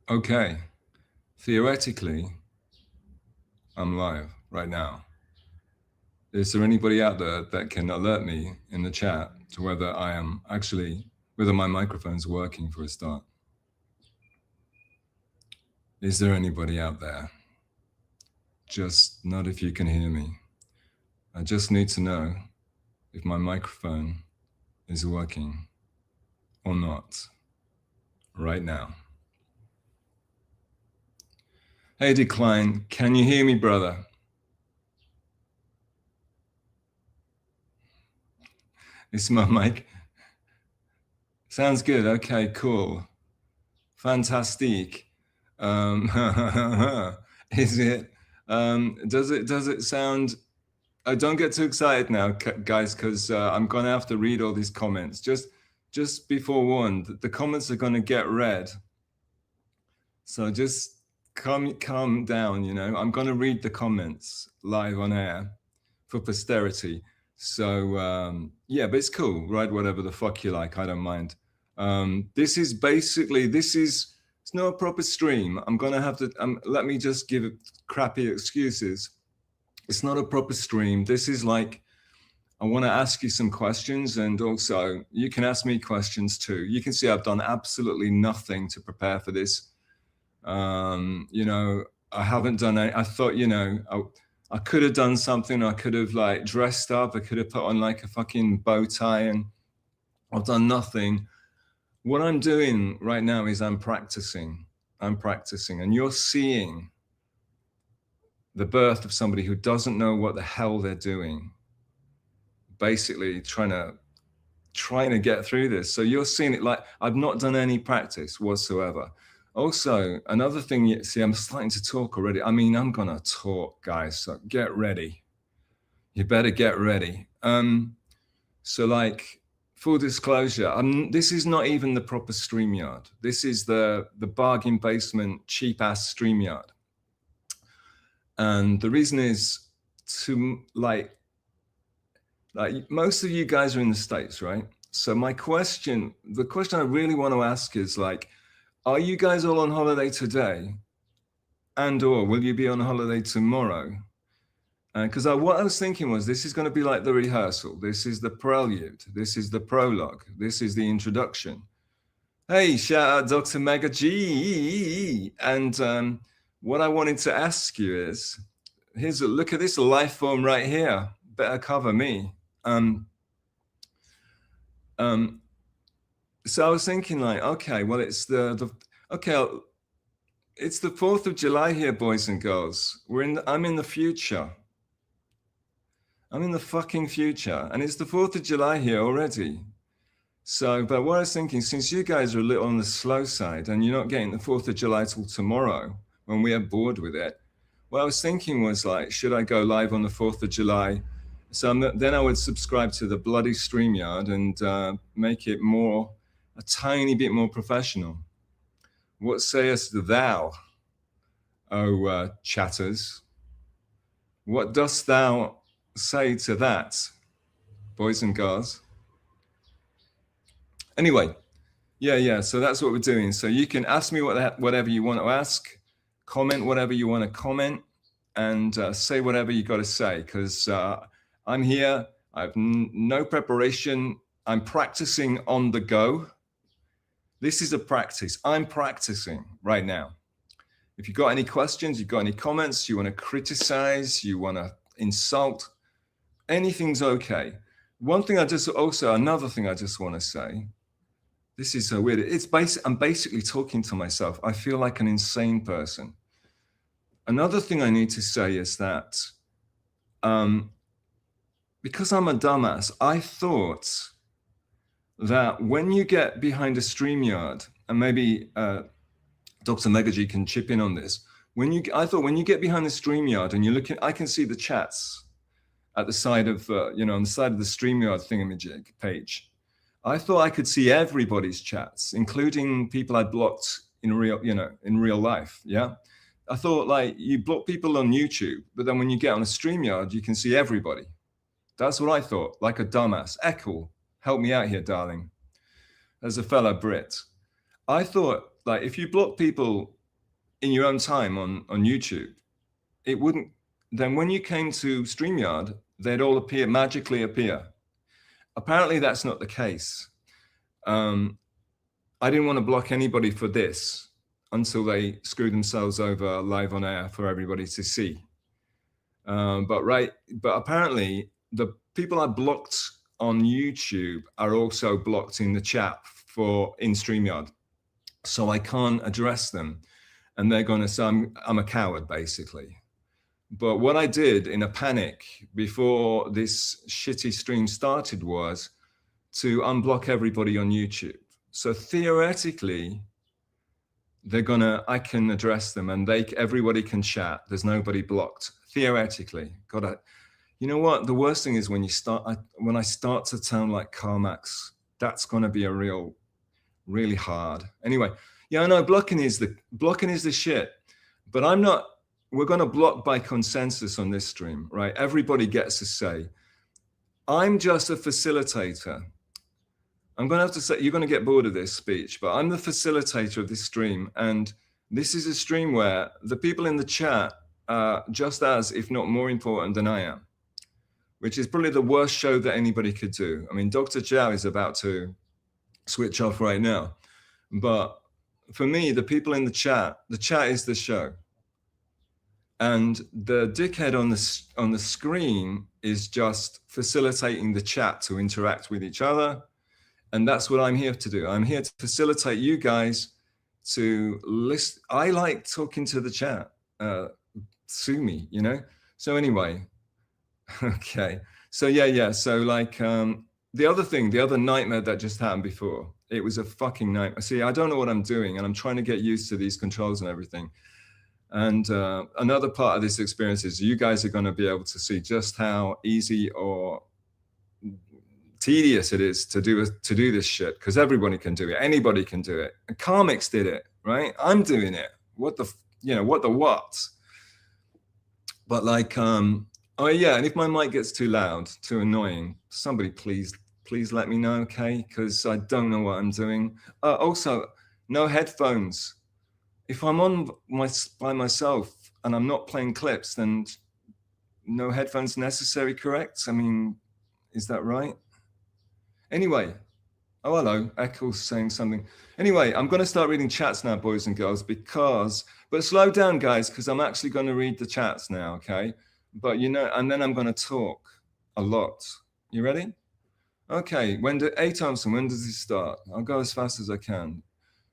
Okay, theoretically, I'm live right now. Is there anybody out there that can alert me in the chat to whether I am actually, whether my microphone's working for a start? Is there anybody out there? Just not if you can hear me. I just need to know if my microphone is working or not right now. Hey, Decline, can you hear me, brother? Is my mic? Sounds good. Okay, cool. Fantastic. Is it? Does it sound? Don't get too excited now, guys, because I'm gonna have to read all these comments. Just be forewarned, the comments are gonna get read. So just calm down. You know, I'm gonna read the comments live on air for posterity. So yeah, but it's cool. Write whatever the fuck you like. I don't mind. This is basically it's not a proper stream. I'm gonna have to let me just give crappy excuses. It's not a proper stream. This is like, I want to ask you some questions, and also you can ask me questions too. You can see I've done absolutely nothing to prepare for this. You know, I haven't done any. I thought, you know, I could have done something. I could have like dressed up. I could have put on like a fucking bow tie, and I've done nothing. What I'm doing right now is I'm practicing, and you're seeing the birth of somebody who doesn't know what the hell they're doing, basically trying to get through this. So you're seeing it like I've not done any practice whatsoever. Also, another thing, you see, I'm starting to talk already. I mean, I'm gonna talk, guys, so get ready. You better get ready. So like, full disclosure, this is not even the proper StreamYard. This is the bargain basement, cheap ass StreamYard. And the reason is to like most of you guys are in the States, right? So the question I really want to ask is like, are you guys all on holiday today? And or will you be on holiday tomorrow? Because what I was thinking was, this is going to be like the rehearsal. This is the prelude. This is the prologue. This is the introduction. Hey, shout out Dr. Mega G. And what I wanted to ask you is, here's a look at this life form right here. Better cover me. So I was thinking like, okay, well, it's it's the 4th of July here, boys and girls. I'm in the future. I'm in the fucking future, and it's the 4th of July here already. So, but what I was thinking, since you guys are a little on the slow side and you're not getting the 4th of July till tomorrow when we are bored with it, what I was thinking was like, should I go live on the 4th of July? So then I would subscribe to the bloody StreamYard and make it a tiny bit more professional. What sayest thou, O chatters? What dost thou say to that, boys and girls? Anyway, yeah. So that's what we're doing. So you can ask me whatever you want to ask, comment whatever you want to comment, and say whatever you got to say. Because I'm here. I have no preparation. I'm practicing on the go. This is a practice. I'm practicing right now. If you've got any questions, you've got any comments, you want to criticize, you want to insult, anything's okay. Another thing I just want to say, this is so weird. I'm basically talking to myself. I feel like an insane person. Another thing I need to say is that because I'm a dumbass, I thought that when you get behind a StreamYard, and maybe Dr. Megaji can chip in on this. I thought when you get behind the StreamYard and you're looking, I can see the chats at the side of, on the side of the StreamYard thingamajig page. I thought I could see everybody's chats, including people I blocked in real life. Yeah. I thought like you block people on YouTube, but then when you get on a StreamYard, you can see everybody. That's what I thought, like a dumbass. Echo, help me out here, darling. As a fellow Brit, I thought like if you block people in your own time on YouTube, it wouldn't, then when you came to StreamYard, they'd all magically appear. Apparently that's not the case. I didn't want to block anybody for this until they screw themselves over live on air for everybody to see. But apparently the people I blocked on YouTube are also blocked in the chat in StreamYard. So I can't address them. And they're going to say I'm a coward, basically. But what I did in a panic before this shitty stream started was to unblock everybody on YouTube. So theoretically, I can address them and everybody can chat. There's nobody blocked. Theoretically, you know what? The worst thing is when I start to sound like Carmax, that's gonna be really hard. Anyway, yeah, I know blocking is the shit, but we're gonna block by consensus on this stream, right? Everybody gets a say. I'm just a facilitator. I'm going to have to say, you're going to get bored of this speech, but I'm the facilitator of this stream. And this is a stream where the people in the chat are just as, if not more important than I am, which is probably the worst show that anybody could do. I mean, Dr. Zhao is about to switch off right now. But for me, the people in the chat is the show. And the dickhead on the screen is just facilitating the chat to interact with each other. And that's what I'm here to do. I'm here to facilitate you guys to listen. I like talking to the chat. Sue me, you know? So anyway, okay. So yeah. So like the other nightmare that just happened before, it was a fucking nightmare. See, I don't know what I'm doing and I'm trying to get used to these controls and everything. And another part of this experience is you guys are going to be able to see just how easy or tedious it is to do this shit, because everybody can do it. Anybody can do it. And Karmix did it, right? I'm doing it. What the what? But like, oh yeah, and if my mic gets too loud, too annoying, somebody please let me know, okay? Because I don't know what I'm doing. Also, no headphones. If I'm by myself and I'm not playing clips, then no headphones necessary, correct? I mean, is that right? Anyway, oh, hello, Eccles saying something. Anyway, I'm going to start reading chats now, boys and girls, but slow down, guys, because I'm actually going to read the chats now, okay? But and then I'm going to talk a lot. You ready? Okay, A. Thompson, when does he start? I'll go as fast as I can.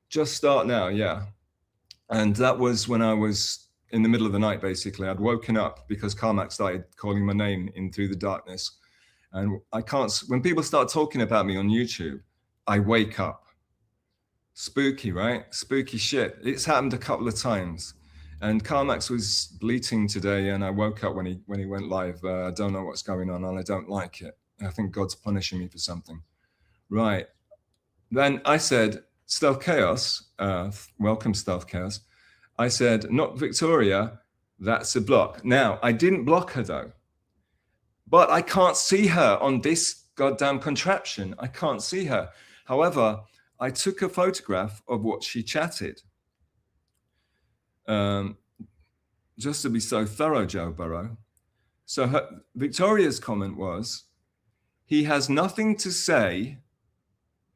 Just start now, yeah. And that was when I was in the middle of the night, basically. I'd woken up because Carmack started calling my name in through the darkness. And when people start talking about me on YouTube, I wake up. Spooky, right? Spooky shit. It's happened a couple of times. And Carmax was bleating today and I woke up when he went live. I don't know what's going on and I don't like it. I think God's punishing me for something. Right. Then I said, Stealth Chaos, welcome Stealth Chaos. I said, not Victoria, that's a block. Now, I didn't block her though. But I can't see her on this goddamn contraption. I can't see her. However, I took a photograph of what she chatted. Just to be so thorough, Joe Burrow. So Victoria's comment was, he has nothing to say.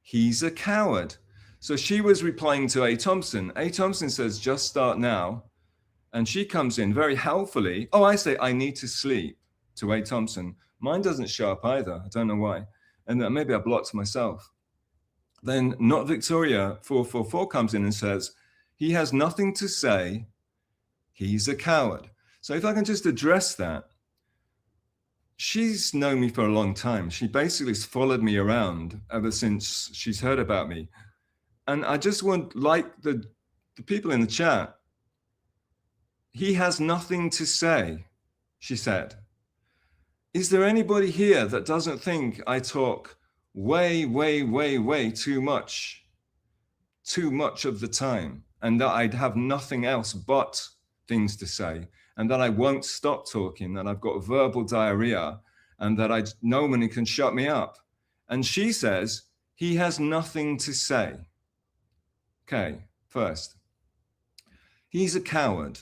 He's a coward. So she was replying to A. Thompson. A. Thompson says, just start now. And she comes in very helpfully. Oh, I say, I need to sleep. To A. Thompson. Mine doesn't show up either. I don't know why. And maybe I blocked myself. Then Not Victoria 444 comes in and says, he has nothing to say. He's a coward. So if I can just address that, she's known me for a long time. She basically has followed me around ever since she's heard about me. And I just want, like the people in the chat, he has nothing to say, she said. Is there anybody here that doesn't think I talk way too much of the time, and that I'd have nothing else but things to say, and that I won't stop talking, that I've got verbal diarrhea, and that no one can shut me up? And she says, he has nothing to say. Okay, first, He's a coward.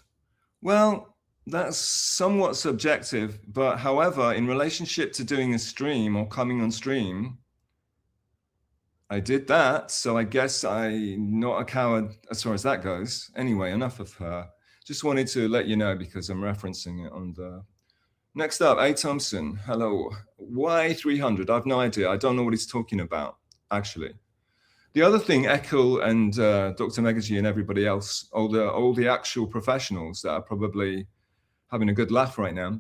Well, that's somewhat subjective, but however, in relationship to doing a stream or coming on stream, I did that, so I guess I'm not a coward as far as that goes. Anyway, enough of her. Just wanted to let you know because I'm referencing it on the... Next up, A. Thompson. Hello. Why 300? I've no idea. I don't know what he's talking about, actually. The other thing, Ekel and Dr. Megaji and everybody else, all the actual professionals that are probably having a good laugh right now,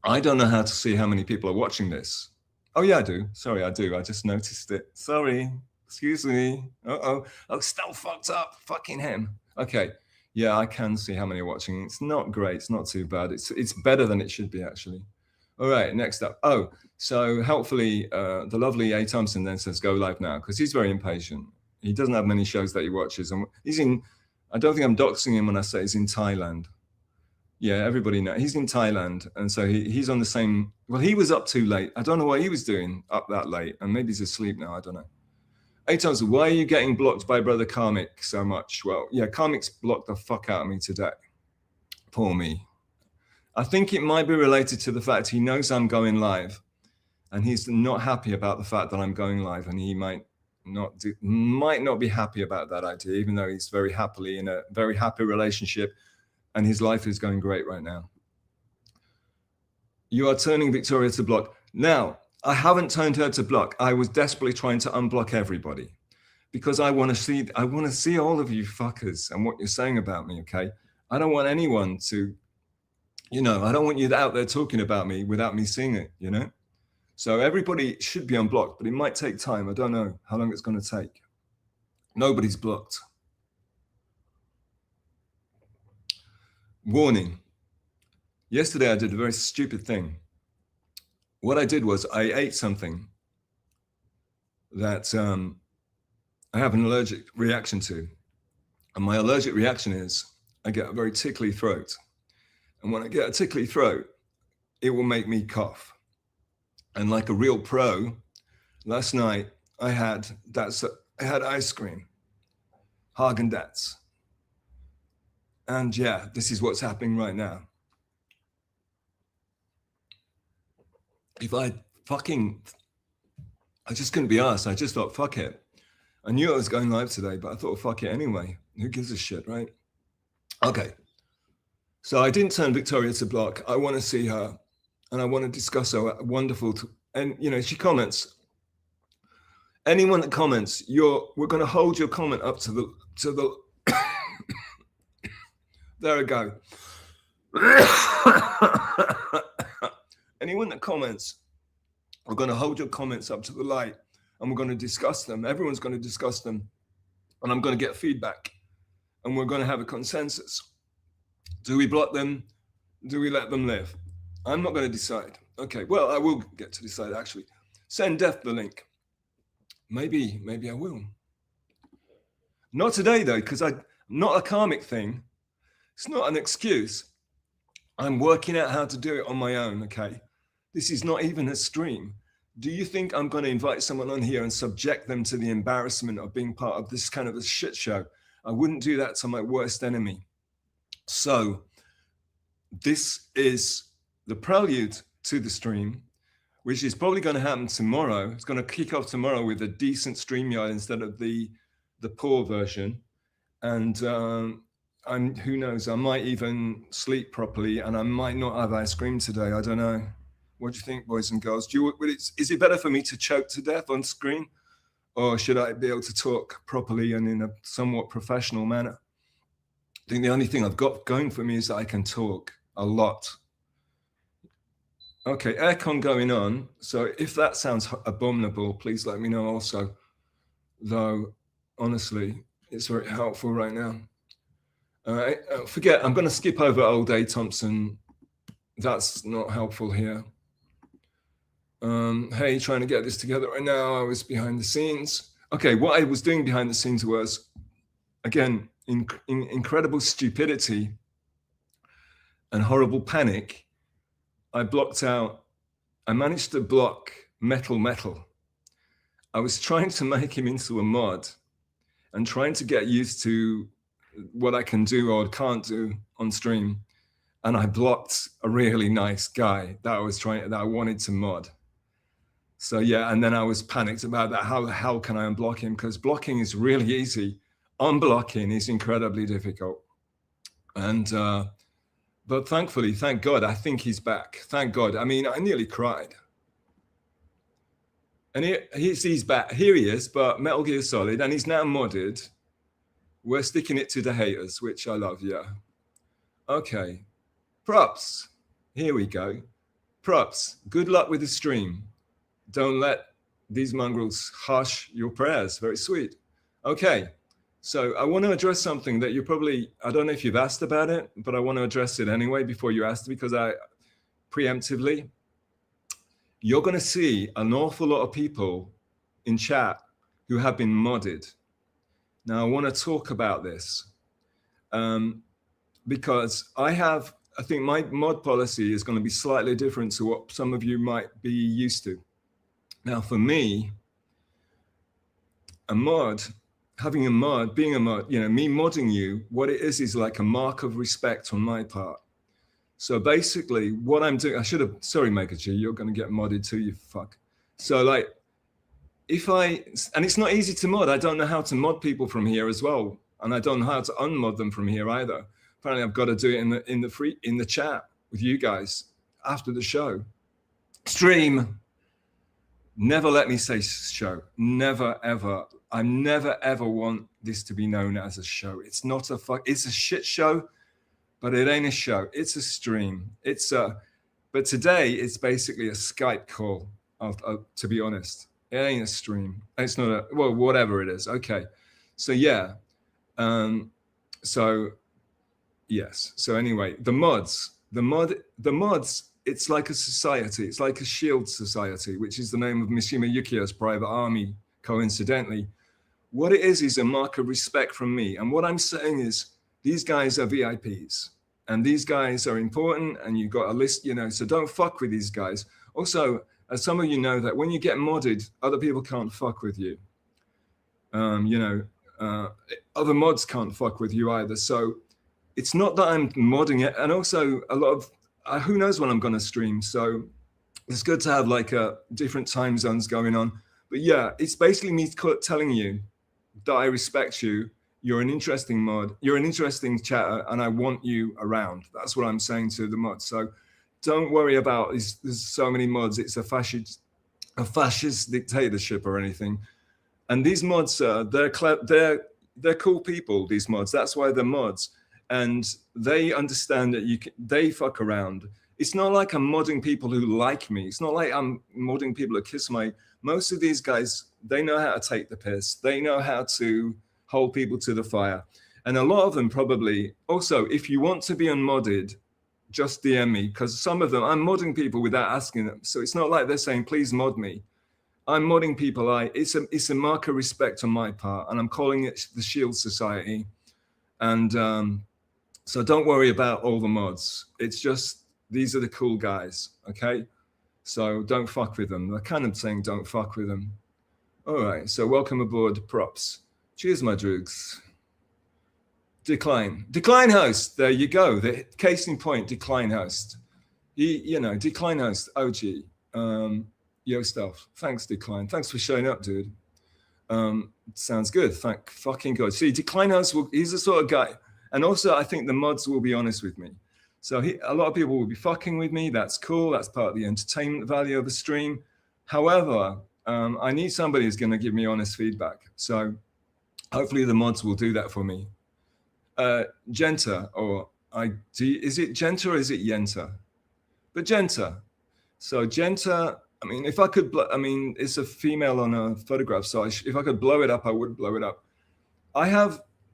I don't know how to see how many people are watching this. Oh yeah, I do. Sorry, I do. I just noticed it. Sorry. Excuse me. Uh-oh. Oh, still fucked up. Fucking him. Okay. Yeah, I can see how many are watching. It's not great. It's not too bad. It's better than it should be, actually. All right, next up. Oh, so helpfully, the lovely A. Thompson then says, go live now, because he's very impatient. He doesn't have many shows that he watches. And he's in, I don't think I'm doxing him when I say he's in Thailand. Yeah, everybody knows. He's in Thailand. And so he's on the same, well, he was up too late. I don't know what he was doing up that late. And maybe he's asleep now. I don't know. A. Thompson, why are you getting blocked by Brother Karmic so much? Well, yeah, Karmic's blocked the fuck out of me today. Poor me. I think it might be related to the fact he knows I'm going live and he's not happy about the fact that I'm going live, and he might not be happy about that idea, even though he's very happily in a very happy relationship and his life is going great right now. You are turning Victoria to block. Now, I haven't turned her to block. I was desperately trying to unblock everybody because I want to see all of you fuckers and what you're saying about me, okay? I don't want anyone to, I don't want you out there talking about me without me seeing it, So everybody should be unblocked, but it might take time. I don't know how long it's going to take. Nobody's blocked. Warning. Yesterday I did a very stupid thing. What I did was I ate something that I have an allergic reaction to. And my allergic reaction is I get a very tickly throat. And when I get a tickly throat, it will make me cough. And like a real pro, last night I had ice cream, Haagen-Dazs. And yeah, this is what's happening right now. If I just couldn't be asked. I just thought, fuck it. I knew I was going live today, but I thought, fuck it anyway. Who gives a shit, right? Okay. So I didn't turn Victoria to block. I want to see her and I want to discuss her wonderful. And, she comments. Anyone that comments, we're going to hold your comment up to the there we go. Anyone that comments, we're going to hold your comments up to the light and we're going to discuss them. Everyone's going to discuss them and I'm going to get feedback and we're going to have a consensus. Do we block them? Do we let them live? I'm not going to decide. Okay, well, I will get to decide actually. Send Death the link. Maybe I will. Not today though, because not a karmic thing. It's not an excuse. I'm working out how to do it on my own, okay? This is not even a stream. Do you think I'm going to invite someone on here and subject them to the embarrassment of being part of this kind of a shit show? I wouldn't do that to my worst enemy. So this is the prelude to the stream, which is probably going to happen tomorrow. It's going to kick off tomorrow with a decent StreamYard instead of the poor version. And who knows, I might even sleep properly and I might not have ice cream today. I don't know. What do you think, boys and girls? Is it better for me to choke to death on screen? Or should I be able to talk properly and in a somewhat professional manner? I think the only thing I've got going for me is that I can talk a lot. Okay, aircon going on. So if that sounds abominable, please let me know also. Though, honestly, it's very helpful right now. I'm going to skip over old A. Thompson. That's not helpful here. Hey, trying to get this together right now. I was behind the scenes. Okay, what I was doing behind the scenes was, again, in incredible stupidity and horrible panic, I managed to block Metal. I was trying to make him into a mod and trying to get used to what I can do or can't do on stream. And I blocked a really nice guy that I wanted to mod. So yeah, and then I was panicked about that. How the hell can I unblock him? Because blocking is really easy. Unblocking is incredibly difficult. And but thankfully, thank God, I think he's back. Thank God. I mean, I nearly cried. And he's back. Here he is, but Metal Gear Solid, and he's now modded. We're sticking it to the haters, which I love, yeah. Okay. Props. Here we go. Props. Good luck with the stream. Don't let these mongrels hush your prayers. Very sweet. Okay. So I want to address something that you probably, I don't know if you've asked about it, but I want to address it anyway before you asked, because preemptively, you're going to see an awful lot of people in chat who have been modded. Now, I want to talk about this because I think my mod policy is going to be slightly different to what some of you might be used to. Now, for me, having a mod, being a mod, me modding you, what it is like a mark of respect on my part. So basically what I'm doing, sorry, Mega G, you're going to get modded too, you fuck. So like, and it's not easy to mod. I don't know how to mod people from here as well. And I don't know how to unmod them from here either. Apparently I've got to do it in the chat with you guys after the show. Stream. Never let me say show. Never, ever. I never, ever want this to be known as a show. It's not it's a shit show, but it ain't a show. It's a stream. But today it's basically a Skype call, to be honest. It ain't a stream. It's not well, whatever it is. Okay. So yeah. So yes. So anyway, the mods, it's like a society. It's like a shield society, which is the name of Mishima Yukio's private army, coincidentally. What it is a mark of respect from me. And what I'm saying is these guys are VIPs and these guys are important, and you've got a list, so don't fuck with these guys. Also, as some of you know, that when you get modded, other people can't fuck with you. Other mods can't fuck with you either. So it's not that I'm modding it. And also a lot of, who knows when I'm going to stream. So it's good to have like different time zones going on. But yeah, it's basically me telling you that I respect you. You're an interesting mod. You're an interesting chatter, and I want you around. That's what I'm saying to the mods. So don't worry about there's so many mods. It's a fascist dictatorship or anything. And these mods, they're cool people. These mods. That's why they're mods. And they understand that they fuck around. It's not like I'm modding people who like me. It's not like I'm modding people who kiss my. Most of these guys, they know how to take the piss. They know how to hold people to the fire. And a lot of them probably, also, if you want to be unmodded, just DM me, because some of them, I'm modding people without asking them. So it's not like they're saying, please mod me. I'm modding people. It's a mark of respect on my part, and I'm calling it the Shield Society. And so don't worry about all the mods. It's just, these are the cool guys, okay? So don't fuck with them. They're kind of saying don't fuck with them. All right, so welcome aboard, props. Cheers, my droogs. Decline host, there you go. The case in point, decline host. Decline host, OG. Yo stuff. Thanks, Decline. Thanks for showing up, dude. Sounds good. Thank fucking God. See, Decline host, he's the sort of guy. And also, I think the mods will be honest with me. So a lot of people will be fucking with me. That's cool. That's part of the entertainment value of a stream. However, I need somebody who's going to give me honest feedback. So hopefully the mods will do that for me. Genta, is it Genta or is it Yenta? But Genta. So Genta, I mean, if I could, it's a female on a photograph. So if I could blow it up, I would blow it up.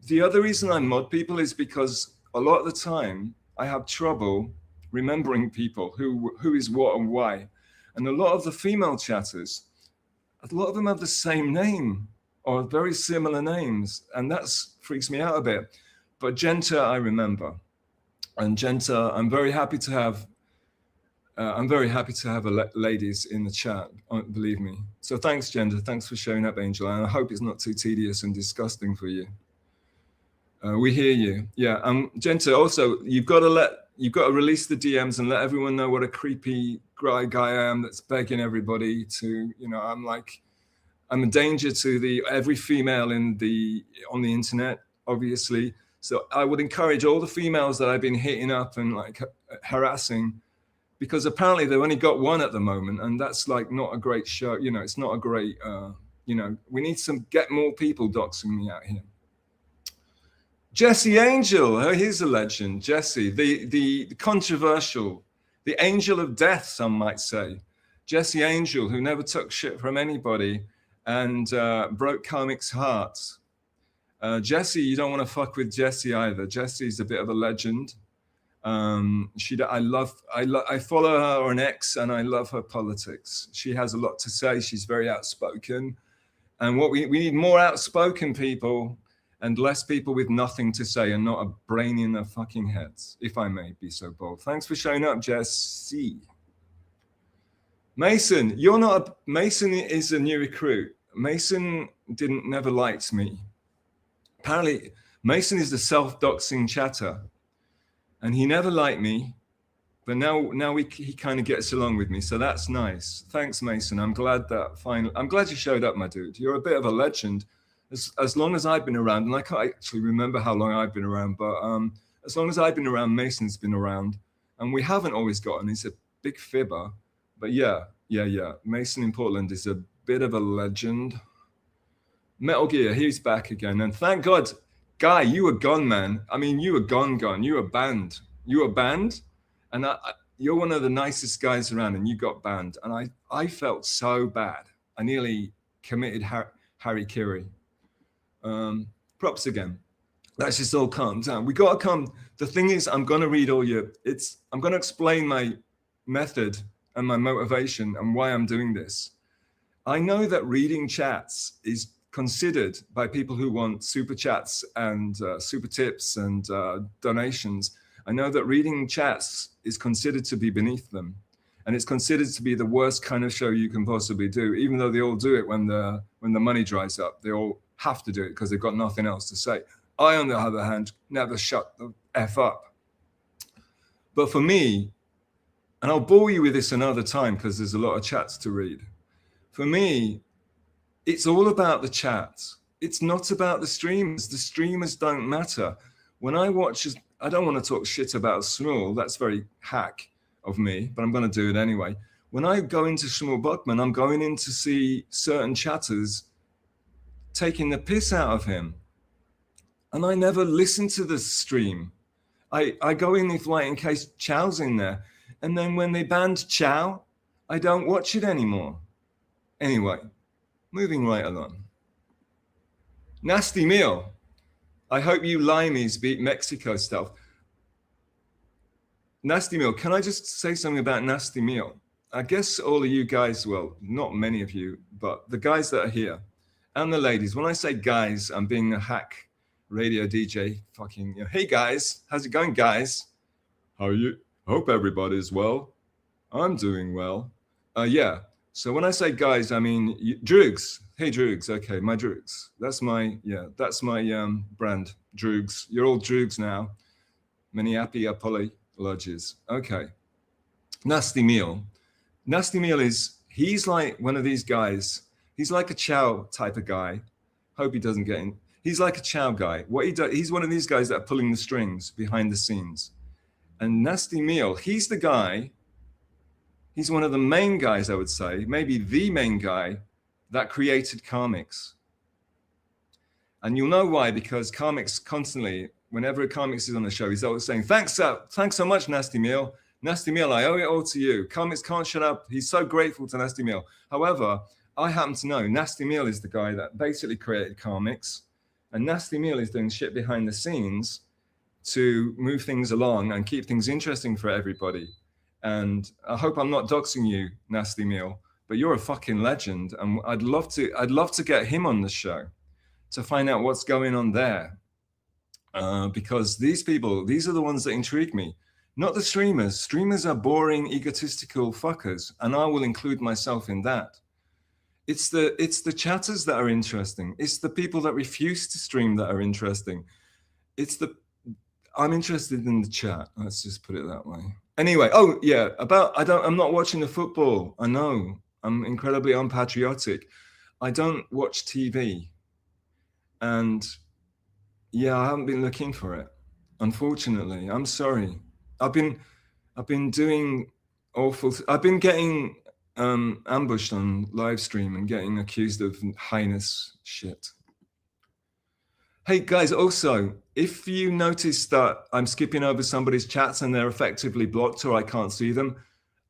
The other reason I mod people is because a lot of the time I have trouble remembering people who is what and why. And a lot of the female chatters, a lot of them have the same name or very similar names. And that freaks me out a bit. But Genta, I remember. And Genta, I'm very happy to have ladies in the chat, believe me. So thanks, Genta. Thanks for showing up, Angel. And I hope it's not too tedious and disgusting for you. We hear you. Yeah. Genta, also, you've got to release the DMs and let everyone know what a creepy guy I am that's begging everybody to, I'm a danger to every female on the internet, obviously. So I would encourage all the females that I've been hitting up and like harassing, because apparently they've only got one at the moment, and that's like not a great show. It's not a great. We need get more people doxing me out here. Jesse Angel, oh, he's a legend. Jesse, the controversial, the angel of death, some might say. Jesse Angel, who never took shit from anybody and broke karmic's hearts. Jesse, you don't want to fuck with Jesse either. Jesse's a bit of a legend. I follow her on X, and I love her politics. She has a lot to say. She's very outspoken, and what we need more outspoken people and less people with nothing to say and not a brain in their fucking heads, if I may be so bold. Thanks for showing up, Jesse. Mason, Mason is a new recruit. Mason never liked me. Apparently, Mason is the self-doxing chatter, and he never liked me, but now he kind of gets along with me, so that's nice. Thanks, Mason. I'm glad you showed up, my dude. You're a bit of a legend. As long as I've been around, and I can't actually remember how long I've been around, but as long as I've been around, Mason's been around, and we haven't always gotten. He's a big fibber, but yeah. Mason in Portland is a bit of a legend. Metal Gear, he's back again, and thank God, Guy, you were gone, man. I mean, you were gone. You were banned. And you're one of the nicest guys around, and you got banned, and I felt so bad. I nearly committed harikiri. Props again. That's just all calm down. We gotta come. The thing is, I'm gonna read I'm gonna explain my method and my motivation and why I'm doing this. I know that reading chats is considered by people who want super chats and super tips and donations. I know that reading chats is considered to be beneath them, and it's considered to be the worst kind of show you can possibly do, even though they all do it when the money dries up. They all have to do it because they've got nothing else to say. I, on the other hand, never shut the F up. But for me, and I'll bore you with this another time because there's a lot of chats to read. For me, it's all about the chats. It's not about the streamers. The streamers don't matter. When I watch, I don't want to talk shit about Shmuel. That's very hack of me, but I'm going to do it anyway. When I go into Shmuel Buckman, I'm going in to see certain chatters taking the piss out of him. And I never listen to the stream. I go in in case Chow's in there. And then when they banned Chow, I don't watch it anymore. Anyway, moving right along. Nasty Meal. I hope you Limeys beat Mexico stuff. Nasty Meal, can I just say something about Nasty Meal? I guess all of you guys, well, not many of you, but the guys that are here and the ladies, when I say guys, I'm being a hack radio DJ, hey guys, how's it going, guys? How are you? Hope everybody's well. I'm doing well. Yeah. So when I say guys, I mean Droogs. Hey Droogs. Okay, my Droogs. That's my brand. Droogs. You're all Droogs now. Many apologies. Okay. Nasty Meal. Nasty Meal he's like one of these guys. He's like a Chow type of guy. Hope he doesn't get in. He's like a Chow guy. What he does, he's one of these guys that are pulling the strings behind the scenes. And Nasty Meal, he's the guy. He's one of the main guys, I would say, maybe the main guy that created Karmix. And you'll know why, because Karmix constantly, whenever Karmix is on the show, he's always saying, thanks so much, Nasty Meal. Nasty Meal, I owe it all to you. Karmix can't shut up. He's so grateful to Nasty Meal. However, I happen to know Nasty Meal is the guy that basically created Karmix. And Nasty Meal is doing shit behind the scenes to move things along and keep things interesting for everybody. And I hope I'm not doxing you, Nasty Meal, but you're a fucking legend. And I'd love to get him on the show to find out what's going on there. Because these people, these are the ones that intrigue me, not the streamers. Streamers are boring, egotistical fuckers, and I will include myself in that. It's the chatters that are interesting. It's the people that refuse to stream that are interesting. I'm interested in the chat. Let's just put it that way. Anyway, yeah, I'm not watching the football. I know. I'm incredibly unpatriotic. I don't watch TV. And yeah, I haven't been looking for it. Unfortunately, I'm sorry. I've been doing awful. I've been getting ambushed on live stream and getting accused of heinous shit. Hey guys, also, if you notice that I'm skipping over somebody's chats and they're effectively blocked or I can't see them,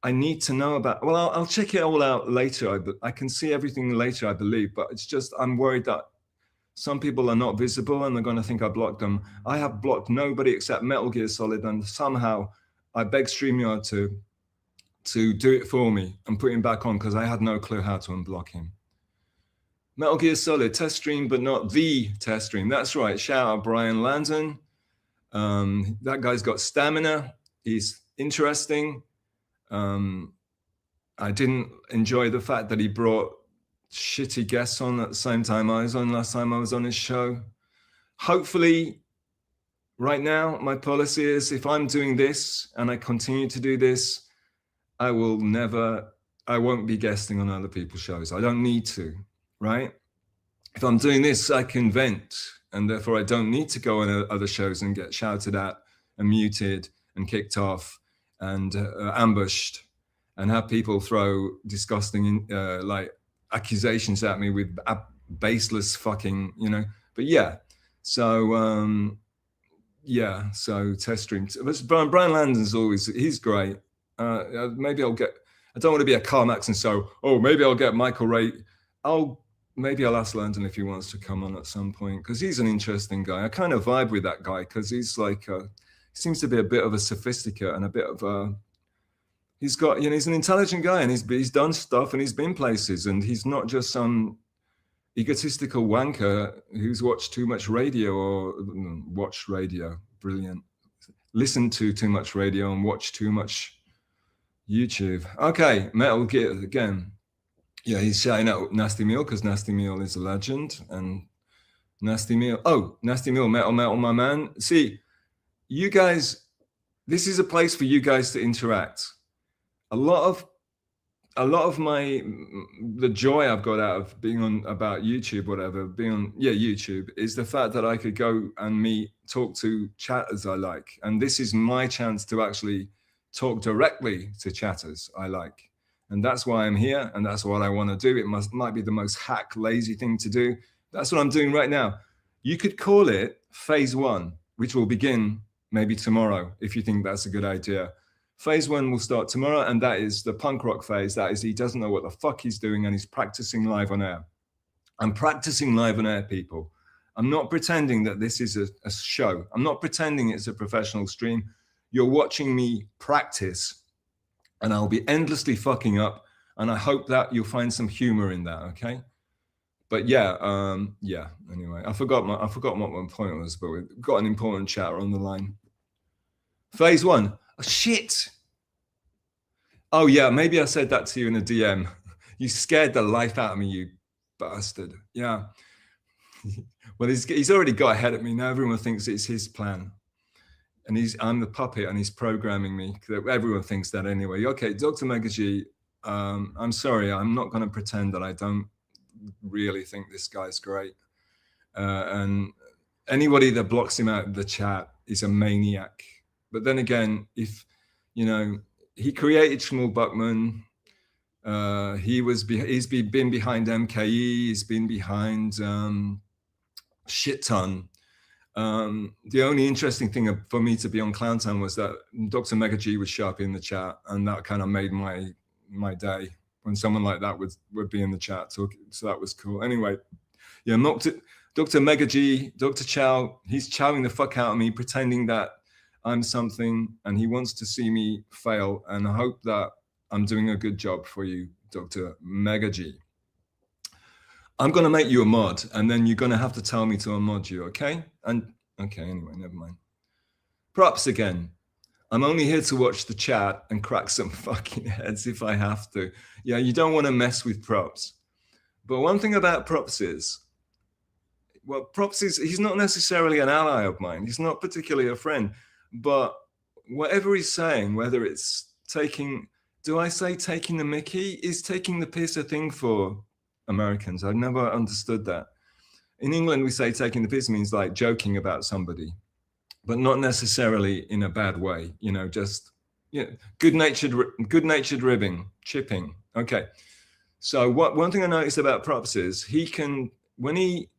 I need to know about, well, I'll check it all out later. I can see everything later, I believe, but it's just, I'm worried that some people are not visible and they're going to think I blocked them. I have blocked nobody except Metal Gear Solid, and somehow I begged StreamYard to do it for me and put him back on because I had no clue how to unblock him. Metal Gear Solid, test stream, but not the test stream. That's right. Shout out Brian Landon. That guy's got stamina. He's interesting. I didn't enjoy the fact that he brought shitty guests on at the same time I was on last time I was on his show. Hopefully, right now, my policy is if I'm doing this and I continue to do this, I won't be guesting on other people's shows. I don't need to, right? If I'm doing this, I can vent, and therefore I don't need to go on other shows and get shouted at and muted and kicked off and ambushed and have people throw disgusting like accusations at me with baseless fucking, but yeah. So yeah, so test stream. But Brian Landon's he's great. Maybe I don't want to be a Karl Marx and so, maybe I'll get Michael Ray. Maybe I'll ask Landon if he wants to come on at some point, because he's an interesting guy. I kind of vibe with that guy because he's like, he seems to be a bit of a sophisticate and a bit of a, he's got, he's an intelligent guy and he's done stuff and he's been places, and he's not just some egotistical wanker who's watched too much radio or watched radio, brilliant, listened to too much radio and watched too much YouTube. Okay, Metal Gear again. Yeah, he's shouting out Nasty Meal because Nasty Meal is a legend, and Nasty Meal, Metal, my man. See, you guys, this is a place for you guys to interact. A lot of the joy I've got out of being on about YouTube, whatever, YouTube, is the fact that I could go and talk to chatters I like. And this is my chance to actually talk directly to chatters I like. And that's why I'm here, and that's what I want to do. It might be the most hack, lazy thing to do. That's what I'm doing right now. You could call it phase 1, which will begin maybe tomorrow, if you think that's a good idea. Phase 1 will start tomorrow, and that is the punk rock phase. That is, he doesn't know what the fuck he's doing, and he's practicing live on air. I'm practicing live on air, people. I'm not pretending that this is a show. I'm not pretending it's a professional stream. You're watching me practice, and I'll be endlessly fucking up, and I hope that you'll find some humor in that, okay? But yeah, anyway, I forgot what my point was, but we've got an important chatter on the line. Phase 1. Oh, shit. Oh yeah, maybe I said that to you in a DM. You scared the life out of me, you bastard. Yeah. Well, he's already got ahead of me. Now everyone thinks it's his plan. And I'm the puppet and he's programming me. Everyone thinks that anyway. Okay, Dr. Megaji, I'm sorry, I'm not going to pretend that I don't really think this guy's great. And anybody that blocks him out of the chat is a maniac. But then again, if, he created Shmuel Buckman, he's been behind MKE, he's been behind shit ton. The only interesting thing for me to be on Clowntown was that Dr. Mega G would show up in the chat, and that kind of made my day when someone like that would be in the chat. So that was cool. Anyway, yeah, Dr. Mega G, Dr. Chow, he's chowing the fuck out of me, pretending that I'm something, and he wants to see me fail. And I hope that I'm doing a good job for you, Dr. Mega G. I'm going to make you a mod, and then you're going to have to tell me to unmod you, okay? And okay, anyway, never mind. Props again. I'm only here to watch the chat and crack some fucking heads if I have to. Yeah, you don't want to mess with props. But one thing about props is, well, Props he's not necessarily an ally of mine. He's not particularly a friend, but whatever he's saying, whether it's taking, do I say taking the mickey? Is taking the piss a thing for Americans? I've never understood that. In England, we say taking the piss means like joking about somebody, but not necessarily in a bad way, you know, just good-natured ribbing, chipping. Okay. So one thing I noticed about Props is he can, when he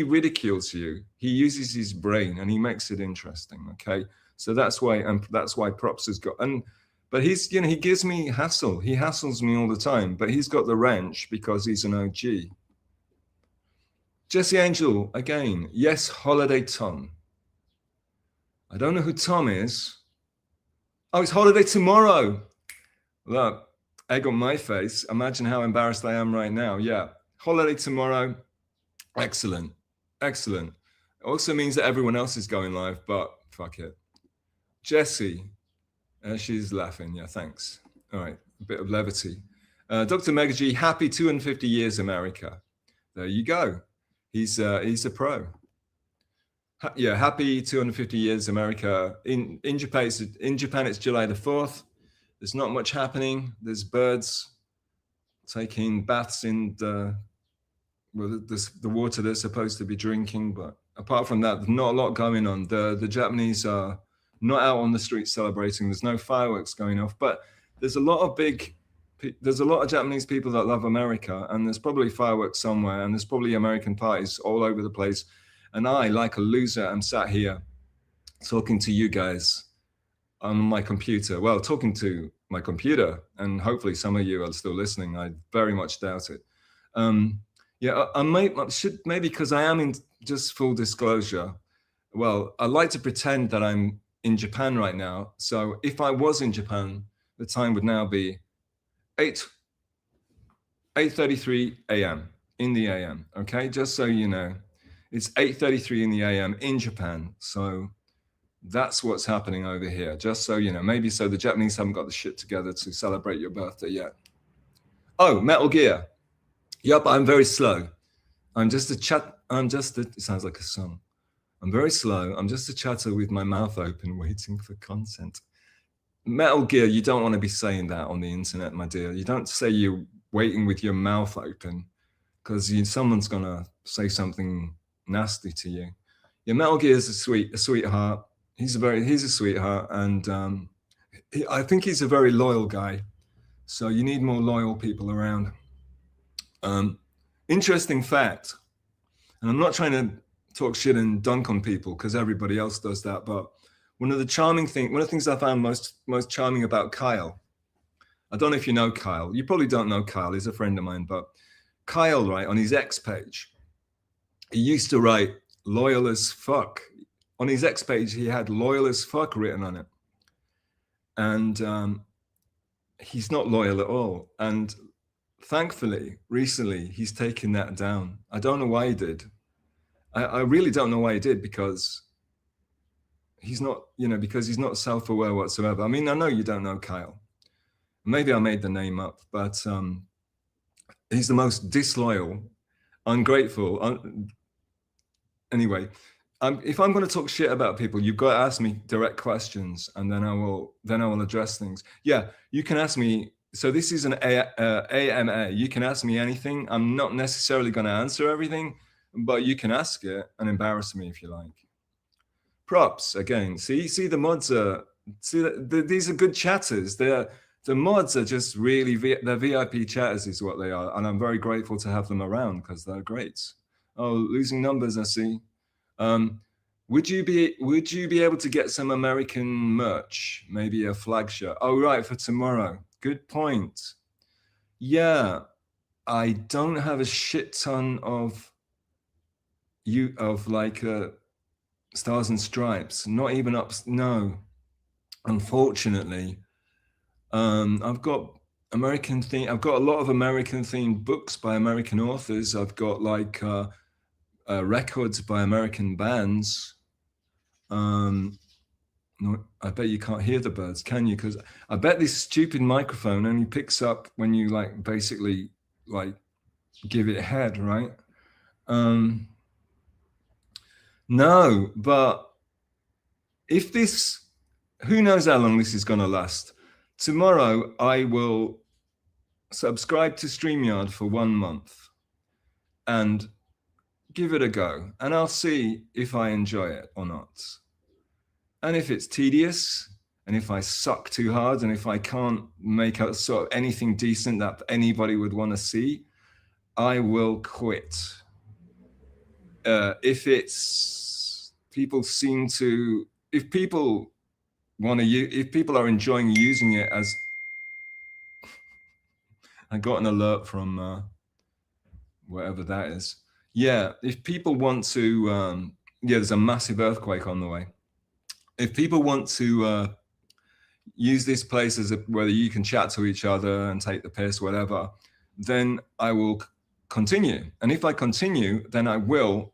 ridicules you, he uses his brain and he makes it interesting. Okay. So that's why Props has got, but he's, you know, he gives me hassle. He hassles me all the time, but he's got the wrench because he's an OG. Jesse Angel, again, yes, Holiday Tom. I don't know who Tom is. Oh, it's Holiday Tomorrow. Look, egg on my face. Imagine how embarrassed I am right now. Yeah, Holiday Tomorrow. Excellent, excellent. It also means that everyone else is going live, but fuck it. Jessie, she's laughing. Yeah, thanks. All right, a bit of levity. Dr. Megagy, happy 250 years, America. There you go. He's a pro. Yeah, happy 250 years, America. In Japan, it's July the 4th. There's not much happening. There's birds taking baths in the water they're supposed to be drinking, but apart from that, there's not a lot going on. The Japanese are not out on the streets celebrating. There's no fireworks going off, but there's a lot of Japanese people that love America, and there's probably fireworks somewhere, and there's probably American parties all over the place. And I, like a loser, am sat here talking to you guys on my computer. Well, talking to my computer, and hopefully some of you are still listening. I very much doubt it. Yeah, I should maybe, because I am in, just full disclosure. Well, I like to pretend that I'm in Japan right now. So if I was in Japan, the time would now be 8:33 a.m. in the a.m. Okay, just so you know, it's 8:33 in the a.m. in Japan. So that's what's happening over here. Just so you know, maybe so the Japanese haven't got the shit together to celebrate your birthday yet. Oh, Metal Gear. Yup, I'm very slow. It sounds like a song. I'm very slow. I'm just a chatter with my mouth open, waiting for content. Metal Gear, you don't want to be saying that on the internet, my dear. You don't say you're waiting with your mouth open, because someone's going to say something nasty to you. Yeah, Metal Gear is a sweetheart. He's a sweetheart, and I think he's a very loyal guy. So you need more loyal people around. Interesting fact, and I'm not trying to talk shit and dunk on people because everybody else does that, but one of the things I found most charming about Kyle, I don't know if you know Kyle. You probably don't know Kyle. He's a friend of mine, but Kyle, right, on his X page, he used to write loyal as fuck. On his X page, he had loyal as fuck written on it. And he's not loyal at all. And thankfully, recently, he's taken that down. I don't know why he did. I really don't know why he did, because he's not, because he's not self-aware whatsoever. I mean, I know you don't know Kyle. Maybe I made the name up, but he's the most disloyal, ungrateful. Anyway, if I'm going to talk shit about people, you've got to ask me direct questions, and then I will address things. Yeah, you can ask me. So this is an AMA. You can ask me anything. I'm not necessarily going to answer everything, but you can ask it and embarrass me if you like. Props again. See the mods are. These are good chatters. The mods are just really they're VIP chatters is what they are, and I'm very grateful to have them around because they're great. Oh, losing numbers, I see. Would you be able to get some American merch? Maybe a flag shirt. Oh, right, for tomorrow. Good point. Yeah, I don't have a shit ton of Stars and Stripes. Not even up. No, unfortunately. I've got American theme. I've got a lot of American themed books by American authors. I've got records by American bands. No, I bet you can't hear the birds, can you? Because I bet this stupid microphone only picks up when you basically give it head, right? No, but if this, who knows how long this is going to last. Tomorrow, I will subscribe to StreamYard for 1 month and give it a go. And I'll see if I enjoy it or not. And if it's tedious, and if I suck too hard, and if I can't make a sort of anything decent that anybody would want to see, I will quit. If it's people seem to, if people want to use, if people are enjoying using it as, I got an alert from whatever that is. Yeah, if people want to, yeah, there's a massive earthquake on the way. If people want to use this place as whether you can chat to each other and take the piss, whatever, then I will continue. And if I continue, then I will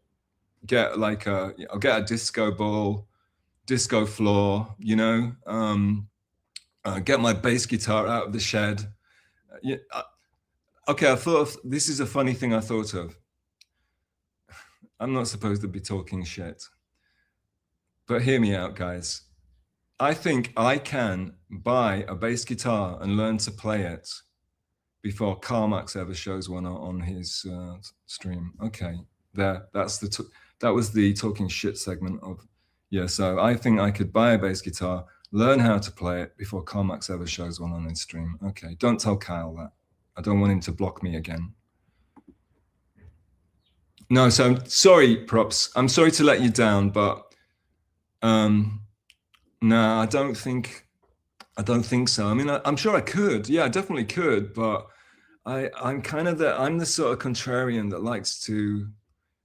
get like I'll get a disco ball, disco floor, you know, get my bass guitar out of the shed. Yeah, okay, I thought of, this is a funny thing I thought of. I'm not supposed to be talking shit, but hear me out, guys. I think I can buy a bass guitar and learn to play it before Carmax ever shows one on his stream. Okay, there. That was the talking shit segment of, yeah. So I think I could buy a bass guitar, learn how to play it before Carmax ever shows one on his stream. Okay, don't tell Kyle that. I don't want him to block me again. No, so I'm sorry, props. I'm sorry to let you down, but no, I don't think so. I mean, I'm sure I could. Yeah, I definitely could, but I'm kind of I'm the sort of contrarian that likes to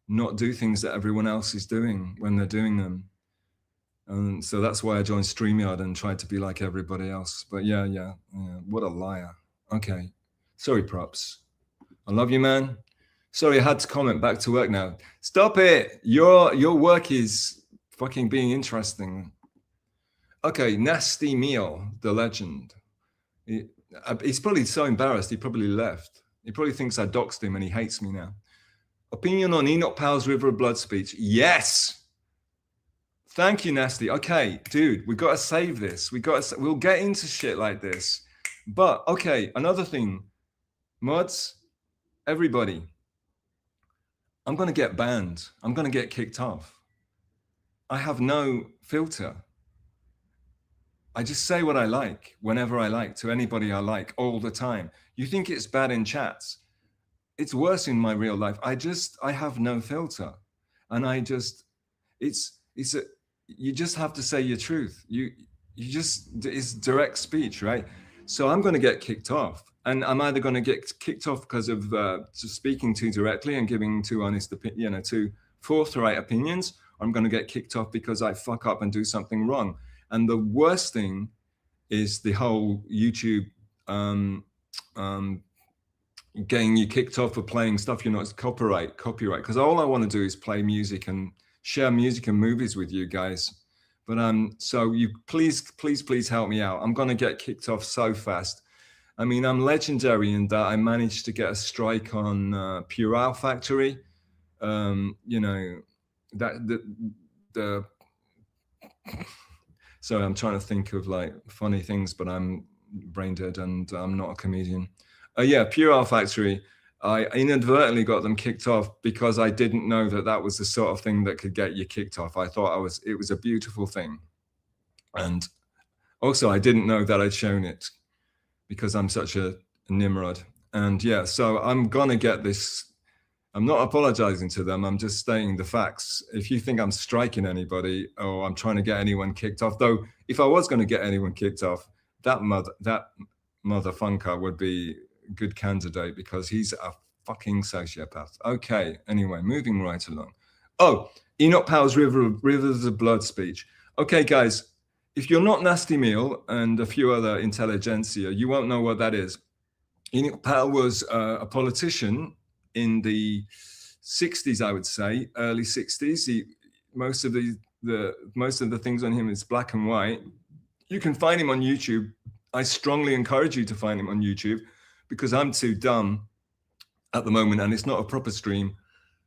not do things that everyone else is doing when they're doing them. And so that's why I joined StreamYard and tried to be like everybody else. But yeah, what a liar. Okay, sorry, props. I love you, man. Sorry, I had to comment. Back to work now. Stop it. Your work is fucking being interesting. Okay, Nasty Meal, the legend. He's probably so embarrassed, he probably left. He probably thinks I doxed him and he hates me now. Opinion on Enoch Powell's River of Blood speech. Yes. Thank you, Nasty. Okay, dude, we got to save this. We'll get into shit like this. But, okay, another thing. Mods, everybody, I'm going to get banned. I'm going to get kicked off. I have no filter. I just say what I like, whenever I like, to anybody I like, all the time. You think it's bad in chats? It's worse in my real life. I have no filter. And you just have to say your truth. It's direct speech, right? So I'm going to get kicked off. And I'm either going to get kicked off because of speaking too directly and giving too honest, too forthright opinions, or I'm going to get kicked off because I fuck up and do something wrong. And the worst thing is the whole YouTube getting you kicked off for playing stuff you're not copyright. Because all I want to do is play music and share music and movies with you guys. But so you please help me out. I'm gonna get kicked off so fast. I mean, I'm legendary in that I managed to get a strike on Pure Factory. You know, the so I'm trying to think of like funny things, but I'm brain dead and I'm not a comedian. Yeah, Pure Factory. I inadvertently got them kicked off because I didn't know that was the sort of thing that could get you kicked off. I thought it was a beautiful thing. And also I didn't know that I'd shown it because I'm such a Nimrod. And yeah, so I'm gonna get this. I'm not apologizing to them. I'm just stating the facts. If you think I'm striking anybody or I'm trying to get anyone kicked off, though, if I was going to get anyone kicked off, that motherfunker would be a good candidate because he's a fucking sociopath. Okay, anyway, moving right along. Oh, Enoch Powell's Rivers of Blood speech. Okay, guys, if you're not Nasty Meal and a few other intelligentsia, you won't know what that is. Enoch Powell was a politician in the 60s, I would say, early 60s. Most of the things on him is black and white. You can find him on YouTube. I strongly encourage you to find him on YouTube because I'm too dumb at the moment and it's not a proper stream.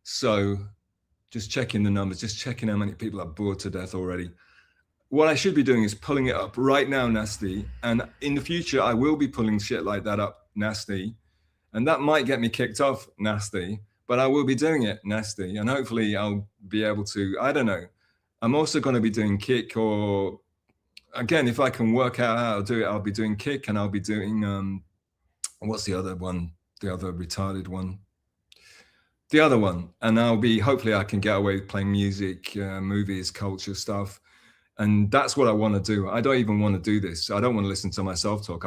So Just checking the numbers, just checking how many people are bored to death already. What I should be doing is pulling it up right now, Nasty. And in the future, I will be pulling shit like that up, Nasty. And that might get me kicked off, Nasty, but I will be doing it, Nasty. And hopefully I'll be able to, I don't know. I'm also going to be doing Kick, or again, if I can work out how to do it, I'll be doing Kick, and I'll be doing, what's the other one? The other retarded one? The other one. And hopefully I can get away with playing music, movies, culture stuff. And that's what I want to do. I don't even want to do this. I don't want to listen to myself talk.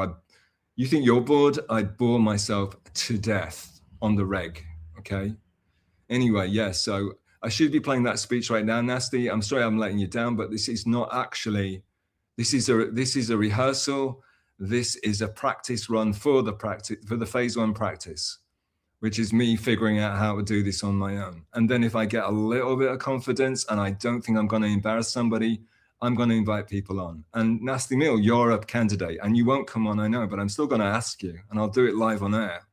You think you're bored? I'd bore myself to death on the reg, okay? Anyway, yeah, so I should be playing that speech right now, Nasty. I'm sorry I'm letting you down, but this is not actually, this is a rehearsal. This is a practice run for the phase 1 practice, which is me figuring out how to do this on my own. And then if I get a little bit of confidence and I don't think I'm going to embarrass somebody, I'm going to invite people on. And Nasty Meal, you're a candidate, and you won't come on, I know, but I'm still going to ask you, and I'll do it live on air.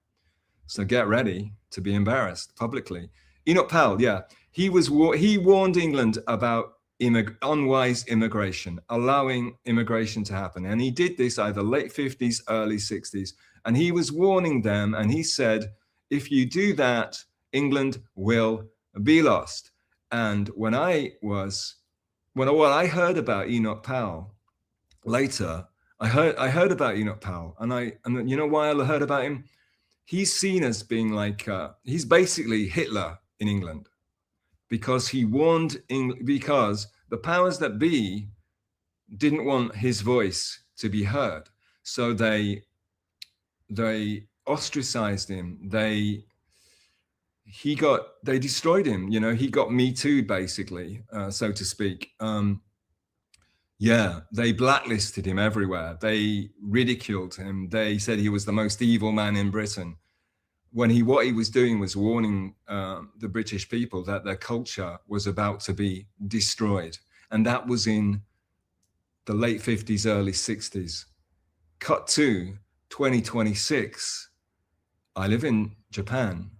So get ready to be embarrassed publicly. Enoch Powell, yeah, he warned England about unwise immigration, allowing immigration to happen. And he did this either late 50s, early 60s. And he was warning them, and he said, if you do that, England will be lost. And when I heard about Enoch Powell later, I heard about Enoch Powell, and you know why I heard about him? He's seen as being like he's basically Hitler in England, because he warned because the powers that be didn't want his voice to be heard, so they ostracized him. They destroyed him. You know, he got Me Too, basically, so to speak. Yeah, they blacklisted him everywhere. They ridiculed him. They said he was the most evil man in Britain, when what he was doing was warning the British people that their culture was about to be destroyed. And that was in the late 50s, early 60s. Cut to 2026. I live in Japan,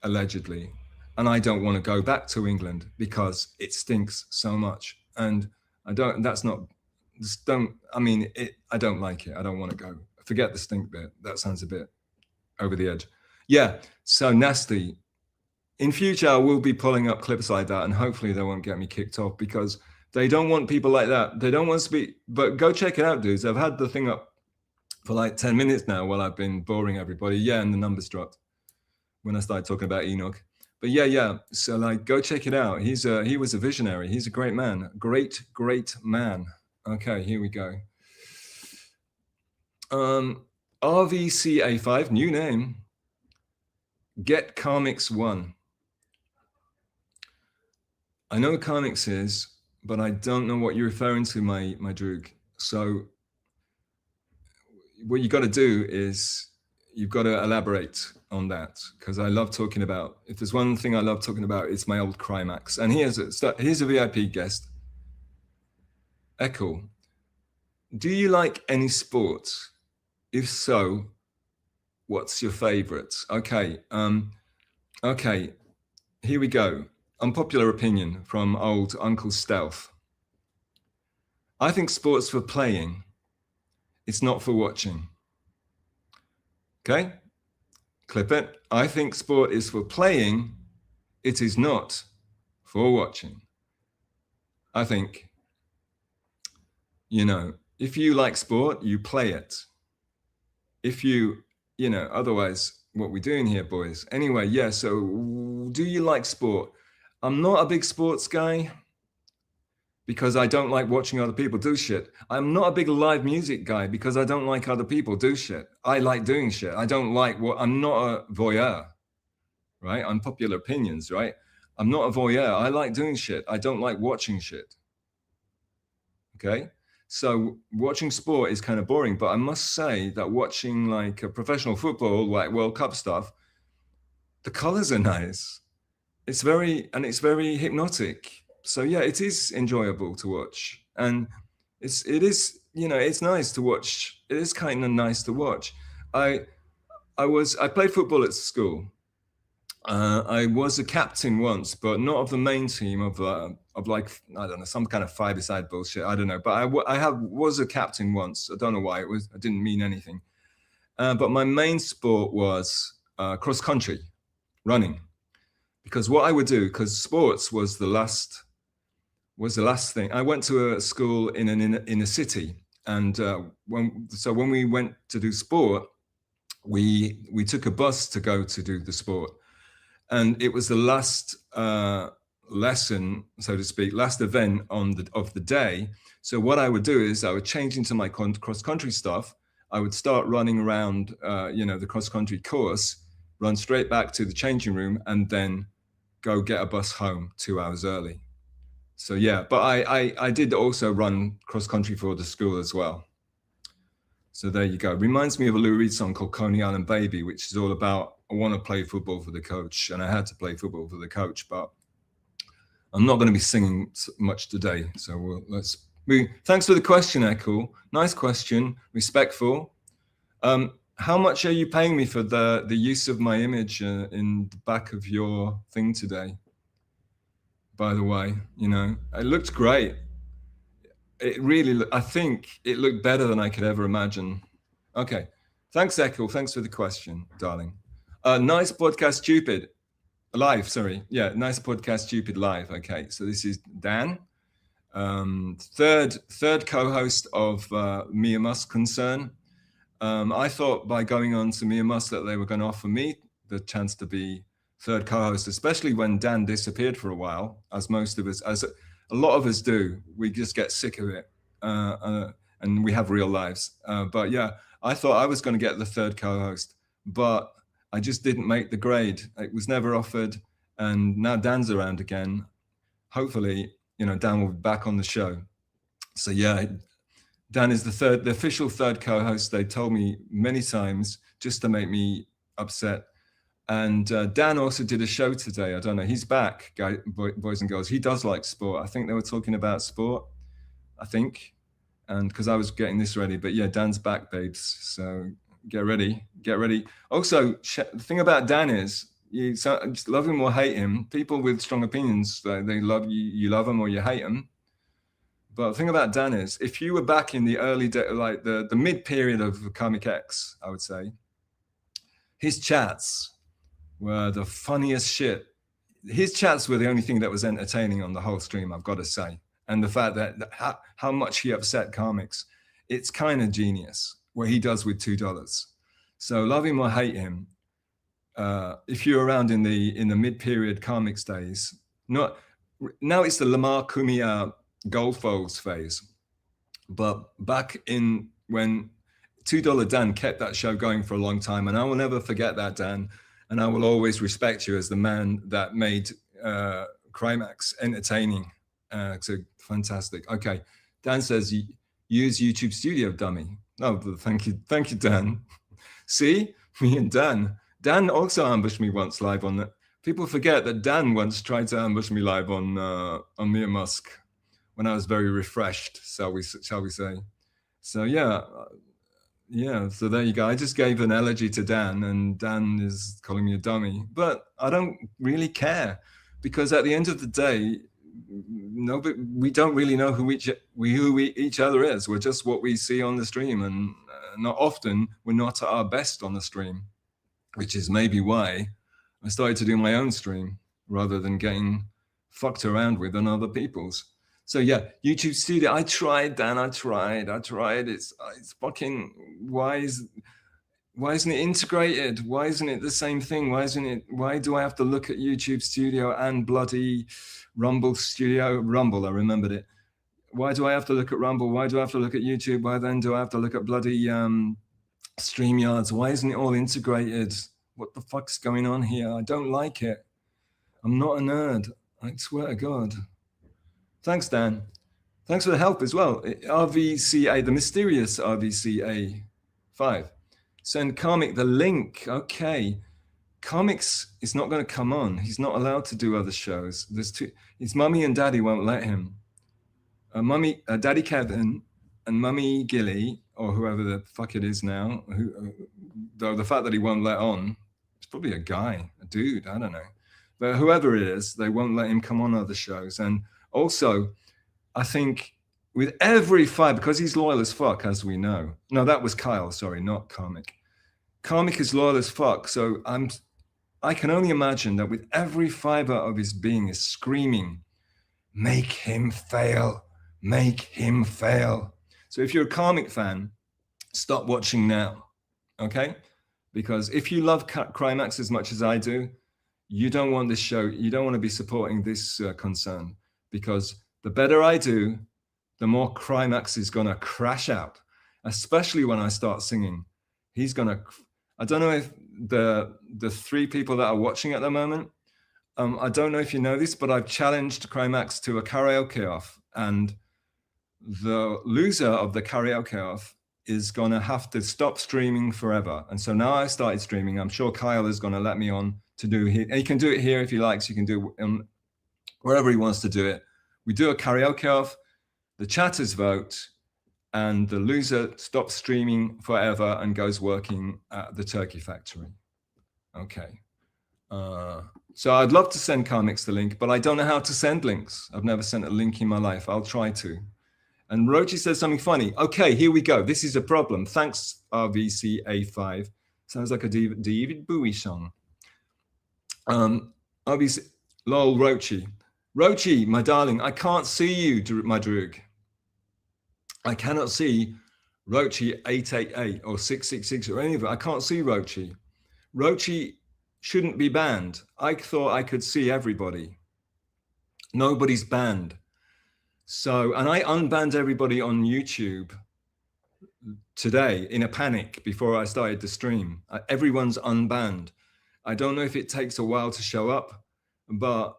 allegedly, and I don't want to go back to England because it stinks so much. And I don't like it. I don't want to go. Forget the stink bit. That sounds a bit over the edge. Yeah, so Nasty. In future, I will be pulling up clips like that, and hopefully they won't get me kicked off, because they don't want people like that. They don't want us to be, but go check it out, dudes. I've had the thing up for like 10 minutes now while I've been boring everybody. Yeah, and the numbers dropped when I started talking about Enoch. But yeah. So like, go check it out. He was a visionary. He's a great man. Great man. Okay, here we go. RVCA5, new name. Get Karmix 1. I know what Karmix is, but I don't know what you're referring to, my droog. So what you got to do is you've got to elaborate on that, because I love talking about, if there's one thing I love talking about, it's my old Crimax. And here's a VIP guest. Echo, do you like any sports? If so, what's your favorite? Okay, here we go. Unpopular opinion from old Uncle Stealth. I think sports for playing. It's not for watching. Okay, clip it. I think sport is for playing. It is not for watching. I think, if you like sport, you play it. If otherwise, what we're doing here, boys. Anyway, yeah, so do you like sport? I'm not a big sports guy, because I don't like watching other people do shit. I'm not a big live music guy, because I don't like other people do shit. I like doing shit. I'm not a voyeur, right? Unpopular opinions, right? I'm not a voyeur. I like doing shit. I don't like watching shit. Okay? So watching sport is kind of boring, but I must say that watching like a professional football, like World Cup stuff, the colors are nice. It's very hypnotic. So yeah, it is enjoyable to watch, and it's nice to watch. It is kind of nice to watch. I played football at school, I was a captain once, but not of the main team of like, I don't know, some kind of five-a-side bullshit. I don't know, but I was a captain once. I don't know why. It didn't mean anything. But my main sport was cross country, running, because what I would do, because sports was the last thing. I went to a school in a city, and when we went to do sport, we took a bus to go to do the sport, and it was the last lesson, so to speak, last event of the day. So what I would do is I would change into my cross country stuff. I would start running around, the cross country course, run straight back to the changing room, and then go get a bus home 2 hours early. So yeah, but I did also run cross country for the school as well. So there you go. Reminds me of a Lou Reed song called Coney Island Baby, which is all about, I want to play football for the coach, and I had to play football for the coach, but I'm not going to be singing much today. So thanks for the question, Ekul. Nice question, respectful. How much are you paying me for the use of my image in the back of your thing today? By the way, it looked great. It really, I think it looked better than I could ever imagine. Okay. Thanks, Ekul. Thanks for the question, darling. Nice podcast, Stupid. Live, sorry. Yeah, nice podcast, Stupid Live. Okay, so this is Dan. Third co-host of Mia Musk Concern. I thought by going on to Mia Musk that they were going to offer me the chance to be third co-host, especially when Dan disappeared for a while, as most of us, as a lot of us do. We just get sick of it, and we have real lives. But yeah, I thought I was going to get the third co-host, but I just didn't make the grade. It was never offered, and now Dan's around again. Hopefully, Dan will be back on the show. So yeah, Dan is the official third co-host. They told me many times just to make me upset. And Dan also did a show today. I don't know. He's back, boys and girls. He does like sport. I think they were talking about sport, I think. And because I was getting this ready. But yeah, Dan's back, babes. So get ready. Get ready. Also, the thing about Dan is, you just love him or hate him. People with strong opinions, they love you. You love him or you hate him. But the thing about Dan is, if you were back in the early day, like the mid period of Comic X, I would say, his chats were the funniest shit. His chats were the only thing that was entertaining on the whole stream, I've got to say. And the fact that how much he upset comics, it's kind of genius what he does with $2. So love him or hate him, if you're around in the mid-period comics days, now it's the Lamar Kumia Goldfolds phase, but back in when $2 Dan kept that show going for a long time, and I will never forget that, Dan. And I will always respect you as the man that made Crimax entertaining. So fantastic. Okay, Dan says use YouTube Studio, dummy. Oh, thank you, Dan. See, me and Dan. Dan also ambushed me once live on that. People forget that Dan once tried to ambush me live on Mia Musk when I was very refreshed, shall we say? So yeah. Yeah, so there you go. I just gave an elegy to Dan, and Dan is calling me a dummy. But I don't really care, because at the end of the day, we don't really know who each other is. We're just what we see on the stream, and not often we're not at our best on the stream, which is maybe why I started to do my own stream rather than getting fucked around with on other people's. So yeah, YouTube Studio. I tried, Dan. I tried. It's fucking. Why isn't it integrated? Why isn't it the same thing? Why do I have to look at YouTube Studio and bloody Rumble Studio? Rumble, I remembered it. Why do I have to look at Rumble? Why do I have to look at YouTube? Why then do I have to look at bloody StreamYards? Why isn't it all integrated? What the fuck's going on here? I don't like it. I'm not a nerd. I swear to God. Thanks, Dan. Thanks for the help as well. RVCA, the mysterious RVCA 5. Send Karmic the link. Okay. Comics is not going to come on. He's not allowed to do other shows. His mummy and daddy won't let him. Daddy Kevin and Mummy Gilly, or whoever the fuck it is now, the fact that he won't let on, probably a guy, a dude, I don't know. But whoever it is, they won't let him come on other shows. And also, I think with every fight, because he's loyal as fuck, as we know. No, that was Kyle, sorry, not Karmic. Karmic is loyal as fuck. So I can only imagine that with every fiber of his being is screaming, make him fail, make him fail. So if you're a Karmic fan, stop watching now, okay? Because if you love Crimax as much as I do, you don't want this show, you don't want to be supporting this concern, because the better I do, the more Crimax is going to crash out, especially when I start singing. He's going to, I don't know if the three people that are watching at the moment, I don't know if you know this, but I've challenged Crimax to a karaoke off, and the loser of the karaoke off is going to have to stop streaming forever. And so now I started streaming. I'm sure Kyle is going to let me on to do it. He can do it here if he likes. You can do it wherever he wants to do it. We do a karaoke off, the chatters vote, and the loser stops streaming forever and goes working at the turkey factory. Okay. So I'd love to send Karmix the link, but I don't know how to send links. I've never sent a link in my life. I'll try to. And Rochi says something funny. Okay, here we go. This is a problem. Thanks, RVCA5. Sounds like a David Bowie song. RVC, lol, Rochi. Rochi, my darling, I can't see you, my droog. I cannot see Rochi 888 or 666 or any of it. I can't see Rochi. Rochi shouldn't be banned. I thought I could see everybody. Nobody's banned. So, and I unbanned everybody on YouTube today in a panic before I started the stream. Everyone's unbanned. I don't know if it takes a while to show up, but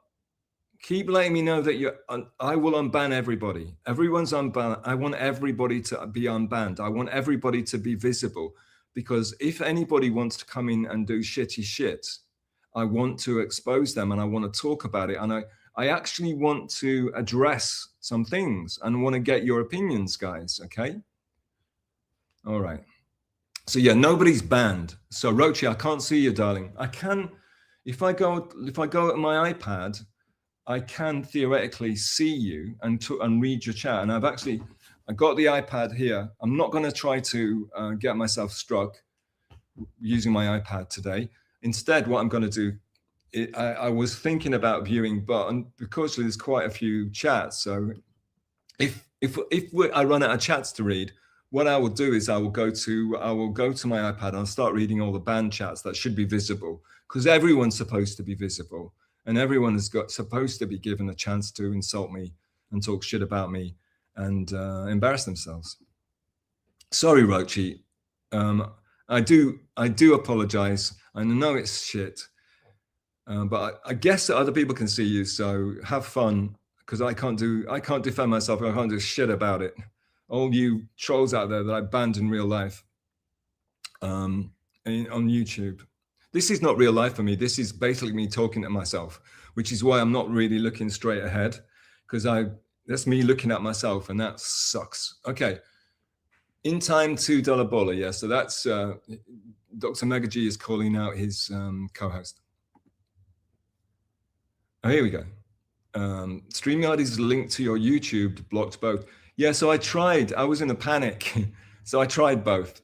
keep letting me know that I will unban everybody. Everyone's unbanned. I want everybody to be unbanned. I want everybody to be visible, because if anybody wants to come in and do shitty shit, I want to expose them and I want to talk about it. And I actually want to address some things and want to get your opinions, guys, okay? All right. So yeah, nobody's banned. So Rochi, I can't see you, darling. I can, if I go at my iPad, I can theoretically see you and read your chat. And I got the iPad here. I'm not going to try to get myself struck using my iPad today. Instead, what I'm going to do, I was thinking about viewing, but because there's quite a few chats, so if I run out of chats to read, what I will do is I will go to my iPad and I'll start reading all the banned chats that should be visible, because everyone's supposed to be visible and everyone has supposed to be given a chance to insult me and talk shit about me and embarrass themselves. Sorry, Rochi. I do apologize. I know it's shit. But I guess that other people can see you, so have fun, because I can't defend myself. I can't do shit about it. All you trolls out there that I banned in real life on YouTube. This is not real life for me. This is basically me talking to myself, which is why I'm not really looking straight ahead, because that's me looking at myself, and that sucks. Okay. In time, $2 baller. Yeah, so that's Dr. Mega G is calling out his co-host. Oh, here we go. StreamYard is linked to your YouTube, blocked both. Yeah, so I tried. I was in a panic. So I tried both.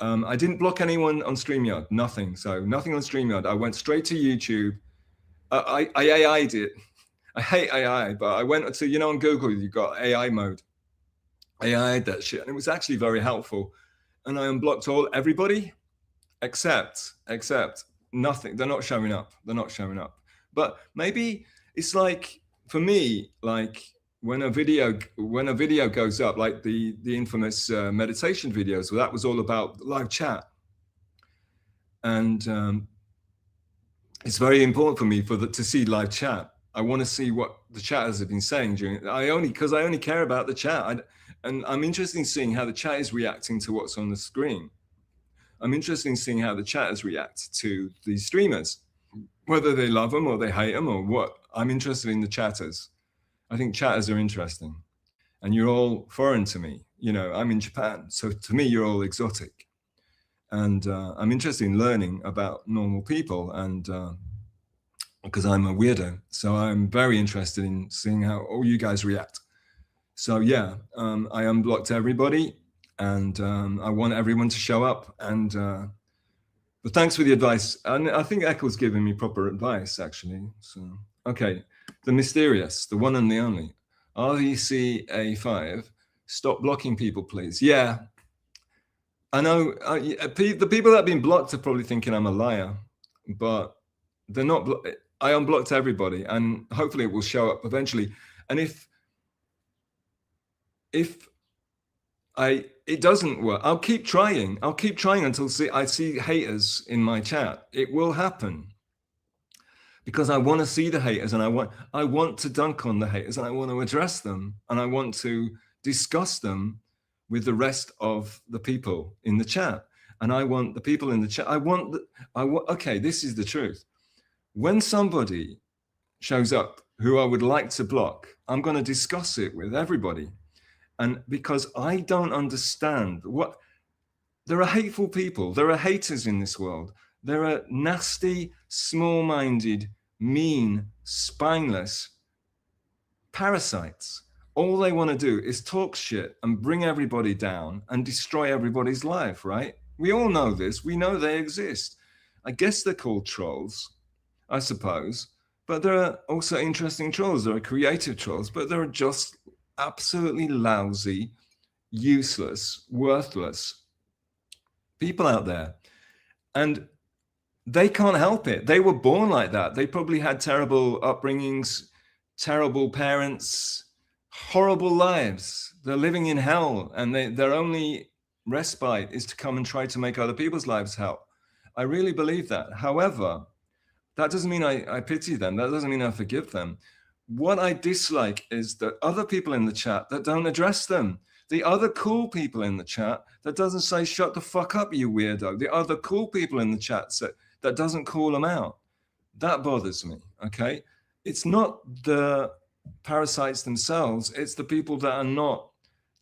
I didn't block anyone on StreamYard, nothing. So nothing on StreamYard. I went straight to YouTube. I AI'd it. I hate AI, but I went to, on Google, you've got AI mode. AI'd that shit, and it was actually very helpful. And I unblocked everybody except nothing. They're not showing up. They're not showing up. But maybe it's like, for me, like when a video goes up, like the infamous meditation videos, well, that was all about live chat. And it's very important for me to see live chat. I want to see what the chatters have been saying because I only care about the chat. And I'm interested in seeing how the chat is reacting to what's on the screen. I'm interested in seeing how the chatters react to these streamers, whether they love them or they hate them or what. I'm interested in the chatters. I think chatters are interesting. And you're all foreign to me. I'm in Japan. So to me, you're all exotic. And I'm interested in learning about normal people, and because I'm a weirdo. So I'm very interested in seeing how all you guys react. So yeah, I unblocked everybody, and I want everyone to show up. And but thanks for the advice. And I think Eccle's giving me proper advice, actually. So okay, the mysterious, the one and the only, RVCA5. Stop blocking people, please. Yeah, I know the people that have been blocked are probably thinking I'm a liar, but they're not. I unblocked everybody, and hopefully it will show up eventually. And if it doesn't work, I'll keep trying. I'll keep trying until I see haters in my chat. It will happen because I want to see the haters, and I want to dunk on the haters, and I want to address them, and I want to discuss them with the rest of the people in the chat. And I want the people in the chat. Okay, this is the truth. When somebody shows up who I would like to block, I'm going to discuss it with everybody. And because I don't understand there are hateful people, there are haters in this world. There are nasty, small-minded, mean, spineless parasites. All they want to do is talk shit and bring everybody down and destroy everybody's life, right? We all know this. We know they exist. I guess they're called trolls, I suppose. But there are also interesting trolls. There are creative trolls, but there are just absolutely lousy, useless, worthless people out there. And they can't help it. They were born like that. They probably had terrible upbringings, terrible parents, horrible lives. They're living in hell, and their only respite is to come and try to make other people's lives hell. I really believe that. However, that doesn't mean I pity them. That doesn't mean I forgive them. What I dislike is that other people in the chat that don't address them. The other cool people in the chat that doesn't say, shut the fuck up, you weirdo. The other cool people in the chat that doesn't call them out. That bothers me, okay? It's not the parasites themselves. It's the people that are not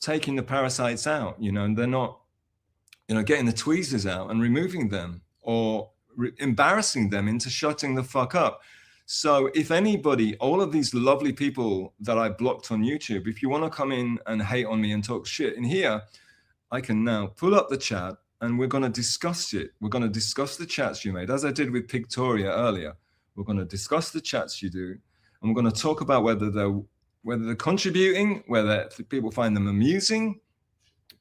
taking the parasites out, and they're not, getting the tweezers out and removing them, or embarrassing them into shutting the fuck up. So if anybody, all of these lovely people that I blocked on YouTube, if you want to come in and hate on me and talk shit in here, I can now pull up the chat and we're going to discuss it. We're going to discuss the chats you made, as I did with Pictoria earlier. We're going to discuss the chats you do, and we're going to talk about whether they're contributing, whether people find them amusing,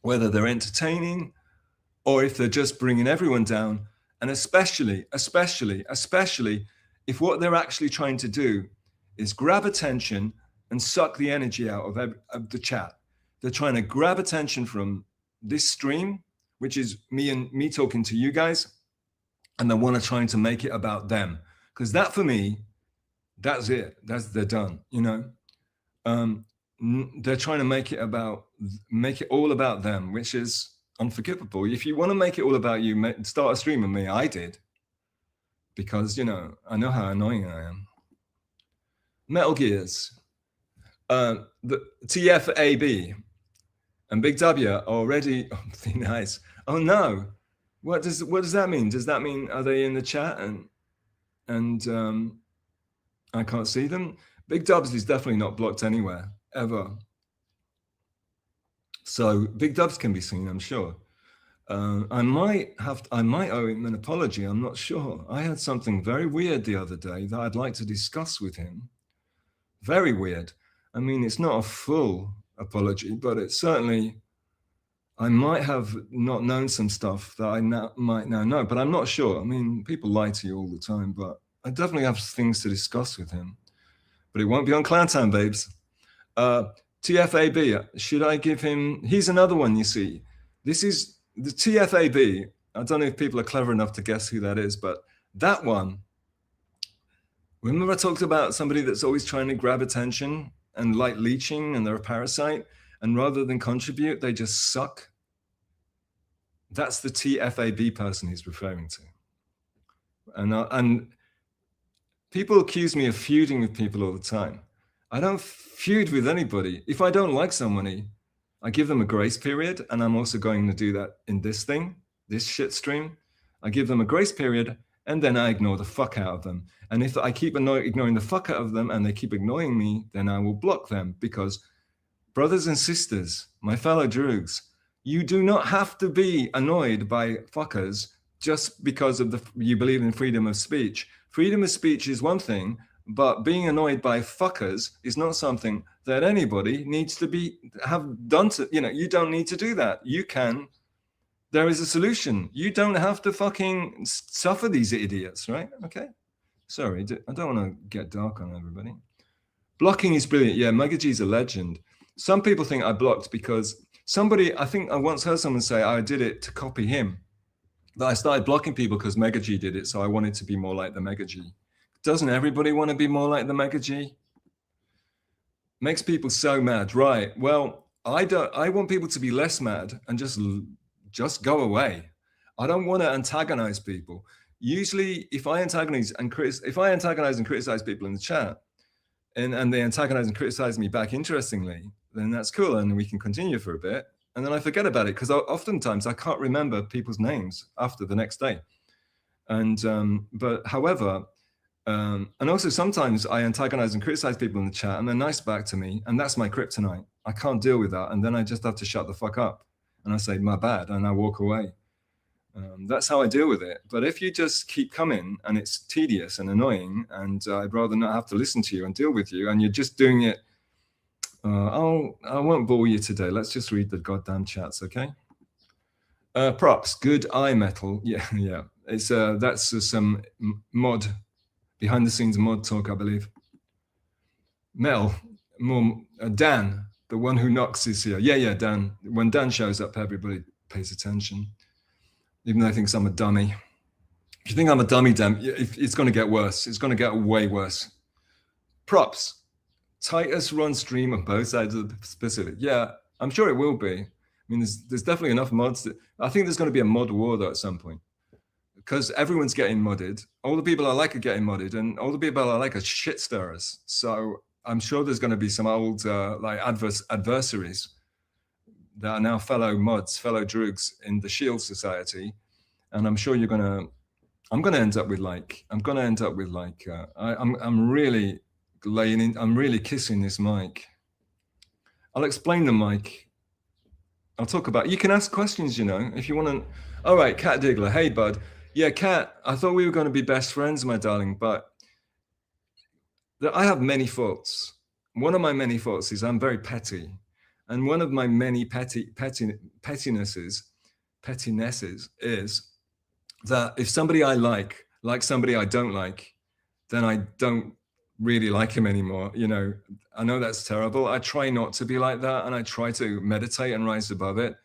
whether they're entertaining, or if they're just bringing everyone down. And especially if what they're actually trying to do is grab attention and suck the energy out of the chat. They're trying to grab attention from this stream, which is me talking to you guys, and they want to try to make it about them. Because that, for me, that's it. They're done. They're trying to make it all about them, which is unforgivable. If you want to make it all about you, start a stream with me. I did, because I know how annoying I am. Metal Gears, the TFAB, and Big W are already nice. Oh no, what does that mean? Does that mean, are they in the chat and I can't see them? Big Dubs is definitely not blocked anywhere ever. So Big Dubs can be seen, I'm sure. I might owe him an apology. I'm not sure. I had something very weird the other day that I'd like to discuss with him. Very weird. I mean, it's not a full apology, but it's certainly, I might have not known some stuff that I might now know, but I'm not sure. I mean, people lie to you all the time, but I definitely have things to discuss with him. But it won't be on Clown Time, babes. TFAB, should I give him, he's another one, you see. This is the TFAB. I don't know if people are clever enough to guess who that is, but that one, remember I talked about somebody that's always trying to grab attention and like leeching, and they're a parasite, and rather than contribute, they just suck? That's the TFAB person he's referring to. And people accuse me of feuding with people all the time. I don't feud with anybody. If I don't like somebody, I give them a grace period, and I'm also going to do that in this thing. this shit stream, I give them a grace period, and then I ignore the fuck out of them. And if I keep ignoring the fuck out of them and they keep ignoring me, then I will block them. Because, brothers and sisters, my fellow droogs, you do not have to be annoyed by fuckers just because of you believe in freedom of speech. Freedom of speech is one thing, but being annoyed by fuckers is not something that anybody needs to have done to, you don't need to do that. You can, there is a solution. You don't have to fucking suffer these idiots, right? Okay. Sorry, I don't want to get dark on everybody. Blocking is brilliant. Yeah, Magaji's a legend. Some people think I blocked because I think I once heard someone say I did it to copy him. That I started blocking people because Megaji did it, so I wanted to be more like the Megaji. Doesn't everybody want to be more like the Megaji? Makes people so mad, right? Well, I don't. I want people to be less mad and just go away. I don't want to antagonize people. Usually, if I antagonize and criticize people in the chat, and they antagonize and criticize me back interestingly, then that's cool, and we can continue for a bit, and then I forget about it because oftentimes I can't remember people's names after the next day. And but however, and also sometimes I antagonize and criticize people in the chat, and they're nice back to me, and that's my kryptonite. I can't deal with that, and then I just have to shut the fuck up, and I say my bad, and I walk away. That's how I deal with it. But if you just keep coming and it's tedious and annoying, and I'd rather not have to listen to you and deal with you, and you're just doing it. I won't bore you today. Let's just read the goddamn chats, okay? Props, good eye metal. Yeah, yeah. It's that's some mod, behind the scenes mod talk, I believe. Mel, Dan, the one who knocks is here. Yeah, Dan. When Dan shows up, everybody pays attention. Even though I think I'm a dummy. If you think I'm a dummy, Dan, it's going to get worse. It's going to get way worse. Props. Tightest run stream on both sides of the Pacific. Yeah, I'm sure it will be. I mean, there's definitely enough mods. I think there's going to be a mod war, though, at some point. Because everyone's getting modded. All the people I like are getting modded, and all the people I like are shit stirrers. So I'm sure there's going to be some old like adversaries that are now fellow mods, fellow droogs in the Shield Society, and I'm sure I'm gonna end up with like I'm really I'm really kissing this mic. I'll explain the mic. I'll talk about. You can ask questions, if you want to. All right, Cat Diggler. Hey, bud. Yeah, Cat. I thought we were going to be best friends, my darling, but I have many faults. One of my many faults is I'm very petty, and one of my many pettinesses is that if somebody I like somebody I don't like, then I don't really like him anymore. I know that's terrible. I try not to be like that, and I try to meditate and rise above it.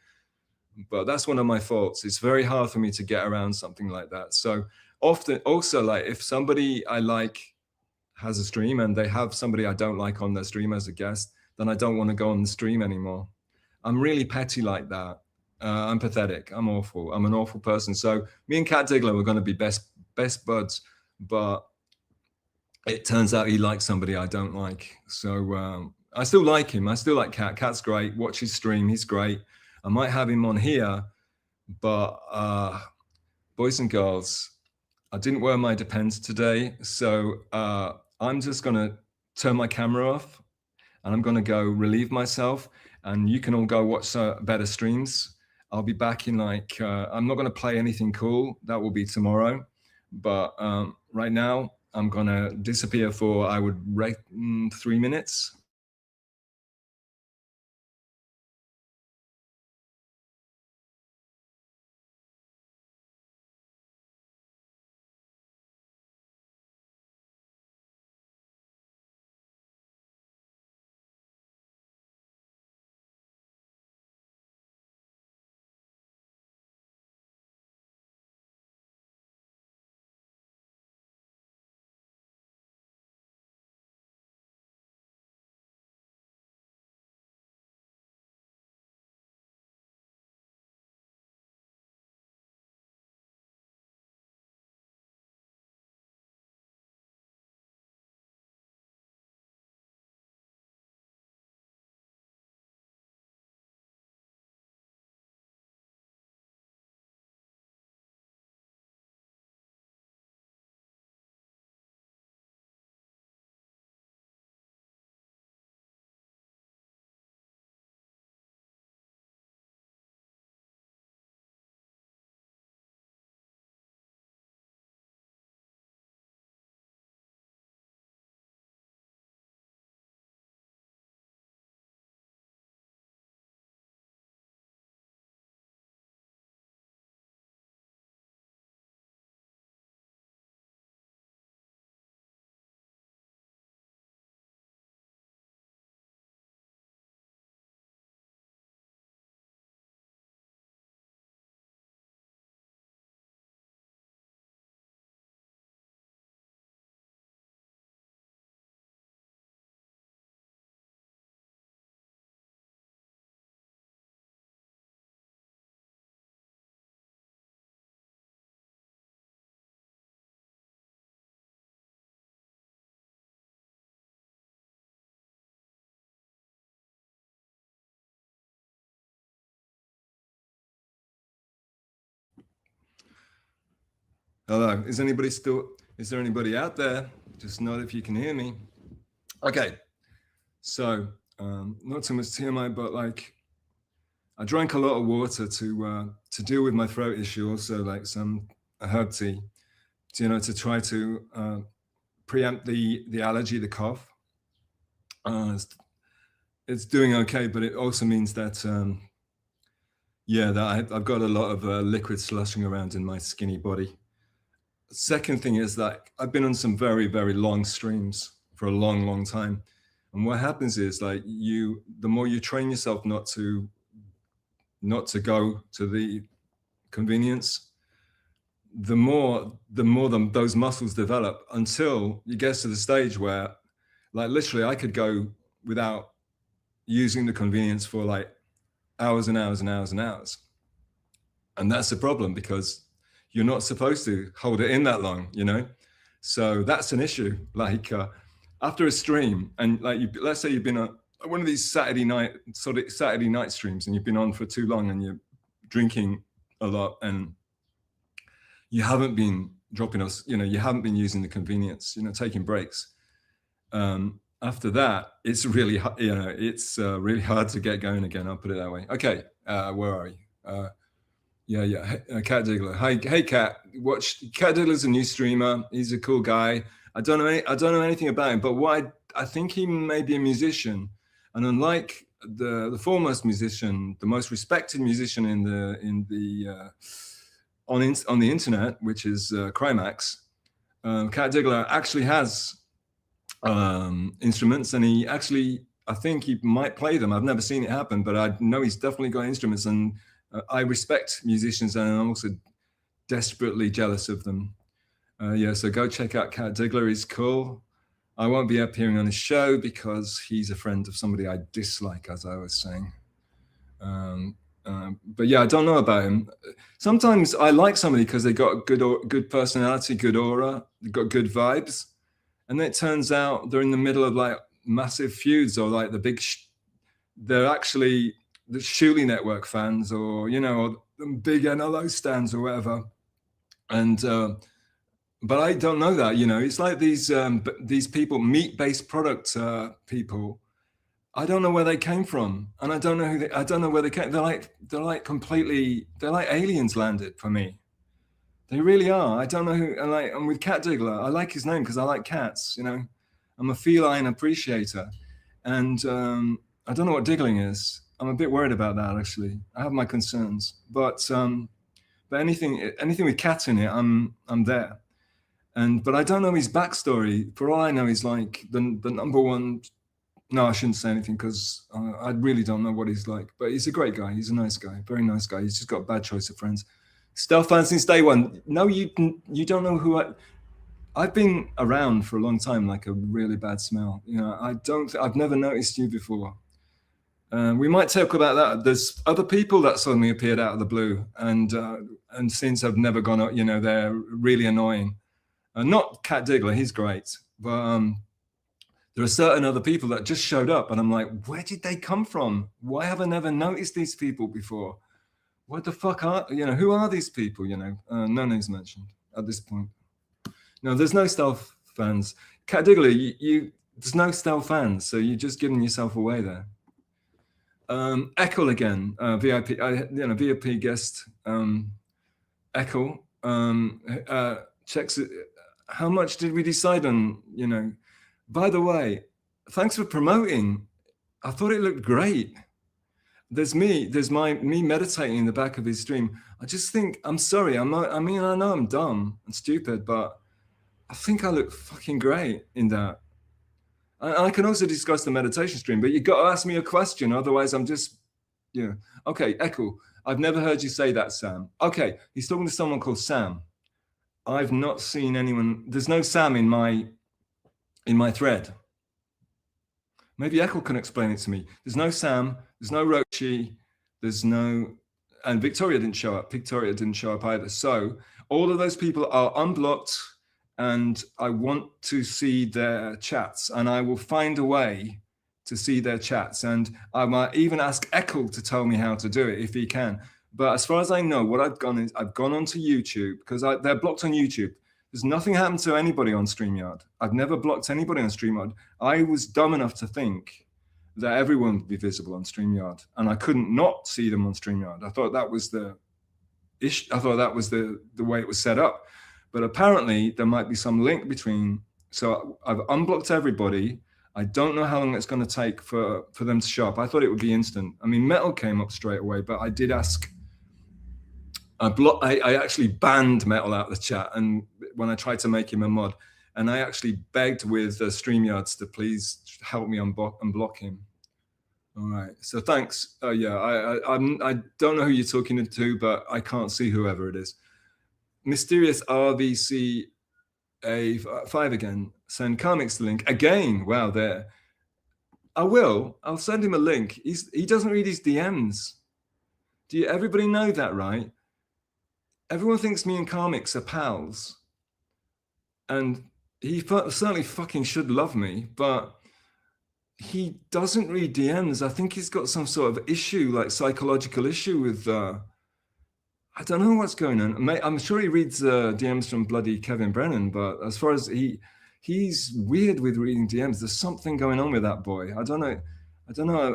But that's one of my faults. It's very hard for me to get around something like that. So often, also, like if somebody I like has a stream and they have somebody I don't like on their stream as a guest, then I don't want to go on the stream anymore. I'm really petty like that. I'm pathetic. I'm awful. I'm an awful person. So me and Cat Diggler were going to be best buds, but it turns out he likes somebody I don't like. So I still like him. I still like Cat. Cat's great. Watch his stream. He's great. I might have him on here, but boys and girls, I didn't wear my Depends today. So I'm just going to turn my camera off, and I'm going to go relieve myself, and you can all go watch better streams. I'll be back in I'm not going to play anything cool. That will be tomorrow. But right now, I'm going to disappear for, I would rate 3 minutes. Hello. Is there anybody out there? Just nod if you can hear me. Okay. So, not too much TMI, but like, I drank a lot of water to deal with my throat issue. Also, like some herb tea, to try to preempt the allergy, the cough. It's doing okay, but it also means that that I've got a lot of liquid slushing around in my skinny body. Second thing is that I've been on some very, very long streams for a long, long time. And what happens is like the more you train yourself not to go to the convenience, the more those muscles develop until you get to the stage where like literally I could go without using the convenience for like hours and hours and hours and hours. And that's the problem because you're not supposed to hold it in that long, So that's an issue. Like after a stream, and like let's say you've been on one of these Saturday night streams, and you've been on for too long, and you're drinking a lot, and you haven't been dropping us, you haven't been using the convenience, taking breaks. After that, it's really, it's really hard to get going again. I'll put it that way. Okay, where are you? Cat Diggler. Hey, Cat. Cat Diggler's a new streamer. He's a cool guy. I don't know anything about him, but I think he may be a musician. And unlike the foremost musician, the most respected musician on the internet, which is Crimax, Cat Diggler actually has instruments, and I think he might play them. I've never seen it happen, but I know he's definitely got instruments, and I respect musicians, and I'm also desperately jealous of them. So go check out Cat Diggler. He's cool. I won't be appearing on his show because he's a friend of somebody I dislike, as I was saying. But yeah, I don't know about him. Sometimes I like somebody because they got good personality, good aura, got good vibes, and then it turns out they're in the middle of like massive feuds, or like they're actually the Shuli Network fans, or or the big NLO stands or whatever. And but I don't know that. It's like these people, meat-based product people. I don't know where they came from, and I don't know where they came. They're like aliens landed for me. They really are. I don't know who. I'm with Cat Diggler. I like his name because I like cats. I'm a feline appreciator, and I don't know what diggling is. I'm a bit worried about that, actually. I have my concerns, but anything with cats in it, I'm there. But I don't know his backstory. For all I know, he's like the number one. No, I shouldn't say anything because I really don't know what he's like. But he's a great guy. He's a nice guy, very nice guy. He's just got a bad choice of friends. Stealth fan since day one. No, you don't know who I've been around for a long time, like a really bad smell. I've never noticed you before. We might talk about that. There's other people that suddenly appeared out of the blue, and since I've never gone up, they're really annoying. Not Cat Diggler, he's great, but there are certain other people that just showed up, and I'm like, where did they come from? Why have I never noticed these people before? What the fuck who are these people? No names mentioned at this point. No, there's no stealth fans. Cat Diggler, there's no stealth fans, so you're just giving yourself away there. Echo again, VIP, VIP guest. Echo checks it. How much did we decide on? By the way, thanks for promoting. I thought it looked great. There's me meditating in the back of his stream. I just think, I'm sorry, I'm not, I know I'm dumb and stupid, but I think I look fucking great in that. I can also discuss the meditation stream, but you got to ask me a question. Otherwise, I'm just, Okay, Echo, I've never heard you say that, Sam. Okay, he's talking to someone called Sam. I've not seen anyone. There's no Sam in my thread. Maybe Echo can explain it to me. There's no Sam. There's no Rochi. And Victoria didn't show up. Victoria didn't show up either. So all of those people are unblocked, and I want to see their chats, and I will find a way to see their chats. And I might even ask Echo to tell me how to do it if he can. But as far as I know, what I've done is I've gone onto YouTube because they're blocked on YouTube. There's nothing happened to anybody on StreamYard. I've never blocked anybody on StreamYard. I was dumb enough to think that everyone would be visible on StreamYard, and I couldn't not see them on StreamYard. I thought that was the issue. I thought that was the way it was set up. But apparently there might be some link between. So I've unblocked everybody. I don't know how long it's going to take for them to show up. I thought it would be instant. I mean, Metal came up straight away, but I did ask. I actually banned Metal out of the chat, and when I tried to make him a mod, and I actually begged with StreamYards to please help me unblock him. All right, so thanks. Yeah, I don't know who you're talking to, but I can't see whoever it is. Mysterious RVC A5 again. Send Karmix the link again. Wow, there. I'll send him a link. He doesn't read his DMs. Everybody know that, right? Everyone thinks me and Karmix are pals, and he certainly fucking should love me, but he doesn't read DMs. I think he's got some sort of issue, like psychological issue with, I don't know what's going on. I'm sure he reads DMs from bloody Kevin Brennan, but as far as he's weird with reading DMs. There's something going on with that boy. I don't know.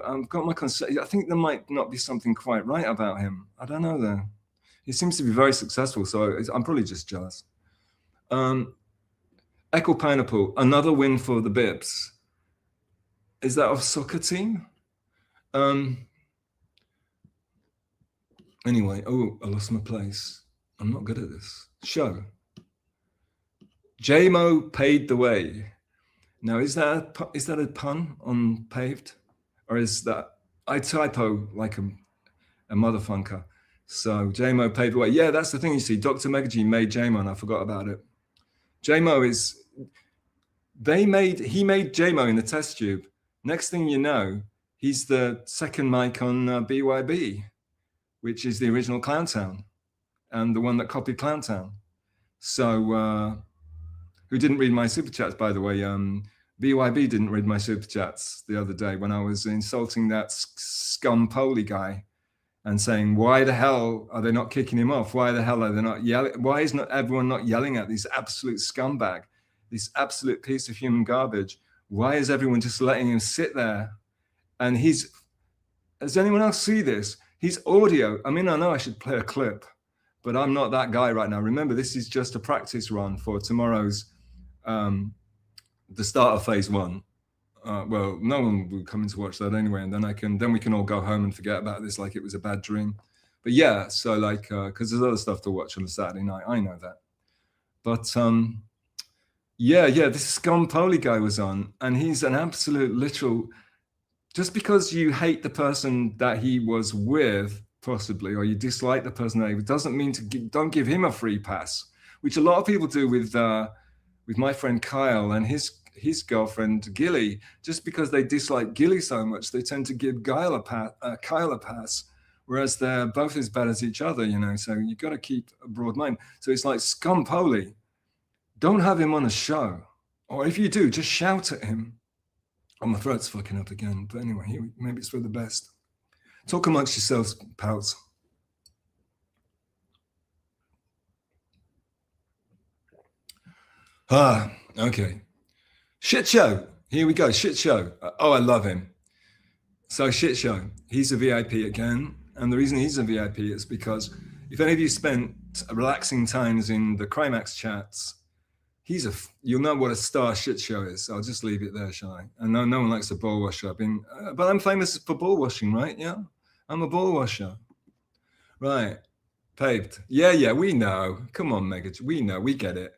I've got my concern. I think there might not be something quite right about him. I don't know though. He seems to be very successful, so I'm probably just jealous. Echo Pineapple, another win for the Bibs. Is that a soccer team? Anyway, oh, I lost my place. I'm not good at this. Show. JMO paid the way. Now, is that a pun on paved? Or is that, I typo like a motherfunker. So JMO paved the way. Yeah, that's the thing you see. Dr. Megagy made JMO and I forgot about it. JMO is, he made JMO in the test tube. Next thing you know, he's the second mic on BYB, which is the original Clowntown and the one that copied Clowntown. So, who didn't read my super chats, by the way? BYB didn't read my super chats the other day when I was insulting that scum Poli guy and saying, why the hell are they not kicking him off? Why the hell are they not yelling? Why is not everyone not yelling at this absolute scumbag, this absolute piece of human garbage? Why is everyone just letting him sit there? And does anyone else see this? He's audio. I mean, I know I should play a clip, but I'm not that guy right now. Remember, this is just a practice run for tomorrow's, the start of phase 1. Well, no one will come in to watch that anyway, and then we can all go home and forget about this like it was a bad dream. But yeah, so like, because there's other stuff to watch on a Saturday night. I know that. But yeah, this scum Poli guy was on, and he's an absolute literal. Just because you hate the person that he was with, possibly, or you dislike the person that he was, doesn't mean don't give him a free pass, which a lot of people do with my friend Kyle and his girlfriend Gilly. Just because they dislike Gilly so much, they tend to give Kyle a pass, whereas they're both as bad as each other, you know. So you got to keep a broad mind. So it's like scum Poli. Don't have him on a show, or if you do, just shout at him. Oh, my throat's fucking up again. But anyway, maybe it's for the best. Talk amongst yourselves, pals. Okay. Shit Show. Here we go. Shit Show. Oh, I love him. So Shit Show. He's a VIP again. And the reason he's a VIP is because if any of you spent relaxing times in the Crimax chats, you'll know what a star Shit Show is. I'll just leave it there, shall I? And no one likes a ball washer. But I'm famous for ball washing, right? Yeah, I'm a ball washer. Right, paved. Yeah, we know. Come on, Megaj, we know, we get it.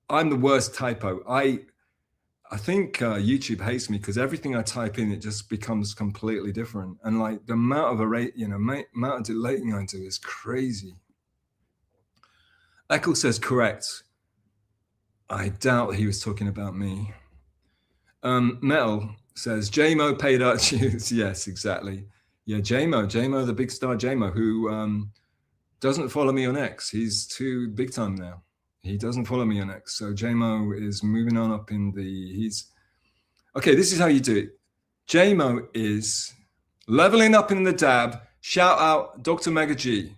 I'm the worst typo. I think YouTube hates me because everything I type in, it just becomes completely different. And like the amount of amount of deleting I do is crazy. Eccles says correct. I doubt he was talking about me. Metal says, JMO paid our dues. Yes, exactly. Yeah, JMO, the big star JMO, who doesn't follow me on X. He's too big time now. He doesn't follow me on X. So JMO is moving on up in okay, this is how you do it. JMO is leveling up in the dab, Shout out Dr. Mega G.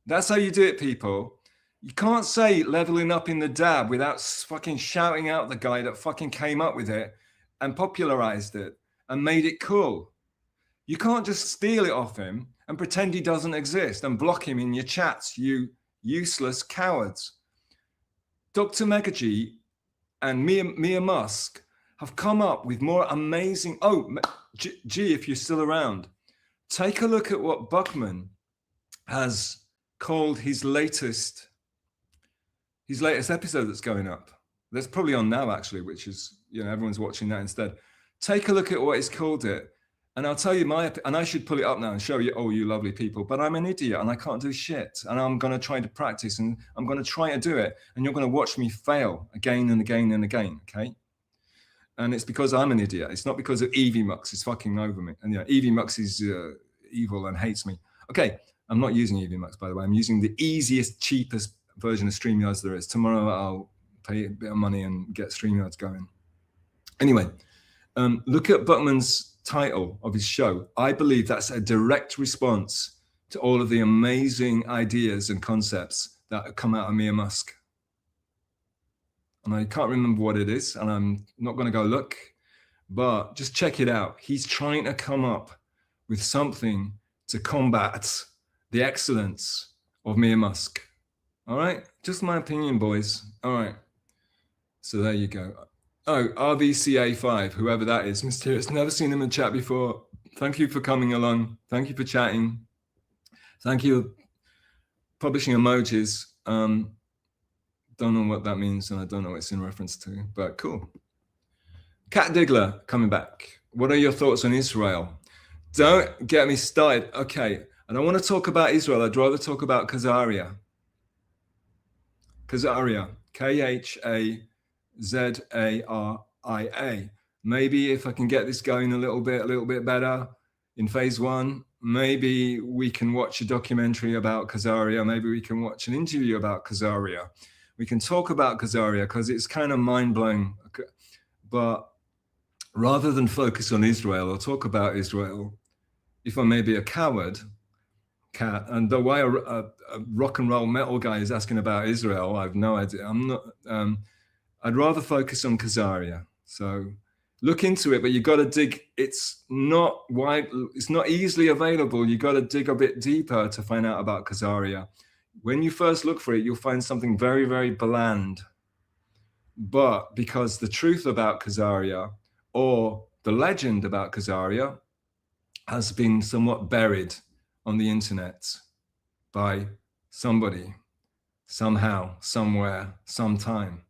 That's how you do it, people. You can't say leveling up in the dab without fucking shouting out the guy that fucking came up with it and popularized it and made it cool. You can't just steal it off him and pretend he doesn't exist and block him in your chats, you useless cowards. Dr. Megaji and Mia Musk have come up with more amazing... Oh, G, if you're still around, take a look at what Buckman has called his latest episode that's going up. That's probably on now, actually, which is, everyone's watching that instead. Take a look at what he's called it. And I'll tell you and I should pull it up now and show you, oh, you lovely people, but I'm an idiot and I can't do shit. And I'm going to try to practice and I'm going to try to do it. And you're going to watch me fail again and again and again, okay? And it's because I'm an idiot. It's not because of Evie Mux is fucking over me. And Evie Mux is evil and hates me. Okay, I'm not using Evie Mux, by the way. I'm using the easiest, cheapest version of StreamYards there is. Tomorrow I'll pay a bit of money and get StreamYards going. Anyway, look at Buckman's title of his show. I believe that's a direct response to all of the amazing ideas and concepts that come out of Mia Musk. And I can't remember what it is, and I'm not going to go look, but just check it out. He's trying to come up with something to combat the excellence of Mia Musk. All right? Just my opinion, boys. All right. So there you go. Oh, RVCA5, whoever that is, mysterious. Never seen him in chat before. Thank you for coming along. Thank you for chatting. Thank you for publishing emojis. Don't know what that means, and I don't know what it's in reference to, but cool. Cat Diggler coming back. What are your thoughts on Israel? Don't get me started. Okay, I don't want to talk about Israel. I'd rather talk about Khazaria. Khazaria, Khazaria. Maybe if I can get this going a little bit better in phase one, maybe we can watch a documentary about Khazaria. Maybe we can watch an interview about Khazaria. We can talk about Khazaria because it's kind of mind-blowing. But rather than focus on Israel or talk about Israel, if I may be a coward, Cat, and the way a rock and roll metal guy is asking about Israel, I have no idea. I'm not. I'd rather focus on Khazaria. So look into it, but you got to dig. It's not wide. It's not easily available. You got to dig a bit deeper to find out about Khazaria. When you first look for it, you'll find something very, very bland. But because the truth about Khazaria or the legend about Khazaria has been somewhat buried on the internet by somebody, somehow, somewhere, sometime.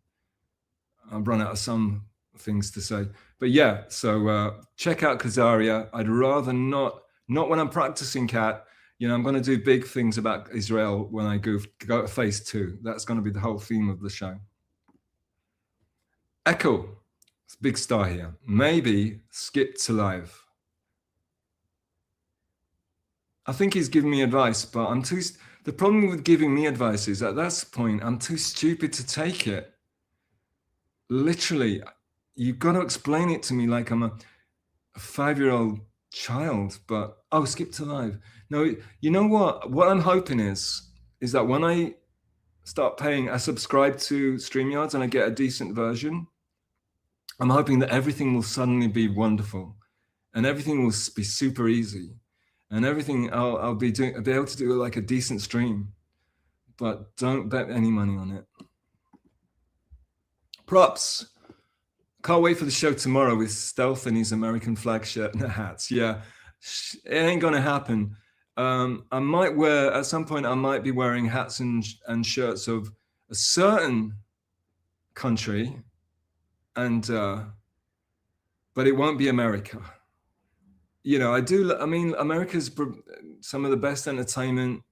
I've run out of some things to say. But yeah, so check out Khazaria. I'd rather not when I'm practicing, Cat. I'm going to do big things about Israel when I go to phase 2. That's going to be the whole theme of the show. Echo, it's a big star here. Maybe skip to live. I think he's giving me advice, but the problem with giving me advice is at that point, I'm too stupid to take it. Literally, you've got to explain it to me like I'm a 5-year-old child, but skip to live. No, you know what I'm hoping is that when I start paying, I subscribe to StreamYards and I get a decent version, I'm hoping that everything will suddenly be wonderful and everything will be super easy and everything I'll be able to do like a decent stream, but don't bet any money on it. Props. Can't wait for the show tomorrow with Stealth and his American flag shirt and hats. Yeah, it ain't gonna happen. I might at some point, I might be wearing hats and shirts of a certain country, but it won't be America. America's some of the best entertainment,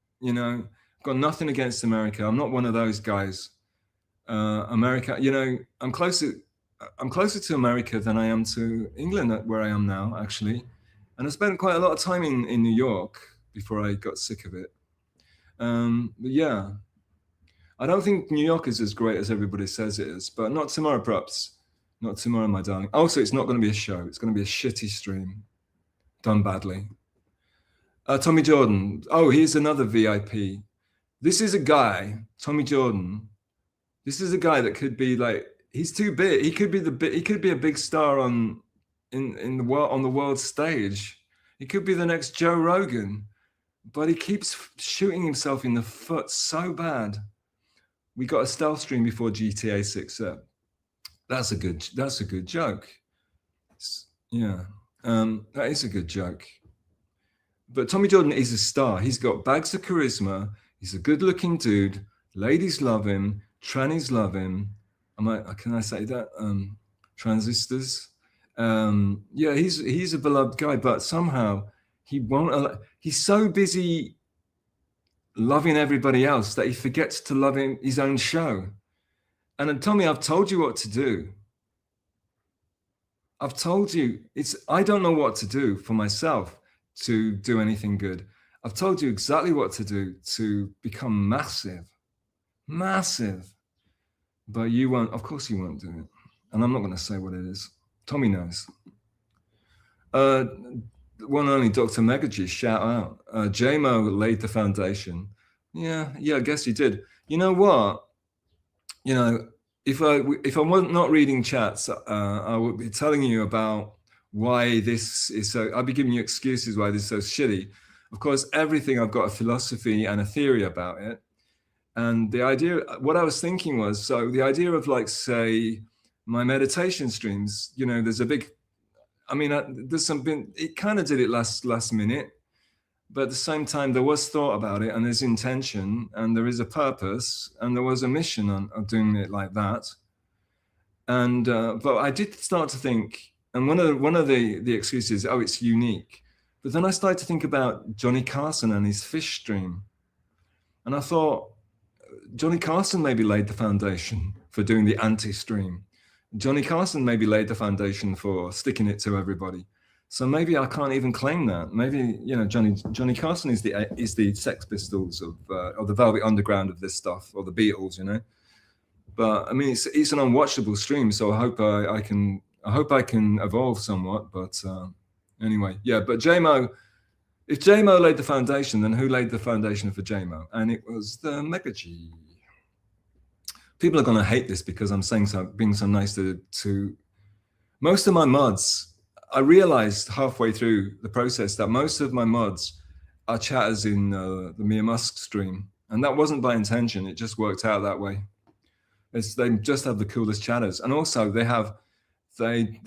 got nothing against America. I'm not one of those guys. America, I'm closer to America than I am to England, where I am now, actually. And I spent quite a lot of time in New York before I got sick of it. But yeah, I don't think New York is as great as everybody says it is, but not tomorrow, Props. Not tomorrow, my darling. Also, it's not going to be a show. It's going to be a shitty stream done badly. Tommy Jordan. Oh, here's another VIP. This is a guy, Tommy Jordan. This is a guy that could be like, he's too big. He could be a big star in the world, on the world stage. He could be the next Joe Rogan, but he keeps shooting himself in the foot so bad. We got a stealth stream before GTA 6 up. That's a good joke. Yeah, that is a good joke. But Tommy Jordan is a star. He's got bags of charisma. He's a good-looking dude. Ladies love him. Trannies love him. Can I say that? Transistors. Yeah, he's a beloved guy, but somehow he won't. He's so busy loving everybody else that he forgets to love his own show. And Tommy, I've told you what to do. I've told you, I don't know what to do for myself to do anything good. I've told you exactly what to do to become massive, but you won't, of course you won't do it. And I'm not going to say what it is. Tommy knows. One only Dr. Megaji, shout out. J-Mo laid the foundation. Yeah, I guess he did. You know what? You know, if I was not reading chats, I would be telling you about why this is so. I'll be giving you excuses why this is so shitty. Of course, everything I've got a philosophy and a theory about it. And the idea, what I was thinking was, so the idea of like, say, my meditation streams, you know, there's a big, I mean, there's something, it kind of did it last minute, but at the same time, there was thought about it and there's intention and there is a purpose and there was a mission of doing it like that. And, but I did start to think, and one of the excuses, oh, it's unique. But then I started to think about Johnny Carson and his fish stream. And I thought, Johnny Carson maybe laid the foundation for doing the anti-stream. Johnny Carson maybe laid the foundation for sticking it to everybody. So maybe I can't even claim that. Maybe, you know, Johnny Carson is the Sex Pistols of the Velvet Underground of this stuff, or the Beatles, you know. But I mean, it's an unwatchable stream, so I hope I can evolve somewhat. But anyway, yeah. But J-Mo, if J-Mo laid the foundation, then who laid the foundation for J-Mo? And it was the Mega G. People are going to hate this because I'm saying being so nice to most of my mods. I realized halfway through the process that most of my mods are chatters in the Mia Musk stream, and that wasn't by intention. It just worked out that way. They just have the coolest chatters, and also they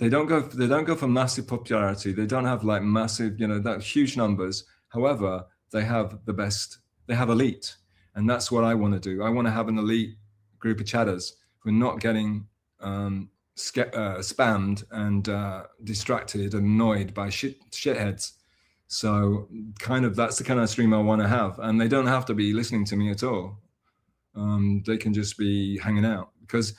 don't go for massive popularity. They don't have like massive, you know, that huge numbers. However, they have the best. They have elite, and that's what I want to do. I want to have an elite group of chatters who are not getting spammed and distracted and annoyed by shitheads. So kind of that's the kind of stream I want to have, and they don't have to be listening to me at all. They can just be hanging out, because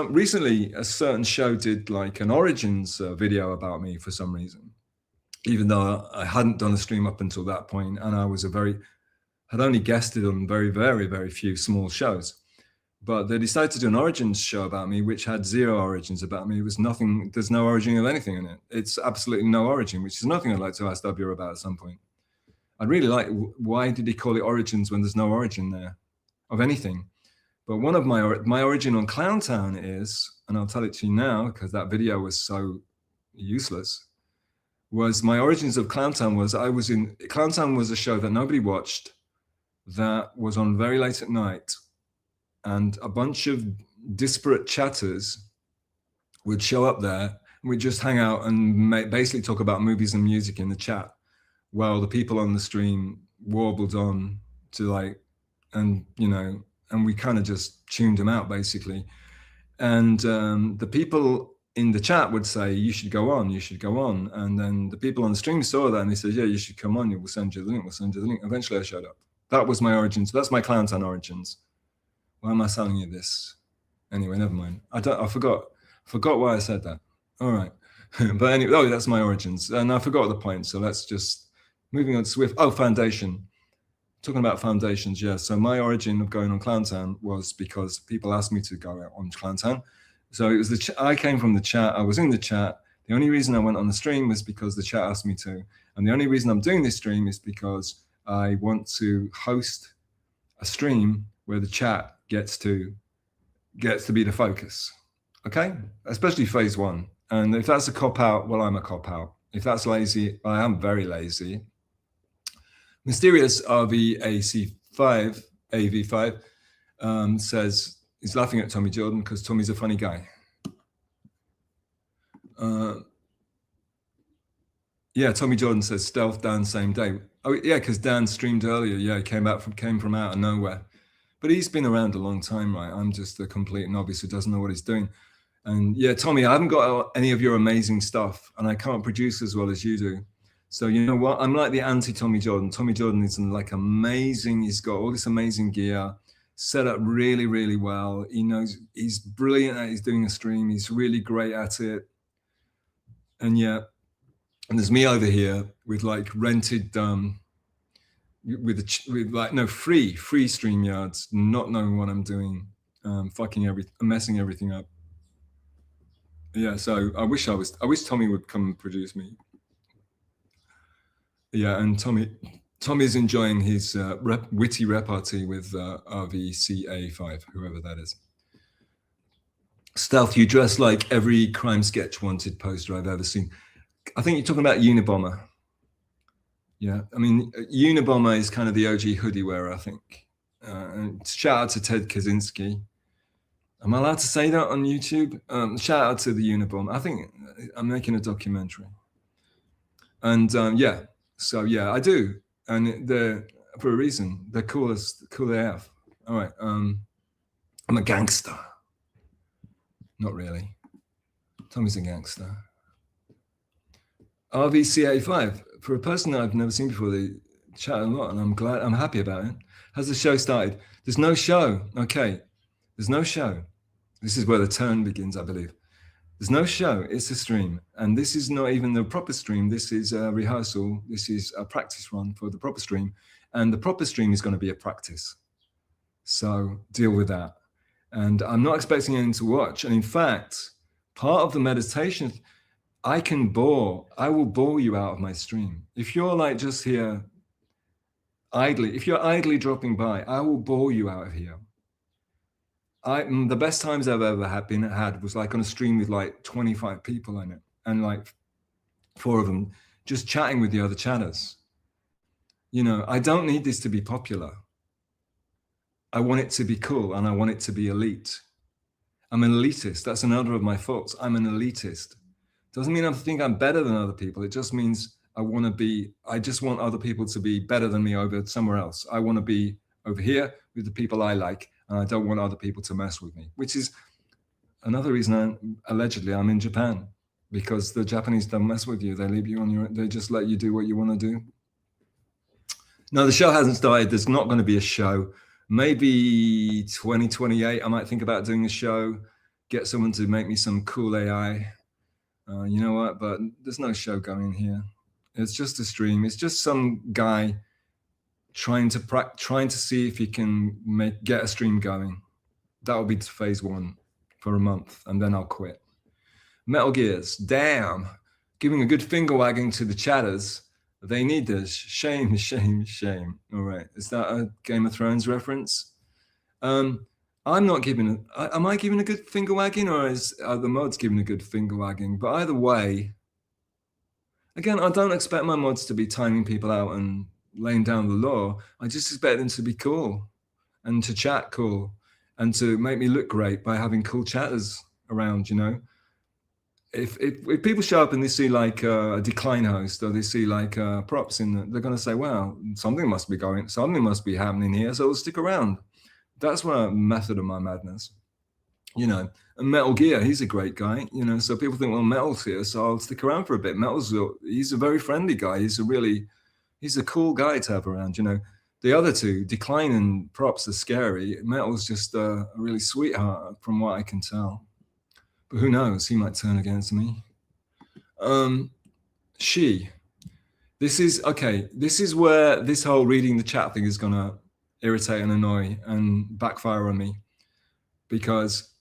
recently a certain show did like an origins video about me for some reason, even though I hadn't done a stream up until that point, and I was had only guested on very, very, very few small shows. But they decided to do an origins show about me, which had zero origins about me. It was nothing. There's no origin of anything in it. It's absolutely no origin, which is nothing I'd like to ask W about at some point. I'd really like, why did he call it origins when there's no origin there of anything? But one of my origin on Clowntown is, and I'll tell it to you now because that video was so useless, was my origins of Clowntown was Clowntown was a show that nobody watched, that was on very late at night, and a bunch of disparate chatters would show up there and we'd just hang out and basically talk about movies and music in the chat, while the people on the stream warbled on to like, and you know, and we kind of just tuned them out basically. And the people in the chat would say, you should go on, you should go on. And then the people on the stream saw that and they said, yeah, you should come on, we'll send you the link, we'll send you the link. Eventually I showed up. That was my origins. That's my Clowntown origins. Why am I telling you this? Anyway, never mind. I forgot why I said that. All right. But anyway, oh, that's my origins. And I forgot the point. So let's just, moving on to Swift. Oh, foundation. Talking about foundations, yeah. So my origin of going on Clowntown was because people asked me to go out on Clowntown. So it was I came from the chat. I was in the chat. The only reason I went on the stream was because the chat asked me to. And the only reason I'm doing this stream is because I want to host a stream where the chat gets to be the focus. Okay? Especially phase one. And if that's a cop out, well, I'm a cop out. If that's lazy, I am very lazy. Mysterious RVAC5, AV5, says he's laughing at Tommy Jordan because Tommy's a funny guy. Yeah, Tommy Jordan says stealth Dan same day. Oh yeah, because Dan streamed earlier. Yeah, he came from out of nowhere. But he's been around a long time, right? I'm just a complete novice who doesn't know what he's doing. And yeah, Tommy, I haven't got any of your amazing stuff, and I can't produce as well as you do. So you know what? I'm like the anti-Tommy Jordan. Tommy Jordan is like amazing. He's got all this amazing gear, set up really, really well. He knows he's brilliant at he's doing a stream. He's really great at it. And yeah, and there's me over here with like rented, with like no free StreamYards, not knowing what I'm doing, messing everything up. Yeah, so I wish Tommy would come and produce me. Yeah, and Tommy's enjoying his witty repartee with RVCA5, whoever that is. Stealth, you dress like every Crime Sketch Wanted poster I've ever seen. I think you're talking about Unabomber. Yeah, I mean, Unabomber is kind of the OG hoodie wearer, I think. And shout out to Ted Kaczynski. Am I allowed to say that on YouTube? Shout out to the Unabomber. I think I'm making a documentary. And yeah, so yeah, I do. And they're, for a reason, they're cool AF. All right, I'm a gangster. Not really. Tommy's a gangster. RVCA5, for a person that I've never seen before, they chat a lot, and I'm happy about it. Has the show started? There's no show. Okay, there's no show. This is where the turn begins, I believe. There's no show. It's a stream, and this is not even the proper stream. This is a rehearsal. This is a practice run for the proper stream, and the proper stream is going to be a practice. So deal with that. And I'm not expecting anyone to watch. And in fact, part of the meditation, I will bore you out of my stream. If you're like just here idly, if you're idly dropping by, I will bore you out of here. The best times I've ever had was like on a stream with like 25 people in it, and like 4 of them just chatting with the other chatters. You know, I don't need this to be popular. I want it to be cool, and I want it to be elite. I'm an elitist. That's another of my faults. I'm an elitist. Doesn't mean I think I'm better than other people. It just means I just want other people to be better than me over somewhere else. I want to be over here with the people I like, and I don't want other people to mess with me, which is another reason allegedly I'm in Japan, because the Japanese don't mess with you. They leave you on your own. They just let you do what you want to do. No, the show hasn't started. There's not going to be a show. Maybe 2028, I might think about doing a show, get someone to make me some cool AI. You know what? But there's no show going here. It's just a stream. It's just some guy trying to see if he can get a stream going. That will be phase 1 for a month, and then I'll quit. Metal Gears, damn. Giving a good finger wagging to the chatters. They need this. Shame, shame, shame. All right. Is that a Game of Thrones reference? I'm not giving am I giving a good finger wagging, or are the mods giving a good finger wagging? But either way, again, I don't expect my mods to be timing people out and laying down the law. I just expect them to be cool and to chat cool and to make me look great by having cool chatters around, you know? If people show up and they see like a decline host, or they see like props they're going to say, wow, something must be happening here, so we'll stick around. That's my method of my madness, you know. And Metal Gear, he's a great guy, you know, so people think, well, Metal's here, so I'll stick around for a bit. He's a very friendly guy. He's a cool guy to have around, you know. The other two, Decline and Props, are scary. Metal's just a really sweetheart from what I can tell. But who knows? He might turn against me. This is where this whole reading the chat thing is going to irritate and annoy and backfire on me. Because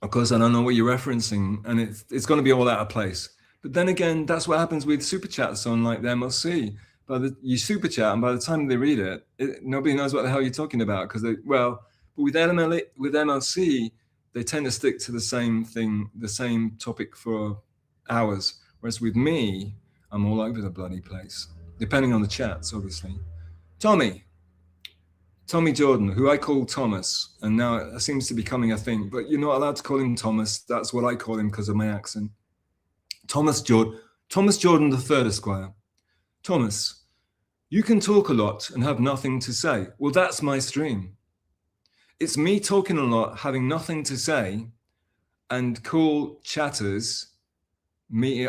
Of course, I don't know what you're referencing, and it's going to be all out of place. But then again, that's what happens with super chats on like the MLC. You super chat, and by the time they read it, nobody knows what the hell you're talking about because but with MLC, they tend to stick to the same thing, the same topic for hours. Whereas with me, I'm all over the bloody place, depending on the chats, obviously. Tommy Jordan, who I call Thomas, and now it seems to be becoming a thing, but you're not allowed to call him Thomas. That's what I call him because of my accent. Thomas Jordan III, Esquire. Thomas, you can talk a lot and have nothing to say. Well, that's my stream. It's me talking a lot, having nothing to say, and cool chatters, me,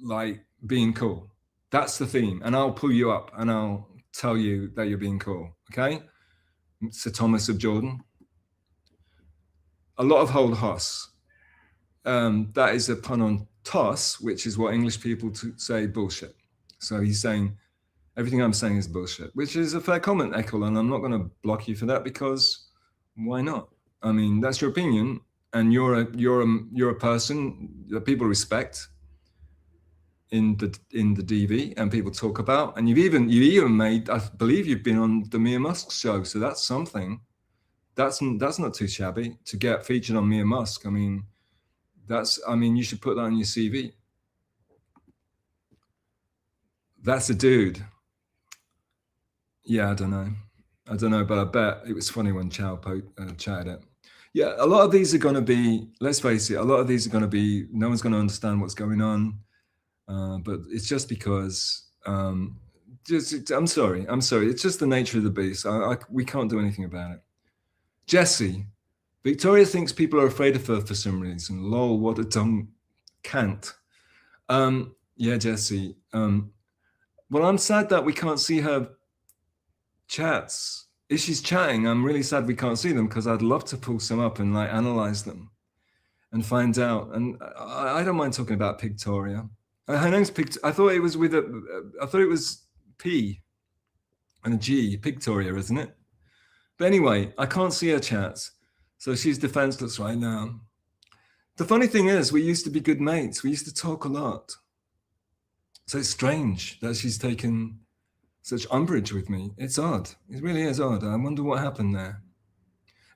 like being cool. That's the theme. And I'll pull you up and I'll tell you that you're being cool. Okay? Sir Thomas of Jordan. A lot of hold hoss. That is a pun on toss, which is what English people say bullshit. So he's saying everything I'm saying is bullshit, which is a fair comment, Eckel, and I'm not going to block you for that because why not? I mean, that's your opinion, and you're a person that people respect in the DV and people talk about, and you even made, I believe you've been on the Mia Musk show, so that's something. That's not too shabby to get featured on Mia Musk. I mean, you should put that on your CV. That's a dude. Yeah, I don't know, but I bet it was funny when Chow chatted it. Yeah, a lot of these are going to be, let's face it, no one's going to understand what's going on. But it's just because, I'm sorry. It's just the nature of the beast. We can't do anything about it. Jesse, Victoria thinks people are afraid of her for some reason. Lol, what a dumb cant. Yeah, Jesse. Well, I'm sad that we can't see her chats. If she's chatting, I'm really sad we can't see them because I'd love to pull some up and like analyze them and find out. And I don't mind talking about Pictoria. Her name's I thought it was P and a G, Pictoria, isn't it? But anyway, I can't see her chats. So she's defenseless right now. The funny thing is, we used to be good mates. We used to talk a lot. So it's strange that she's taken such umbrage with me. It's odd. It really is odd. I wonder what happened there.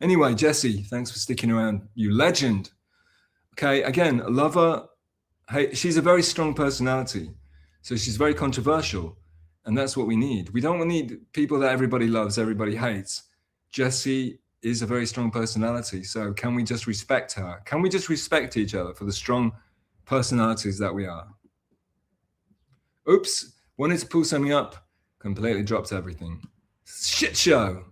Anyway, Jesse, thanks for sticking around. You legend. Okay, again, love her. Hey, she's a very strong personality. So she's very controversial. And that's what we need. We don't need people that everybody loves, everybody hates. Jessie is a very strong personality. So can we just respect her? Can we just respect each other for the strong personalities that we are? Oops, wanted to pull something up, completely dropped everything. Shit show.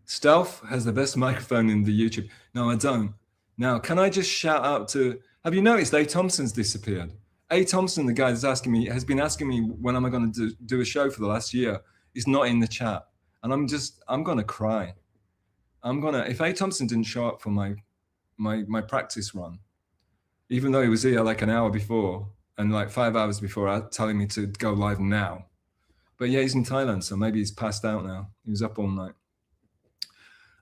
Stealth has the best microphone in the YouTube. No, I don't. Now, can I just shout out to, have you noticed A. Thompson's disappeared? A. Thompson, the guy that's has been asking me when am I going to do a show for the last year. He's not in the chat. And I'm going to cry. If A. Thompson didn't show up for my practice run, even though he was here like an hour before and like 5 hours before telling me to go live now. But yeah, he's in Thailand, so maybe he's passed out now. He was up all night.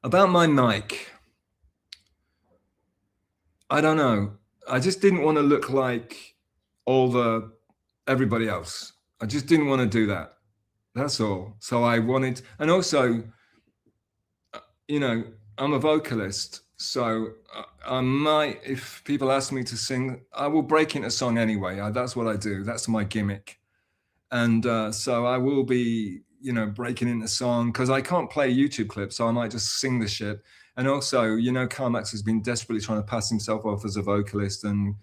About my mic, I don't know. I just didn't want to look like everybody else. I just didn't want to do that. That's all. So I wanted, and also, I'm a vocalist. So I might, if people ask me to sing, I will break into song anyway. That's what I do. That's my gimmick. And so I will be, breaking into song because I can't play YouTube clips. So I might just sing the shit. And also, Carmax has been desperately trying to pass himself off as a vocalist and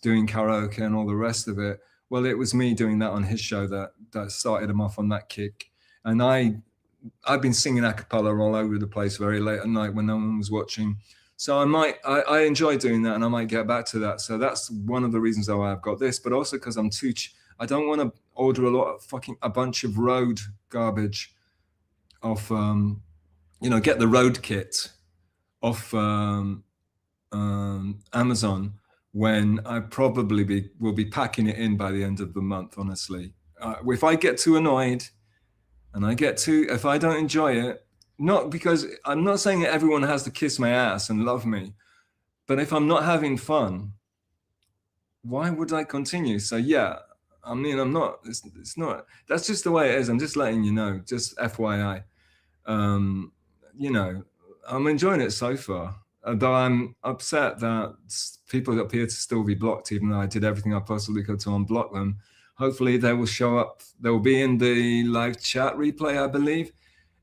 doing karaoke and all the rest of it. Well, it was me doing that on his show that started him off on that kick. And I've been singing a cappella all over the place very late at night when no one was watching. So I enjoy doing that and I might get back to that. So that's one of the reasons why I've got this, but also because I'm I don't want to order a bunch of road garbage off, get the road kit off Amazon when I probably will be packing it in by the end of the month, honestly. If I get too annoyed and if I don't enjoy it, not because I'm not saying that everyone has to kiss my ass and love me, But if I'm not having fun, why would I continue? So yeah, I mean, I'm not, it's not, that's just the way it is. I'm just letting you know, just FYI. You know, I'm enjoying it so far. Though I'm upset that people appear to still be blocked, even though I did everything I possibly could to unblock them. Hopefully they will show up. They will be in the live chat replay, I believe.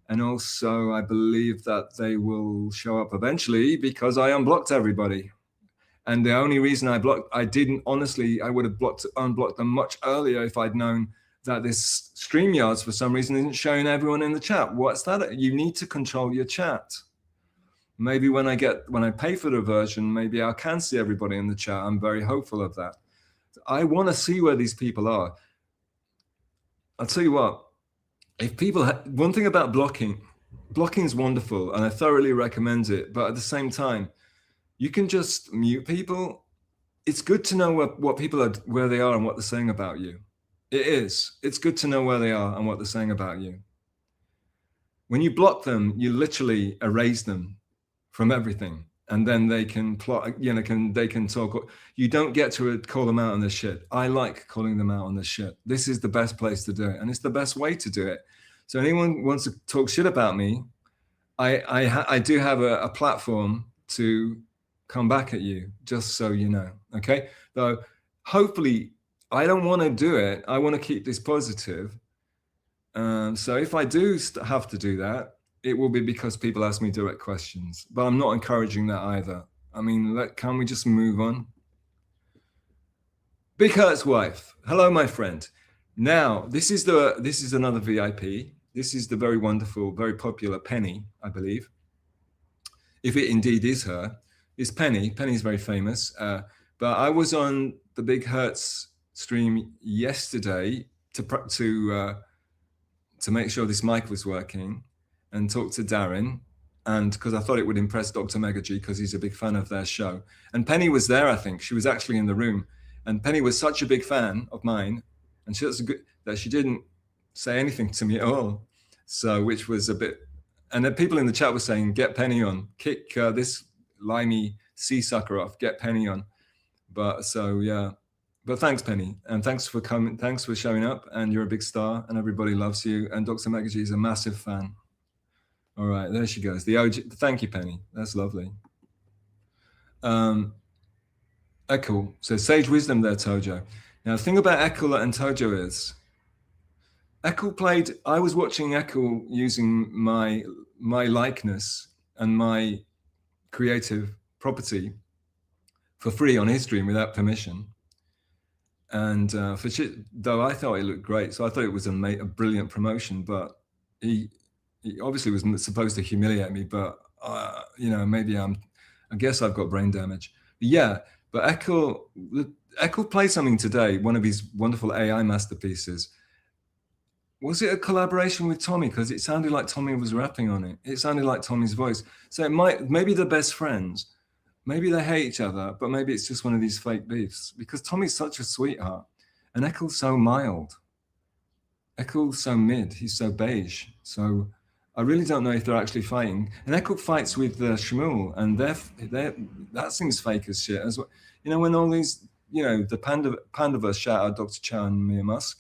And also, I believe that they will show up eventually because I unblocked everybody. And the only reason I blocked, I didn't, honestly, I would have unblocked them much earlier if I'd known that this StreamYards for some reason isn't showing everyone in the chat. What's that? You need to control your chat. Maybe when I pay for the version, maybe I can see everybody in the chat. I'm very hopeful of that. I want to see where these people are. I'll tell you what, if people, one thing about blocking is wonderful and I thoroughly recommend it. But at the same time, you can just mute people. It's good to know what people are, where they are and what they're saying about you. It is. It's good to know where they are and what they're saying about you. When you block them, you literally erase them from everything. And then they can plot, you know, they can talk. You don't get to call them out on this shit. I like calling them out on this shit. This is the best place to do it. And it's the best way to do it. So anyone wants to talk shit about me, I do have a platform to come back at you, just so you know. Okay. Though hopefully I don't want to do it. I want to keep this positive. So if I do have to do that, it will be because people ask me direct questions, but I'm not encouraging that either. I mean, can we just move on? Big Hurt's wife. Hello, my friend. Now, this is another VIP. This is the very wonderful, very popular Penny, I believe. If it indeed is her, it's Penny. Penny's very famous. But I was on the Big Hurt's stream yesterday to make sure this mic was working and talk to Darren, and because I thought it would impress Dr. Megagy because he's a big fan of their show. And Penny was there, I think. She was actually in the room. And Penny was such a big fan of mine, and she was good that she didn't say anything to me at all. So, which was a bit, and then people in the chat were saying, get Penny on, kick this limey sea sucker off, get Penny on. But so, yeah. But thanks, Penny, and thanks for coming. Thanks for showing up, and you're a big star, and everybody loves you. And Dr. Megagy is a massive fan. All right, there she goes. The OG. Thank you, Penny. That's lovely. Ekul. So sage wisdom there, Tojo. Now, the thing about Ekul and Tojo is, Ekul played. I was watching Ekul using my likeness and my creative property for free on his stream without permission. And for shit, though I thought it looked great, so I thought it was a brilliant promotion. But he obviously was supposed to humiliate me. But you know, maybe I guess I've got brain damage. But yeah, but Ekul played something today. One of his wonderful AI masterpieces. Was it a collaboration with Tommy? Because it sounded like Tommy was rapping on it. It sounded like Tommy's voice. So maybe they're best friends. Maybe they hate each other, but maybe it's just one of these fake beefs because Tommy's such a sweetheart and Ekul's so mild. Ekul's so mid, he's so beige. So I really don't know if they're actually fighting. And Ekul fights with Shmuel, and that seems fake as shit as well. You know, when all these, you know, the Pandaverse shout out Dr. Chow and Mia Musk,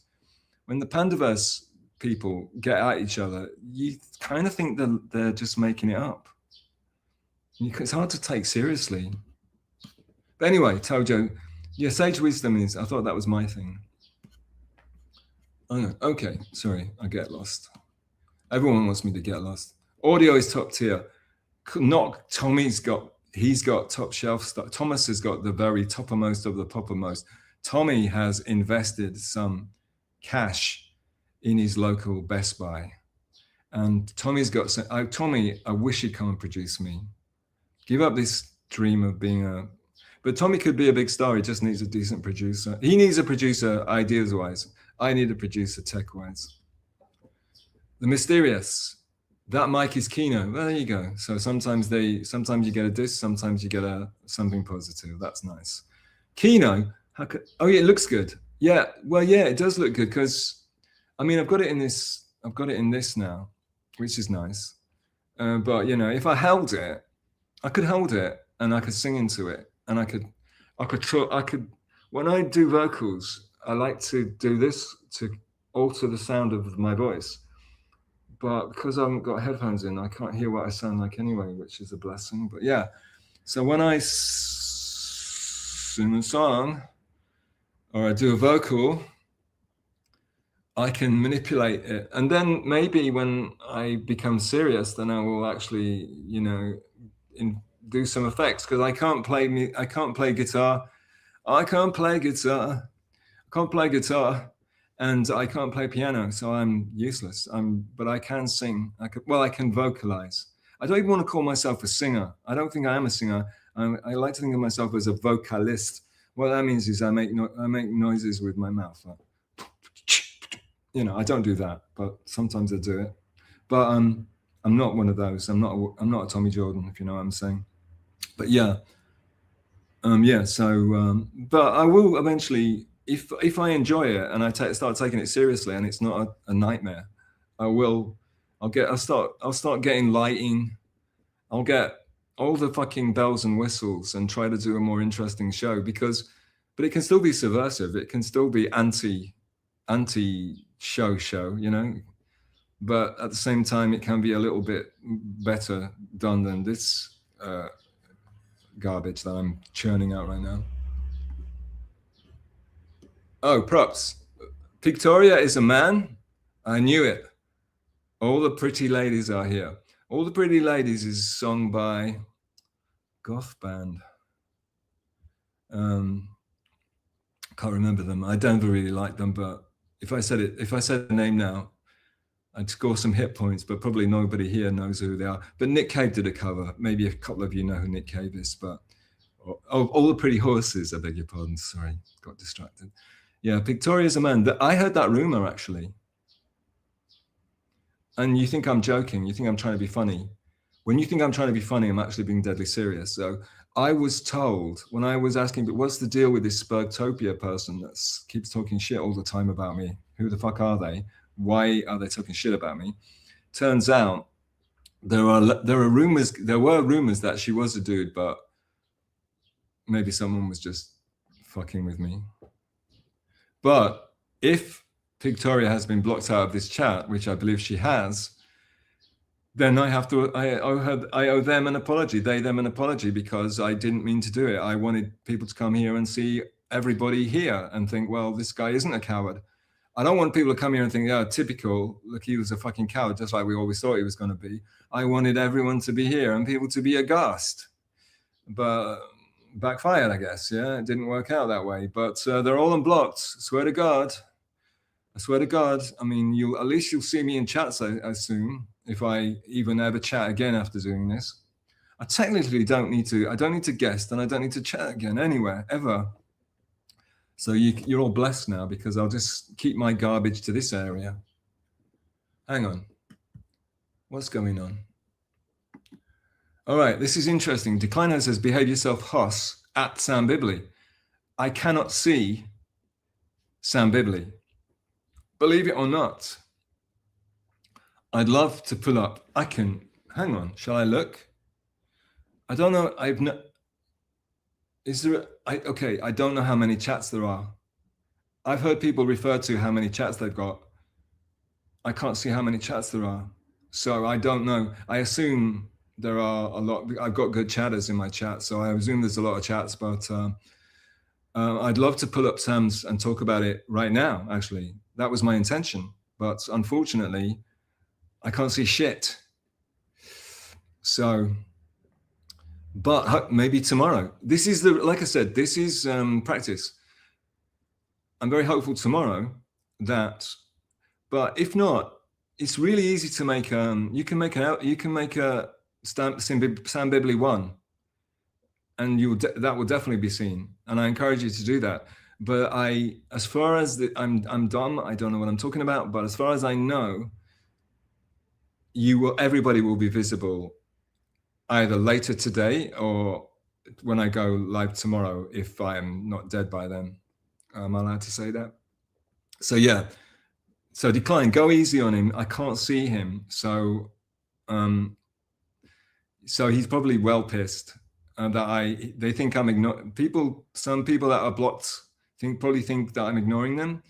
when the Pandaverse people get at each other, you kind of think that they're just making it up. It's hard to take seriously. But anyway, Tojo, yeah, sage wisdom is, I thought that was my thing. Oh no, okay, sorry, I get lost. Everyone wants me to get lost. Audio is top tier. Not Tommy's got, he's got top shelf stuff. Thomas has got the very toppermost of the poppermost. Tommy has invested some cash in his local Best Buy. And Tommy's got some, Tommy, I wish he'd come and produce me. Give up this dream of being but Tommy could be a big star. He just needs a decent producer. He needs a producer ideas-wise. I need a producer tech-wise. The Mysterious. That mic is Kino. Well, there you go. So sometimes you get a diss, sometimes you get something positive. That's nice. Kino. Oh yeah, it looks good. Yeah. Well, yeah, it does look good because, I mean, I've got it in this now, which is nice. But you know, if I held it, I could hold it and I could sing into it, and I could when I do vocals, I like to do this to alter the sound of my voice. But because I haven't got headphones in, I can't hear what I sound like anyway, which is a blessing. But yeah, so when I sing a song or I do a vocal, I can manipulate it. And then maybe when I become serious, then I will actually, do some effects, because I can't play guitar. I can't play guitar. I can't play guitar, and I can't play piano, so I'm useless. But I can sing. I can vocalize. I don't even want to call myself a singer. I don't think I am a singer. I like to think of myself as a vocalist. What that means is I make noises with my mouth. Like, I don't do that, but sometimes I do it. But I'm not one of those. I'm not a Tommy Jordan, if you know what I'm saying. But yeah. But I will eventually, if I enjoy it and I start taking it seriously, and it's not a nightmare, I'll start getting lighting. I'll get all the fucking bells and whistles and try to do a more interesting show, but it can still be subversive. It can still be anti show, but at the same time, it can be a little bit better done than this garbage that I'm churning out right now. Oh, props. Victoria is a man. I knew it. All the Pretty Ladies are here. All the Pretty Ladies is sung by goth band. Can't remember them. I don't really like them, but if I said the name now, I'd score some hit points, but probably nobody here knows who they are. But Nick Cave did a cover. Maybe a couple of you know who Nick Cave is, but All the Pretty Horses, I beg your pardon. Sorry, got distracted. Yeah, Victoria's a man. I heard that rumor, actually. And you think I'm joking. You think I'm trying to be funny. When you think I'm trying to be funny, I'm actually being deadly serious. So I was told when I was asking, but what's the deal with this Spurgtopia person that keeps talking shit all the time about me? Who the fuck are they? Why are they talking shit about me? Turns out there were rumors that she was a dude, but maybe someone was just fucking with me. But if Victoria has been blocked out of this chat, which I believe she has, then I owe them an apology, them an apology, because I didn't mean to do it. I wanted people to come here and see everybody here and think, well, this guy isn't a coward. I don't want people to come here and think, oh, typical, look, he was a fucking coward, just like we always thought he was going to be. I wanted everyone to be here and people to be aghast. But backfired, I guess. Yeah, it didn't work out that way. But they're all unblocked. I swear to God. I mean, at least you'll see me in chats, I assume, if I even ever chat again after doing this. I technically don't need to guest, and I don't need to chat again anywhere, ever. So you're all blessed now, because I'll just keep my garbage to this area. Hang on. What's going on? All right, this is interesting. Decliner says, behave yourself, Hoss, at Sam Bibley. I cannot see Sam Bibley. Believe it or not, I'd love to pull up. Hang on, shall I look? I don't know. I don't know how many chats there are. I've heard people refer to how many chats they've got. I can't see how many chats there are. So I don't know. I assume there are a lot. I've got good chatters in my chat, so I assume there's a lot of chats, but I'd love to pull up Sam's and talk about it right now, actually. That was my intention, but unfortunately, I can't see shit. So, but maybe tomorrow. This is like I said, this is practice. I'm very hopeful tomorrow but if not, it's really easy to make. You can make a Sam Bibley 1, and that will definitely be seen. And I encourage you to do that. But as far as I'm dumb. I don't know what I'm talking about. But as far as I know, everybody will be visible either later today or when I go live tomorrow, if I'm not dead by then. Am I allowed to say that? So yeah. So Decline, go easy on him. I can't see him. So he's probably well pissed. they think I'm ignoring people. Some people that are blocked probably think that I'm ignoring them,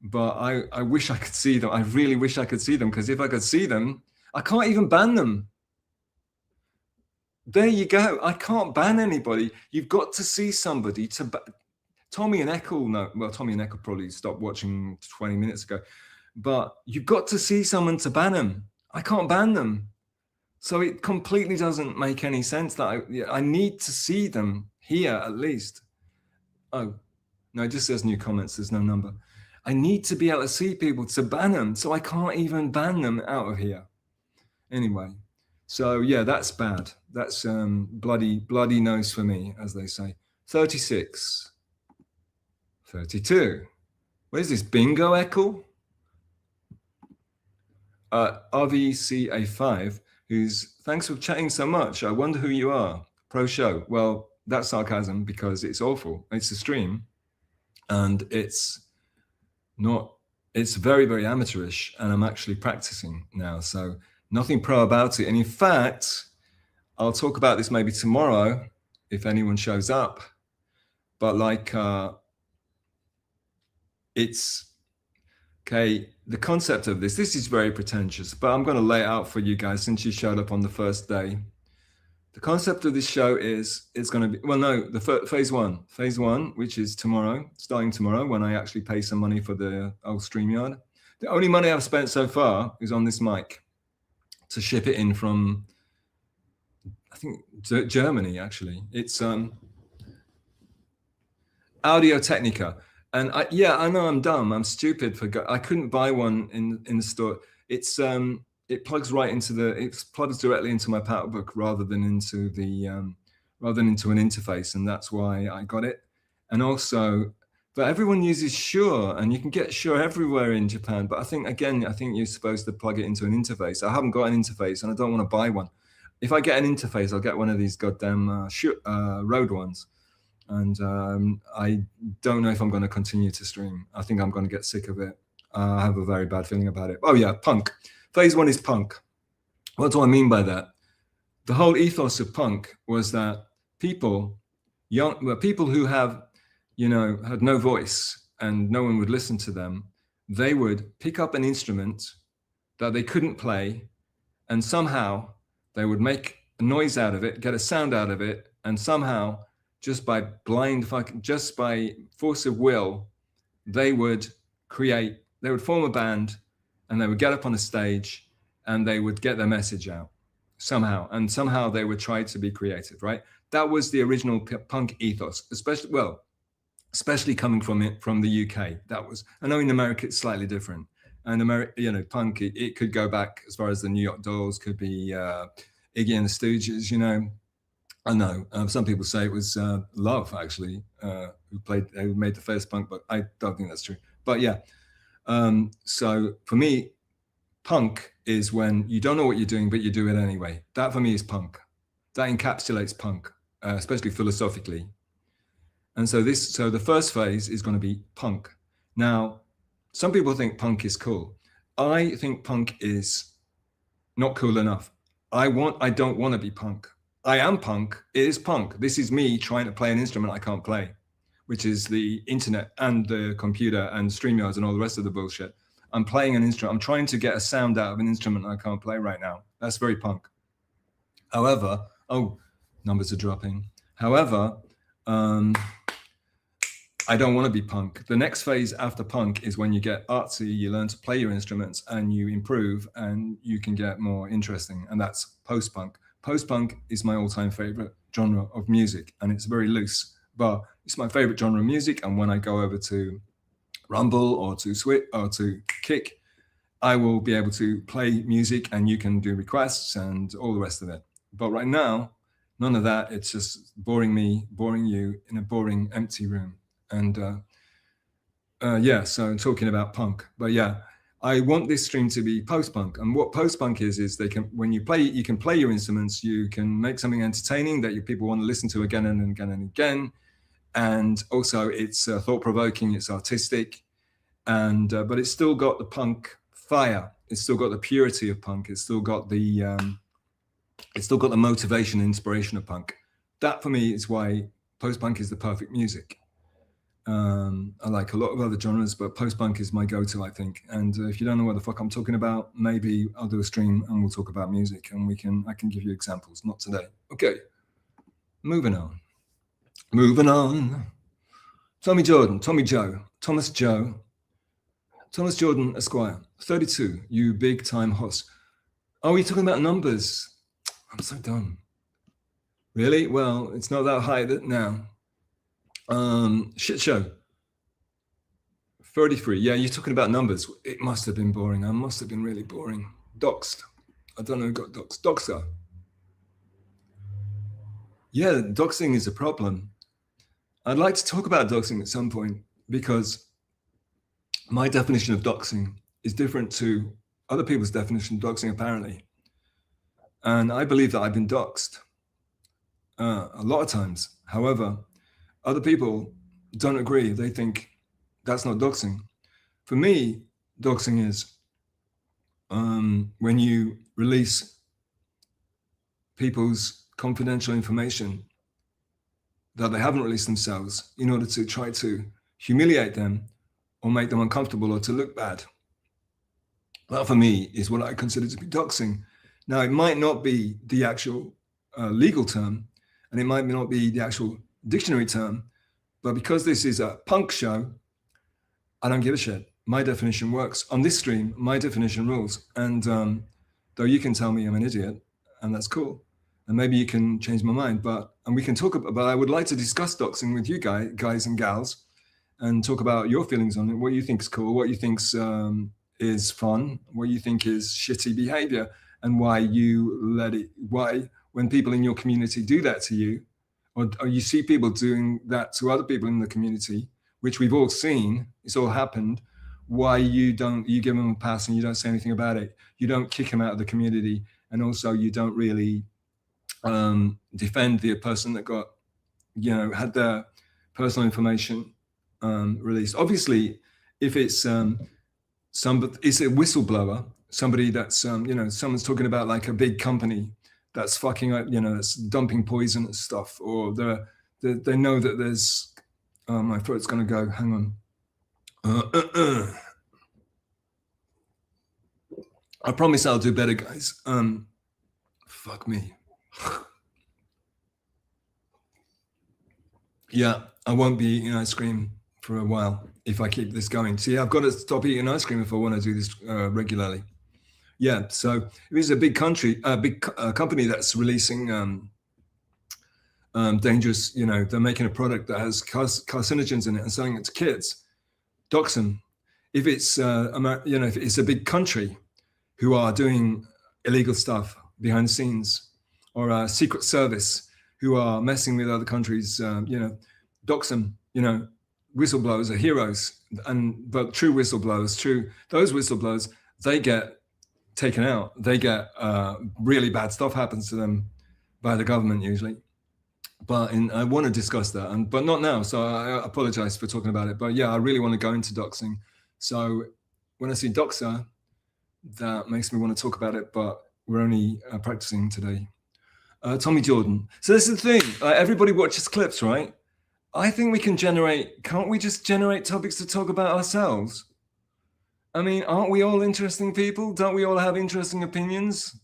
but I wish I could see them. I really wish I could see them, because if I could see them, I can't even ban them. There you go. I can't ban anybody. You've got to see somebody to. Tommy and Eccles, no, well, Tommy and Eccles probably stopped watching 20 minutes ago, but you've got to see someone to ban them. I can't ban them. So it completely doesn't make any sense that I need to see them here at least. Oh, no, it just says new comments. There's no number. I need to be able to see people to ban them. So I can't even ban them out of here. Anyway, so yeah, that's bad. That's bloody nose for me, as they say. 36. 32. Where's this bingo echo? RVCA5, who's, thanks for chatting so much. I wonder who you are. Pro show. Well, that's sarcasm, because it's awful. It's a stream, and it's very, very amateurish, and I'm actually practicing now. So nothing pro about it. And in fact, I'll talk about this maybe tomorrow if anyone shows up. But like, it's okay. The concept of this is very pretentious, but I'm going to lay it out for you guys since you showed up on the first day. The concept of this show is it's going to be, well, no, the phase one, which is tomorrow, starting tomorrow, when I actually pay some money for the old StreamYard. The only money I've spent so far is on this mic to ship it in from, I think, Germany, actually. It's Audio Technica. And I know I'm dumb. I'm stupid I couldn't buy one in the store. It's it plugs right into it plugs directly into my PowerBook rather than into an interface, and that's why I got it. And also, but everyone uses Shure, and you can get Shure everywhere in Japan. But I think you're supposed to plug it into an interface. I haven't got an interface, and I don't want to buy one. If I get an interface, I'll get one of these goddamn Rode ones. And I don't know if I'm going to continue to stream. I think I'm going to get sick of it. I have a very bad feeling about it. Oh yeah, punk. Phase one is punk. What do I mean by that? The whole ethos of punk was that people who have, had no voice and no one would listen to them, they would pick up an instrument that they couldn't play, and somehow they would make a noise out of it, get a sound out of it, and somehow, just by force of will, they would form a band, and they would get up on a stage, and they would get their message out somehow. And somehow they would try to be creative, right? That was the original punk ethos, especially coming from the UK. I know in America it's slightly different. And punk, it could go back as far as the New York Dolls, could be Iggy and the Stooges, I know some people say it was Love, actually, who made the first punk, but I don't think that's true. But yeah, so for me, punk is when you don't know what you're doing, but you do it anyway. That for me is punk. That encapsulates punk, especially philosophically. And so the first phase is going to be punk. Now, some people think punk is cool. I think punk is not cool enough. I don't want to be punk. I am punk. It is punk. This is me trying to play an instrument I can't play, which is the internet and the computer and StreamYards and all the rest of the bullshit. I'm playing an instrument. I'm trying to get a sound out of an instrument I can't play right now. That's very punk. However, numbers are dropping. However, I don't want to be punk. The next phase after punk is when you get artsy, you learn to play your instruments, and you improve, and you can get more interesting, and that's post-punk. Post-punk is my all-time favorite genre of music, and it's very loose, but it's my favorite genre of music. And when I go over to Rumble or to Switch or to Kick, I will be able to play music, and you can do requests and all the rest of it. But right now, none of that. It's just boring me, boring you in a boring, empty room. And so I'm talking about punk. But yeah, I want this stream to be post-punk. And what post-punk is when you play, you can play your instruments, you can make something entertaining that people want to listen to again and again and again. And also it's thought-provoking, it's artistic, and but it's still got the punk fire. It's still got the purity of punk. It's still got the motivation and inspiration of punk. that for me is why post-punk is the perfect music. I like a lot of other genres, but post-punk is my go-to, I think. And if you don't know what the fuck I'm talking about, maybe I'll do a stream and we'll talk about music, and I can give you examples. Not today. Okay, moving on. Tommy Jordan, Tommy Joe, Thomas Joe, Thomas Jordan Esquire, 32. You big time hoss. Oh, you're talking about numbers. I'm so dumb. Really? Well, it's not that high now. Shit show. 33. Yeah, you're talking about numbers. It must have been boring. I must have been really boring. Doxed. I don't know who got doxed. Doxer. Yeah, doxing is a problem. I'd like to talk about doxing at some point because my definition of doxing is different to other people's definition of doxing, apparently. And I believe that I've been doxed a lot of times. However, other people don't agree. They think that's not doxing. For me, doxing is when you release people's confidential information that they haven't released themselves in order to try to humiliate them or make them uncomfortable or to look bad. That for me is what I consider to be doxing. Now, it might not be the actual legal term, and it might not be the actual dictionary term, but because this is a punk show, I don't give a shit. My definition works. On this stream, my definition rules. And though you can tell me I'm an idiot, and that's cool, and maybe you can change my mind, and we can talk about, but I would like to discuss doxing with you guys and gals, and talk about your feelings on it, what you think is cool, what you think is fun, what you think is shitty behavior, and why when people in your community do that to you, or you see people doing that to other people in the community, which we've all seen, it's all happened, why you give them a pass and you don't say anything about it. You don't kick them out of the community, and also you don't really defend the person that got, had their personal information released. Obviously, if it's it's a whistleblower, somebody that's someone's talking about like a big company that's fucking up, that's dumping poison and stuff, or they know that there's my throat's gonna go. Hang on. I promise I'll do better, guys. Fuck me. Yeah, I won't be eating ice cream for a while if I keep this going. See, I've got to stop eating ice cream if I want to do this regularly. Yeah, so if it's a big company that's releasing dangerous, they're making a product that has carcinogens in it and selling it to kids, dox them. If it's if it's a big country who are doing illegal stuff behind the scenes, or a secret service who are messing with other countries, dox them. Whistleblowers are heroes, but true whistleblowers, those whistleblowers, they get taken out. They get really bad stuff happens to them by the government usually. But I want to discuss that, but not now. So I apologize for talking about it. But yeah, I really want to go into doxing. So when I see doxer, that makes me want to talk about it. But we're only practicing today. Tommy Jordan. So this is the thing. Everybody watches clips, right? I think we can can't we just generate topics to talk about ourselves? I mean, aren't we all interesting people? Don't we all have interesting opinions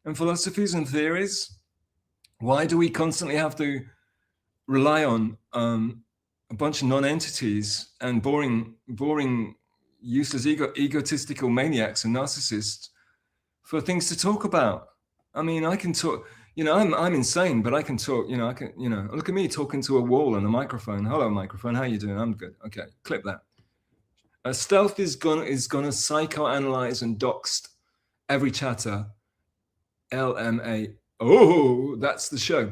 and philosophies and theories? Why do we constantly have to rely on a bunch of non-entities and boring, useless, egotistical maniacs and narcissists for things to talk about? I mean, I can talk, I'm insane, but I can talk, look at me talking to a wall and a microphone. Hello, microphone, how you doing? I'm good. Okay, clip that. Stealth is gonna psychoanalyze and dox every chatter. LMA. Oh, that's the show.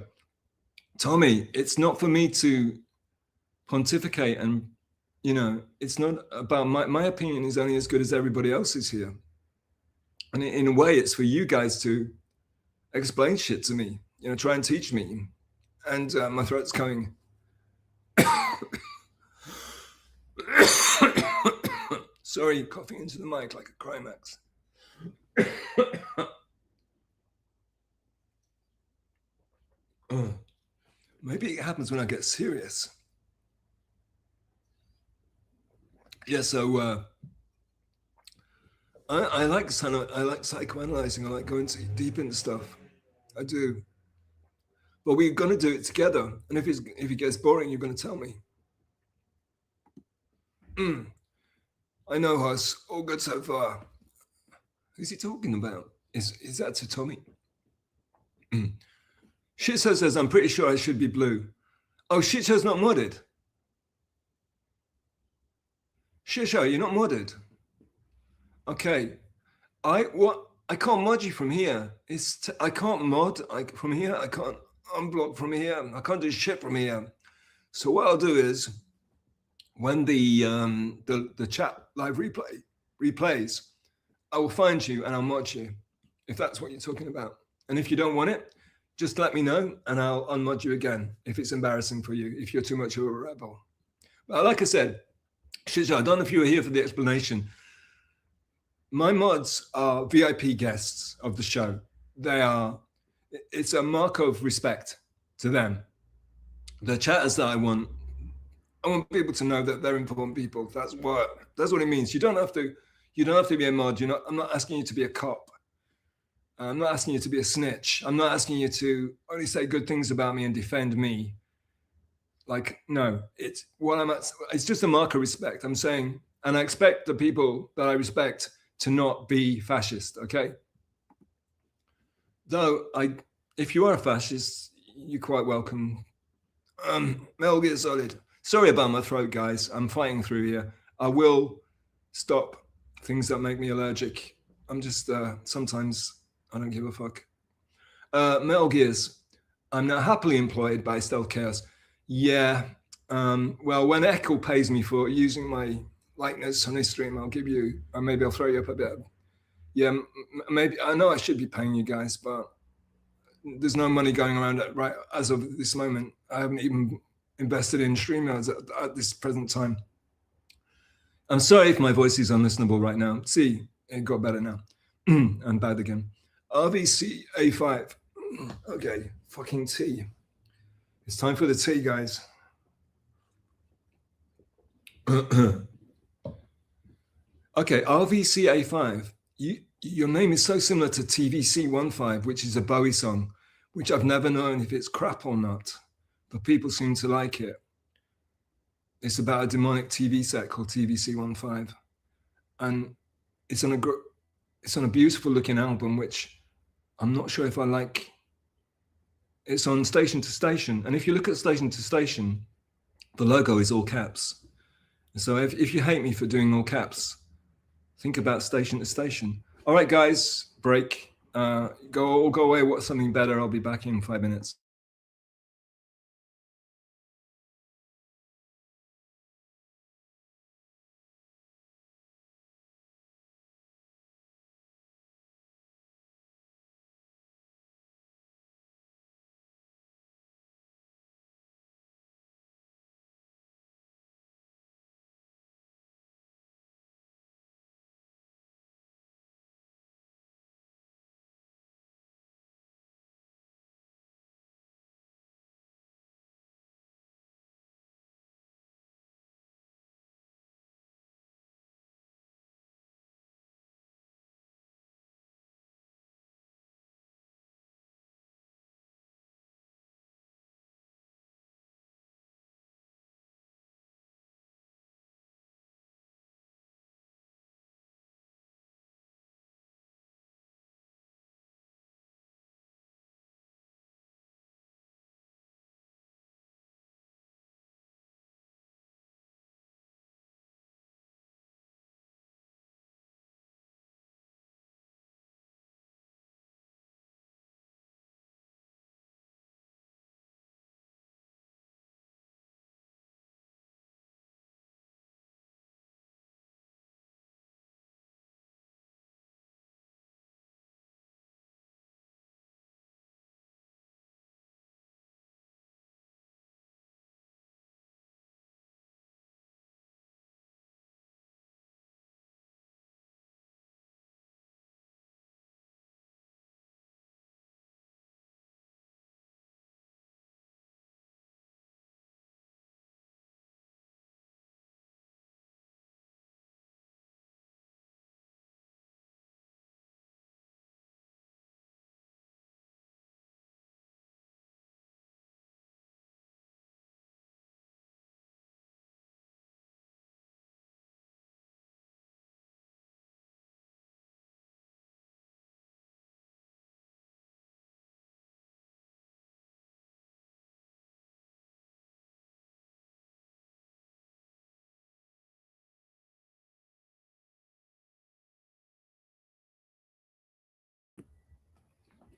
Tommy, it's not for me to pontificate, and it's not about my opinion is only as good as everybody else's here. And in a way, it's for you guys to explain shit to me, try and teach me. And my throat's coming. Sorry, coughing into the mic like a Crimax. Maybe it happens when I get serious. Yeah, so I like I like psychoanalyzing. I like going deep into stuff. I do. But we're going to do it together. And if it gets boring, you're going to tell me. I know, Huss. All good so far. Who's he talking about? Is that to Tommy? Shitso says, I'm pretty sure I should be blue. Oh, Shitso's not modded. Shitso, you're not modded. Okay. I can't mod you from here. I can't mod from here. I can't unblock from here. I can't do shit from here. So what I'll do is when the chat live replays, I will find you and I'll mod you if that's what you're talking about. And if you don't want it, just let me know and I'll unmod you again if it's embarrassing for you, if you're too much of a rebel. But like I said, Shija, I don't know if you were here for the explanation. My mods are VIP guests of the show. It's a mark of respect to them. The chatters that I want people to know that they're important people. That's what it means. You don't have to be a mod. I'm not asking you to be a cop. I'm not asking you to be a snitch. I'm not asking you to only say good things about me and defend me. Like, no, it's just a mark of respect. I'm saying, and I expect the people that I respect to not be fascist, okay? Though if you are a fascist, you're quite welcome. Metal Gear Solid. Sorry about my throat, guys. I'm fighting through here. I will stop things that make me allergic. I'm just sometimes I don't give a fuck. Metal Gears. I'm now happily employed by Stealth Chaos. Yeah. Well, when Echo pays me for using my likeness on his stream, I'll give you, or maybe I'll throw you up a bit. Yeah, maybe. I know I should be paying you guys, but there's no money going around right as of this moment. I haven't even invested in StreamYards at this present time. I'm sorry if my voice is unlistenable right now. See, it got better now. And bad again. RVC A5. Okay, fucking tea. It's time for the tea, guys. Okay, RVC A5. Your name is so similar to TVC15, which is a Bowie song, which I've never known if it's crap or not, but people seem to like it. It's about a demonic TV set called TVC15, and it's on a beautiful looking album, which I'm not sure if I like. It's on Station to Station, and if you look at Station to Station, the logo is all caps. So if you hate me for doing all caps, think about Station to Station. All right, guys, break. Go away, watch something better. I'll be back in 5 minutes.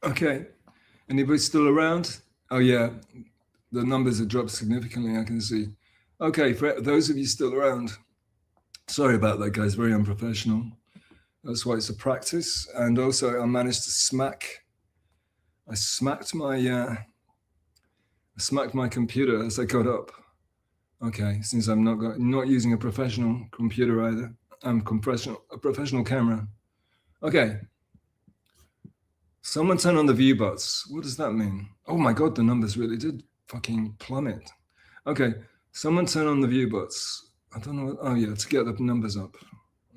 Okay. Anybody still around? Oh yeah, the numbers have dropped significantly, I can see. Okay, for those of you still around, sorry about that, guys, very unprofessional. That's why it's a practice. And also I managed to I smacked my computer as I got up. Okay, since I'm not using a professional computer either. I'm a professional camera. Okay. Someone turn on the view bots. What does that mean? Oh my God, the numbers really did fucking plummet. Okay, someone turn on the view bots. I don't know. Oh yeah, to get the numbers up.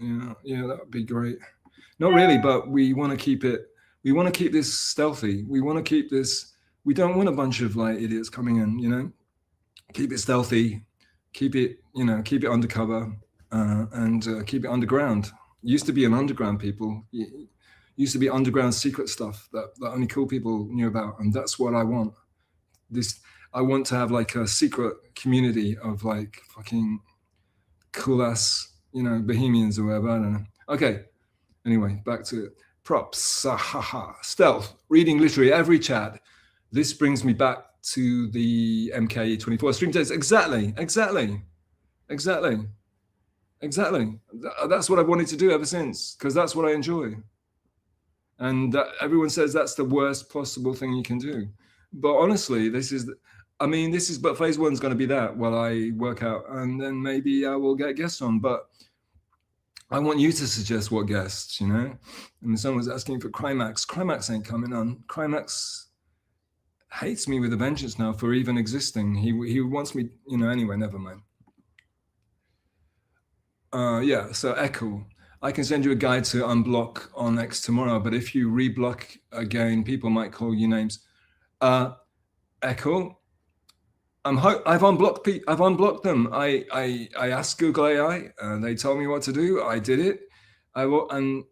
Yeah, that would be great. Not really, but we want to keep it. We want to keep this stealthy. We want to keep this. We don't want a bunch of like idiots coming in. Keep it stealthy. Keep it. Keep it undercover, and keep it underground. Used to be an underground people. Used to be underground secret stuff that only cool people knew about, and that's what I want. I want to have like a secret community of like fucking cool ass, bohemians or whatever. I don't know. Okay. Anyway, back to it. Props. Stealth. Reading literally every chat. This brings me back to the MK24 stream days. Exactly. That's what I've wanted to do ever since, because that's what I enjoy. And everyone says that's the worst possible thing you can do. But honestly, but phase one's going to be that while I work out, and then maybe I will get guests on. But I want you to suggest what guests, And someone's asking for Crimax. Crimax ain't coming on. Crimax hates me with a vengeance now for even existing. He wants me, anyway, never mind. Yeah, so Echo. I can send you a guide to unblock on X tomorrow, but if you reblock again, people might call you names. Echo, I've unblocked them. I asked Google AI, and they told me what to do. I did it. And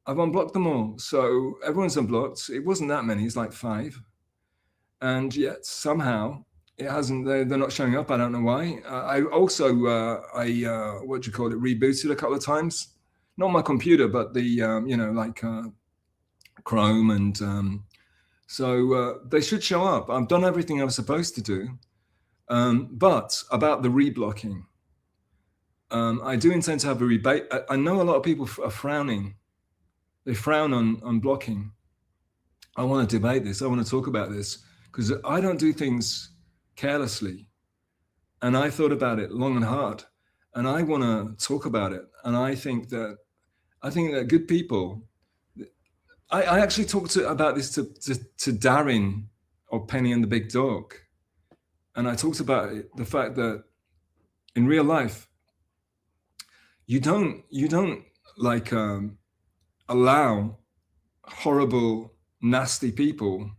I've unblocked them all. So everyone's unblocked. It wasn't that many. It's like 5, and yet somehow it hasn't. They're not showing up. I don't know why. I also rebooted a couple of times. Not my computer, but the Chrome, and so they should show up. I've done everything I was supposed to do. But about the reblocking, I do intend to have a rebate. I know a lot of people are frowning. They frown on blocking. I want to debate this. I want to talk about this, because I don't do things carelessly. And I thought about it long and hard, and I want to talk about it. And I think that good people. I actually talked about this to Darren of Penny and the Big Dog, and I talked about the fact that in real life, you don't like allow horrible, nasty people.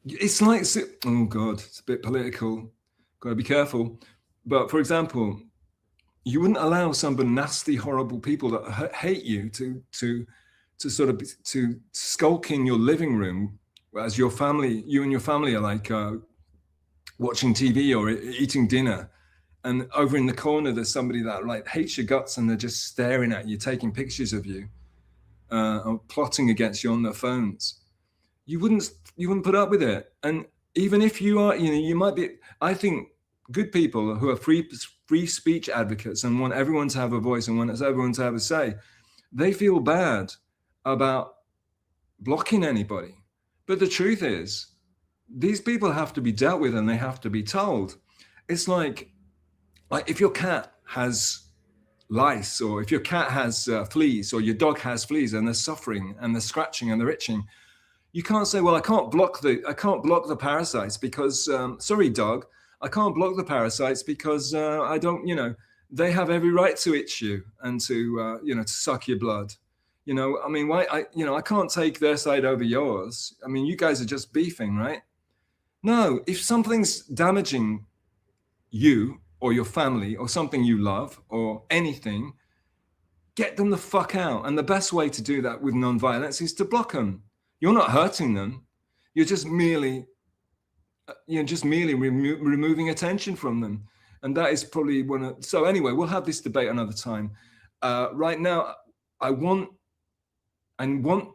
It's like, oh God, it's a bit political. Got to be careful. But for example, you wouldn't allow some nasty, horrible people that hate you to sort of to skulk in your living room as you and your family are like watching TV or eating dinner, and over in the corner there's somebody that like hates your guts, and they're just staring at you, taking pictures of you, or plotting against you on their phones. You wouldn't put up with it. And even if you are, you might be. I think good people who are free speech advocates and want everyone to have a voice and want everyone to have a say, they feel bad about blocking anybody. But the truth is, these people have to be dealt with, and they have to be told. It's like if your cat has lice, or if your cat has fleas, or your dog has fleas, and they're suffering and they're scratching and they're itching, you can't say, well, I can't block the parasites because sorry, dog, I can't block the parasites because I don't, they have every right to itch you and to to suck your blood. I mean, why I can't take their side over yours. I mean, you guys are just beefing, right? No, if something's damaging you or your family or something you love or anything, get them the fuck out. And the best way to do that with non-violence is to block them. You're not hurting them. You're just merely removing attention from them. And that is probably so anyway, we'll have this debate another time. Right now, I want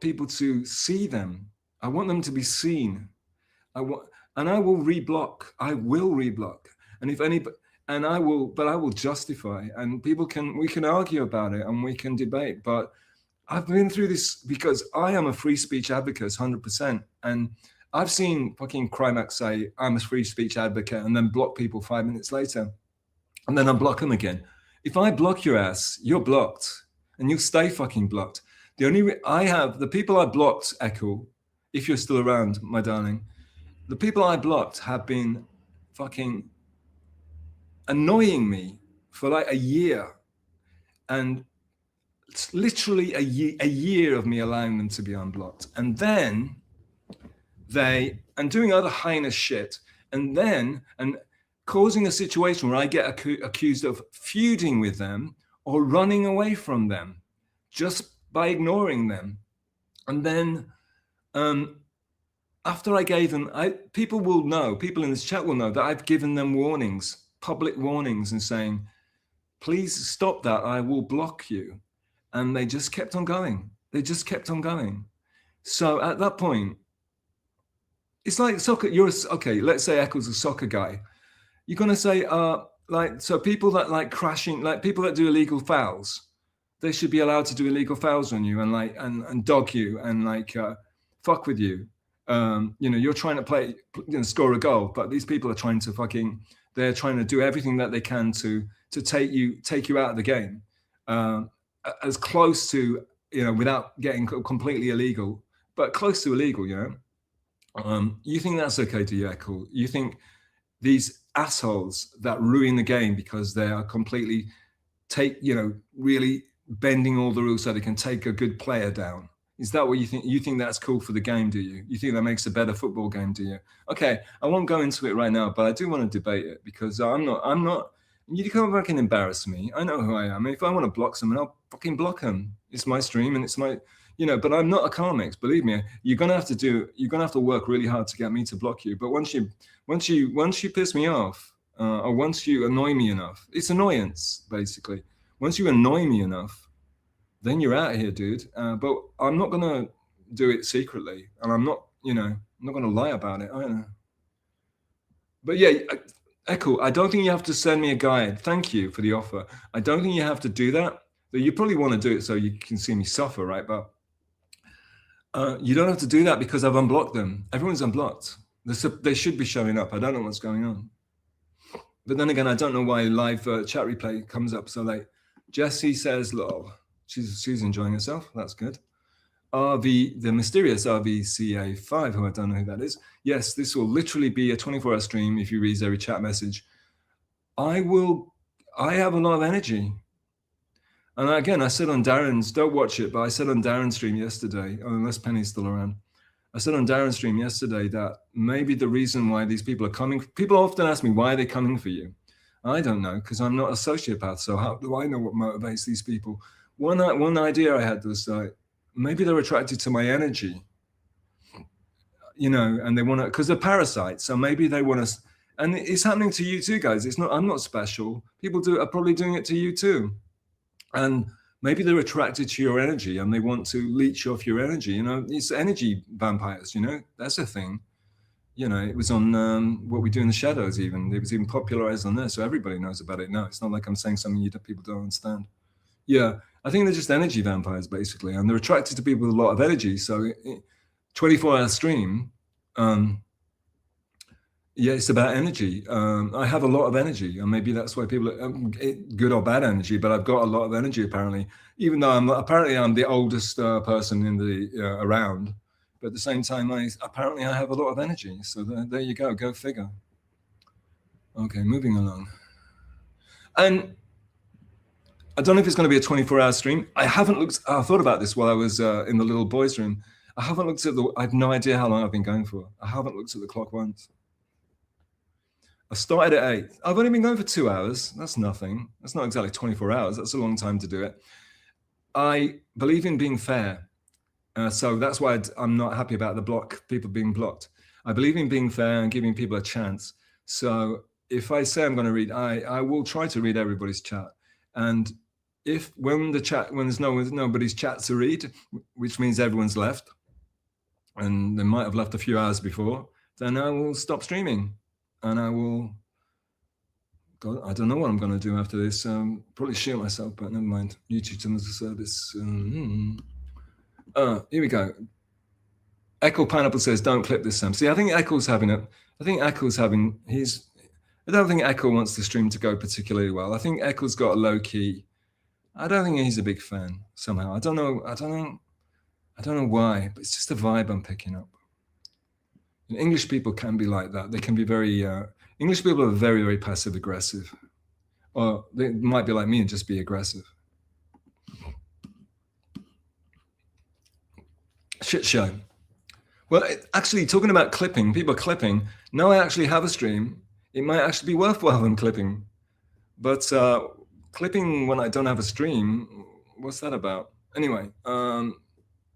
people to see them I want them to be seen. And I will reblock. I will reblock. And if any, and I will, but I will justify. And we can argue about it and we can debate. But I've been through this because I am a free speech advocate, 100%. And I've seen fucking Crimax say I'm a free speech advocate and then block people 5 minutes later, and then unblock them again. If I block your ass, you're blocked, and you'll stay fucking blocked. The only the people I blocked, Echo, if you're still around, my darling, the people I blocked have been fucking annoying me for like a year, and it's literally a year of me allowing them to be unblocked, and then doing other heinous shit, and causing a situation where I get accused of feuding with them or running away from them just by ignoring them. And then after I gave them, people in this chat will know that I've given them warnings, public warnings, and saying, please stop that, I will block you. And they just kept on going. So at that point, it's like soccer. Let's say Eccles a soccer guy. You're going to say, so people that like crashing, like people that do illegal fouls, they should be allowed to do illegal fouls on you and like, and dog you and like, fuck with you. You're trying to score a goal, but these people are trying to they're trying to do everything that they can to take you out of the game, as close to, without getting completely illegal, but close to illegal, you think that's okay to you, cool? You think these assholes that ruin the game because they are completely really bending all the rules so they can take a good player down? Is that what you think? You think that's cool for the game, do you? You think that makes a better football game, do you? Okay, I won't go into it right now, but I do want to debate it because I'm not, you can't fucking embarrass me. I know who I am. If I want to block someone, I'll fucking block them. It's my stream and it's my, but I'm not a comics, believe me. You're gonna have to work really hard to get me to block you. But once you piss me off, or once you annoy me enough, it's annoyance basically. Once you annoy me enough, then you're out of here, dude. But I'm not gonna do it secretly, and I'm not gonna lie about it. I don't know. But yeah, Echo, I don't think you have to send me a guide. Thank you for the offer. I don't think you have to do that. But you probably want to do it so you can see me suffer, right? But you don't have to do that because I've unblocked them. Everyone's unblocked. They should be showing up. I don't know what's going on. But then again, I don't know why live chat replay comes up so late. Jessie says, lol. She's enjoying herself. That's good. The mysterious RVCA5, who I don't know who that is. Yes, this will literally be a 24-hour stream if you read every chat message. I have a lot of energy. And again, I said on Darren's, don't watch it, but I said on Darren's stream yesterday, unless Penny's still around, I said on Darren's stream yesterday that maybe the reason why these people are coming, people often ask me, why are they coming for you? I don't know, because I'm not a sociopath, so how do I know what motivates these people? One idea I had was maybe they're attracted to my energy, and they want to, because they're parasites, so maybe they want to, and it's happening to you too, guys. I'm not special. People are probably doing it to you too. And maybe they're attracted to your energy and they want to leech off your energy. It's energy vampires, that's a thing. It was on What We Do in the Shadows even. It was even popularized on there, so everybody knows about it now. It's not like I'm saying something people don't understand. Yeah, I think they're just energy vampires, basically. And they're attracted to people with a lot of energy. So 24-hour stream, yeah, it's about energy. I have a lot of energy, and maybe that's why people are good or bad energy. But I've got a lot of energy apparently, even though I'm the oldest person in the around. But at the same time, I have a lot of energy. So there you go. Go figure. Okay, moving along. And I don't know if it's going to be a 24-hour stream. I haven't looked. I thought about this while I was in the little boys' room. I haven't looked at I have no idea how long I've been going for. I haven't looked at the clock once. I started at 8. I've only been going for 2 hours. That's nothing. That's not exactly 24 hours. That's a long time to do it. I believe in being fair. So that's why I'm not happy about people being blocked. I believe in being fair and giving people a chance. So if I say I'm going to read, I will try to read everybody's chat. And when there's nobody's chat to read, which means everyone's left, and they might have left a few hours before, then I will stop streaming, and I will. God, I don't know what I'm going to do after this. Probably shoot myself, but never mind. YouTube terms of service. Here we go. Echo Pineapple says, "Don't clip this, Sam." See, I think Echo's having it. I think Echo's having. I don't think Echo wants the stream to go particularly well. I think Echo's got a low key. I don't think he's a big fan somehow. I don't know why, but it's just a vibe I'm picking up. And English people can be like that. They can be very. English people are very, very passive aggressive, or they might be like me and just be aggressive. Shit show. Well, actually, talking about clipping, people clipping. Now I actually have a stream. It might actually be worthwhile them clipping, but clipping when I don't have a stream, what's that about? Anyway,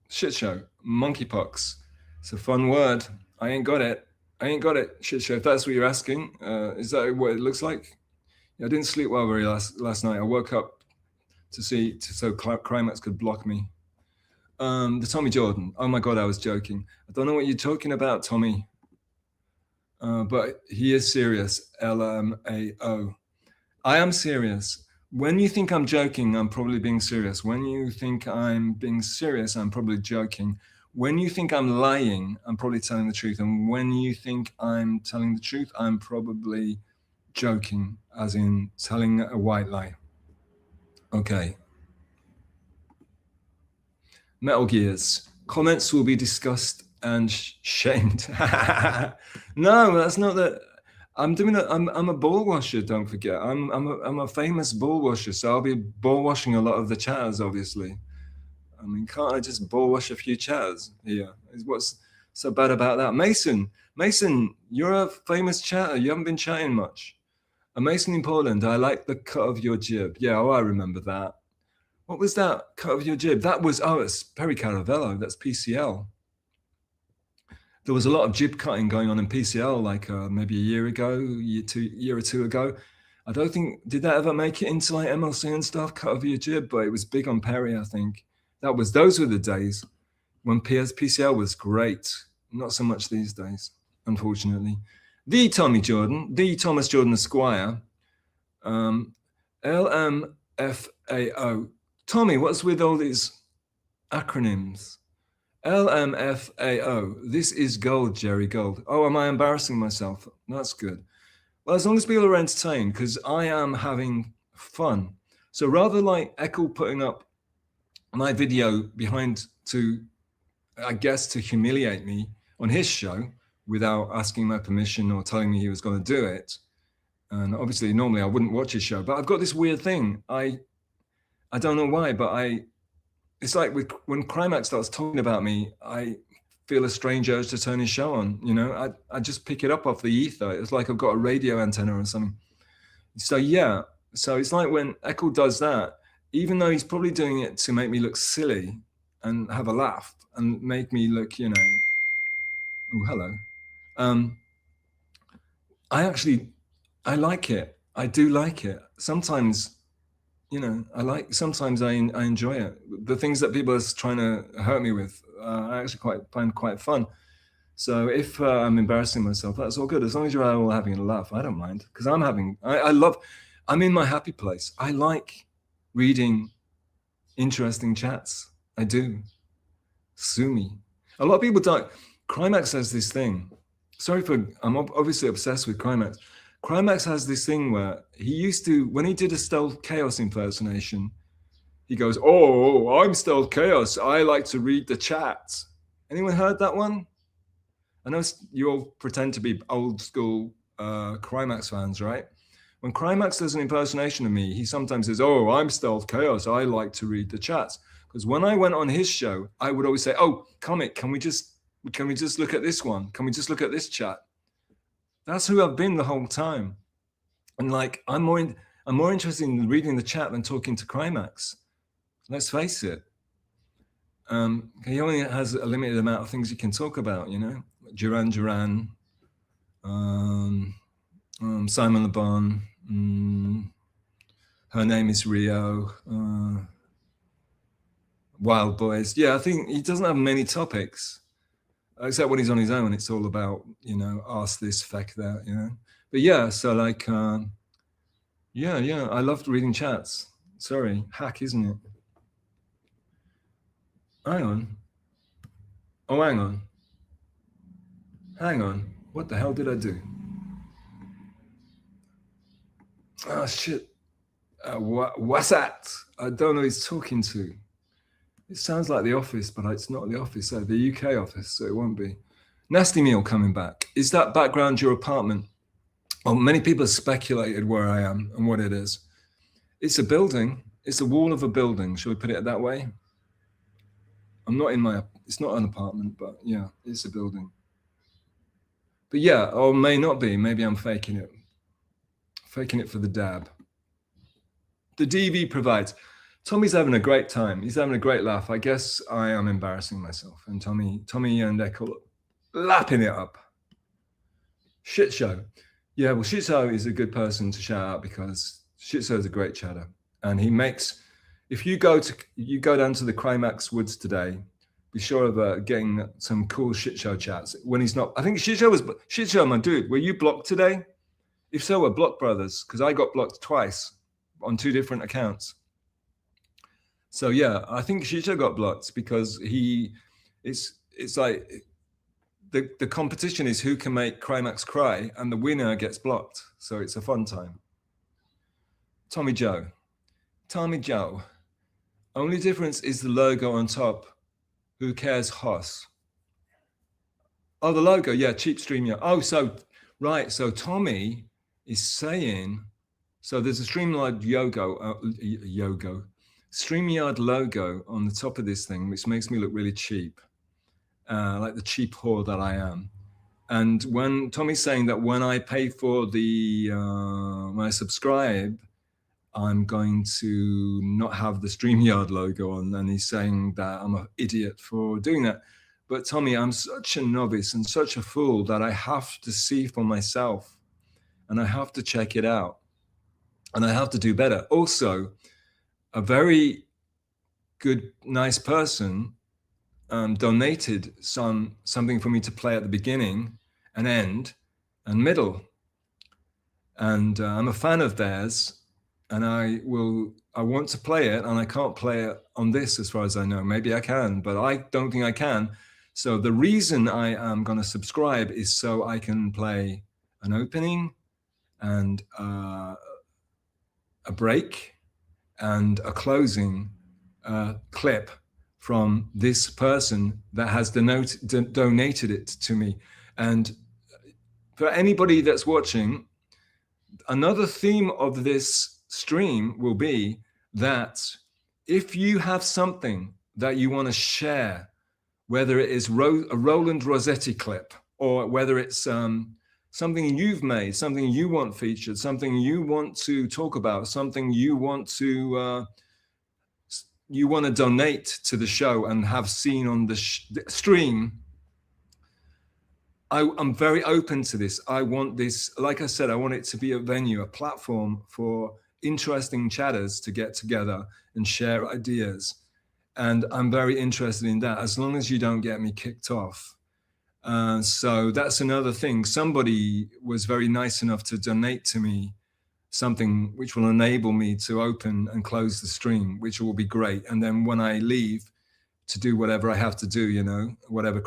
shit show, monkeypox. It's a fun word. I ain't got it. Shit show. If that's what you're asking, is that what it looks like? I didn't sleep well very last night. I woke up so Crimex could block me. The Tommy Jordan. Oh my God, I was joking. I don't know what you're talking about, Tommy. But he is serious. LMAO. I am serious. When you think I'm joking, I'm probably being serious. When you think I'm being serious, I'm probably joking. When you think I'm lying, I'm probably telling the truth. And when you think I'm telling the truth, I'm probably joking, as in telling a white lie. Okay. Metal Gears. Comments will be discussed and shamed. No, that's not that. I'm a ball washer. Don't forget, I'm a famous ball washer, so I'll be ball washing a lot of the chatters. Obviously, I mean, can't I just ball wash a few chatters here? What's so bad about that? Mason, you're a famous chatter. You haven't been chatting much. A Mason in Poland. I like the cut of your jib. Yeah, I remember that. What was that cut of your jib? That was, it's Perry Caravello. That's PCL. There was a lot of jib cutting going on in PCL, like maybe a year or two ago. I don't think, did that ever make it into like MLC and stuff, cut of your jib? But it was big on Perry, I think. Those were the days when PCL was great. Not so much these days, unfortunately. The Tommy Jordan, the Thomas Jordan Esquire, LMFAO. Tommy, what's with all these acronyms? LMFAO. This is gold, Jerry Gold. Oh, am I embarrassing myself? That's good. Well, as long as people are entertained, because I am having fun. So rather like Echo putting up my video behind to humiliate me on his show without asking my permission or telling me he was going to do it. And obviously, normally I wouldn't watch his show, but I've got this weird thing. I don't know why, but it's like when Crimax starts talking about me, I feel a strange urge to turn his show on. You know, I just pick it up off the ether. It's like I've got a radio antenna or something. So yeah, so it's like when Echo does that, even though he's probably doing it to make me look silly and have a laugh and make me look, you know, oh, hello. I like it. I do like it. Sometimes, you know, sometimes I enjoy it. The things that people are trying to hurt me with, I actually find quite fun. So if I'm embarrassing myself, that's all good. As long as you're all having a laugh, I don't mind. Because I'm in my happy place. I like reading interesting chats. I do. Sue me. A lot of people don't. Crimax has this thing. I'm obviously obsessed with Crimax. Crimax has this thing where he used to, when he did a Stealth Chaos impersonation, he goes, "Oh, I'm Stealth Chaos. I like to read the chats." Anyone heard that one? I know you all pretend to be old school Crimax fans, right? When Crimax does an impersonation of me, he sometimes says, "Oh, I'm Stealth Chaos. I like to read the chats." Because when I went on his show, I would always say, "Oh, Comic, can we just look at this one? Can we just look at this chat?" That's who I've been the whole time. And like, I'm more interested in reading the chat than talking to Crimax. Let's face it. He only has a limited amount of things he can talk about, you know. Duran Duran, Simon Le Bon, Her Name is Rio, Wild Boys. Yeah, I think he doesn't have many topics. Except when he's on his own, it's all about, you know, ask this, feck that, you know. But yeah, so like, yeah, I loved reading chats. Sorry, hack, isn't it? Hang on. Oh, hang on. Hang on. What the hell did I do? Oh, shit. What's that? I don't know who he's talking to. It sounds like the office, but it's not the office, so the UK office, so it won't be. Nasty Meal coming back. Is that background your apartment? Well, many people have speculated where I am and what it is. It's a building. It's the wall of a building. Shall we put it that way? I'm not in my, it's not an apartment, but yeah, it's a building. But yeah, or may not be. Maybe I'm faking it. Faking it for the dab. The DV provides. Tommy's having a great time. He's having a great laugh. I guess I am embarrassing myself. And Tommy and Echo lapping it up. Shit show. Yeah, well, Shit Show is a good person to shout out because Shit Show is a great chatter. And he makes, if you go down to the Crimax Woods today, be sure of getting some cool Shit Show chats. When he's not, I think Shit Show, my dude, were you blocked today? If so, we're blocked brothers, because I got blocked twice on 2 different accounts. So yeah, I think Shit Show got blocked because it's like the competition is who can make Crimax cry, and the winner gets blocked. So it's a fun time. Tommy Joe. Only difference is the logo on top. Who cares, Hoss? Oh, the logo, yeah, cheap StreamYard. Oh, so right, so Tommy is saying, so there's a StreamYard StreamYard logo on the top of this thing, which makes me look really cheap, like the cheap whore that I am. And when Tommy's saying that when I pay for the, when I subscribe, I'm going to not have the StreamYard logo on, and he's saying that I'm an idiot for doing that. But Tommy, I'm such a novice and such a fool that I have to see for myself, and I have to check it out, and I have to do better. Also, a very good, nice person donated something for me to play at the beginning and end and middle. And I'm a fan of theirs. And I want to play it, and I can't play it on this as far as I know. Maybe I can, but I don't think I can. So the reason I am going to subscribe is so I can play an opening and a break and a closing clip from this person that has donated it to me. And for anybody that's watching, another theme of this stream will be that if you have something that you want to share, whether it is a Roland Rossetti clip, or whether it's something you've made, something you want featured, something you want to talk about, something you want to donate to the show and have seen on the stream, I'm very open to this. I want this, like I said, I want it to be a venue, a platform for interesting chatters to get together and share ideas. And I'm very interested in that, as long as you don't get me kicked off. So that's another thing. Somebody was very nice enough to donate to me something which will enable me to open and close the stream, which will be great. And then when I leave, to do whatever I have to do, you know, whatever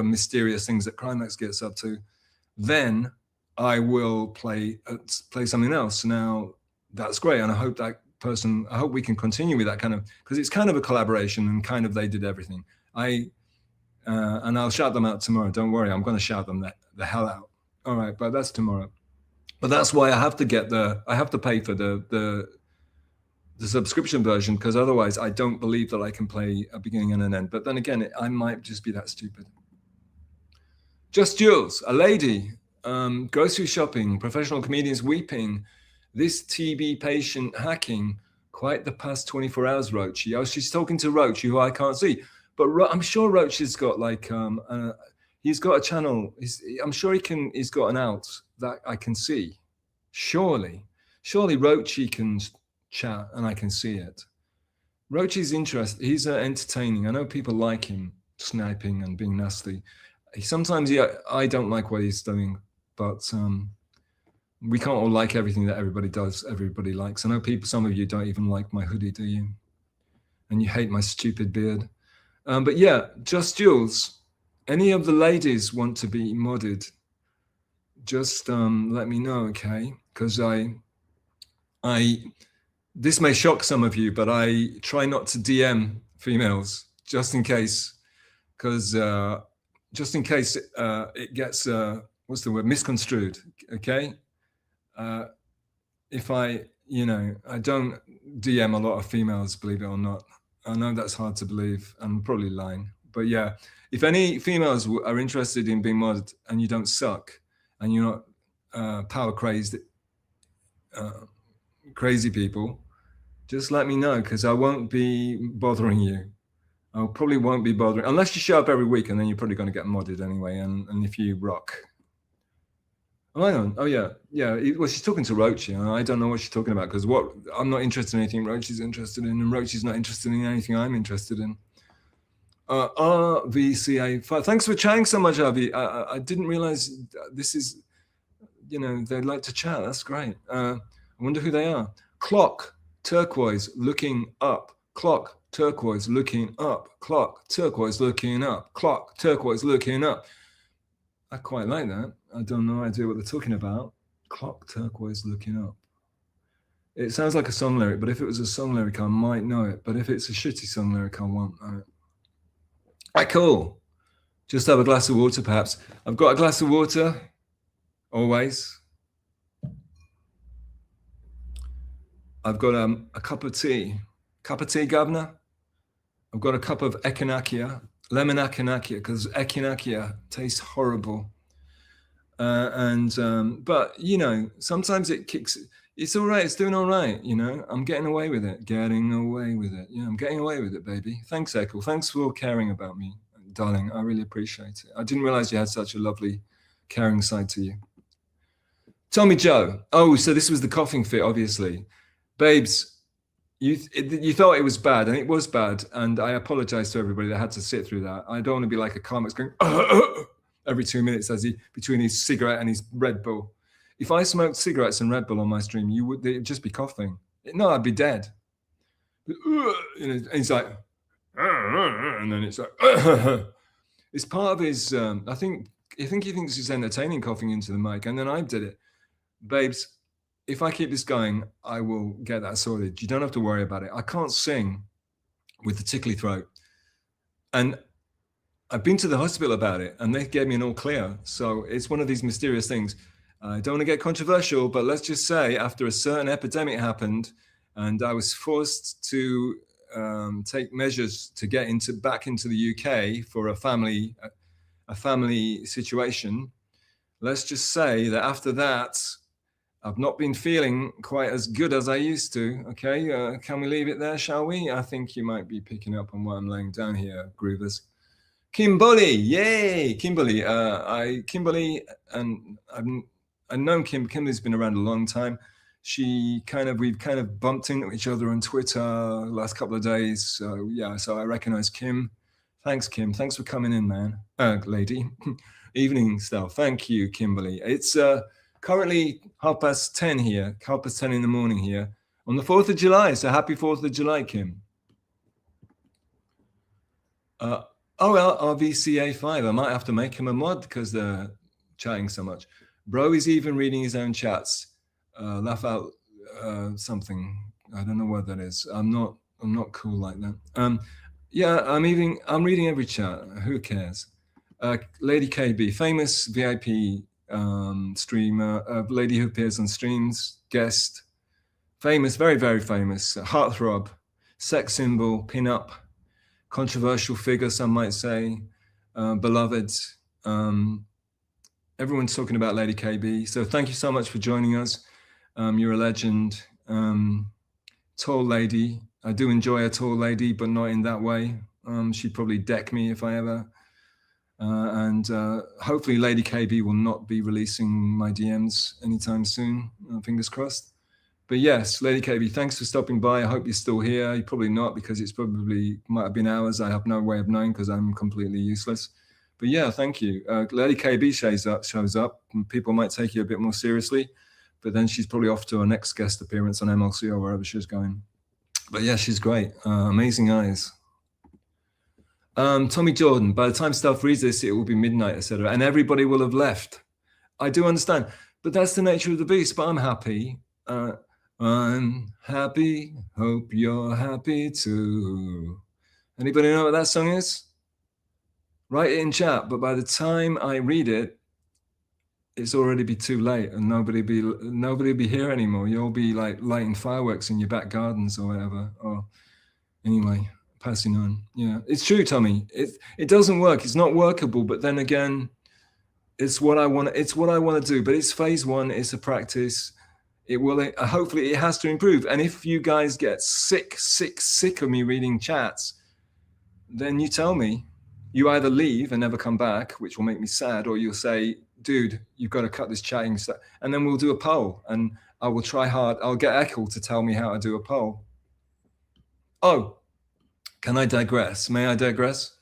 mysterious things that Crimax gets up to, then I will play something else. Now, that's great, and I hope we can continue with that kind of, because it's kind of a collaboration, and kind of they did everything. And I'll shout them out tomorrow. Don't worry, I'm going to shout them the hell out. All right, but that's tomorrow. But that's why I have to pay for the subscription version, because otherwise I don't believe that I can play a beginning and an end. But then again, I might just be that stupid. Just Jules, a lady, grocery shopping, professional comedians weeping, this TB patient hacking, quite the past 24 hours, Roachy. Oh, she's talking to Roachy, who I can't see. But I'm sure Roachy's got like, he's got a channel. I'm sure he's got an out that I can see. Surely Roachy can chat and I can see it. Roachy's interesting. He's entertaining. I know people like him sniping and being nasty. sometimes, yeah, I don't like what he's doing, but we can't all like everything that everybody does, everybody likes. I know some of you don't even like my hoodie, do you? And you hate my stupid beard. But yeah, Just Jules, any of the ladies want to be modded, just let me know, okay? Because this may shock some of you, but I try not to DM females just in case, because just in case it gets what's the word, misconstrued, okay? If I don't DM a lot of females, believe it or not. I know that's hard to believe. I'm probably lying, but yeah, if any females are interested in being modded and you don't suck and you're not power crazed, crazy people, just let me know, because I won't be bothering you. I probably won't be bothering, unless you show up every week, and then you're probably going to get modded anyway. And if you rock. Oh, hang on. Oh, yeah. Yeah. Well, she's talking to Roach. I don't know what she's talking about, because I'm not interested in anything Roach is interested in, and Roach is not interested in anything I'm interested in. RVCA5. Thanks for chatting so much, RV. I didn't realize this is, they'd like to chat. That's great. I wonder who they are. Clock, turquoise, looking up. Clock, turquoise, looking up. Clock, turquoise, looking up. Clock, turquoise, looking up. I quite like that. I don't know idea what they're talking about. Clock, turquoise, looking up. It sounds like a song lyric, but if it was a song lyric, I might know it. But if it's a shitty song lyric, I won't know it. All right, cool. Just have a glass of water, perhaps. I've got a glass of water, always. I've got a cup of tea. Cup of tea, Governor? I've got a cup of echinacea, lemon echinacea, because echinacea tastes horrible. But, sometimes it kicks. It's all right. It's doing all right. I'm getting away with it. Getting away with it. Yeah, I'm getting away with it, baby. Thanks, Echo. Thanks for caring about me, darling. I really appreciate it. I didn't realize you had such a lovely, caring side to you. Tommy Joe. Oh, so this was the coughing fit, obviously. Babes, you thought it was bad, and it was bad. And I apologize to everybody that had to sit through that. I don't want to be like a comic going every 2 minutes between his cigarette and his Red Bull. If I smoked cigarettes and Red Bull on my stream, it'd just be coughing. No, I'd be dead. And he's like, and then it's like, it's part of his. I think he thinks he's entertaining, coughing into the mic, and then I did it. Babes, if I keep this going, I will get that sorted. You don't have to worry about it. I can't sing with the tickly throat, and I've been to the hospital about it, and they gave me an all clear. So it's one of these mysterious things. I don't want to get controversial, but let's just say after a certain epidemic happened, and I was forced to take measures to get back into the UK for a family situation. Let's just say that after that, I've not been feeling quite as good as I used to. Okay, can we leave it there, shall we? I think you might be picking up on what I'm laying down here, groovers. Kimberly, yay, Kimberly. Kimberly, and I've known Kimberly's been around a long time. We've kind of bumped into each other on Twitter the last couple of days. So yeah, so I recognize Kim. Thanks, Kim. Thanks for coming in, man. Lady. Evening stuff. Thank you, Kimberly. It's currently 10:30 here, 10:30 in the morning here on the 4th of July. So happy 4th of July, Kim. RVCA5. I might have to make him a mod because they're chatting so much. Bro is even reading his own chats. Laugh out something. I don't know what that is. I'm not cool like that. Yeah, I'm reading every chat. Who cares? Lady KB, famous VIP streamer, lady who appears on streams, guest, famous, very, very famous, heartthrob, sex symbol, pin-up, controversial figure, some might say, beloved. Everyone's talking about Lady KB. So thank you so much for joining us. You're a legend. Tall lady. I do enjoy a tall lady, but not in that way. She'd probably deck me if I ever. And hopefully Lady KB will not be releasing my DMs anytime soon. Fingers crossed. But yes, Lady KB, thanks for stopping by. I hope you're still here. You're probably not, because it's might have been hours. I have no way of knowing because I'm completely useless. But yeah, thank you. Lady KB shows up, and people might take you a bit more seriously, but then she's probably off to her next guest appearance on MLC or wherever she's going. But yeah, she's great. Amazing eyes. Tommy Jordan, by the time staff reads this, it will be midnight, etc. And everybody will have left. I do understand, but that's the nature of the beast. But I'm happy. I'm happy. Hope you're happy too. Anybody know what that song is? Write it in chat. But by the time I read it, it's already be too late, and nobody be here anymore. You'll be like lighting fireworks in your back gardens or whatever. Or anyway, passing on. Yeah, it's true, Tommy. It doesn't work. It's not workable. But then again, it's what I want. It's what I want to do. But it's phase one. It's a practice. It will. Hopefully, it has to improve. And if you guys get sick of me reading chats, then you tell me. You either leave and never come back, which will make me sad, or you'll say, dude, you've got to cut this chatting stuff. And then we'll do a poll, and I will try hard. I'll get Echo to tell me how to do a poll. Oh, can I digress? May I digress?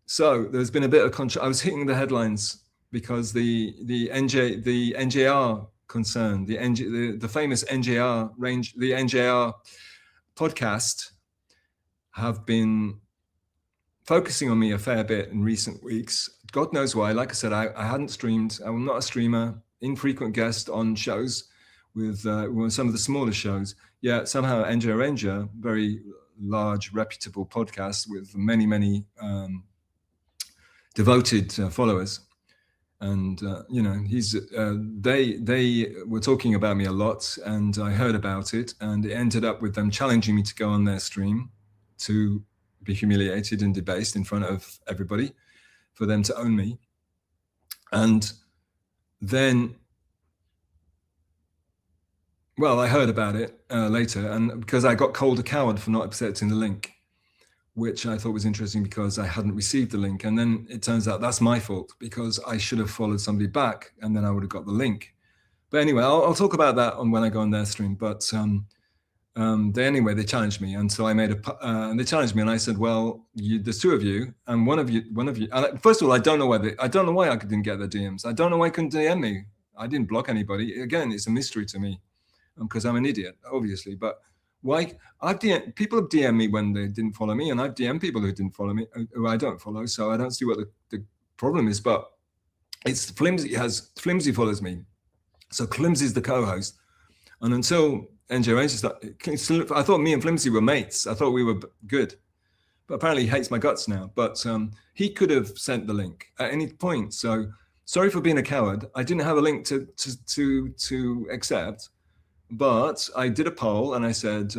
So there's been a bit of I was hitting the headlines because the NJR concern, the famous NJR range, the NJR podcast have been focusing on me a fair bit in recent weeks. God knows why. Like I said, I hadn't streamed. I'm not a streamer, infrequent guest on shows with some of the smaller shows. Yeah, somehow NJ Ranger, very large, reputable podcast with many devoted followers. And, they were talking about me a lot, and I heard about it, and it ended up with them challenging me to go on their stream to be humiliated and debased in front of everybody, for them to own me. And then, well, I heard about it later, and because I got called a coward for not accepting the link, which I thought was interesting because I hadn't received the link. And then it turns out that's my fault, because I should have followed somebody back, and then I would have got the link. But anyway, I'll talk about that when I go on their stream. But they challenged me, and so I made they challenged me, and I said, well, there's two of you, and one of you. And first of all, I don't know why I didn't get the DMs. I don't know why I couldn't DM me. I didn't block anybody. Again, it's a mystery to me, because I'm an idiot, obviously. But why? People have DM'd me when they didn't follow me, and I've DM'd people who didn't follow me, who I don't follow. So I don't see what the problem is. But it's Flimsy follows me, so Flimsy's the co-host, and until NJ Ranger I thought me and Flimsy were mates. I thought we were good, but apparently he hates my guts now. But he could have sent the link at any point. So sorry for being a coward. I didn't have a link to accept, but I did a poll, and I said,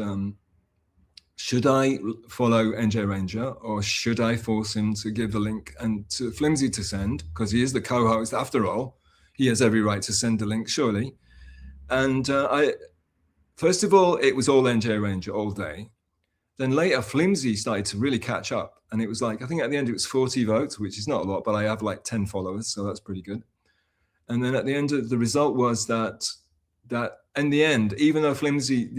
should I follow NJ Ranger, or should I force him to give the link and to Flimsy to send, because he is the co-host after all. He has every right to send the link, surely. And first of all, it was all NJ Ranger all day. Then later, Flimsy started to really catch up. And it was like, I think at the end it was 40 votes, which is not a lot, but I have like 10 followers, so that's pretty good. And then at the end, the result was that in the end, even though Flimsy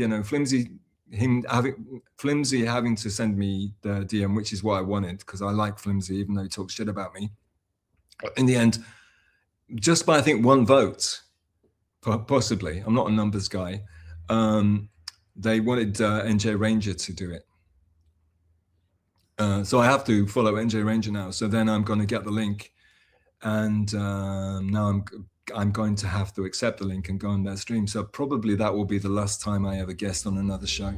having to send me the DM, which is what I wanted, because I like Flimsy, even though he talks shit about me. In the end, just by, I think, one vote, possibly, I'm not a numbers guy, they wanted NJ Ranger to do it. So I have to follow NJ Ranger now. So then I'm going to get the link, and now I'm going to have to accept the link and go on their stream. So probably that will be the last time I ever guest on another show,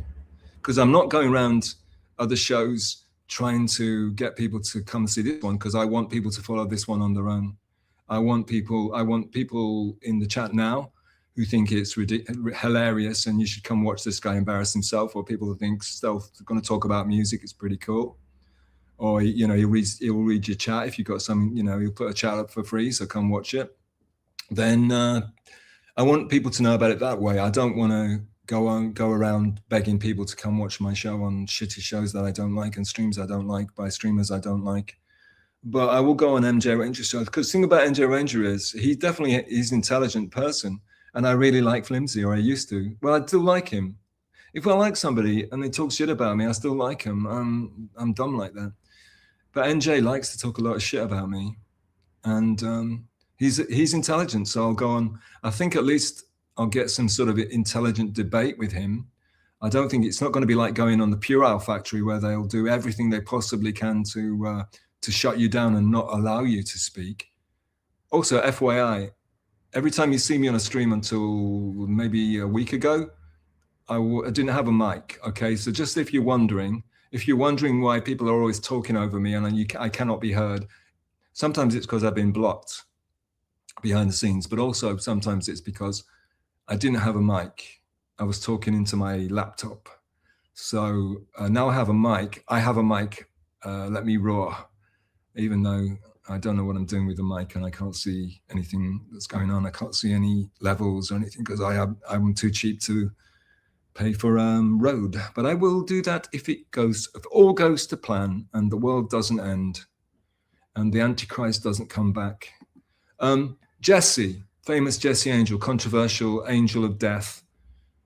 because I'm not going around other shows trying to get people to come see this one, because I want people to follow this one on their own. I want people in the chat now who think it's hilarious and you should come watch this guy embarrass himself, or people who think Stealth's going to talk about music, it's pretty cool. Or, he'll read your chat if you've got some, he'll put a chat up for free, so come watch it. Then I want people to know about it that way. I don't want to go around begging people to come watch my show on shitty shows that I don't like and streams I don't like by streamers I don't like. But I will go on MJ Ranger's show, because the thing about MJ Ranger is he's an intelligent person, and I really like Flimsy, or I used to. Well, I still like him. If I like somebody and they talk shit about me, I still like him. I'm dumb like that. But NJ likes to talk a lot of shit about me, and he's intelligent, so I'll go on. I think at least I'll get some sort of intelligent debate with him. I don't think it's not going to be like going on the Puerile Factory where they'll do everything they possibly can to shut you down and not allow you to speak. Also, FYI, every time you see me on a stream until maybe a week ago, I didn't have a mic. Okay, so just if you're wondering why people are always talking over me and I cannot be heard, sometimes it's because I've been blocked behind the scenes, but also sometimes it's because I didn't have a mic. I was talking into my laptop. So now I have a mic. Let me roar, even though I don't know what I'm doing with the mic and I can't see anything that's going on. I can't see any levels or anything because I'm too cheap to pay for Rode. But I will do that if all goes to plan and the world doesn't end and the Antichrist doesn't come back. Jesse, famous Jesse Angel, controversial angel of death.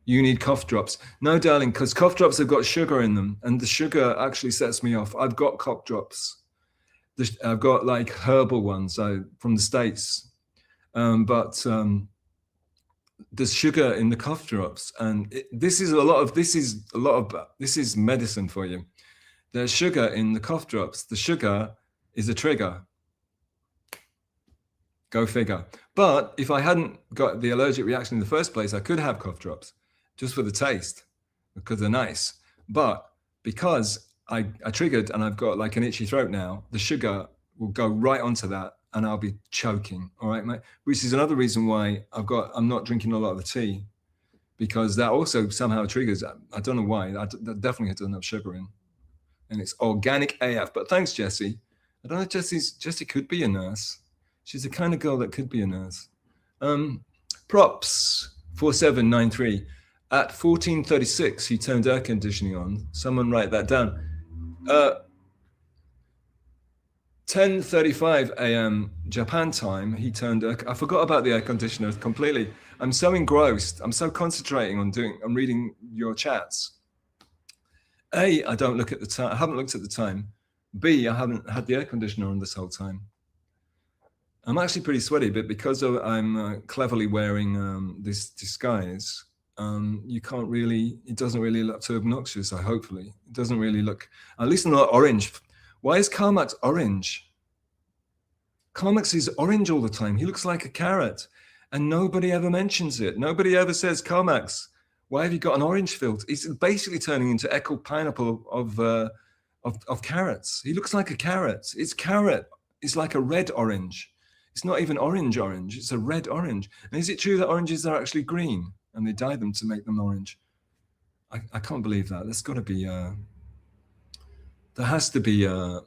You need cough drops. No, darling, because cough drops have got sugar in them, and the sugar actually sets me off. I've got cough drops. I've got like herbal ones from the States, but there's sugar in the cough drops, and this is medicine for you. There's sugar in the cough drops. The sugar is a trigger. Go figure. But if I hadn't got the allergic reaction in the first place, I could have cough drops just for the taste because they're nice. But because I triggered and I've got like an itchy throat now, the sugar will go right onto that and I'll be choking. All right, mate. Which is another reason why I'm not drinking a lot of the tea, because that also somehow triggers. I don't know why. That definitely doesn't have sugar in, and it's organic AF. But thanks, Jessie. I don't know. Jessie could be a nurse. She's the kind of girl that could be a nurse. Props 4793. At 14:36, he turned air conditioning on. Someone write that down. 10:35 a.m. Japan time, he turned. I forgot about the air conditioner completely. I'm so engrossed. I'm so concentrating on reading your chats. A, I don't look at the time. I haven't looked at the time. B, I haven't had the air conditioner on this whole time. I'm actually pretty sweaty, but because I'm cleverly wearing this disguise, you can't really. It doesn't really look too obnoxious. Hopefully, it doesn't really look. At least not orange. Why is Carmax orange? Carmax is orange all the time. He looks like a carrot, and nobody ever mentions it. Nobody ever says, Carmax, why have you got an orange filter? He's basically turning into Echo Pineapple of carrots. He looks like a carrot. It's carrot. It's like a red orange. It's not even orange. It's a red orange. And is it true that oranges are actually green and they dye them to make them orange? I can't believe that. There's got to be. There has to be. I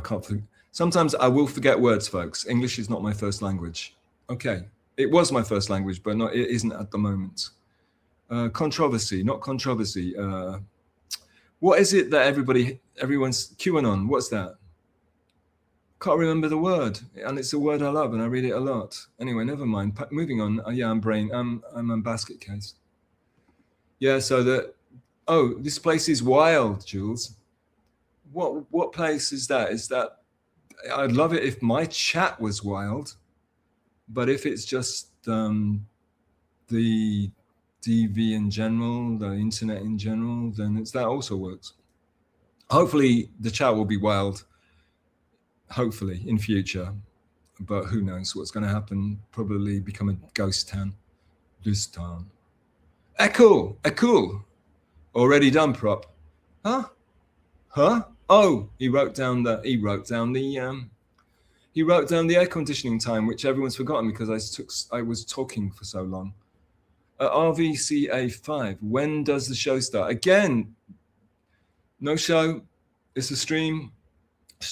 can't. Sometimes I will forget words, folks. English is not my first language. Okay, it was my first language, but it isn't at the moment. Controversy, not controversy. What is it that everyone's QAnon? What's that? Can't remember the word, and it's a word I love, and I read it a lot. Anyway, never mind. Moving on. Yeah, I'm a basket case. Yeah, so this place is wild, Jules. What place is that? Is that? I'd love it if my chat was wild, but if it's just the DV in general, the internet in general, then that also works. Hopefully, the chat will be wild. Hopefully, in future, but who knows what's going to happen? Probably become a ghost town. This town. Echo. Already done, prop. Huh? Oh, he wrote down the air conditioning time, which everyone's forgotten because I was talking for so long. RVCA5. When does the show start? Again, no show. It's a stream,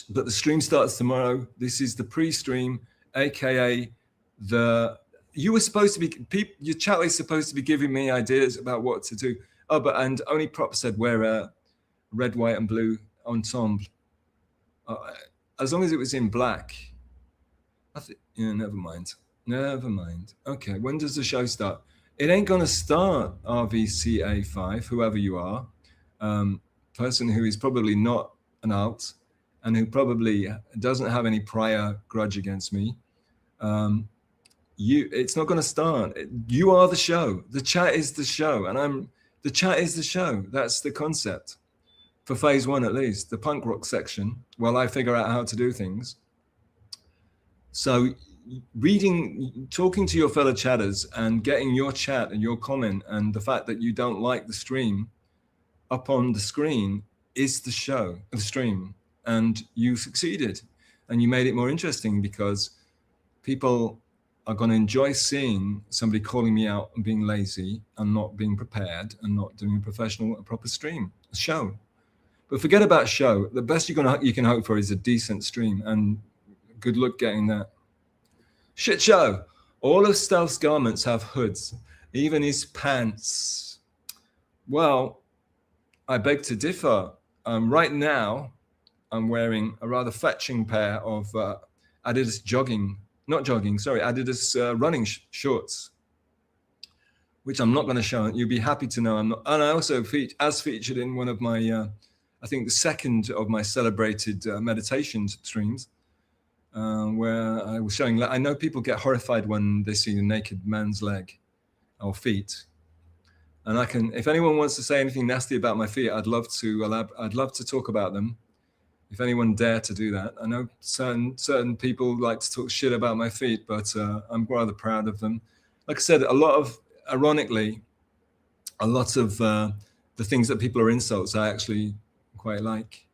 but the stream starts tomorrow. This is the pre-stream, aka you were supposed to be. Your chat is supposed to be giving me ideas about what to do. Oh, and only prop said wear a red, white, and blue ensemble. As long as it was in black. Never mind. Okay, when does the show start? It ain't gonna start, RVCA5, whoever you are, person who is probably not an alt, and who probably doesn't have any prior grudge against me, it's not going to start. You are the show. The chat is the show, and the chat is the show. That's the concept for phase one, at least, the punk rock section, while I figure out how to do things. So talking to your fellow chatters and getting your chat and your comment and the fact that you don't like the stream up on the screen is the show, the stream. And you succeeded, and you made it more interesting, because people are going to enjoy seeing somebody calling me out and being lazy and not being prepared and not doing a professional, a proper stream, a show. But forget about show. The best you can hope for is a decent stream, and good luck getting that. Shit show. All of Stealth's garments have hoods, even his pants. Well, I beg to differ. Right now, I'm wearing a rather fetching pair of Adidas Adidas running shorts, which I'm not going to show. You'll be happy to know I'm not. And I also featured in one of my, I think the second of my celebrated meditation streams, where I was showing. I know people get horrified when they see a naked man's leg or feet, and I can. If anyone wants to say anything nasty about my feet, I'd love to talk about them. If anyone dare to do that. I know certain people like to talk shit about my feet, but I'm rather proud of them. Like I said, ironically, a lot of the things that people are insults I actually quite like.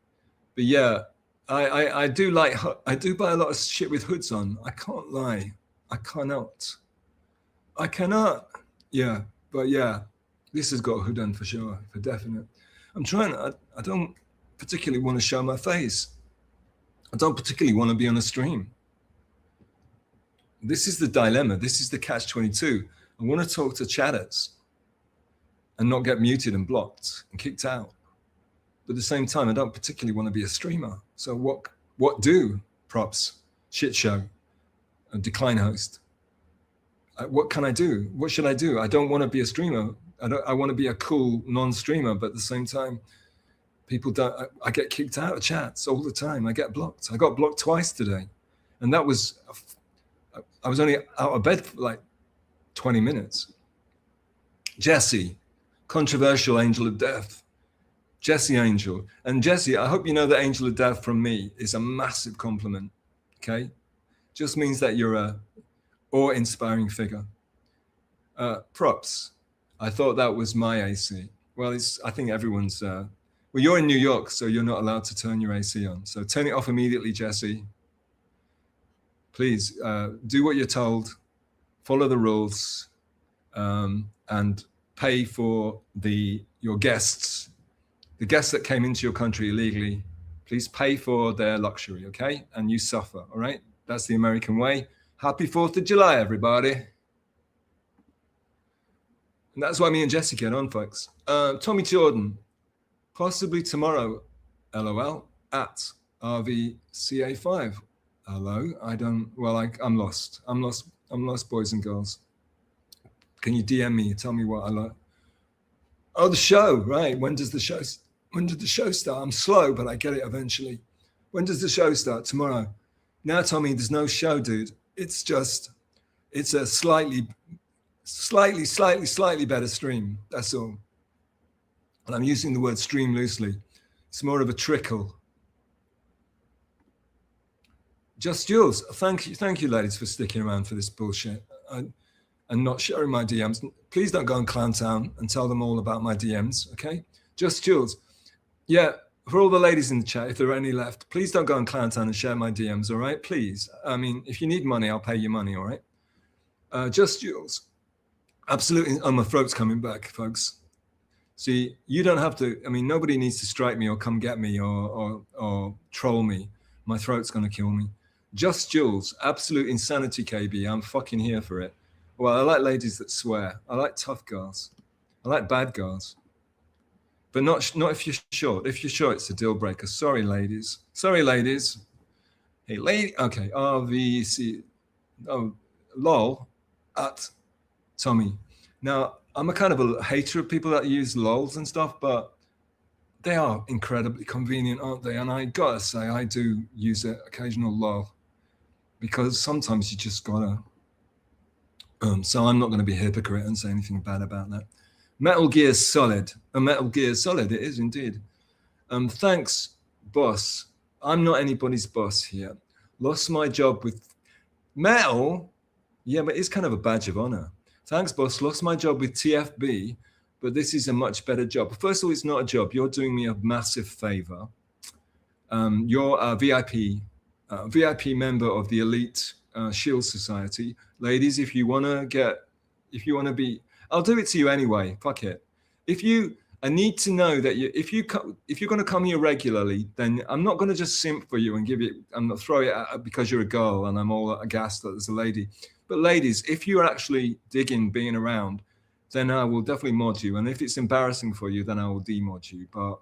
But yeah, I do buy a lot of shit with hoods on. I can't lie. I cannot. Yeah, but yeah, this has got a hood on for sure, for definite. I don't particularly want to show my face. I don't particularly want to be on a stream. This is the dilemma. This is the catch-22. I want to talk to chatters and not get muted and blocked and kicked out. But at the same time, I don't particularly want to be a streamer. So what do? Props, shit show, a decline host. What can I do? What should I do? I don't want to be a streamer. I want to be a cool non-streamer, but at the same time, people don't. I get kicked out of chats all the time. I get blocked. I got blocked twice today, and I was only out of bed for like 20 minutes. Jesse, controversial angel of death. Jesse Angel. And Jesse, I hope you know that angel of death from me is a massive compliment. Okay, just means that you're a awe-inspiring figure. Props. I thought that was my AC. Well, I think everyone's. Well, you're in New York, so you're not allowed to turn your AC on. So turn it off immediately, Jesse. Please do what you're told, follow the rules, and pay for your guests, the guests that came into your country illegally. Please pay for their luxury, okay? And you suffer, all right? That's the American way. Happy 4th of July, everybody. And that's why me and Jesse get on, folks. Tommy Jordan, possibly tomorrow, LOL, at RVCA5. Hello, I'm lost. I'm lost, boys and girls. Can you DM me? Tell me what I like. Oh, the show, right. When did the show start? I'm slow, but I get it eventually. When does the show start? Tomorrow. Now, Tommy, there's no show, dude. It's a slightly better stream. That's all. And I'm using the word stream loosely. It's more of a trickle. Just Jules, thank you, ladies, for sticking around for this bullshit and not sharing my DMs. Please don't go on Clowntown and tell them all about my DMs, okay? Just Jules. Yeah, for all the ladies in the chat, if there are any left, please don't go on Clowntown and share my DMs, all right? Please. I mean, if you need money, I'll pay you money, all right? Just Jules. Absolutely. Oh, my throat's coming back, folks. See, you don't have to, I mean, nobody needs to strike me or come get me or troll me. My throat's going to kill me. Just Jules, absolute insanity, KB. I'm fucking here for it. Well, I like ladies that swear. I like tough girls. I like bad girls. But not if you're short. If you're short, it's a deal breaker. Sorry, ladies. Sorry, ladies. Hey, lady. Okay, RVC. Oh, lol at Tommy. Now, I'm a kind of a hater of people that use lols and stuff, but they are incredibly convenient, aren't they? And I gotta say, I do use it occasional lull, because sometimes you just gotta. So I'm not going to be a hypocrite and say anything bad about that. Metal Gear Solid. A Metal Gear Solid, it is indeed. Thanks, boss. I'm not anybody's boss here. Lost my job with Metal. Yeah, but it's kind of a badge of honor. Thanks, boss. Lost my job with TFB, but this is a much better job. First of all, it's not a job. You're doing me a massive favor. You're a VIP member of the elite Shield Society. Ladies, if you want to be, I'll do it to you anyway. Fuck it. I need to know that if you're going to come here regularly, then I'm not going to just simp for you and I'm not throw it at, because you're a girl and I'm all aghast that there's a lady. But ladies, if you're actually digging being around, then I will definitely mod you. And if it's embarrassing for you, then I will demod you. But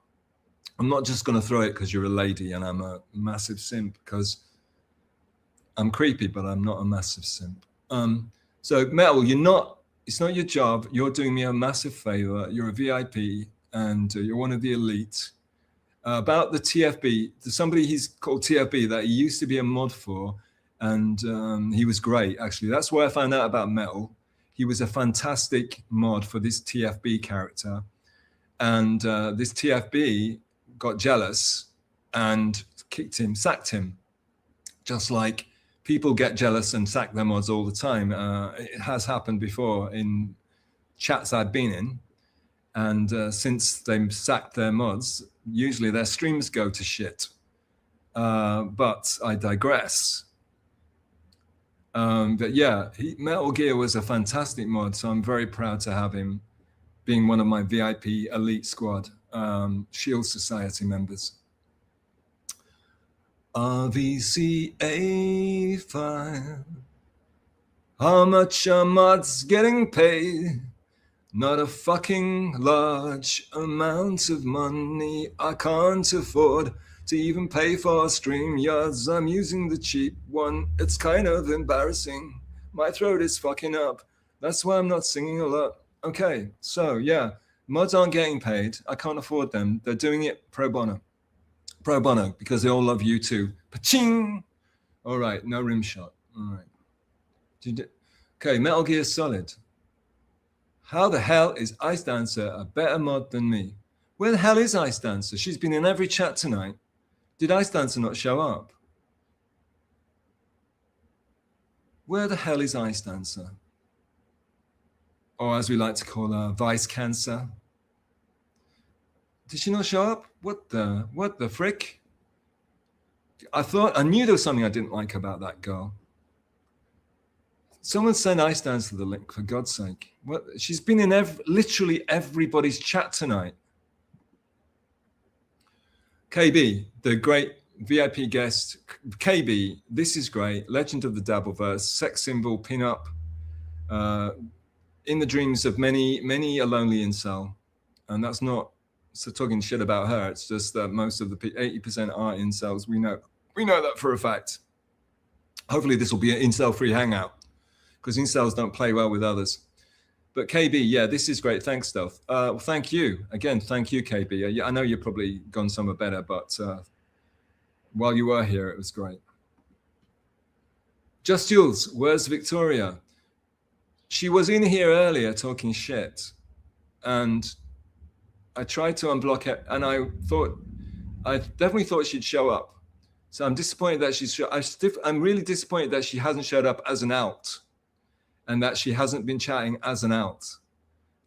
I'm not just going to throw it because you're a lady and I'm a massive simp, because I'm creepy, but I'm not a massive simp. So Metal, it's not your job. You're doing me a massive favor. You're a VIP and you're one of the elite. About the TFB, there's somebody he's called TFB that he used to be a mod for, and he was great, actually. That's where I found out about Metal. He was a fantastic mod for this TFB character. And this TFB got jealous and sacked him. Just like people get jealous and sack their mods all the time. It has happened before in chats I've been in. And since they sacked their mods, usually their streams go to shit. But I digress. But yeah, Metal Gear was a fantastic mod, so I'm very proud to have him being one of my VIP elite squad Shield Society members. RVCA5. How much are mods getting paid? Not a fucking large amount of money. I can't afford to even pay for StreamYards. I'm using the cheap one. It's kind of embarrassing. My throat is fucking up. That's why I'm not singing a lot. Okay, so yeah, mods aren't getting paid. I can't afford them. They're doing it pro bono. Pro bono, because they all love you too. Paching! All right, no rim shot. All right. Okay, Metal Gear Solid. How the hell is Ice Dancer a better mod than me? Where the hell is Ice Dancer? She's been in every chat tonight. Did Ice Dancer not show up? Where the hell is Ice Dancer? Or as we like to call her, Vice Cancer. Did she not show up? What the frick? I knew there was something I didn't like about that girl. Someone send Ice Dancer the link, for God's sake. What? She's been in literally everybody's chat tonight. KB, the great VIP guest. KB, this is great. Legend of the Dabbleverse, sex symbol, pin-up. In the dreams of many a lonely incel. And that's not talking shit about her. It's just that most of the 80% are incels. We know that for a fact. Hopefully this will be an incel-free hangout, because incels don't play well with others. But KB, yeah, this is great. Thanks, Stealth. Well, thank you. Again, thank you, KB. I know you've probably gone somewhere better, but while you were here, it was great. Just Jules, where's Victoria? She was in here earlier talking shit, and I tried to unblock it, and I definitely thought she'd show up. So I'm disappointed that I'm really disappointed that she hasn't showed up as an alt, and that she hasn't been chatting as an alt.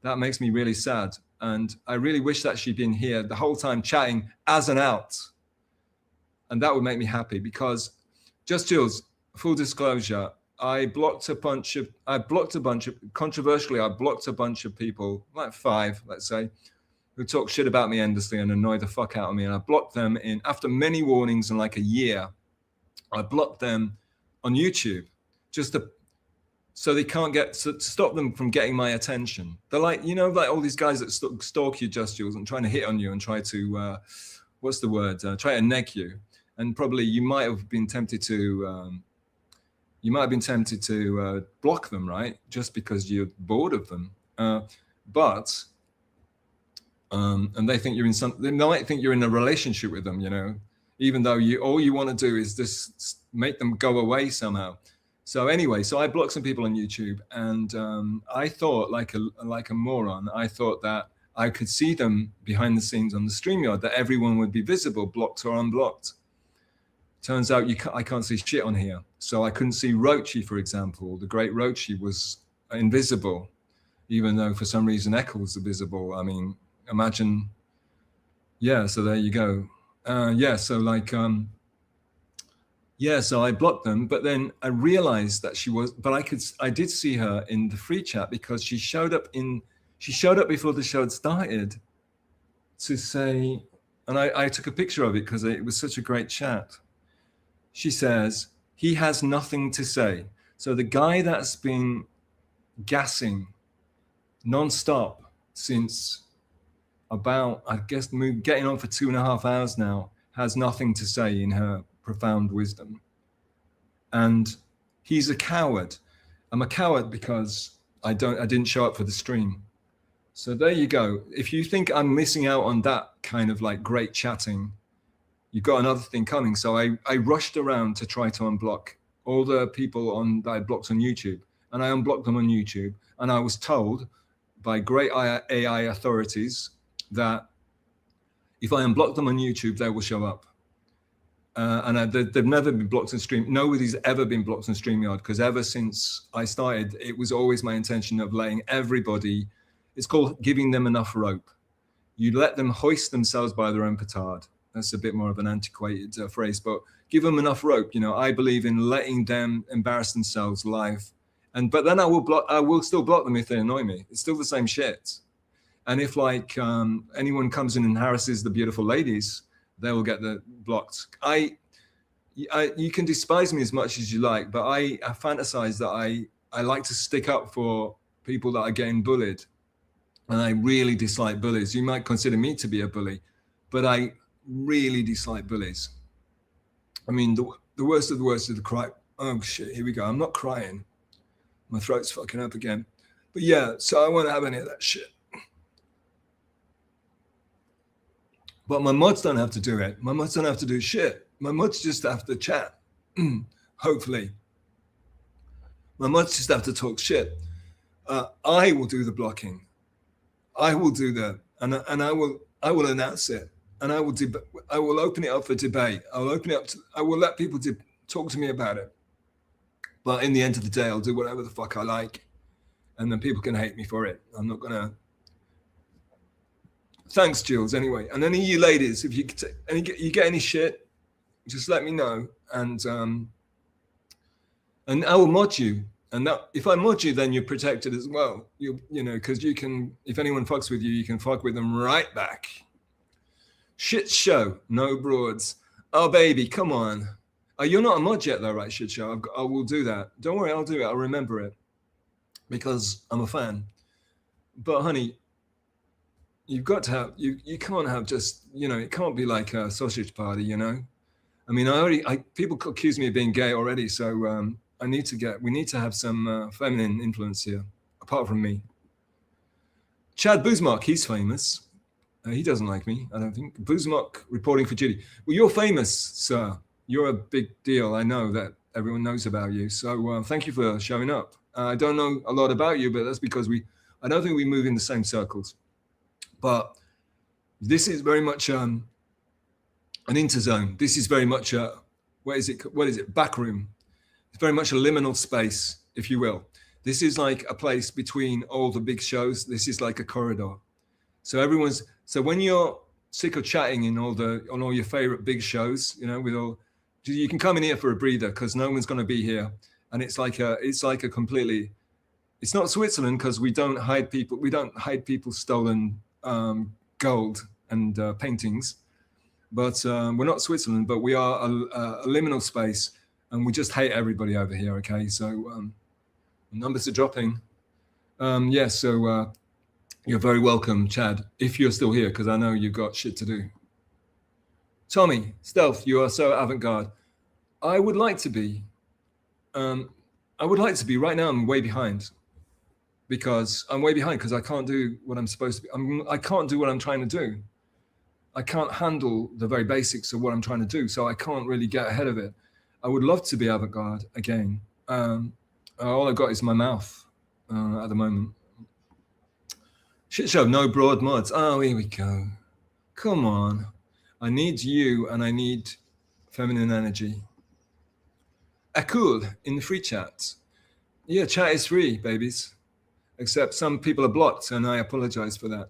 That makes me really sad. And I really wish that she'd been here the whole time chatting as an alt. And that would make me happy, because Just Jules, full disclosure, controversially, I blocked a bunch of people, like 5, let's say, who talk shit about me endlessly and annoy the fuck out of me. And I blocked them after many warnings and like a year, I blocked them on YouTube so they can't to stop them from getting my attention. They're like, like all these guys that stalk you, Just Jules, and trying to hit on you and try to, try to neg you. And probably you might have been tempted to, block them, right? Just because you're bored of them. But And they think you're in some. They might think you're in a relationship with them, you know, even though all you want to do is just make them go away somehow. So anyway, so I blocked some people on YouTube, and I thought, like a moron, I thought that I could see them behind the scenes on the StreamYard, that everyone would be visible, blocked or unblocked. Turns out I can't see shit on here. So I couldn't see Rochi, for example. The great Rochi was invisible, even though for some reason Eccles are visible. I mean, imagine. Yeah, so there you go. Yeah, so like, yeah, so I blocked them, but then I realized that she was, but I did see her in the free chat because she showed up before the show had started to say, and I took a picture of it because it was such a great chat. She says, he has nothing to say. So the guy that's been gassing nonstop since about, I guess, getting on for 2.5 hours now, has nothing to say in her profound wisdom. And he's a coward. I'm a coward because I didn't show up for the stream. So there you go. If you think I'm missing out on that kind of like great chatting, you've got another thing coming. So I rushed around to try to unblock all the people that I blocked on YouTube, and I unblocked them on YouTube. And I was told by great AI authorities that if I unblock them on YouTube, they will show up. And they've never been blocked on Stream. Nobody's ever been blocked on StreamYard, because ever since I started, it was always my intention of letting everybody, it's called giving them enough rope. You let them hoist themselves by their own petard. That's a bit more of an antiquated phrase, but give them enough rope. You know, I believe in letting them embarrass themselves live. But then I will still block them if they annoy me. It's still the same shit. And if like anyone comes in and harasses the beautiful ladies, they will get blocked. You can despise me as much as you like, but I fantasize that I like to stick up for people that are getting bullied. And I really dislike bullies. You might consider me to be a bully, but I really dislike bullies. I mean, the worst of the worst is the cry. Oh shit, here we go. I'm not crying. My throat's fucking up again. But yeah, so I won't have any of that shit. But my mods don't have to do it. My mods don't have to do shit. My mods just have to chat. Hopefully. My mods just have to talk shit. I will do the blocking. I will do that, and I will announce it, and I will open it up for debate. I will let people talk to me about it. But in the end of the day, I'll do whatever the fuck I like, and then people can hate me for it. I'm not gonna. Thanks, Jules. Anyway, and any of you ladies, if you get any shit, just let me know, and I will mod you. And that, if I mod you, then you're protected as well. You know, because you can, if anyone fucks with you, you can fuck with them right back. Shit show, no broads. Oh baby, come on. Oh, you're not a mod yet though, right? Shit show. I will do that. Don't worry, I'll do it. I'll remember it because I'm a fan. But honey, you've got to have, you can't have just, you know, it can't be like a sausage party, you know. I mean, people accuse me of being gay already, so we need to have some feminine influence here, apart from me. Chad Buzmark, he's famous. He doesn't like me, I don't think. Buzmark reporting for duty. Well, you're famous, sir. You're a big deal. I know that everyone knows about you. So thank you for showing up. I don't know a lot about you, but that's because I don't think we move in the same circles. But this is very much an interzone. This is very much what is it? Back room. It's very much a liminal space, if you will. This is like a place between all the big shows. This is like a corridor. So when you're sick of chatting on all your favorite big shows, you know, you can come in here for a breather because no one's going to be here. And it's like a completely, it's not Switzerland because we don't hide people's stolen gold and paintings. But we're not Switzerland, but we are a liminal space, and we just hate everybody over here. Okay, so numbers are dropping. So you're very welcome, Chad, if you're still here, because I know you've got shit to do. Tommy, Stealth, you are so avant-garde. I would like to be. Right now, I'm way behind. because I'm way behind because I can't do what I'm supposed to be. I can't do what I'm trying to do. I can't handle the very basics of what I'm trying to do, so I can't really get ahead of it. I would love to be avant-garde again. All I've got is my mouth at the moment. Shit show, no broad mods. Oh, here we go. Come on. I need you and I need feminine energy. Cool in the free chat. Yeah, chat is free, babies. Except some people are blocked, and I apologize for that.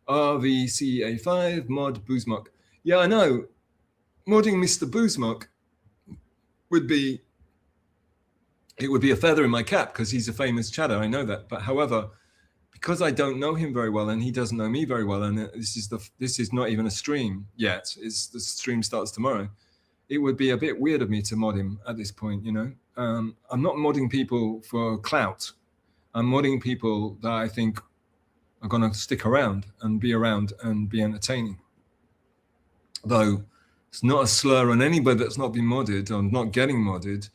RVCA5, mod Boozmock. Yeah, I know. Modding Mr. Boozmock would be a feather in my cap because he's a famous chatter. I know that. But however, because I don't know him very well and he doesn't know me very well, and this is not even a stream yet. The stream starts tomorrow. It would be a bit weird of me to mod him at this point, you know. I'm not modding people for clout. I'm modding people that I think are going to stick around and be entertaining. Though it's not a slur on anybody that's not been modded or not getting modded.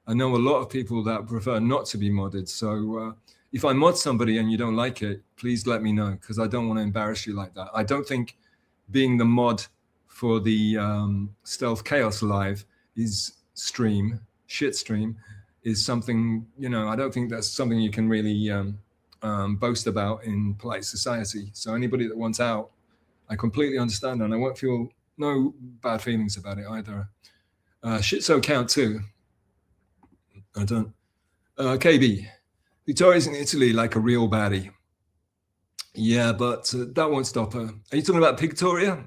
I know a lot of people that prefer not to be modded. So if I mod somebody and you don't like it, please let me know, because I don't want to embarrass you like that. I don't think being the mod for the Stealth Chaos Live shit stream, is something, you know, I don't think that's something you can really boast about in polite society. So anybody that wants out, I completely understand, and I won't feel no bad feelings about it either. Shitso count too. I don't. KB, Victoria's in Italy like a real baddie. Yeah, but that won't stop her. Are you talking about Victoria?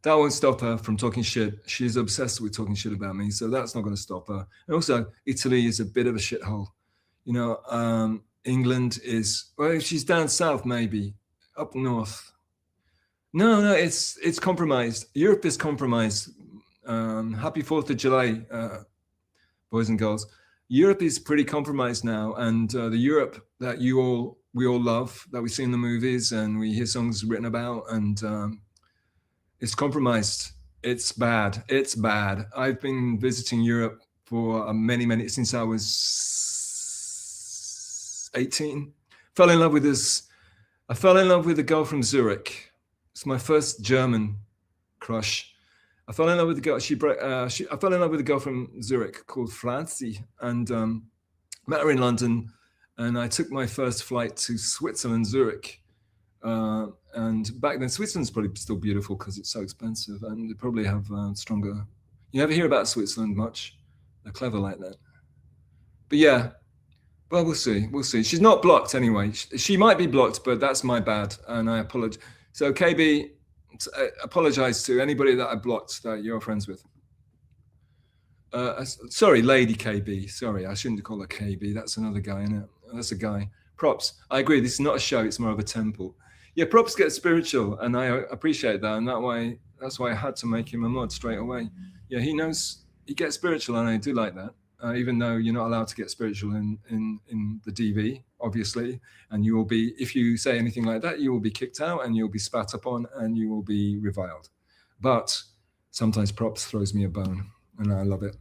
That won't stop her from talking shit. She's obsessed with talking shit about me, so that's not going to stop her. And also, Italy is a bit of a shithole. You know, England is, well, she's down south, maybe up north. No, it's compromised. Europe is compromised. Happy 4th of July, boys and girls. Europe is pretty compromised now, and the Europe that we all love, that we see in the movies and we hear songs written about, and it's compromised. It's bad. It's bad. I've been visiting Europe for many since I was 18. Fell in love with this. I fell in love with a girl from Zurich. It's my first German crush. I fell in love with a girl. I fell in love with a girl from Zurich called Franzi, and met her in London. And I took my first flight to Switzerland, Zurich. And back then, Switzerland's probably still beautiful because it's so expensive, and they probably have stronger. You never hear about Switzerland much. They're clever like that. But yeah, well, we'll see. We'll see. She's not blocked anyway. She might be blocked, but that's my bad, and I apologize. So KB, apologize to anybody that I blocked that you're friends with. Sorry, Lady KB. Sorry, I shouldn't call her KB. That's another guy, isn't it? That's a guy. Props. I agree. This is not a show. It's more of a temple. Yeah, props get spiritual, and I appreciate that. And that's why I had to make him a mod straight away. Yeah, he knows he gets spiritual, and I do like that. Even though you're not allowed to get spiritual in the DV, obviously, and you will be, if you say anything like that, you will be kicked out, and you'll be spat upon, and you will be reviled. But sometimes props throws me a bone, and I love it.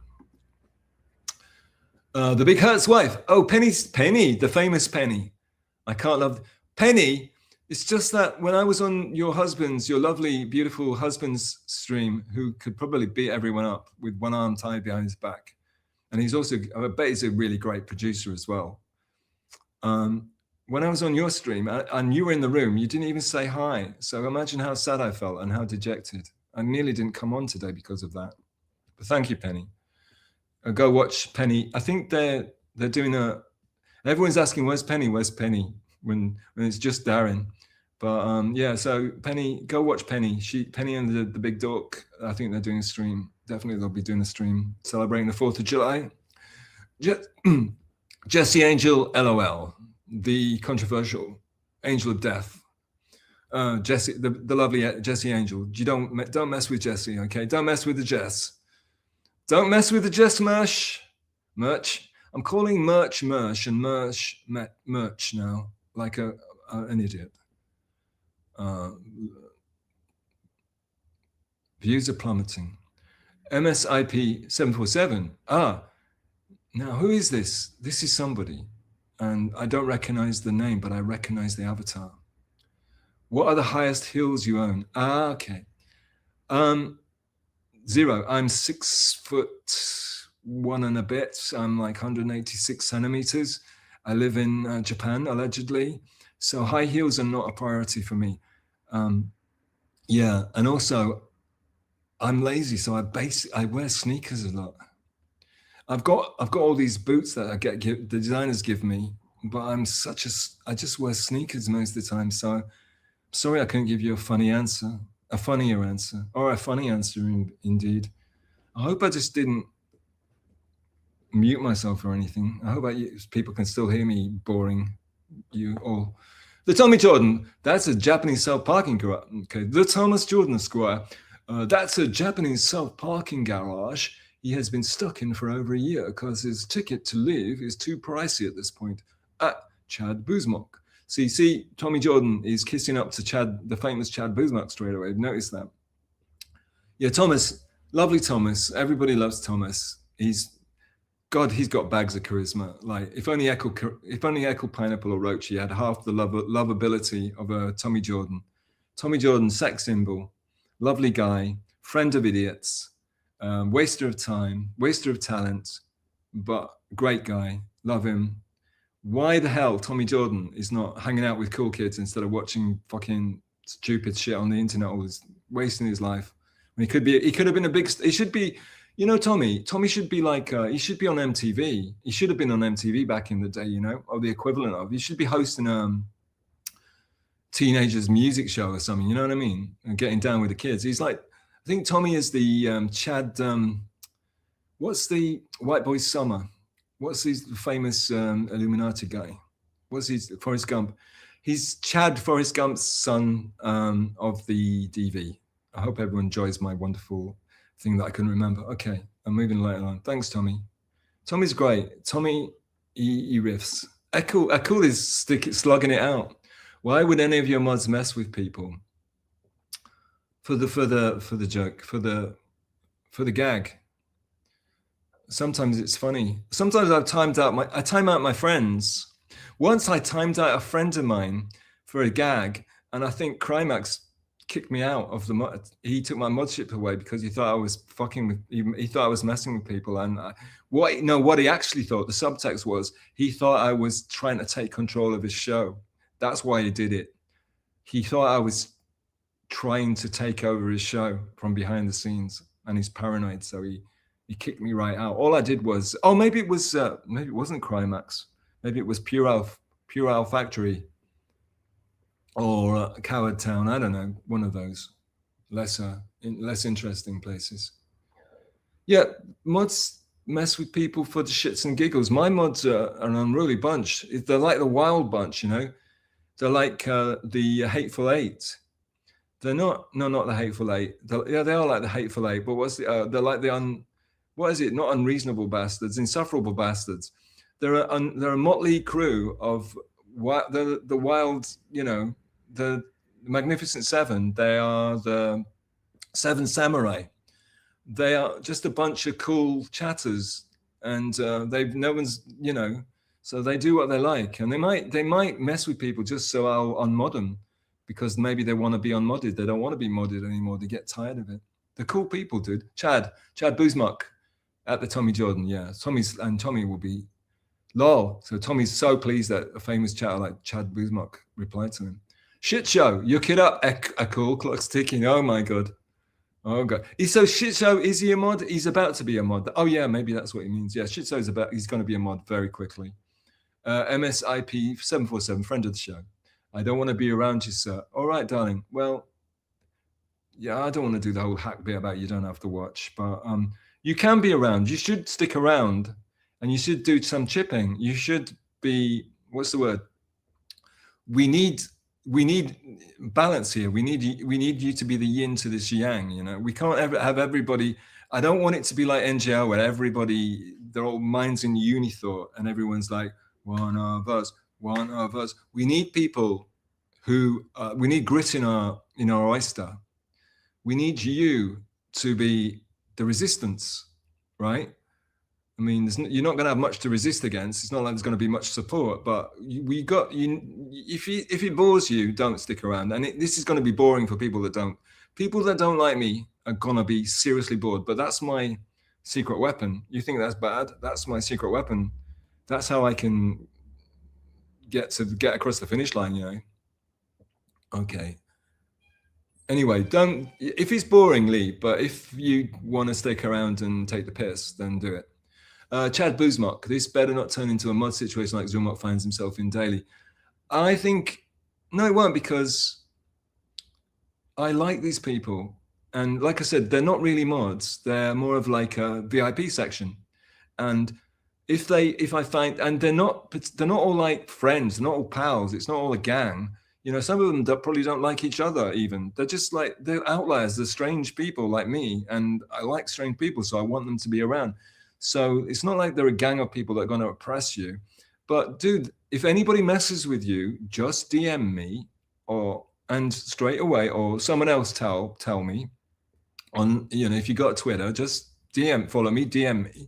The Big Hurt's wife. Oh, Penny, the famous Penny. I can't love Penny. It's just that when I was on your lovely, beautiful husband's stream, who could probably beat everyone up with one arm tied behind his back. And he's also, I bet he's a really great producer as well. When I was on your stream and you were in the room, you didn't even say hi. So imagine how sad I felt and how dejected. I nearly didn't come on today because of that. But thank you, Penny. Go watch Penny. I think they're doing everyone's asking, where's Penny? Where's Penny? When it's just Darren. But yeah, so Penny, go watch Penny. Penny and the Big Dork, I think they're doing a stream. Definitely they'll be doing a stream celebrating the 4th of July. Jesse Angel, LOL, the controversial Angel of Death. Jesse, the lovely Jesse Angel. You don't mess with Jesse, okay? Don't mess with the Jess. Don't mess with the Jess Merch. I'm calling Merch and Merch now, like an idiot. Views are plummeting. MSIP 747. Now who is this? This is somebody. and I don't recognize the name, but I recognize the avatar. What are the highest hills you own? Ah, okay. 0. I'm 6'1" and a bit. I'm like 186 centimeters. I live in Japan, allegedly. So high heels are not a priority for me. Yeah, and also I'm lazy, so I wear sneakers a lot. I've got all these boots that the designers give me, but I just wear sneakers most of the time. So sorry, I couldn't give you a funnier answer, or a funny answer indeed. I hope I just didn't mute myself or anything. I hope people can still hear me boring you all. The Tommy Jordan, that's a Japanese self-parking garage. Okay, the Thomas Jordan Esquire, that's a Japanese self-parking garage he has been stuck in for over a year because his ticket to leave is too pricey at this point. At Chad Buzmok. See, Tommy Jordan is kissing up to Chad, the famous Chad Buzmok straight away. Notice that. Yeah, Thomas, lovely Thomas. Everybody loves Thomas. He's got bags of charisma. Like if only Echo Pineapple or Roachy had half the lovability of a Tommy Jordan. Tommy Jordan, sex symbol, lovely guy, friend of idiots, waster of time, waster of talent, but great guy. Love him. Why the hell Tommy Jordan is not hanging out with cool kids instead of watching fucking stupid shit on the internet or wasting his life? He could have been a big. He should be. You know, Tommy should be like, he should be on MTV. He should have been on MTV back in the day, you know, or the equivalent of. He should be hosting teenagers' music show or something, you know what I mean? And getting down with the kids. He's like, I think Tommy is the Chad, what's the White Boy Summer? What's his famous Illuminati guy? What's his, Forrest Gump? He's Chad Forrest Gump's son of the DV. I hope everyone enjoys my wonderful thing that I couldn't remember. Okay, I'm moving later on. Thanks, Tommy. Tommy's great. Tommy, he riffs. Akul is slugging it out. Why would any of your mods mess with people? For the joke, for the gag. Sometimes it's funny. Sometimes I time out my friends. Once I timed out a friend of mine for a gag, and I think Crimax kicked me out of the mod. He took my modship away because he thought I was fucking with. He thought I was messing with people, and what he actually thought. The subtext was he thought I was trying to take control of his show. That's why he did it. He thought I was trying to take over his show from behind the scenes, and he's paranoid, so he kicked me right out. All I did was, maybe it wasn't Crimax. Maybe it was Pure Al Factory. Or Coward Town, I don't know, one of those less interesting places. Yeah, mods mess with people for the shits and giggles. My mods are an unruly bunch. They're like the wild bunch, you know. They're like the Hateful Eight. They're not the Hateful Eight. They are like the Hateful Eight, but they're like what is it? Not unreasonable bastards, insufferable bastards. They're a motley crew of the wild, you know, the Magnificent Seven. They are the Seven Samurai. They are just a bunch of cool chatters, and no one's, you know, so they do what they like, and they might mess with people just so I'll unmod them, because maybe they want to be unmodded. They don't want to be modded anymore. They get tired of it. They're cool people, dude. Chad Buzmuk at the Tommy Jordan. Yeah, Tommy will be lol. So Tommy's so pleased that a famous chatter like Chad Buzmuk replied to him. Shit show, you kid up, Akul, clock's ticking. Oh my god. Oh god. So shit show, is he a mod? He's about to be a mod. Oh yeah, maybe that's what he means. Yeah, shit show's he's going to be a mod very quickly. MSIP 747, friend of the show. I don't want to be around you, sir. All right, darling. Well, yeah, I don't want to do the whole hack bit about you don't have to watch, but you can be around. You should stick around, and you should do some chipping. You should be, what's the word? We need balance here. We need you to be the yin to this yang. You know, we can't ever have everybody. I don't want it to be like NGL where everybody, their all minds in unithought, and everyone's like one of us. We need people who we need grit in our oyster. We need you to be the resistance, right? I mean, you're not going to have much to resist against. It's not like there's going to be much support. But if it bores you, don't stick around. And this is going to be boring for people that don't. People that don't like me are going to be seriously bored. But that's my secret weapon. You think that's bad? That's my secret weapon. That's how I can get across the finish line. You know. Okay. Anyway, don't. If it's boring, leave. But if you want to stick around and take the piss, then do it. Chad Boozmock, this better not turn into a mud situation like Zumok finds himself in daily. I think, no, it won't, because I like these people. And like I said, they're not really mods. They're more of like a VIP section. And if I find, and they're not all like friends, they're not all pals. It's not all a gang. You know, some of them probably don't like each other even. They're just like, they're outliers. They're strange people like me. And I like strange people, so I want them to be around. So it's not like they're a gang of people that are going to oppress you. But dude, if anybody messes with you, just DM me and straight away, or someone else tell me on, you know, if you got Twitter, just follow me, DM me,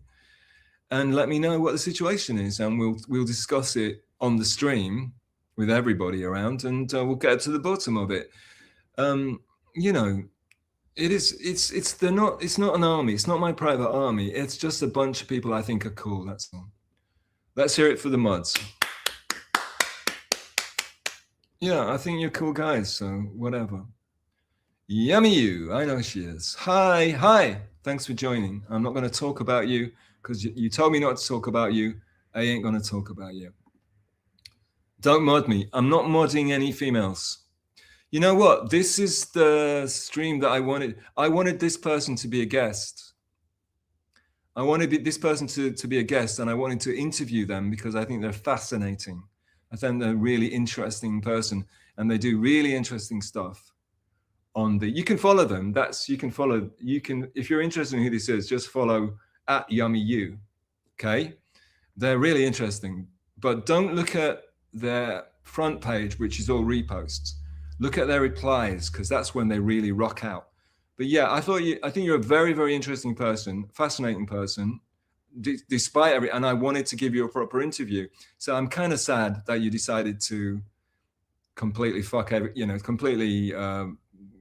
and let me know what the situation is, and we'll discuss it on the stream with everybody around, and we'll get to the bottom of it. You know, it's not an army. It's not my private army. It's just a bunch of people I think are cool. That's all. Let's hear it for the mods. Yeah, I think you're cool guys, so whatever. Yummy you, I know she is. Hi. Thanks for joining. I'm not going to talk about you because you told me not to talk about you. I ain't going to talk about you. Don't mod me. I'm not modding any females. You know what? This is the stream that I wanted. I wanted this person to be a guest. I wanted this person to be a guest, and I wanted to interview them because I think they're fascinating. I think they're a really interesting person, and they do really interesting stuff. You can follow them. If you're interested in who this is, just follow @YummyU. Okay, they're really interesting, but don't look at their front page, which is all reposts. Look at their replies, because that's when they really rock out. But yeah, I think you're a very, very interesting person, fascinating person, despite and I wanted to give you a proper interview. So I'm kind of sad that you decided to completely completely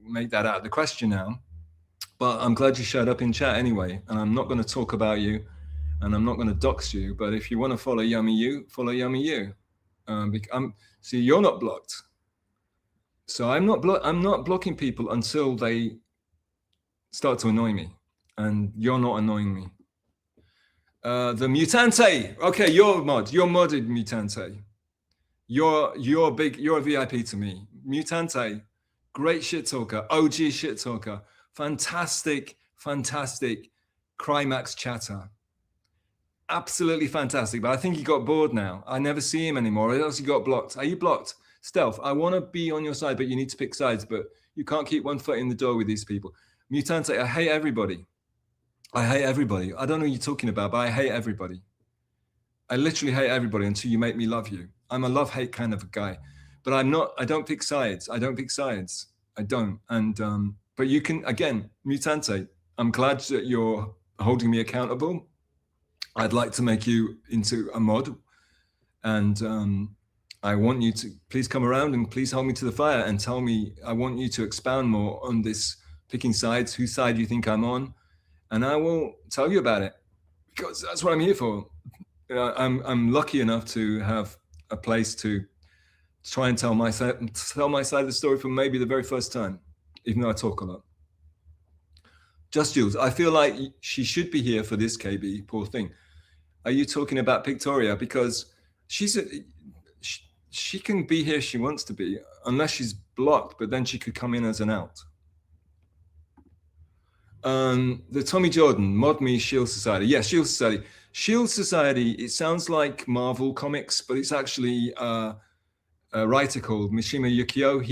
make that out of the question now. But I'm glad you showed up in chat anyway, and I'm not going to talk about you, and I'm not going to dox you. But if you want to follow YummyU, follow YummyU. See, you're not blocked. So I'm not blocking people until they start to annoy me, and you're not annoying me. The Mutante. Okay, you're modded, Mutante. You're a VIP to me. Mutante, great shit talker, OG shit talker, fantastic Crimax chatter. Absolutely fantastic, but I think he got bored now. I never see him anymore, or else he got blocked. Are you blocked? Stealth, I want to be on your side, but you need to pick sides, but you can't keep one foot in the door with these people. Mutante, I hate everybody. I don't know what you're talking about, but I hate everybody. I literally hate everybody until you make me love you. I'm a love-hate kind of a guy, but I don't pick sides. I don't. And, but you can, again, Mutante, I'm glad that you're holding me accountable. I'd like to make you into a mod, and I want you to please come around and please hold me to the fire and tell me. I want you to expound more on this picking sides, whose side you think I'm on, and I will tell you about it, because that's what I'm here for. I'm lucky enough to have a place to try and tell my side of the story from maybe the very first time, even though I talk a lot. Just Jules, I feel like she should be here for this, KB, poor thing. Are you talking about Victoria? Because she can be here if she wants to be, unless she's blocked, but then she could come in as an out. The Tommy Jordan, Mod Me, Shield Society. Yeah, Shield Society. Shield Society, it sounds like Marvel Comics, but it's actually a writer called Mishima Yukio.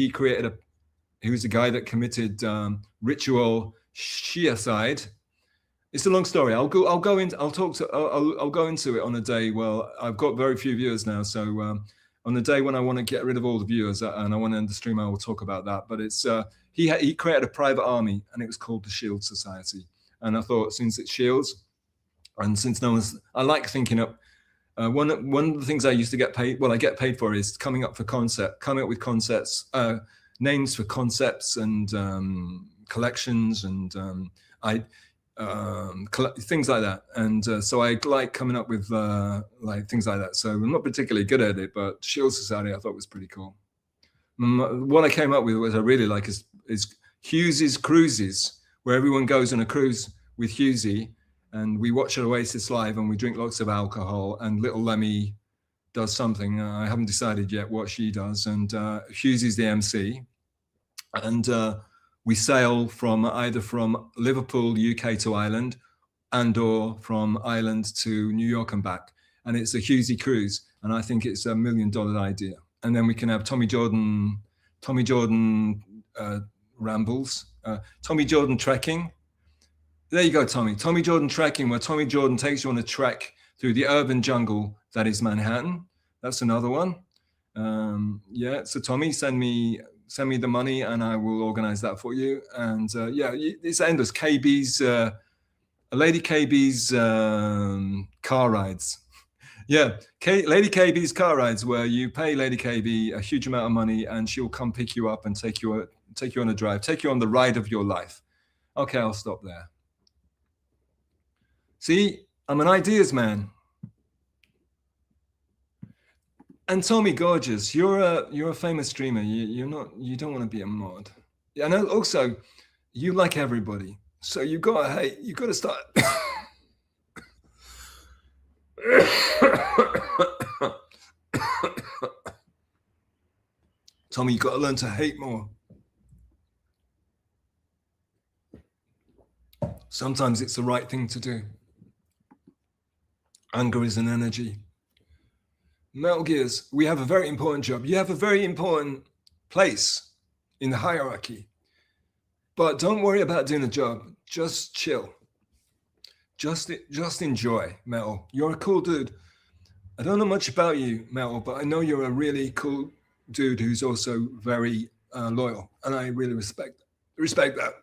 He was a guy that committed ritual shiacide. It's a long story. I'll go into it on a day. Well, I've got very few viewers now, so on the day when I want to get rid of all the viewers and I want to end the stream, I will talk about that. But it's he created a private army, and it was called the Shield Society. And I thought, since it's Shields, And since no one's, I like thinking up. One of the things I used to get paid, well, I get paid for, is coming up with concepts, names for concepts and collections and things like that. And so I like coming up with like things like that. So I'm not particularly good at it, but Shield Society I thought was pretty cool. What I came up with, was I really like, is Hughes's Cruises, where everyone goes on a cruise with Hughesy, and we watch Oasis live and we drink lots of alcohol, and little Lemmy does something. I haven't decided yet what she does. And Hughesy's the MC. And we sail from either from Liverpool, UK to Ireland, and/or from Ireland to New York and back. And it's a Hughesy cruise. And I think it's $1 million idea. And then we can have Tommy Jordan rambles, Tommy Jordan trekking. There you go, Tommy. Tommy Jordan trekking, where Tommy Jordan takes you on a trek through the urban jungle that is Manhattan. That's another one. Yeah, so Tommy, send me the money and I will organize that for you. And yeah, it's endless. Lady KB's car rides. Yeah, Lady KB's car rides, where you pay Lady KB a huge amount of money and she'll come pick you up and take you on a drive, take you on the ride of your life. Okay, I'll stop there. See, I'm an ideas man. And Tommy Gorgeous, you're a famous streamer. You don't want to be a mod. Yeah, and also you like everybody, so you gotta start. Tommy, you gotta learn to hate more. Sometimes it's the right thing to do. Anger is an energy. Metal Gears, we have a very important job. You have a very important place in the hierarchy. But don't worry about doing the job. Just chill. Just enjoy, Metal. You're a cool dude. I don't know much about you, Metal, but I know you're a really cool dude who's also very loyal. And I really respect that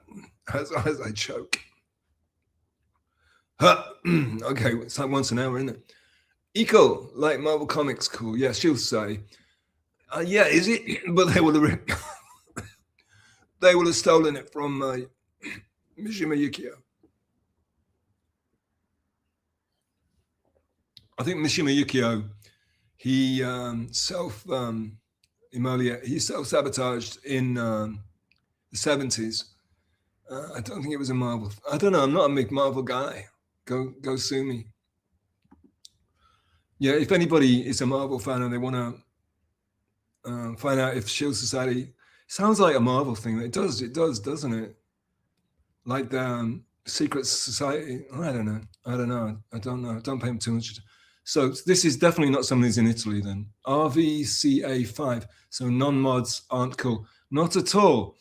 as I choke. Okay, it's like once an hour, isn't it? Eco, like Marvel Comics, cool. Yeah, she'll say. Yeah, is it? But they will have stolen it from Mishima Yukio. I think Mishima Yukio, he self-sabotaged in the 70s. I don't think it was a Marvel. I don't know. I'm not a big Marvel guy. Go sue me. Yeah, if anybody is a Marvel fan and they want to find out if Shield Society sounds like a Marvel thing, it does, doesn't it? Like the Secret Society. I don't know. Don't pay them too much. So this is definitely not someone who's in Italy then. RVCA5. So non-mods aren't cool. Not at all.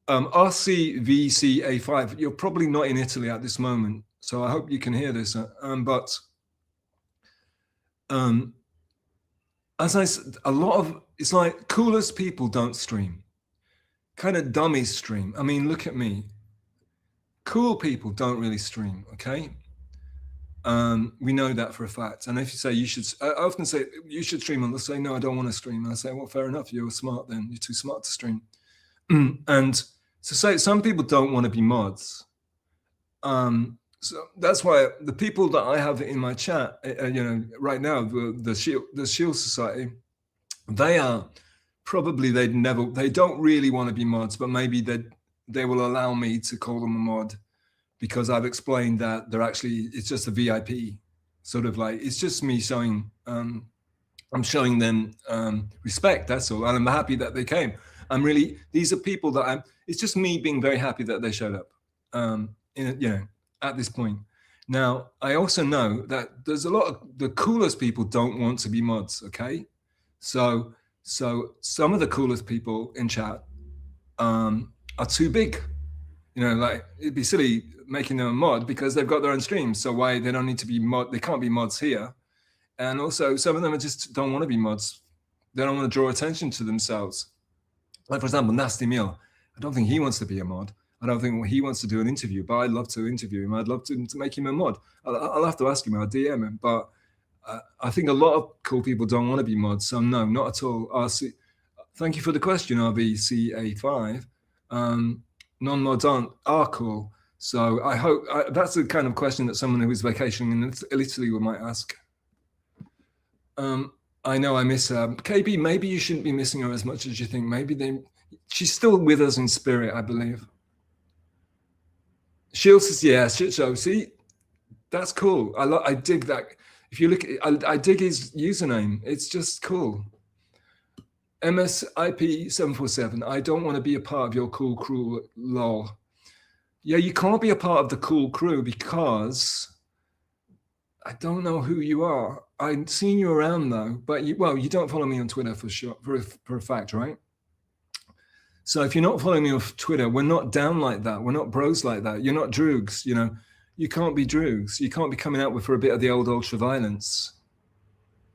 RCVCA5. You're probably not in Italy at this moment. So I hope you can hear this. But as I said, it's like coolest people don't stream. Kind of dummies stream. I mean, look at me. Cool people don't really stream, okay? We know that for a fact. And if you say you should, I often say you should stream, and they'll say, no, I don't want to stream. And I say, well, fair enough. You're smart then. You're too smart to stream. And so say some people don't want to be mods. So that's why the people that I have in my chat, right now, the Shield Society, they are probably, they don't really want to be mods, but maybe they will allow me to call them a mod, because I've explained that it's just a VIP, sort of like, it's just me showing, I'm showing them respect, that's all. And I'm happy that they came. These are people that it's just me being very happy that they showed up, at this point. Now, I also know that there's a lot of the coolest people don't want to be mods, okay? So some of the coolest people in chat are too big. Like, it'd be silly making them a mod because they've got their own streams. So why they don't need to be they can't be mods here. And also some of them just don't want to be mods. They don't want to draw attention to themselves. Like, for example, Nasty Meal. I don't think he wants to be a mod. I don't think he wants to do an interview, but I'd love to interview him. I'd love to make him a mod. I'll have to ask him. I'll DM him. But I think a lot of cool people don't want to be mods. So no, not at all. Thank you for the question, RBCA5. Non-mods are cool. So I hope that's the kind of question that someone who is vacationing in Italy might ask. I know I miss her. KB, maybe you shouldn't be missing her as much as you think. Maybe she's still with us in spirit, I believe. Shield says, yeah, shit show. See, that's cool. I dig that. If you look, I dig his username. It's just cool. MSIP747. I don't want to be a part of your cool crew, lol. Yeah, you can't be a part of the cool crew because I don't know who you are. I've seen you around though, but you don't follow me on Twitter for sure, for a fact, right? So if you're not following me on Twitter, we're not down like that. We're not bros like that. You're not droogs, you know. You can't be droogs. You can't be coming out for a bit of the old ultra violence.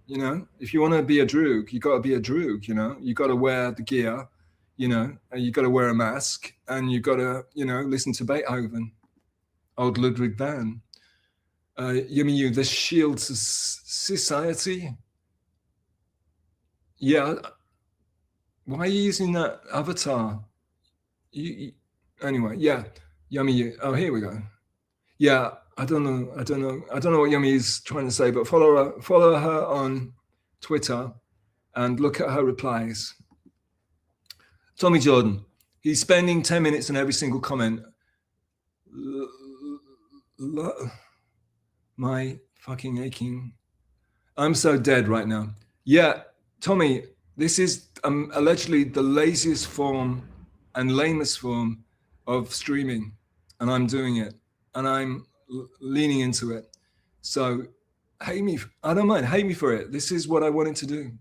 You know, if you want to be a droog, you got to be a droog, you know. You got to wear the gear, you know, and you got to wear a mask, and you got to, you know, listen to Beethoven, old Ludwig van. Yumi, the Shield Society. Yeah. Why are you using that avatar? Anyway, yeah. Yummy. Oh, here we go. Yeah, I don't know what Yummy is trying to say, but follow her on Twitter and look at her replies. Tommy Jordan, he's spending 10 minutes on every single comment. My fucking aching. I'm so dead right now. Yeah, Tommy, this is allegedly the laziest form and lamest form of streaming, and I'm doing it, and I'm leaning into it. So hate me. I don't mind. Hate me for it. This is what I wanted to do.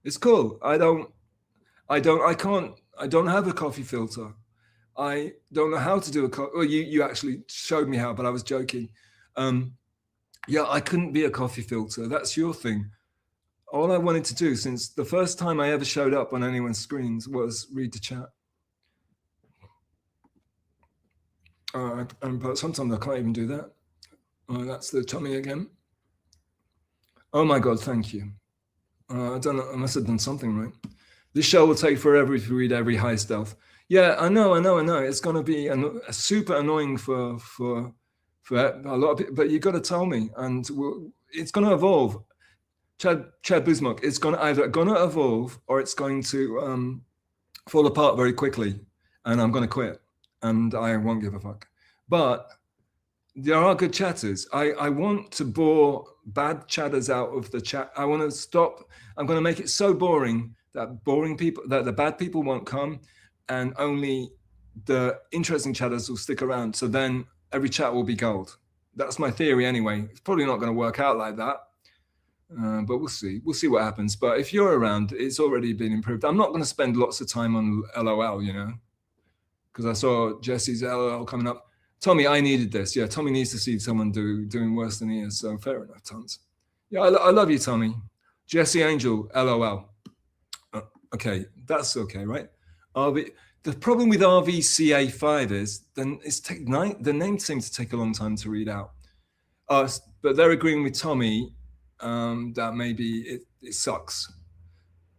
It's cool. I don't have a coffee filter. I don't know how to do a coffee. Well, you actually showed me how, but I was joking. Yeah, I couldn't be a coffee filter. That's your thing. All I wanted to do since the first time I ever showed up on anyone's screens was read the chat. But sometimes I can't even do that. Oh, that's the Tommy again. Oh my God, thank you. I don't know, I must have done something right. This show will take forever if you read every high stealth. Yeah, I know. It's going to be super annoying for a lot of people, but you got to tell me, and it's going to evolve. Chad Bismarck, it's either going to evolve or it's going to fall apart very quickly, and I'm going to quit, and I won't give a fuck. But there are good chatters. I want to bore bad chatters out of the chat. I want to stop. I'm going to make it so boring that the bad people won't come, and only the interesting chatters will stick around. So then every chat will be gold. That's my theory anyway. It's probably not going to work out like that. But we'll see. We'll see what happens. But if you're around, it's already been improved. I'm not going to spend lots of time on LOL, you know, because I saw Jesse's LOL coming up. Tommy, I needed this. Yeah, Tommy needs to see someone doing worse than he is. So fair enough, tons. Yeah, I love you, Tommy. Jesse Angel, LOL. Okay, that's okay, right? The problem with RVCA5 is then the name seems to take a long time to read out. But they're agreeing with Tommy that maybe it sucks.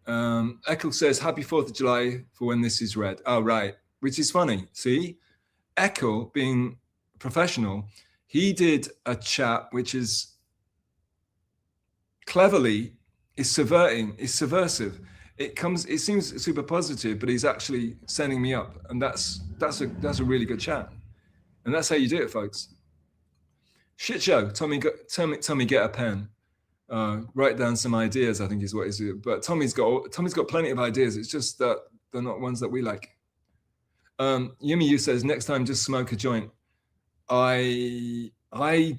Eccles says, happy 4th of July for when this is read. Oh, right, which is funny. See, Echo being professional, he did a chat which is cleverly subversive. It seems super positive, but he's actually sending me up, and that's a really good chat, and that's how you do it, folks. Shit show. Tommy, get a pen. Write down some ideas, I think is what he's doing. But Tommy's got plenty of ideas. It's just that they're not ones that we like. Yumi Yu says, next time just smoke a joint. I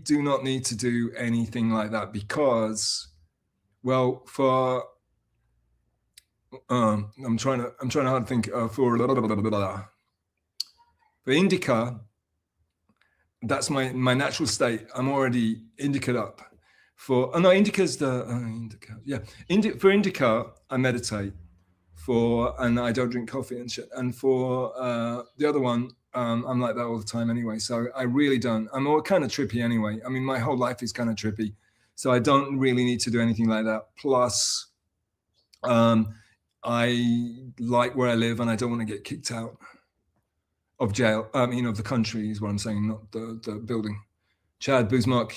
do not need to do anything like that because, well, for I'm trying to think for indica. That's my natural state. I'm already indica up. Indica's the indica. Yeah, for indica, I meditate. And I don't drink coffee and shit. And for the other one, I'm like that all the time anyway. So I really don't. I'm all kind of trippy anyway. I mean, my whole life is kind of trippy. So I don't really need to do anything like that. Plus, I like where I live and I don't want to get kicked out of jail. Of the country is what I'm saying, not the building. Chad Buzmark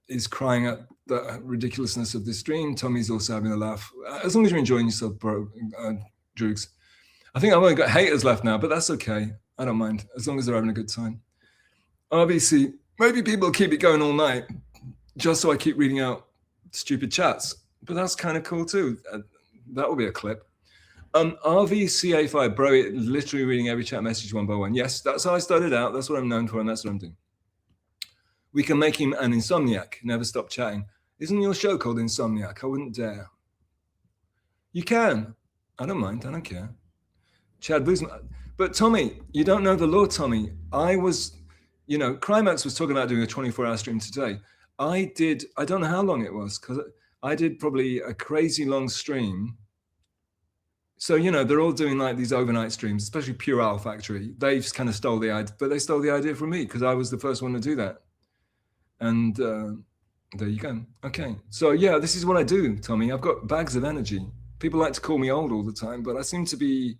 is crying at the ridiculousness of this stream. Tommy's also having a laugh. As long as you're enjoying yourself, bro, Droogs. I think I've only got haters left now, but that's okay. I don't mind, as long as they're having a good time. Obviously, maybe people keep it going all night just so I keep reading out stupid chats, but that's kind of cool too. That will be a clip. RVCA5, bro, literally reading every chat message one by one. Yes, that's how I started out. That's what I'm known for, and that's what I'm doing. We can make him an insomniac, never stop chatting. Isn't your show called Insomniac? I wouldn't dare. You can. I don't mind. I don't care. Chad Boozman. But Tommy, you don't know the law, Tommy. I was, Crimax was talking about doing a 24-hour stream today. I don't know how long it was, because I did probably a crazy long stream. So, they're all doing like these overnight streams, especially Pure Owl Factory. They kind of stole the idea, but they stole the idea from me because I was the first one to do that. And there you go. Okay. So yeah, this is what I do, Tommy. I've got bags of energy. People like to call me old all the time, but I seem to be,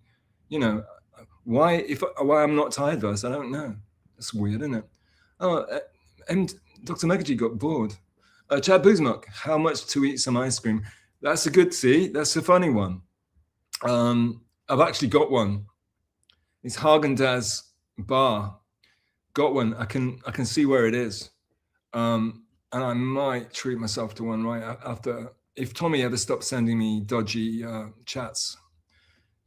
why I'm not tired verse, I don't know. That's weird, isn't it? Oh, and Dr. Megaji got bored. Chad Buzmark, how much to eat some ice cream? That's that's a funny one. I've actually got one. It's Haagen-Dazs bar. Got one. I can see where it is. And I might treat myself to one right after, if Tommy ever stops sending me dodgy chats.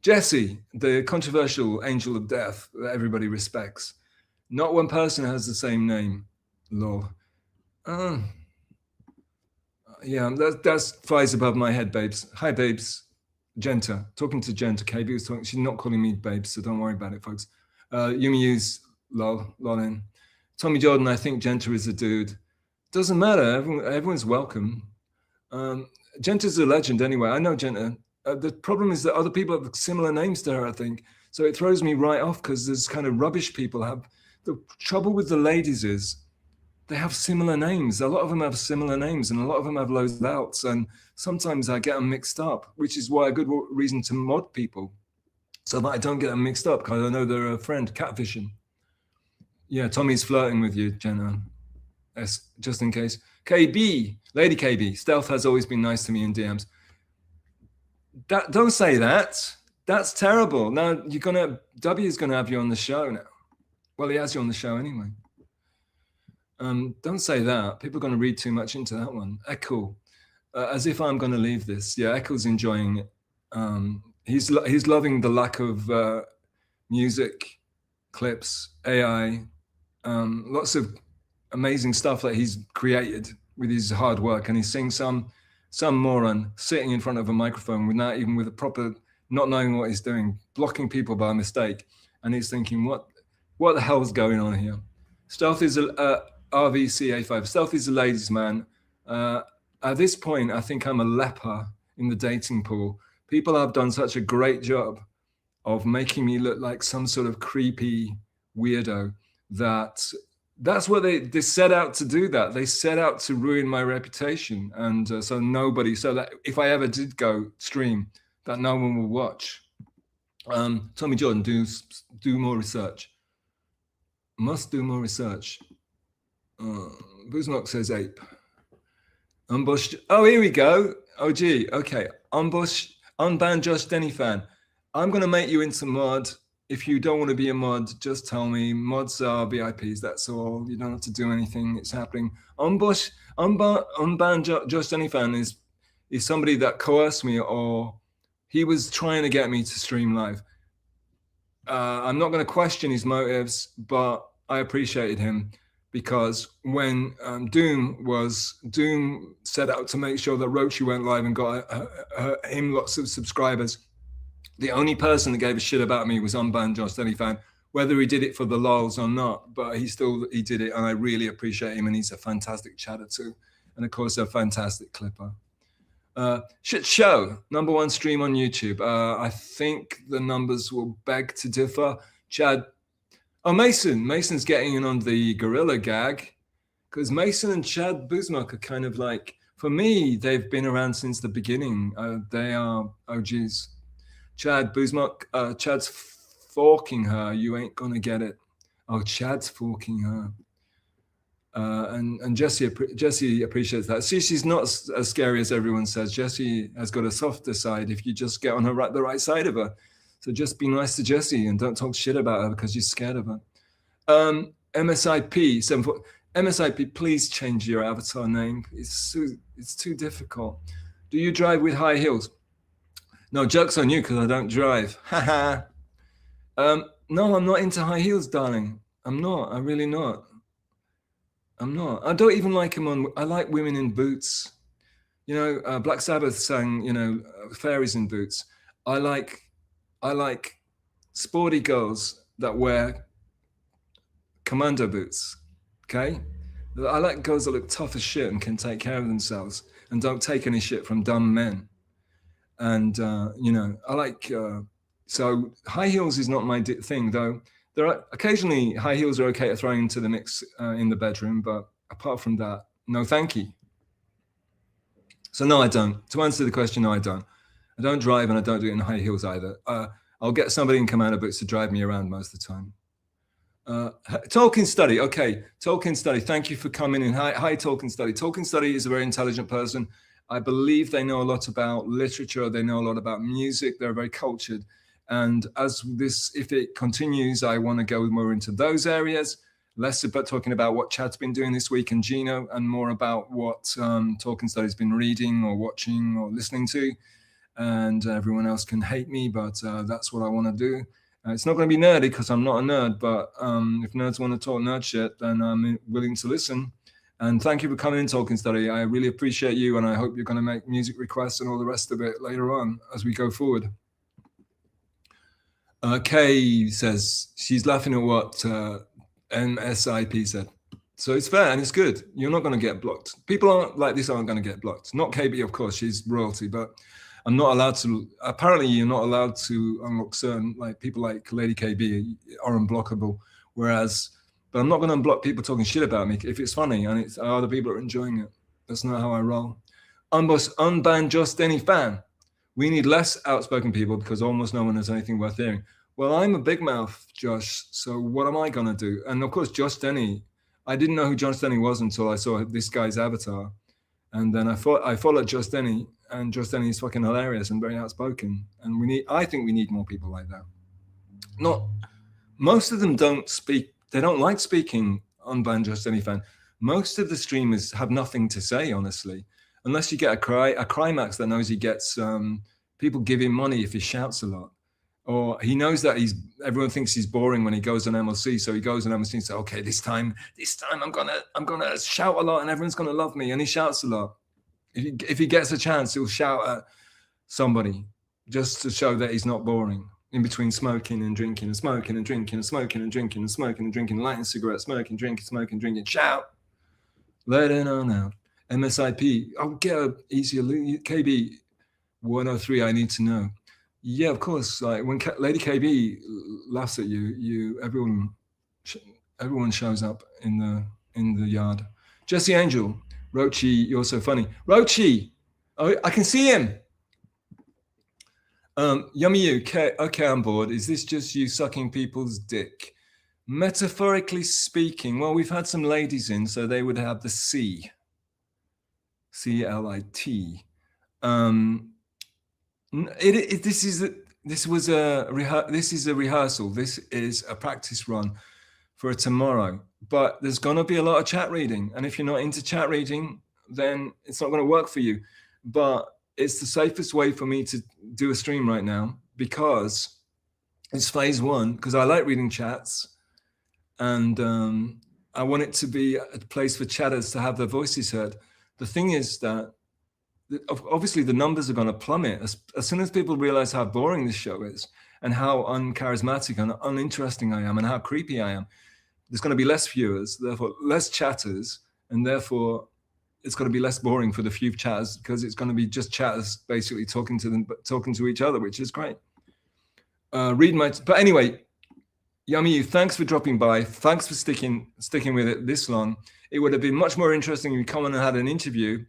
Jesse, the controversial angel of death that everybody respects. Not one person has the same name. Lol. Yeah, that's flies above my head, babes. Hi, babes. Genta, talking to Genta. KB was talking, she's not calling me babes, so don't worry about it, folks. Yumi Use, lol in. Tommy Jordan, I think Genta is a dude. Doesn't matter, everyone's welcome. Genta's a legend anyway. I know Genta. The problem is that other people have similar names to her, I think. So it throws me right off because there's kind of rubbish people have. The trouble with the ladies is they have similar names. A lot of them have similar names and a lot of them have loads of outs. And sometimes I get them mixed up, which is why a good reason to mod people so that I don't get them mixed up because I know they're a friend, catfishing. Yeah, Tommy's flirting with you, Jenna. Yes, just in case. KB, Lady KB, Stealth has always been nice to me in DMs. Don't say that. That's terrible. Now W's gonna have you on the show now. Well, he has you on the show anyway. Don't say that. People are going to read too much into that one. Echo, as if I'm going to leave this. Yeah, Echo's enjoying it. He's loving the lack of music, clips, AI, lots of amazing stuff that he's created with his hard work. And he's seeing some moron sitting in front of a microphone with a proper, not knowing what he's doing, blocking people by mistake. And he's thinking, what the hell's going on here? Stealth is RVCA5. Stealth is a ladies' man. At this point, I think I'm a leper in the dating pool. People have done such a great job of making me look like some sort of creepy weirdo that's what they set out to do. That they set out to ruin my reputation, and so that if I ever did go stream, that no one will watch. Tommy Jordan, do more research. Must do more research. Booznock says ape. Unbush. Oh, here we go. Oh, gee. Okay. Unban Josh Denny fan. I'm going to make you into mod. If you don't want to be a mod, just tell me. Mods are VIPs. That's all. You don't have to do anything. It's happening. Unban Josh Denny fan is somebody that coerced me, or he was trying to get me to stream live. I'm not going to question his motives, but I appreciated him. Because when Doom set out to make sure that Rochi went live and got him lots of subscribers, the only person that gave a shit about me was Unbanned Josh Denny fan, whether he did it for the lols or not, but he did it, and I really appreciate him, and he's a fantastic chatter too, and of course a fantastic clipper. Shit show, #1 stream on YouTube. I think the numbers will beg to differ. Chad, Oh, Mason's getting in on the gorilla gag, because Mason and Chad Buzmak are kind of like, for me, they've been around since the beginning. They are OGs. Chad Buzmak, Chad's forking her. You ain't gonna get it. Oh, Chad's forking her. And Jessie appreciates that. See, she's not as scary as everyone says. Jessie has got a softer side if you just get on her the right side of her. So just be nice to Jessie and don't talk shit about her because you're scared of her. MSIP, please change your avatar name. It's too difficult. Do you drive with high heels? No, joke's on you because I don't drive. Haha. No, I'm not into high heels, darling. I'm not. I'm really not. I'm not. I don't even like them on. I like women in boots. You know, Black Sabbath sang, you know, fairies in boots. I like sporty girls that wear commando boots. Okay, I like girls that look tough as shit and can take care of themselves and don't take any shit from dumb men. And you know, I like. So high heels is not my thing, though. There are occasionally high heels are okay to throw into the mix in the bedroom, but apart from that, no, thank you. So no, I don't. To answer the question, no, I don't. I don't drive and I don't do it in high heels either. I'll get somebody in commando boots to drive me around most of the time. Tolkien Study. Okay, Tolkien Study. Thank you for coming in. Hi, Tolkien Study. Tolkien Study is a very intelligent person. I believe they know a lot about literature. They know a lot about music. They're very cultured. And as this, if it continues, I want to go more into those areas, less about talking about what Chad's been doing this week and Gino, and more about what Tolkien Study's been reading or watching or listening to. And everyone else can hate me, but that's what I want to do. It's not going to be nerdy because I'm not a nerd, but if nerds want to talk nerd shit, then I'm willing to listen. And thank you for coming in, Tolkien Study. I really appreciate you, and I hope you're going to make music requests and all the rest of it later on as we go forward. Kay says she's laughing at what MSIP said. So it's fair and it's good. You're not going to get blocked. People aren't like this aren't going to get blocked. Not KB, of course, she's royalty, but I'm not allowed to. Apparently, you're not allowed to unlock certain, like people like Lady KB are unblockable. Whereas, but I'm not going to unblock people talking shit about me if it's funny and it's other people are enjoying it. That's not how I roll. Unban just any fan. We need less outspoken people because almost no one has anything worth hearing. Well, I'm a big mouth, Josh. So what am I going to do? And of course, Josh Denny. I didn't know who Josh Denny was until I saw this guy's avatar. And then I followed Josh Denny, and Josh Denny is fucking hilarious and very outspoken. And I think we need more people like that. Most of them don't speak. They don't like speaking unbanned Josh Denny fan. Most of the streamers have nothing to say, honestly. Unless you get a Crimax that knows he gets people give him money if he shouts a lot, or he knows that everyone thinks he's boring when he goes on MLC, so he goes on MLC and says, "Okay, this time I'm gonna shout a lot and everyone's gonna love me," and he shouts a lot. If he gets a chance, he'll shout at somebody just to show that he's not boring. In between smoking and drinking and smoking and drinking and smoking and drinking and smoking and drinking, lighting cigarettes, smoking, drinking, shout, let it on out. MSIP, I'll get a easier KB 103. I need to know. Yeah, of course. Like when Lady KB laughs at you, everyone shows up in the yard. Jesse Angel, Rochi, you're so funny. Rochi, oh, I can see him. Yummy you. Okay, I'm bored. Is this just you sucking people's dick? Metaphorically speaking, well, we've had some ladies in, so they would have the C. CLIT. This is a rehearsal. This is a practice run for a tomorrow. But there's going to be a lot of chat reading, and if you're not into chat reading, then it's not going to work for you. But it's the safest way for me to do a stream right now because it's phase one. Because I like reading chats, and I want it to be a place for chatters to have their voices heard. The thing is that obviously the numbers are going to plummet as soon as people realize how boring this show is and how uncharismatic and uninteresting I am and how creepy I am. There's going to be less viewers, therefore less chatters, and therefore it's going to be less boring for the few chatters because it's going to be just chatters basically talking to each other, which is great. But anyway, Yummy, thanks for dropping by. Thanks for sticking with it this long. It would have been much more interesting if you come on and had an interview,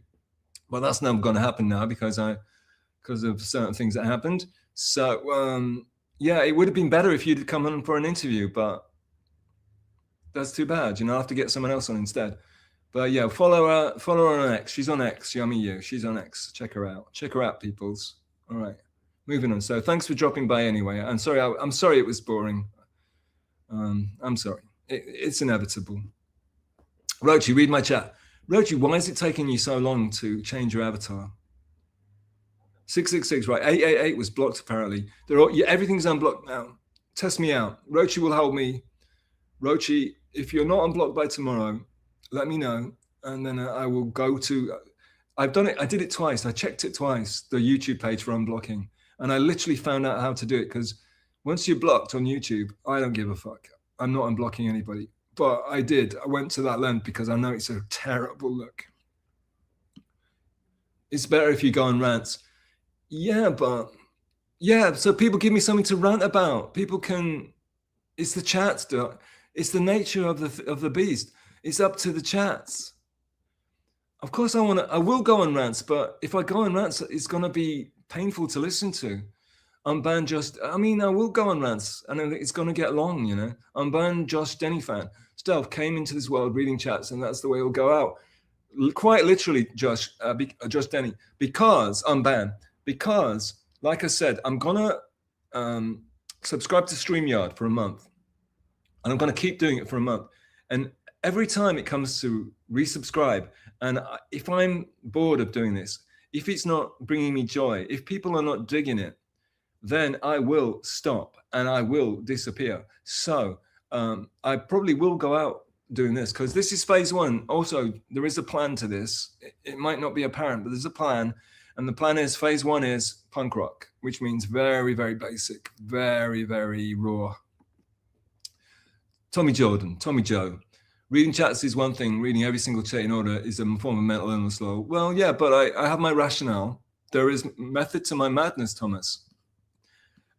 but that's not going to happen now because of certain things that happened. So yeah, it would have been better if you'd come on for an interview, but that's too bad. I'll have to get someone else on instead. But yeah, follow her on X. She's on X. Yummy you. She's on X. Check her out. Check her out, peoples. All right, moving on. So thanks for dropping by anyway. I'm sorry it was boring. I'm sorry. It's inevitable. Rochi, read my chat. Rochi, why is it taking you so long to change your avatar? 666, right? 888 was blocked apparently. Everything's unblocked now. Test me out. Rochi will help me. Rochi, if you're not unblocked by tomorrow, let me know, and then I will go to. I've done it. I did it twice. I checked it twice. The YouTube page for unblocking, and I literally found out how to do it because once you're blocked on YouTube, I don't give a fuck. I'm not unblocking anybody, but I did. I went to that length because I know it's a terrible look. It's better if you go on rants. Yeah, but yeah. So people give me something to rant about. People can. It's the chats. It's the nature of the beast. It's up to the chats. Of course, I will go on rants, but if I go on rants, it's gonna be painful to listen to. Unban I will go on rants, and it's gonna get long, Unban Josh Denny fan. Stealth came into this world reading chats, and that's the way it'll go out. Quite literally, Josh Denny, because like I said, I'm gonna subscribe to StreamYard for a month, and I'm gonna keep doing it for a month, and every time it comes to resubscribe, and if I'm bored of doing this, if it's not bringing me joy, if people are not digging it, then I will stop and I will disappear. So I probably will go out doing this because this is phase one. Also, there is a plan to this. It might not be apparent, but there's a plan. And the plan is phase one is punk rock, which means very, very basic, very, very raw. Tommy Joe. Reading chats is one thing. Reading every single chat in order is a form of mental illness law. Well, yeah, but I have my rationale. There is method to my madness, Thomas.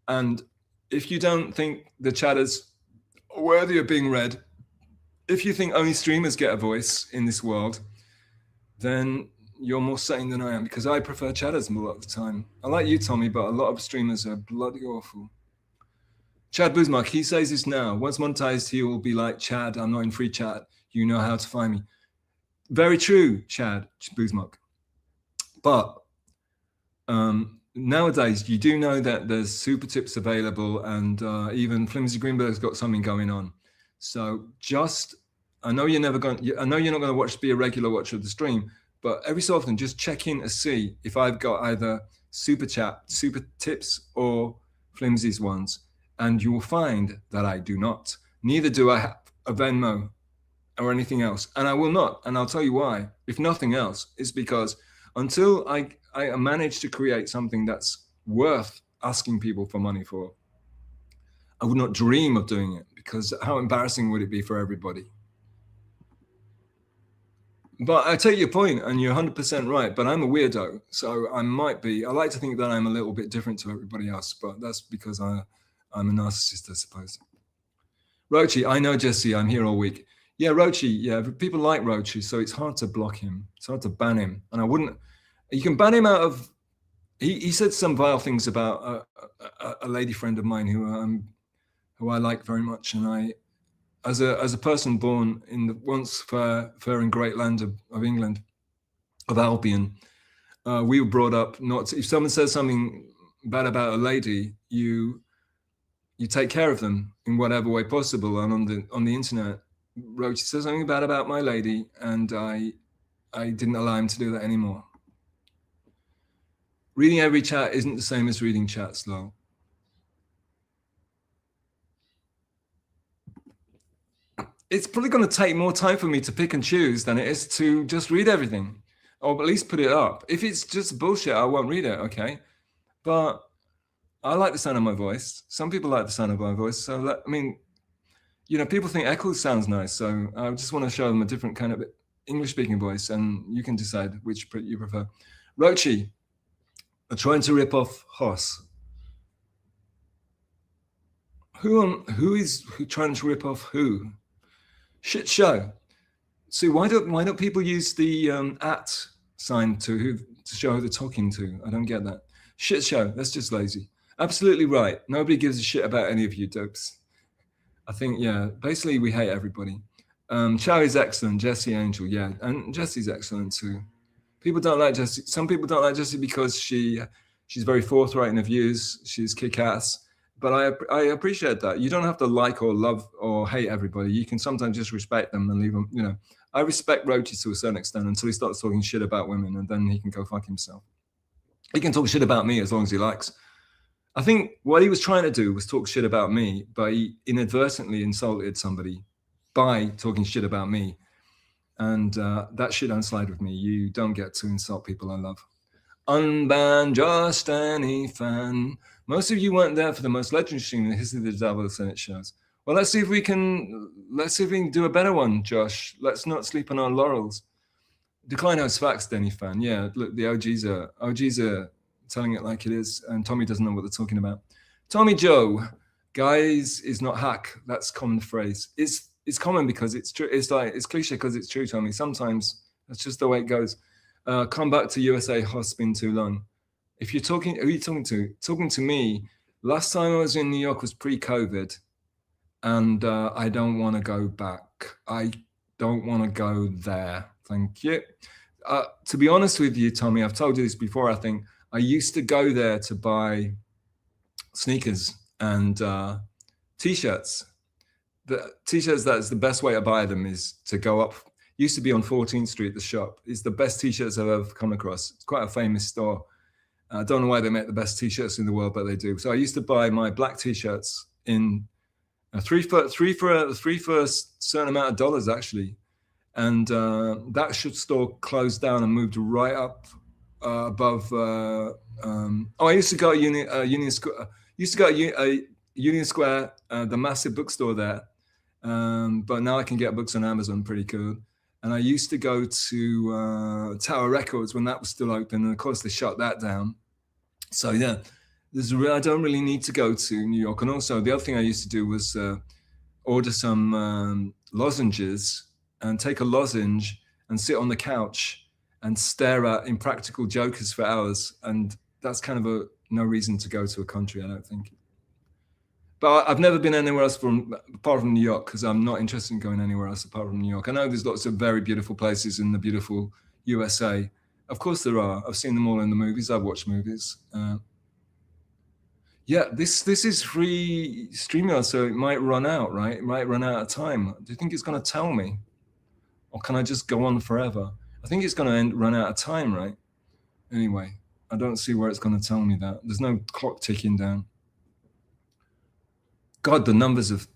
And if you don't think the chat is worthy of being read, if you think only streamers get a voice in this world, then you're more sane than I am, because I prefer chatters a lot of the time. I like you, Tommy, but a lot of streamers are bloody awful. Chad Buzmark, he says this now. Once monetized, he will be like, Chad, I'm not in free chat. You know how to find me. Very true, Chad Buzmark. But nowadays, you do know that there's super tips available, and even Flimsy Greenberg's got something going on. So I know you're not going to be a regular watcher of the stream, but every so often, just check in to see if I've got either super chat, super tips, or Flimsy's ones. And you will find that I do not. Neither do I have a Venmo or anything else. And I will not. And I'll tell you why. If nothing else, it's because until I manage to create something that's worth asking people for money for, I would not dream of doing it, because how embarrassing would it be for everybody? But I take your point, and you're 100% right, but I'm a weirdo. So I like to think that I'm a little bit different to everybody else, but that's because I'm a narcissist, I suppose. Rochi, I know, Jesse, I'm here all week. Yeah, Rochi, yeah, people like Rochi, so it's hard to block him. It's hard to ban him. And you can ban him out of, he said some vile things about a lady friend of mine who I like very much. And as a person born in the once fair and great land of England, of Albion, we were brought up not to, if someone says something bad about a lady, you take care of them in whatever way possible. And on the internet, Roach says something bad about my lady, and I didn't allow him to do that anymore. Reading every chat isn't the same as reading chats, though. It's probably going to take more time for me to pick and choose than it is to just read everything, or at least put it up. If it's just bullshit, I won't read it, okay? But I like the sound of my voice. Some people like the sound of my voice. So, people think Eccles sounds nice. So I just want to show them a different kind of English-speaking voice, and you can decide which you prefer. Rochi, are trying to rip off Hoss. Who is trying to rip off who? Shit show. See, why don't people use the at sign to show who they're talking to? I don't get that. Shit show. That's just lazy. Absolutely right. Nobody gives a shit about any of you dopes. I think, yeah, basically we hate everybody. Chow is excellent. Jesse Angel, yeah. And Jesse's excellent too. People don't like Jessie. Some people don't like Jessie because she's very forthright in her views. She's kick-ass. But I appreciate that. You don't have to like or love or hate everybody. You can sometimes just respect them and leave them, you know. I respect Roach to a certain extent until he starts talking shit about women, and then he can go fuck himself. He can talk shit about me as long as he likes. I think what he was trying to do was talk shit about me, but he inadvertently insulted somebody by talking shit about me. And that shit don't slide with me. You don't get to insult people I love. Unban just any fan. Most of you weren't there for the most legendary stream in the history of the Double Senate shows. Well, let's see if we can do a better one, Josh. Let's not sleep on our laurels. Decline host facts, Denny fan. Yeah, look, the OGs are telling it like it is, and Tommy doesn't know what they're talking about. Tommy Joe, guys, is not hack. That's common phrase. It's common because it's true. It's cliche because it's true, Tommy. Sometimes that's just the way it goes. Come back to USA has been too long. If you're talking, who are you talking to? Talking to me. Last time I was in New York was pre-COVID, and I don't want to go back. I don't want to go there. Thank you. To be honest with you, Tommy, I've told you this before, I think. I used to go there to buy sneakers and T-shirts. The T-shirts, that's the best way to buy them is to go up. Used to be on 14th Street, the shop. It's the best T-shirts I've ever come across. It's quite a famous store. I don't know why they make the best T-shirts in the world, but they do. So I used to buy my black T-shirts in three for a certain amount of dollars, actually. And that store closed down and moved right up above. I used to go to Union Square. Union Square, the massive bookstore there. But now I can get books on Amazon pretty good. And I used to go to Tower Records when that was still open, and of course they shut that down. So yeah, I don't really need to go to New York. And also the other thing I used to do was order some lozenges and take a lozenge and sit on the couch and stare at Impractical Jokers for hours. And that's kind of no reason to go to a country, I don't think. But I've never been anywhere else apart from New York, because I'm not interested in going anywhere else apart from New York. I know there's lots of very beautiful places in the beautiful USA. Of course there are. I've seen them all in the movies. I've watched movies. Yeah, this is free StreamYard, so it might run out, right? It might run out of time. Do you think it's going to tell me? Or can I just go on forever? I think it's going to run out of time, right? Anyway, I don't see where it's going to tell me that. There's no clock ticking down. God, the numbers have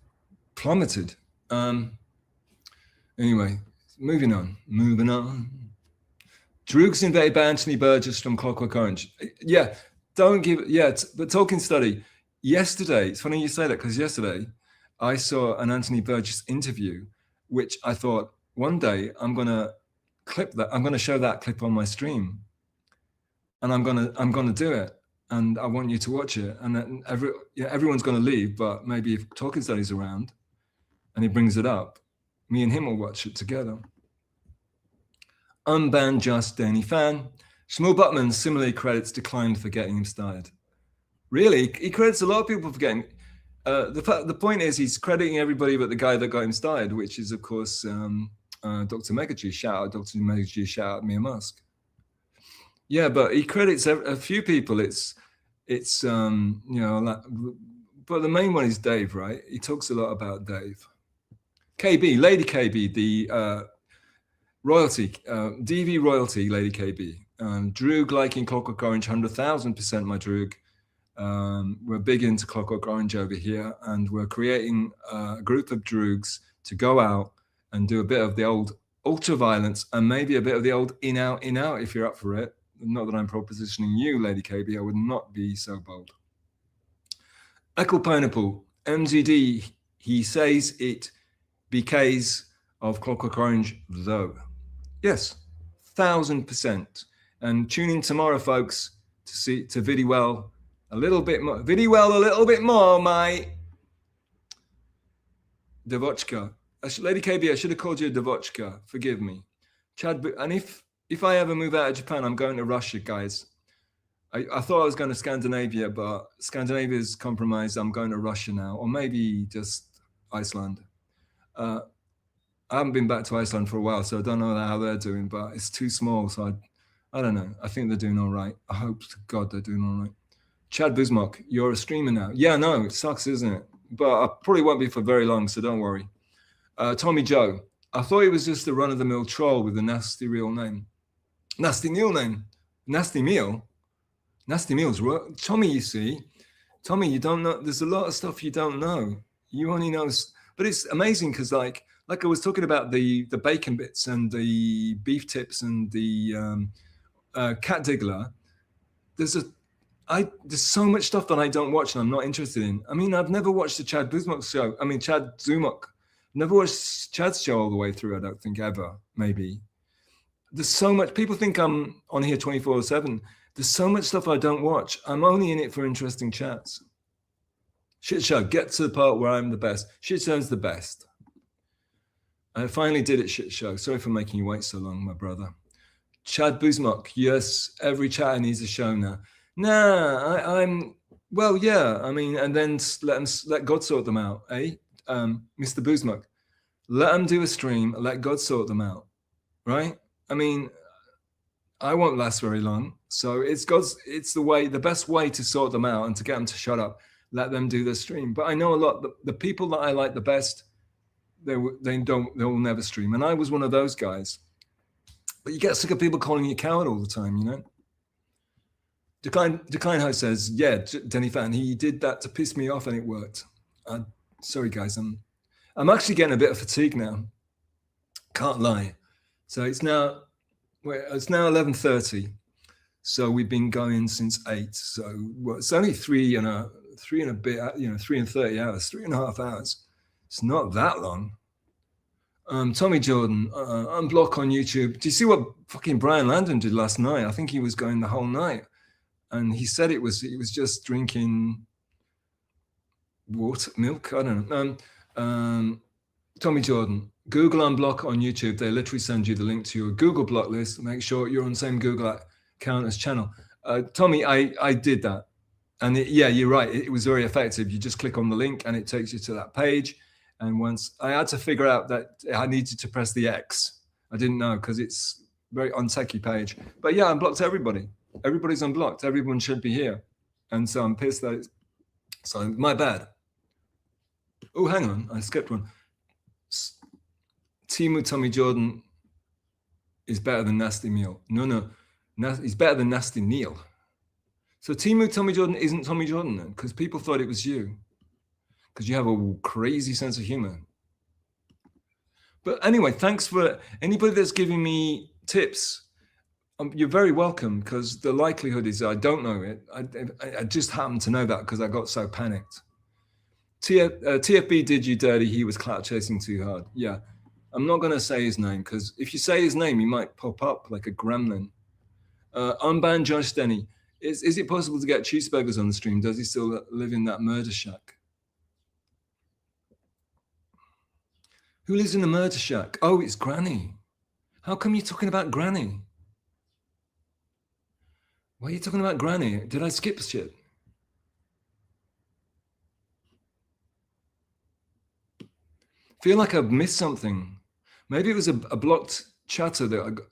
plummeted. Anyway, moving on. Droogs invaded by Anthony Burgess from Clockwork Orange. Yeah, but Talking Study. Yesterday, it's funny you say that, because yesterday I saw an Anthony Burgess interview, which I thought one day I'm going to clip that. I'm going to show that clip on my stream, and I'm going to do it. And I want you to watch it. And then everyone's going to leave, but maybe if Talking Study's around and he brings it up, me and him will watch it together. Unbanned Just Danny fan. Shmuel Buttman similarly credits declined for getting him started. Really? He credits a lot of people for getting. The point is he's crediting everybody but the guy that got him started, which is, of course, Dr. Megagy. Shout out Dr. Megagy, shout out Mia Musk. Yeah, but he credits a few people. It's but the main one is Dave, right? He talks a lot about Dave. KB, Lady KB, the royalty, DV royalty, Lady KB. Droog liking Clockwork Orange, 100,000% my Droog. We're big into Clockwork Orange over here, and we're creating a group of Droogs to go out and do a bit of the old ultra-violence and maybe a bit of the old in-out if you're up for it. Not that I'm propositioning you, Lady KB. I would not be so bold. Echo Pineapple, MZD, he says it BKs of Clockwork Orange, though. Yes, 1,000%. And tune in tomorrow, folks, to Vidywell a little bit more. Vidywell a little bit more, mate. Devochka. Lady KB, I should have called you a Devochka. Forgive me. Chad, and if I ever move out of Japan, I'm going to Russia, guys. I thought I was going to Scandinavia, but Scandinavia's compromised. I'm going to Russia now, or maybe just Iceland. I haven't been back to Iceland for a while, so I don't know how they're doing, but it's too small, so I don't know. I think they're doing all right. I hope to God they're doing all right. Chad Buzmok, you're a streamer now. Yeah, no, it sucks, isn't it? But I probably won't be for very long, so don't worry. Tommy Joe, I thought he was just a run-of-the-mill troll with a nasty real name. Nasty Neil name. Nasty Meal? Nasty Meal's right. Tommy, you see. Tommy, you don't know. There's a lot of stuff you don't know. You only know. But it's amazing because like I was talking about the bacon bits and the beef tips and the cat diggler. There's so much stuff that I don't watch and I'm not interested in. I mean, I've never watched the Chad Buzmok show. I mean, Chad Zumok. Never watched Chad's show all the way through. I don't think ever. Maybe. There's so much. People think I'm on here 24/7. There's so much stuff I don't watch. I'm only in it for interesting chats. Shit show. Get to the part where I'm the best. Shit show's the best. I finally did it, shit show. Sorry for making you wait so long, my brother. Chad Buzmok. Yes, every chatter needs a show now. Nah, I'm well, yeah. I mean, and then let God sort them out, eh? Mr. Buzmok. Let them do a stream. Let God sort them out, right? I mean, I won't last very long. So it's the best way to sort them out and to get them to shut up. Let them do their stream. But I know a lot. The people that I like the best, they will never stream. And I was one of those guys. But you get sick of people calling you coward all the time, you know. Decline Host says, yeah, Denny Fan, he did that to piss me off and it worked. Sorry guys, I'm actually getting a bit of fatigue now. Can't lie. So it's now 11:30. So we've been going since 8. So it's only 3 and a bit, 3.30 hours, 3.5 hours. It's not that long. Tommy Jordan, unblock on YouTube. Do you see what fucking Brian Landon did last night? I think he was going the whole night. And he said he was just drinking milk. I don't know. Tommy Jordan, Google unblock on YouTube. They literally send you the link to your Google block list. Make sure you're on the same Google account as channel. Tommy, I did that. And yeah, you're right. It was very effective. You just click on the link and it takes you to that page. And once I had to figure out that I needed to press the X. I didn't know because it's very untechy page. But yeah, I unblocked everybody. Everybody's unblocked. Everyone should be here. And so I'm pissed that so my bad. Oh, hang on. I skipped one. Timu Tommy Jordan is better than Nasty Meal. No. He's better than Nasty Neil. So Timu Tommy Jordan isn't Tommy Jordan then? Because people thought it was you. Because you have a crazy sense of humor. But anyway, thanks for anybody that's giving me tips. You're very welcome because the likelihood is I don't know it. I just happened to know that because I got so panicked. TFB did you dirty. He was clout chasing too hard. Yeah. I'm not going to say his name because if you say his name, he might pop up like a gremlin. Unbanned Josh Denny. Is it possible to get cheeseburgers on the stream? Does he still live in that murder shack? Who lives in the murder shack? Oh, it's Granny. How come you're talking about Granny? Why are you talking about Granny? Did I skip shit? Feel like I've missed something. Maybe it was a blocked chatter that I got.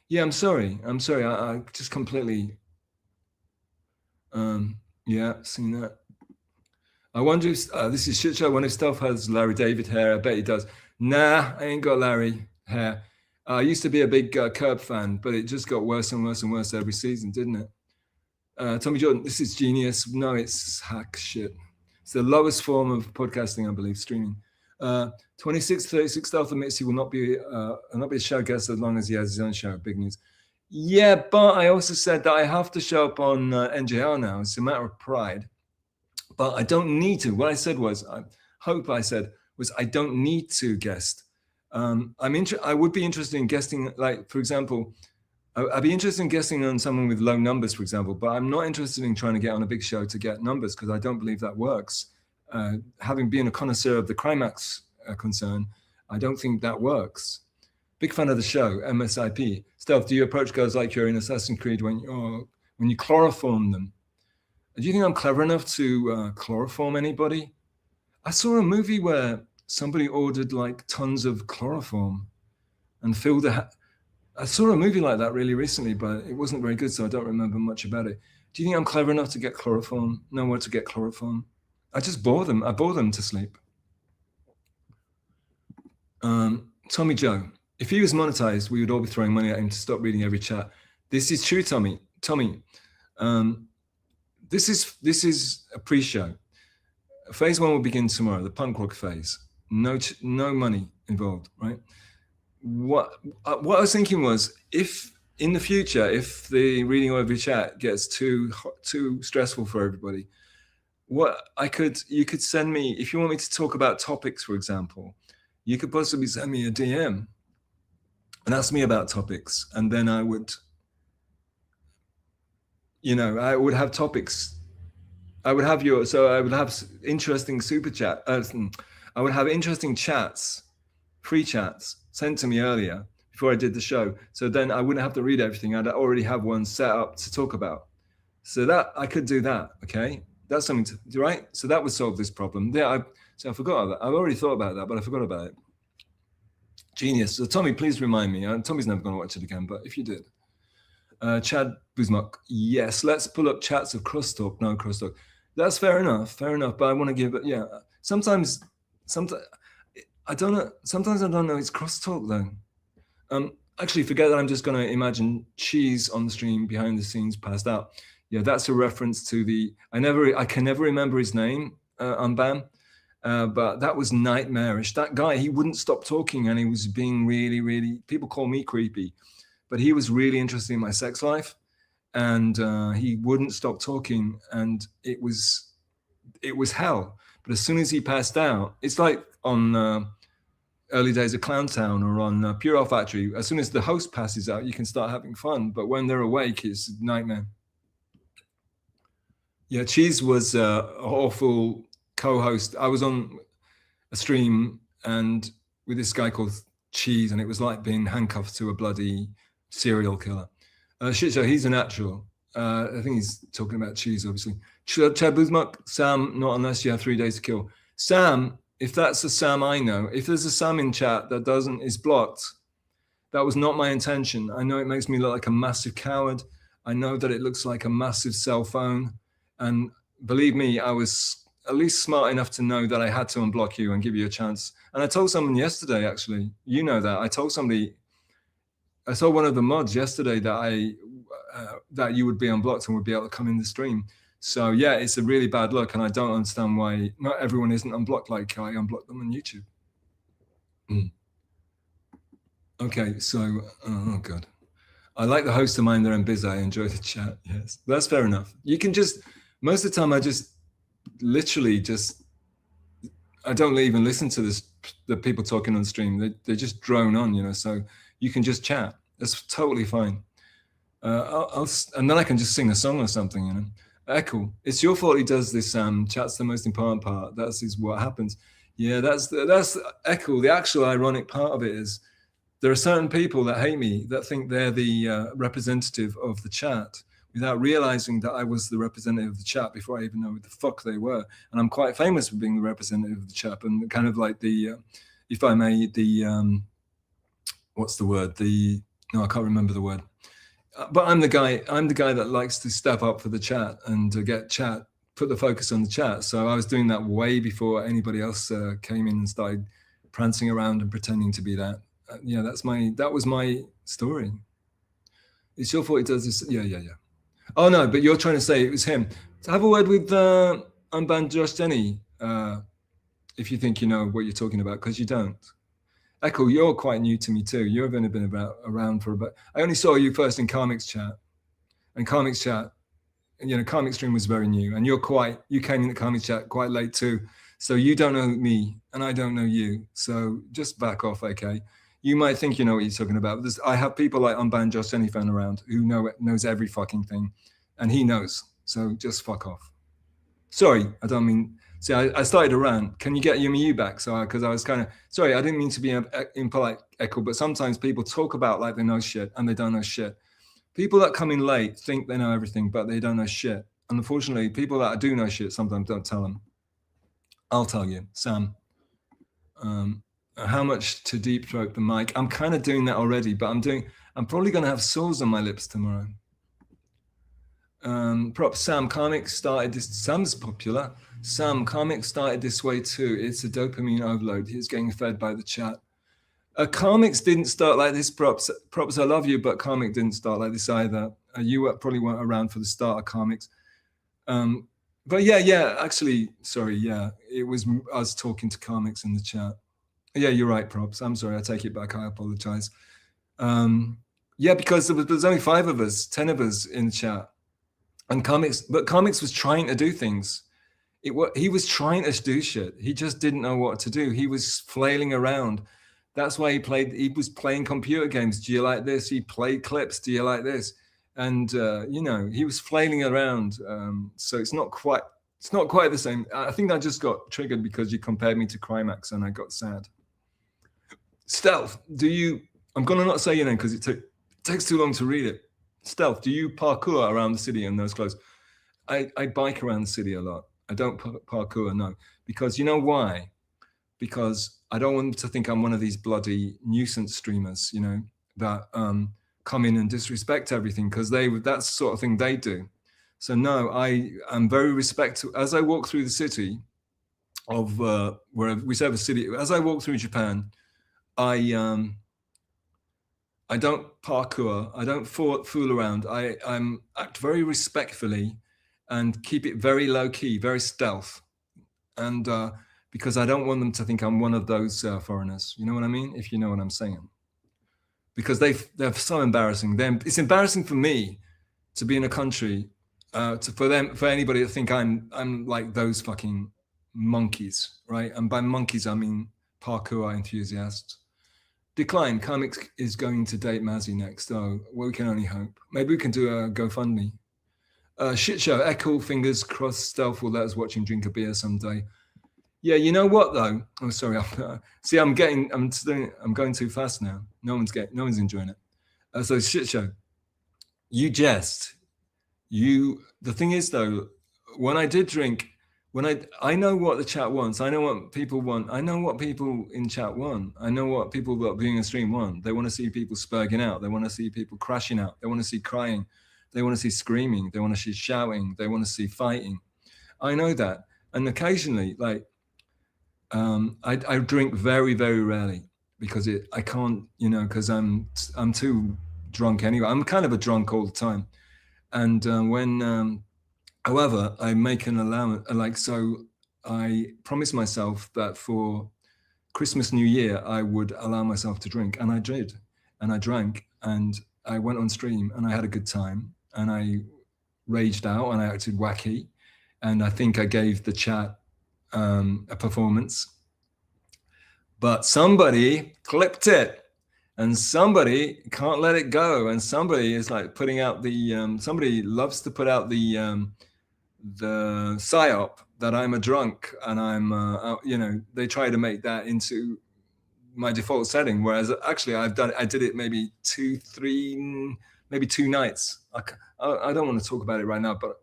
Yeah, I'm sorry. I just completely. Yeah, seen that. I wonder if this is shit show. I wonder if Stealth has Larry David hair. I bet he does. Nah, I ain't got Larry hair. I used to be a big Curb fan, but it just got worse and worse and worse every season, didn't it? Tommy Jordan, this is genius. No, it's hack shit. It's the lowest form of podcasting, I believe, streaming. 2636 Stealth admits he will not be a show guest as long as he has his own show. Big news. Yeah, but I also said that I have to show up on NJR now. It's a matter of pride. But I don't need to. What I said was, I don't need to guest. I would be interested in guesting, like, for example, I'd be interested in guesting on someone with low numbers, for example, but I'm not interested in trying to get on a big show to get numbers because I don't believe that works. having been a connoisseur of the Crimax concern, I don't think that works. Big fan of the show, MSIP. Stealth, do you approach girls like you're in Assassin's Creed when you chloroform them? Do you think I'm clever enough to chloroform anybody? I saw a movie where somebody ordered like tons of chloroform and filled I saw a movie like that really recently, but it wasn't very good, so I don't remember much about it. Do you think I'm clever enough to get chloroform? Know where to get chloroform? I just bore them. I bore them to sleep. Tommy Joe, if he was monetized, we would all be throwing money at him to stop reading every chat. This is true, Tommy. Tommy, this is a pre-show. Phase 1 will begin tomorrow, the punk rock phase. No money involved, right? What I was thinking was, if in the future, if the reading of every chat gets too stressful for everybody, you could send me, if you want me to talk about topics, for example, you could possibly send me a DM and ask me about topics, and then I would, I would have topics. I would have interesting super chat. I would have interesting chats, free chats sent to me earlier before I did the show. So then I wouldn't have to read everything. I'd already have one set up to talk about. So that I could do that. Okay, that's something to do, right? So that would solve this problem. Yeah, I forgot about that. I've already thought about that, but I forgot about it. Genius. So Tommy, please remind me. Tommy's never going to watch it again, but if you did. Chad Buzmuk, yes, let's pull up chats of crosstalk. No crosstalk. That's fair enough. But I want to give it. Yeah, sometimes I don't know. Sometimes I don't know it's crosstalk though. Actually, forget that. I'm just going to imagine Cheese on the stream behind the scenes, passed out. Yeah, that's a reference to I can never remember his name on BAM, but that was nightmarish. That guy, he wouldn't stop talking, and he was being really, really. People call me creepy, but he was really interested in my sex life, and he wouldn't stop talking, and it was hell. But as soon as he passed out, it's like on early days of Clowntown or on Pure Factory. As soon as the host passes out, you can start having fun, but when they're awake, it's a nightmare. Yeah, Cheese was an awful co-host. I was on a stream and with this guy called Cheese, and it was like being handcuffed to a bloody serial killer. Shit show, he's a natural. I think he's talking about Cheese, obviously. Chad Buzmuk, Sam, not unless you have 3 days to kill. Sam, if that's a Sam I know, if there's a Sam in chat that is blocked, that was not my intention. I know it makes me look like a massive coward. I know that it looks like a massive cell phone. And believe me, I was at least smart enough to know that I had to unblock you and give you a chance. And I told someone yesterday, actually, you know that. I told one of the mods yesterday that that you would be unblocked and would be able to come in the stream. So yeah, it's a really bad look, and I don't understand why not everyone isn't unblocked like I unblocked them on YouTube. Okay, so, oh God. I like the host of Mind Their Own Biz. I enjoy the chat. Yes, that's fair enough. You can most of the time I just literally I don't even listen to the people talking on stream. They just drone on, so you can just chat. That's totally fine. And then I can just sing a song or something, Echo, it's your fault he does this. Chat's the most important part. Is what happens. Yeah, that's Echo. The actual ironic part of it is there are certain people that hate me that think they're the representative of the chat without realizing that I was the representative of the chat before I even know who the fuck they were. And I'm quite famous for being the representative of the chat and kind of like if I may, what's the word? No, I can't remember the word. But I'm the guy that likes to step up for the chat and to put the focus on the chat. So I was doing that way before anybody else came in and started prancing around and pretending to be that. Yeah, that was my story. It's your fault he does this. Yeah. Oh no, but you're trying to say it was him. So have a word with Unbanned Josh Denny if you think you know what you're talking about, because you don't. Echo, you're quite new to me too. You've only been around for about. I only saw you first in Karmic's chat, and Karmic's chat, Karmic's stream was very new, and you came in the Karmic's chat quite late too. So you don't know me, and I don't know you. So just back off, okay? You might think you know what you're talking about. I have people like Unbanned Josh Denny fan around who knows every fucking thing, and he knows. So just fuck off. Sorry, I don't mean. See, I started a rant. Can you get you back? So, because I was kind of sorry, I didn't mean to be impolite, Echo, but sometimes people talk about like they know shit and they don't know shit. People that come in late think they know everything, but they don't know shit. And unfortunately, people that do know shit sometimes don't tell them. I'll tell you, Sam. How much to deep throat the mic? I'm kind of doing that already, but I'm probably going to have sores on my lips tomorrow. Props, Sam. Karmic started this. Sam's popular. Sam, Karmic started this way too. It's a dopamine overload. He's getting fed by the chat. Karmics didn't start like this, Props. Props, I love you, but Karmic didn't start like this either. You probably weren't around for the start of Karmics. But yeah, actually, sorry, yeah, it was us talking to Karmics in the chat. Yeah, you're right, Props. I'm sorry, I take it back. I apologize. Yeah, because there's only 5 of us, 10 of us in the chat. And Karmics was trying to do things. He was trying to do shit. He just didn't know what to do. He was flailing around. That's why he was playing computer games. Do you like this? He played clips. Do you like this? And he was flailing around. So it's not quite the same. I think I just got triggered because you compared me to Crimax and I got sad. Stealth, I'm gonna not say your name because it takes too long to read it. Stealth, do you parkour around the city in those clothes? I bike around the city a lot. I don't parkour, no. Because you know why? Because I don't want to think I'm one of these bloody nuisance streamers, that come in and disrespect everything, because that's the sort of thing they do. So no, I am very respectful. As I walk through the city of whichever city, as I walk through Japan, I don't parkour. I don't fool around. I'm act very respectfully and keep it very low key, very stealth. And because I don't want them to think I'm one of those foreigners. You know what I mean? If you know what I'm saying. Because they're so embarrassing. It's embarrassing for me to be in a country for anybody to think I'm like those fucking monkeys, right? And by monkeys I mean parkour enthusiasts. Decline. Karmic is going to date Mazzy next. Oh, well, we can only hope. Maybe we can do a GoFundMe. Shit show. Echo, fingers crossed. Stealth will let us watch him drink a beer someday. Yeah, you know what though? Oh, sorry. See, I'm going too fast now. No one's enjoying it. So shit show. You jest. The thing is though, when I did drink, I know what the chat wants. I know what people want. I know what people in chat want. I know what people that are doing a stream want. They want to see people spurging out. They want to see people crashing out. They want to see crying. They want to see screaming. They want to see shouting. They want to see fighting. I know that. And occasionally, like, I drink very, very rarely because I can't, because I'm too drunk anyway. I'm kind of a drunk all the time. And however, I make an allowance, so I promised myself that for Christmas, New Year, I would allow myself to drink. And I did. And I drank and I went on stream and I had a good time and I raged out and I acted wacky. And I think I gave the chat a performance. But somebody clipped it. And somebody can't let it go. And somebody is like putting out somebody loves to put out the psyop that I'm a drunk and I'm, they try to make that into my default setting. Whereas actually I did it maybe 2 nights. I don't want to talk about it right now, but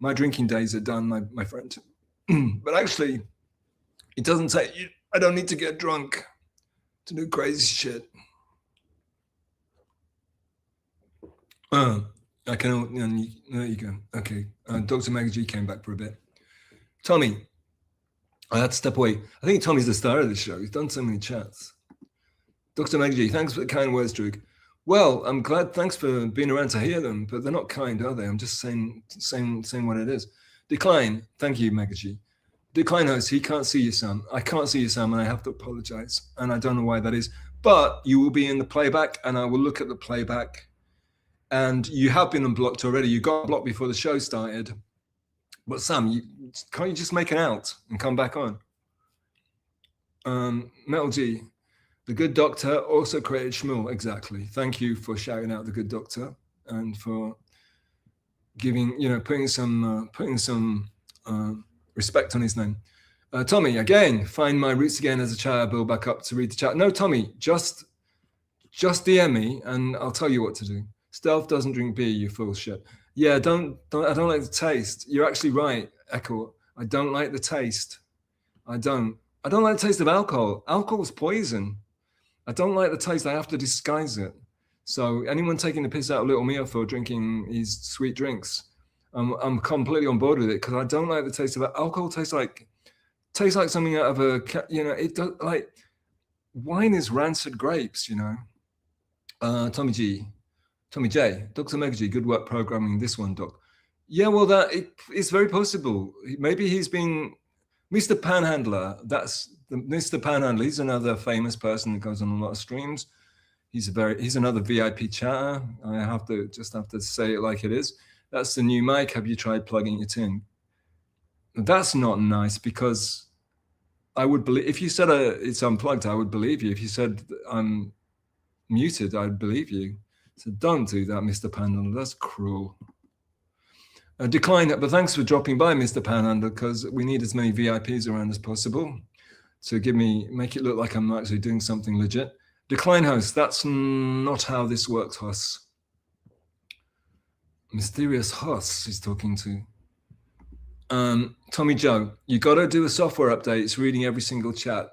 my drinking days are done, my friend. But actually it doesn't take, I don't need to get drunk to do crazy shit. I can. There you go. Okay. Dr. Magaji came back for a bit. Tommy, I had to step away. I think Tommy's the star of the show. He's done so many chats. Dr. Magaji, thanks for the kind words, Drew. Well, I'm glad. Thanks for being around to hear them, but they're not kind, are they? I'm just saying what it is. Decline. Thank you, Magaji. Decline host. He can't see you, Sam. I can't see you, Sam, and I have to apologize. And I don't know why that is. But you will be in the playback, and I will look at the playback. And you have been unblocked already. You got blocked before the show started. But Sam, can't you just make an out and come back on? Metal G, the good doctor also created Shmuel. Exactly. Thank you for shouting out the good doctor and for giving, putting some respect on his name. Tommy, again, find my roots again as a child, build back up to read the chat. No, Tommy, just DM me and I'll tell you what to do. Stealth doesn't drink beer, you fool shit. Yeah, I don't like the taste. You're actually right, Echo. I don't like the taste. I don't like the taste of alcohol. Alcohol's poison. I don't like the taste. I have to disguise it. So anyone taking the piss out of Little Mia for drinking his sweet drinks, I'm completely on board with it because I don't like the taste of it. Alcohol tastes like something out of a, it does, like wine is rancid grapes, Tommy J, Dr. Mega G, good work programming this one, Doc. Yeah, well, it's very possible. Maybe he's been Mr. Panhandler. That's Mr. Panhandler. He's another famous person that goes on a lot of streams. He's another VIP chatter. I have to say it like it is. That's the new mic. Have you tried plugging it in? That's not nice because I would believe if you said it's unplugged, I would believe you. If you said I'm muted, I'd believe you. So don't do that, Mr. Panhandler. That's cruel. Decline that, but thanks for dropping by, Mr. Panhandler, because we need as many VIPs around as possible to make it look like I'm actually doing something legit. Decline host, that's not how this works, Huss. Mysterious Huss he's talking to. Tommy Joe, you got to do a software update. It's reading every single chat.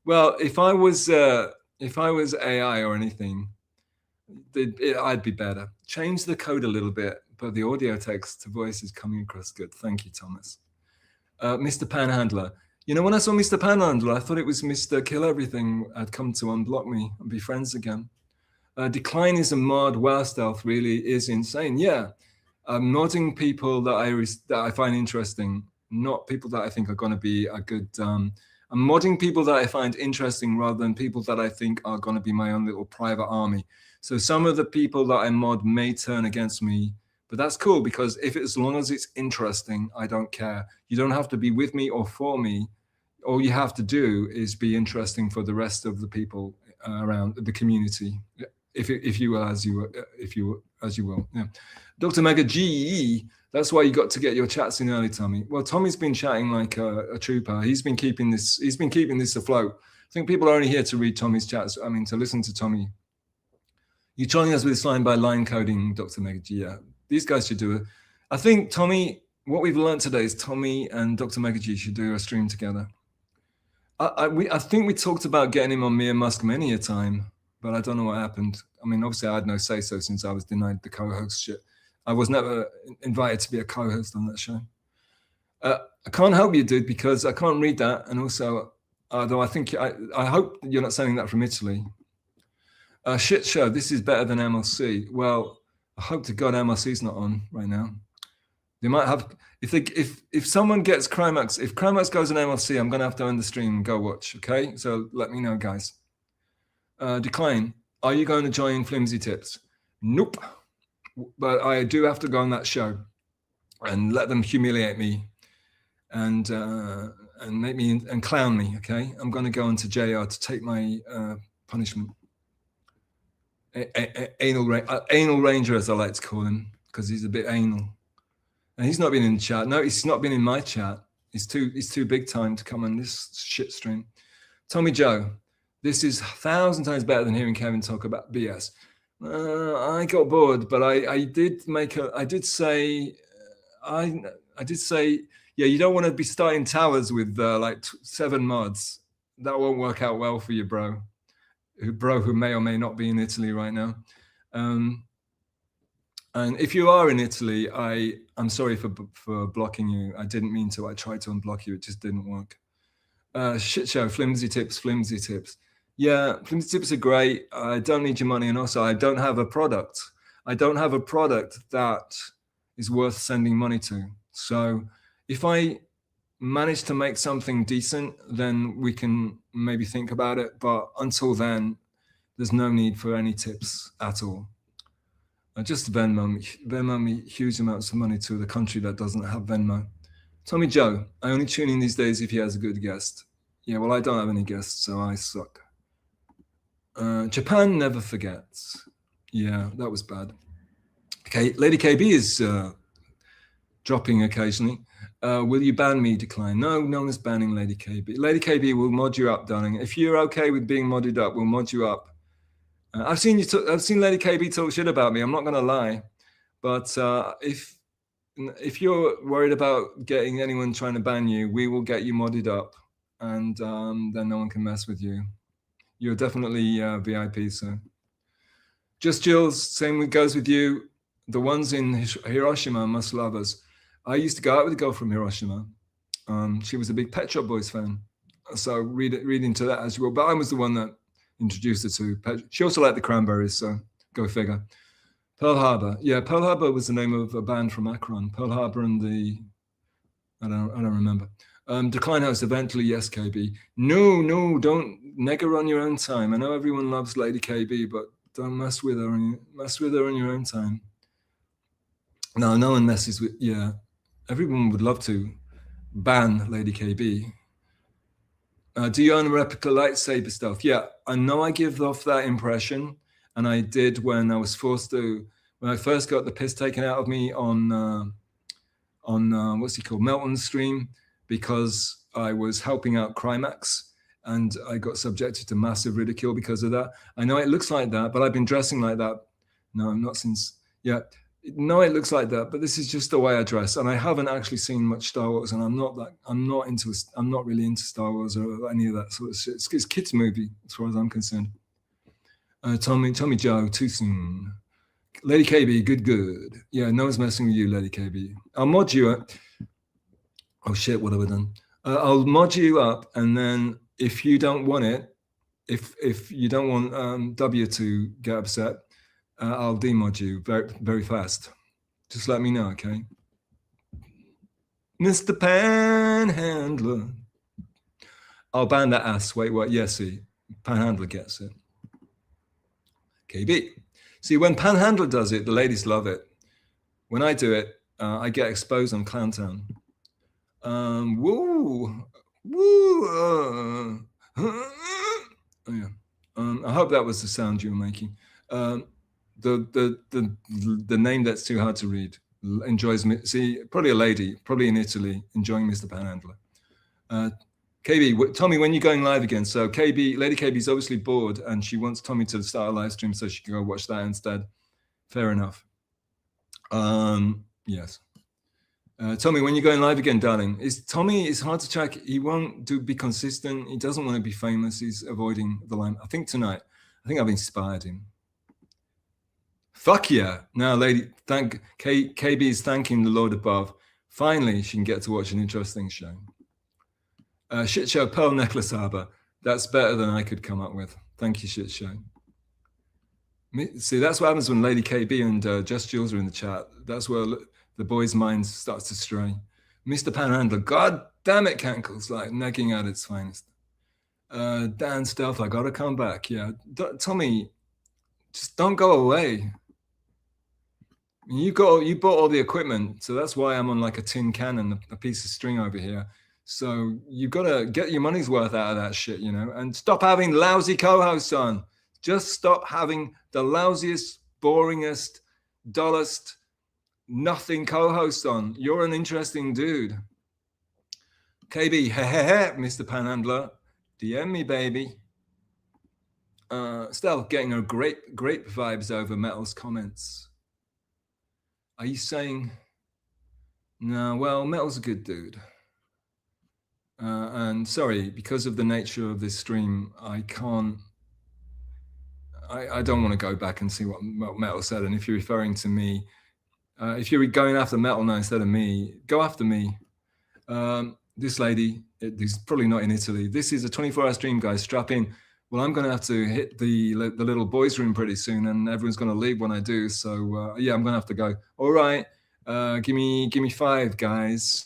Well, if I was AI or anything, I'd be better. Change the code a little bit, but the audio text to voice is coming across good. Thank you, Thomas. Mr. Panhandler. When I saw Mr. Panhandler, I thought it was Mr. Kill Everything had come to unblock me and be friends again. Decline is a mod. Wow, stealth really is insane. Yeah, I'm modding people that I find interesting, not people that I think are going to be a good. I'm modding people that I find interesting rather than people that I think are going to be my own little private army. So some of the people that I mod may turn against me, but that's cool because as long as it's interesting, I don't care. You don't have to be with me or for me. All you have to do is be interesting for the rest of the people around the community, if you will, as you will. Yeah. Dr. Mega GE, that's why you got to get your chats in early, Tommy. Well, Tommy's been chatting like a trooper. He's been keeping this afloat. I think people are only here to read Tommy's chats. To listen to Tommy. You're joining us with this line by line coding, Dr. Mega G. Yeah, these guys should do it. I think Tommy, what we've learned today is Tommy and Dr. Mega G should do a stream together. I think we talked about getting him on Mia Musk many a time, but I don't know what happened. Obviously I had no say so since I was denied the co-host shit. I was never invited to be a co-host on that show. I can't help you, dude, because I can't read that. And also, though I hope you're not sending that from Italy. Shit show, this is better than MLC. Well, I hope to God MLC's not on right now. They might have, if someone gets Crimax, if Crimax goes on MLC, I'm going to have to end the stream and go watch, okay? So let me know, guys. Decline, are you going to join Flimsy Tips? Nope. But I do have to go on that show and let them humiliate me and make me and clown me, okay? I'm going to go into JR to take my punishment. Anal Ranger, as I like to call him, because he's a bit anal. And he's not been in the chat. No, he's not been in my chat. He's too big time to come on this shit stream. Tommy Joe, this is 1,000 times better than hearing Kevin talk about BS. I got bored, but I did say, yeah, you don't want to be starting towers with like 7 mods. That won't work out well for you, bro. Who may or may not be in Italy right now. And if you are in Italy, I'm sorry for blocking you. I didn't mean to. I tried to unblock you. It just didn't work. Shit show, flimsy tips. Yeah, flimsy tips are great. I don't need your money. And also, I don't have a product. I don't have a product that is worth sending money to. So if I manage to make something decent, then we can maybe think about it. But until then, there's no need for any tips at all. Just Venmo me huge amounts of money to the country that doesn't have Venmo. Tommy Joe, I only tune in these days if he has a good guest. Yeah, well, I don't have any guests, so I suck. Japan never forgets. Yeah, that was bad. Okay, Lady KB is dropping occasionally. Will you ban me? Decline. No, no one's banning Lady KB. Lady KB will mod you up, darling. If you're okay with being modded up, we'll mod you up. I've seen Lady KB talk shit about me. I'm not gonna lie, but if you're worried about getting anyone trying to ban you, we will get you modded up, and then no one can mess with you. You're definitely VIP, so. Just Jules, same goes with you. The ones in Hiroshima must love us. I used to go out with a girl from Hiroshima. She was a big Pet Shop Boys fan. So read into that as you will. But I was the one that introduced her to She also liked the Cranberries, so go figure. Pearl Harbor. Yeah, Pearl Harbor was the name of a band from Akron. Pearl Harbor and I don't remember. Decline House, eventually, yes, KB. No, don't nigger on your own time. I know everyone loves Lady KB, but don't mess with her on your own time. No one messes with, yeah. Everyone would love to ban Lady KB. Do you own a replica lightsaber stuff? Yeah, I know I give off that impression, and I did when I was forced to, when I first got the piss taken out of me on what's he called, Melton's stream, because I was helping out Crimax, and I got subjected to massive ridicule because of that. I know it looks like that, but I've been dressing like that. No, not since, yeah. No, it looks like that, but this is just the way I dress, and I haven't actually seen much Star Wars, and I'm not really into Star Wars or any of that sort of shit. It's a kids movie as far as I'm concerned. Tommy Joe, too soon. Lady KB, good. Yeah, no one's messing with you, Lady KB. I'll mod you up. Oh shit, what have I done? I'll mod you up, and then if you don't want it, if you don't want W to get upset, I'll demod you very, very fast. Just let me know, okay? Mr. Panhandler. I'll ban that ass. Wait, what? Yeah, see, Panhandler gets it. KB. See, when Panhandler does it, the ladies love it. When I do it, I get exposed on Clowntown. Woo. Oh, yeah. I hope that was the sound you were making. The name that's too hard to read enjoys me. See, probably a lady, probably in Italy, enjoying Mr. Panhandler. KB, Tommy, when you're going live again? So Lady KB's obviously bored, and she wants Tommy to start a live stream so she can go watch that instead. Fair enough. Yes. Tommy, when you're going live again, darling? Tommy is hard to track. He won't be consistent. He doesn't want to be famous. He's avoiding the line. I think tonight, I've inspired him. Fuck yeah. Now, lady, KB is thanking the Lord above. Finally, she can get to watch an interesting show. Shit show, Pearl Necklace Harbor. That's better than I could come up with. Thank you, shit show. See, that's what happens when Lady KB and Just Jules are in the chat. That's where the boys' minds starts to stray. Mr. Panhandler, god damn it, Cankles, like nagging at its finest. Dan Stealth, I gotta come back. Yeah, Tommy, just don't go away. You bought all the equipment, so that's why I'm on like a tin can and a piece of string over here. So you've got to get your money's worth out of that shit, you know, and stop having lousy co-hosts on. Just stop having the lousiest, boringest, dullest, nothing co-host on. You're an interesting dude. KB, Mr. Panhandler, DM me, baby. Still getting a great vibes over Metal's comments. Are you saying? No, well, Metal's a good dude. And sorry, because of the nature of this stream, I can't. I don't want to go back and see what Metal said. And if you're referring to me, if you're going after Metal now instead of me, go after me. This lady, is probably not in Italy. This is a 24-hour stream, guys. Strap in. Well, I'm going to have to hit the little boys' room pretty soon, and everyone's going to leave when I do. So yeah, I'm going to have to go. All right, give me 5, guys.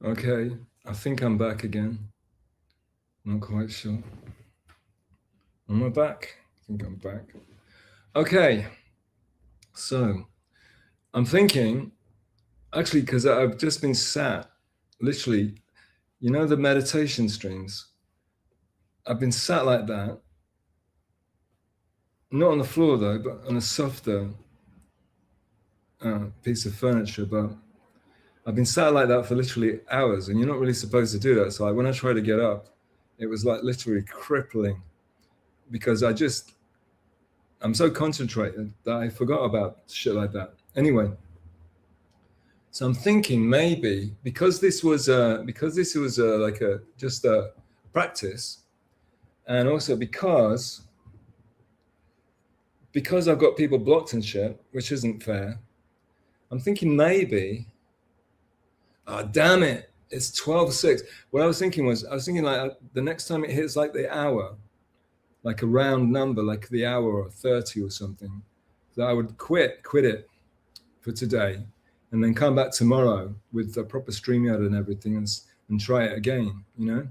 Okay, I think I'm back again. Not quite sure. Am I back? I think I'm back. Okay, so I'm thinking, actually, because I've just been sat, literally, you know, the meditation streams. I've been sat like that, not on the floor though, but on a softer piece of furniture. But I've been sat like that for literally hours, and you're not really supposed to do that. So when I tried to get up, it was like literally crippling because I'm so concentrated that I forgot about shit like that. Anyway, so I'm thinking maybe because this was like a just a practice, and also because I've got people blocked and shit, which isn't fair. I'm thinking maybe, oh damn it, it's 12:06. What I was thinking like the next time it hits like the hour, like a round number, like the hour or 30 or something, that I would quit it for today, and then come back tomorrow with the proper StreamYard and everything, and try it again, you know.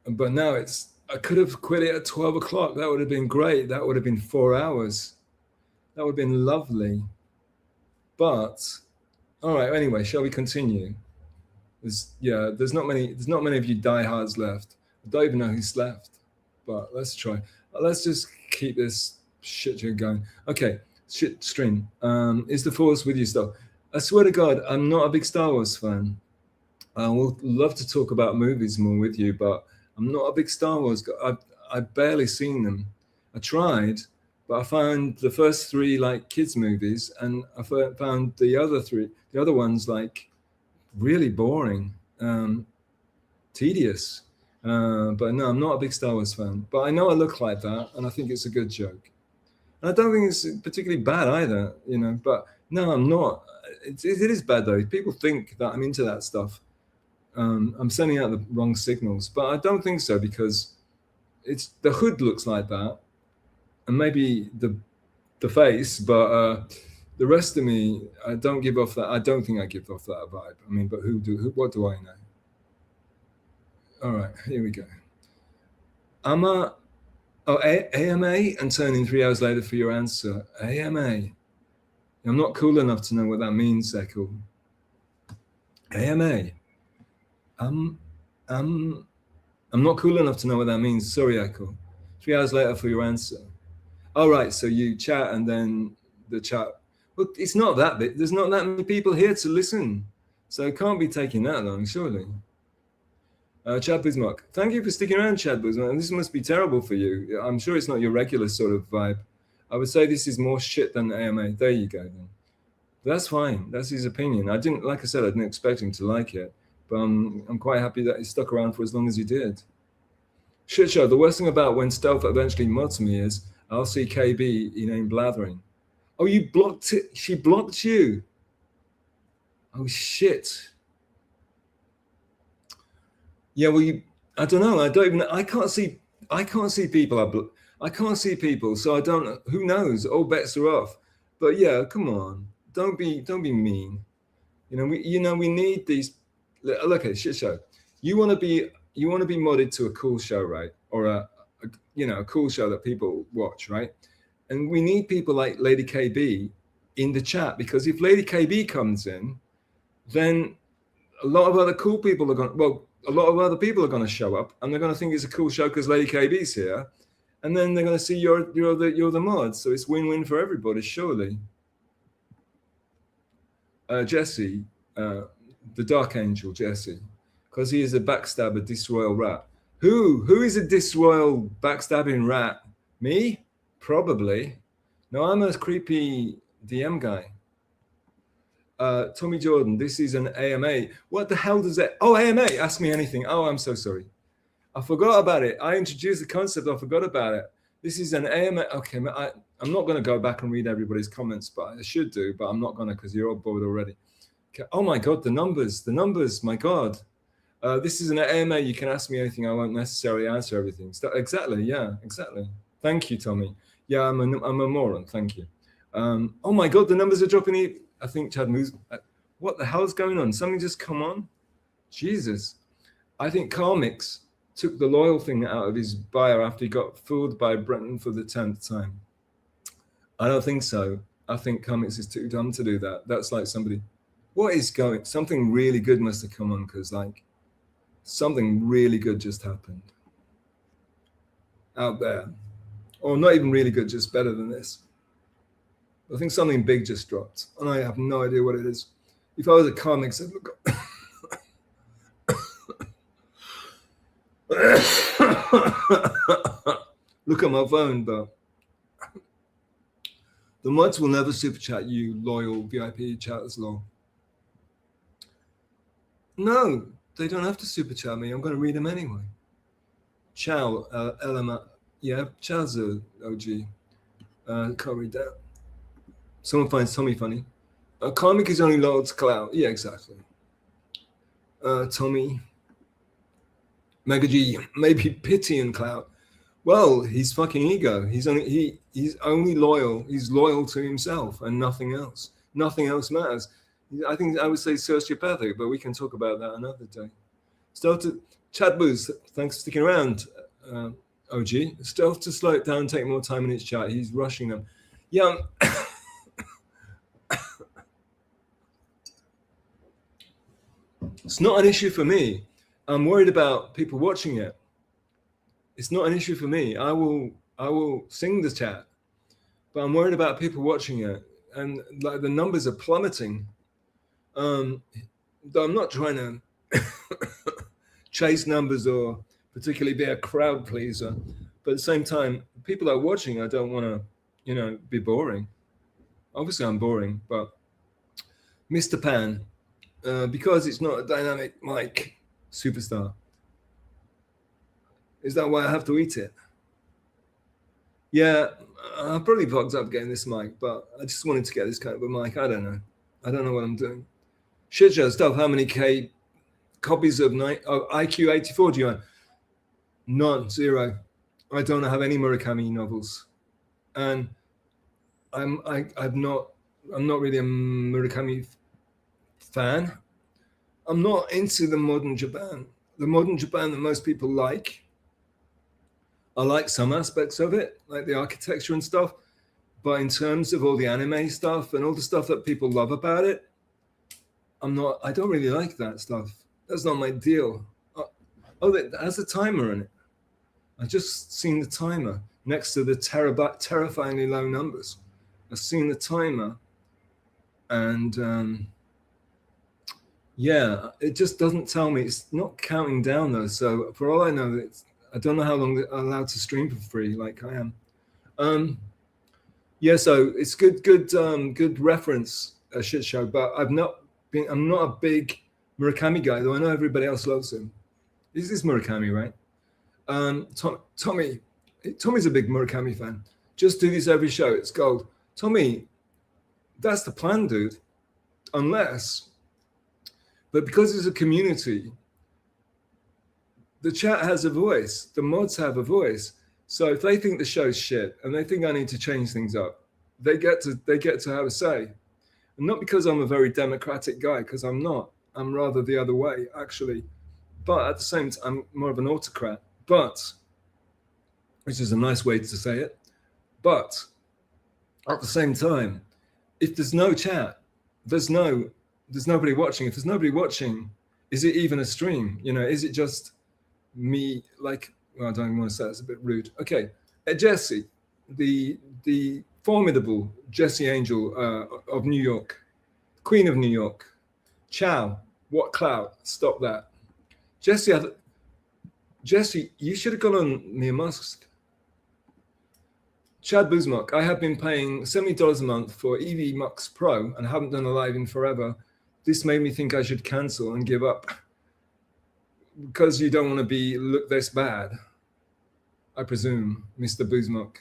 But now I could have quit it at 12 o'clock. That would have been great. That would have been 4 hours. That would have been lovely. But all right. Anyway, shall we continue? There's not many of you diehards left. I don't even know who's left. But let's try. Let's just keep this shit show going. Okay, shit stream. Is the force with you still? I swear to God, I'm not a big Star Wars fan. I would love to talk about movies more with you, but I'm not a big Star Wars guy. I've barely seen them. I tried, but I found the first three like kids movies, and I found the other ones like really boring, tedious. But no, I'm not a big Star Wars fan. But I know I look like that, and I think it's a good joke. And I don't think it's particularly bad either, you know. But no, I'm not. It is bad though. People think that I'm into that stuff. I'm sending out the wrong signals, but I don't think so because it's the hood looks like that, and maybe the face, but the rest of me, I don't give off that. I don't think I give off that vibe. I mean, but what do I know? All right, here we go. AMA and turn in 3 hours later for your answer. AMA. I'm not cool enough to know what that means, Echo. AMA. I'm not cool enough to know what that means. Sorry, Echo. 3 hours later for your answer. All right, so you chat and then the chat. Well, it's not that big. There's not that many people here to listen, so it can't be taking that long, surely. Chad Bismarck, thank you for sticking around, Chad Bismarck. This must be terrible for you. I'm sure it's not your regular sort of vibe. I would say this is more shit than AMA. There you go, then. That's fine. That's his opinion. I didn't expect him to like it, but I'm quite happy that he stuck around for as long as he did. Shit show. The worst thing about when Stealth eventually mods me is I'll see KB in blathering. Oh, you blocked it. She blocked you. Oh shit. Yeah, well, I don't know. I can't see people. I can't see people, so I don't. Who knows? All bets are off. But yeah, come on. Don't be mean. We need these. Look at shit show. You want to be modded to a cool show, right? Or a cool show that people watch, right? And we need people like Lady KB in the chat, because if Lady KB comes in, then a lot of other cool people are going. Well, a lot of other people are going to show up, and they're going to think it's a cool show because Lady KB's here, and then they're going to see you're the mod. So it's win-win for everybody, surely. Jesse, the Dark Angel, Jesse, because he is a backstabber, disloyal rat. Who is a disloyal backstabbing rat? Me? Probably. No, I'm a creepy DM guy. Tommy Jordan, this is an AMA. What the hell does that? Oh, AMA, ask me anything. Oh, I'm so sorry. I forgot about it. I introduced the concept. I forgot about it. This is an AMA. Okay, I'm not going to go back and read everybody's comments, but I should do, but I'm not going to because you're all bored already. Okay. Oh my God, the numbers, my God. This is an AMA. You can ask me anything. I won't necessarily answer everything. So, exactly. Yeah, exactly. Thank you, Tommy. Yeah, I'm a moron. Thank you. Oh my God, the numbers are dropping. I think Chad moves. What the hell's going on? Something just come on? Jesus. I think Karmix took the loyal thing out of his bio after he got fooled by Brenton for the 10th time. I don't think so. I think Karmix is too dumb to do that. That's like somebody, what is going, something really good must have come on, because like something really good just happened out there. Or not even really good, just better than this. I think something big just dropped, and I have no idea what it is. If I was a Karmix, I'd look look at my phone, but the mods will never super chat you, loyal VIP chatters, lol. No, they don't have to super chat me. I'm going to read them anyway. Chow, Elema, yeah, Chow's a OG. Can't read that. Someone finds Tommy funny. Karmic is only loyal to Cloud. Yeah, exactly. Tommy. Mega G, maybe pity and Cloud. Well, he's fucking ego. He's only loyal. He's loyal to himself and nothing else. Nothing else matters. I think I would say sociopathic, but we can talk about that another day. Chad Booz, thanks for sticking around, OG. Stealth to slow it down, take more time in its chat. He's rushing them. Yeah. It's not an issue for me. I'm worried about people watching it. It's not an issue for me. I will sing the chat, but I'm worried about people watching it, and like the numbers are plummeting. Though I'm not trying to chase numbers or particularly be a crowd pleaser, but at the same time, people are watching. I don't want to, be boring. Obviously, I'm boring, but Mr. Pan, because it's not a dynamic mic superstar. Is that why I have to eat it? Yeah, I'm probably bugged up getting this mic, but I just wanted to get this kind of a mic. I don't know. I don't know what I'm doing. Shit show stuff. How many copies of IQ 84 do you own? None. 0. I don't have any Murakami novels, and I'm not really a Murakami fan. I'm not into the modern Japan that most people like. I like some aspects of it, like the architecture and stuff, but in terms of all the anime stuff and all the stuff that people love about it, I don't really like that stuff. That's not my deal. It has a timer in it. I just seen the timer next to the terrifyingly low numbers. I've seen the timer, and yeah, it just doesn't tell me. It's not counting down though. So for all I know, I don't know how long they're allowed to stream for free, like I am. Yeah, so it's good reference, a shit show. But I'm not a big Murakami guy, though I know everybody else loves him. This is Murakami, right? Tommy's a big Murakami fan. Just do this every show. It's gold. Tommy, that's the plan, dude. But because it's a community, the chat has a voice. The mods have a voice. So if they think the show's shit and they think I need to change things up, they get to have a say. And not because I'm a very democratic guy, because I'm not. I'm rather the other way, actually. But at the same time, I'm more of an autocrat. But, which is a nice way to say it. But at the same time, if there's no chat, there's nobody watching. If there's nobody watching, is it even a stream? Is it just me? Like, well, I don't even want to say it's a bit rude. Okay, Jesse, the formidable Jesse Angel of New York, Queen of New York. Ciao. What clout? Stop that. Jesse, you should have gone on Mia Musk. Chad Buzmok, I have been paying $70 a month for EV Mux Pro and haven't done a live in forever. This made me think I should cancel and give up because you don't want to look this bad, I presume, Mr. Buzmok.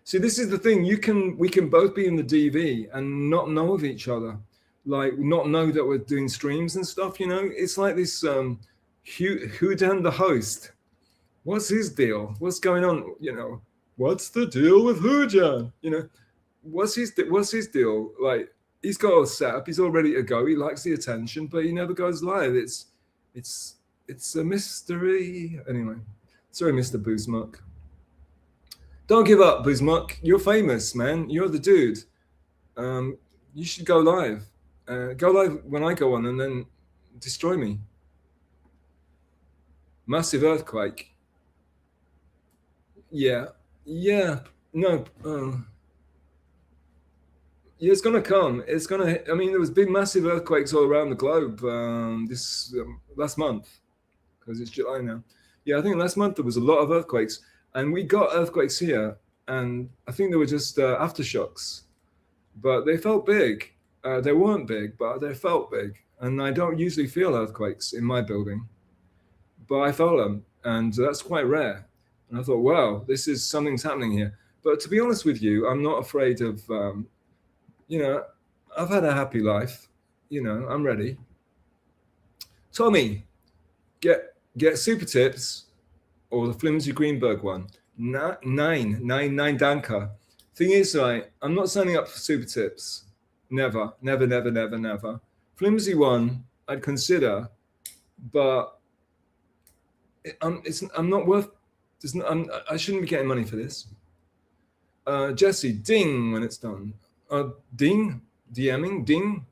See, this is the thing. We can both be in the DV and not know of each other, like not know that we're doing streams and stuff. It's like this. Who done the host? What's his deal? What's going on? What's the deal with Hujan? What's his deal? Like, he's got all set up. He's all ready to go. He likes the attention, but he never goes live. It's a mystery. Anyway, sorry, Mr. Boozmuck. Don't give up, Boozmuck. You're famous, man. You're the dude. You should go live. Go live when I go on, and then destroy me. Massive earthquake. Yeah. No. Yeah, it's gonna come. It's gonna. I mean, there was big, massive earthquakes all around the globe this last month, because it's July now. Yeah, I think last month there was a lot of earthquakes, and we got earthquakes here, and I think they were just aftershocks, but they felt big. They weren't big, but they felt big, and I don't usually feel earthquakes in my building, but I felt them, and that's quite rare. And I thought, wow, something's happening here. But to be honest with you, I'm not afraid of. I've had a happy life. I'm ready. Tommy, get super tips or the Flimsy Greenberg one. Nine Danka. Thing is, right, I'm not signing up for super tips. Never. Flimsy one, I'd consider, but I'm not worth. I shouldn't be getting money for this. Jesse, ding when it's done. Ding, DMing, ding,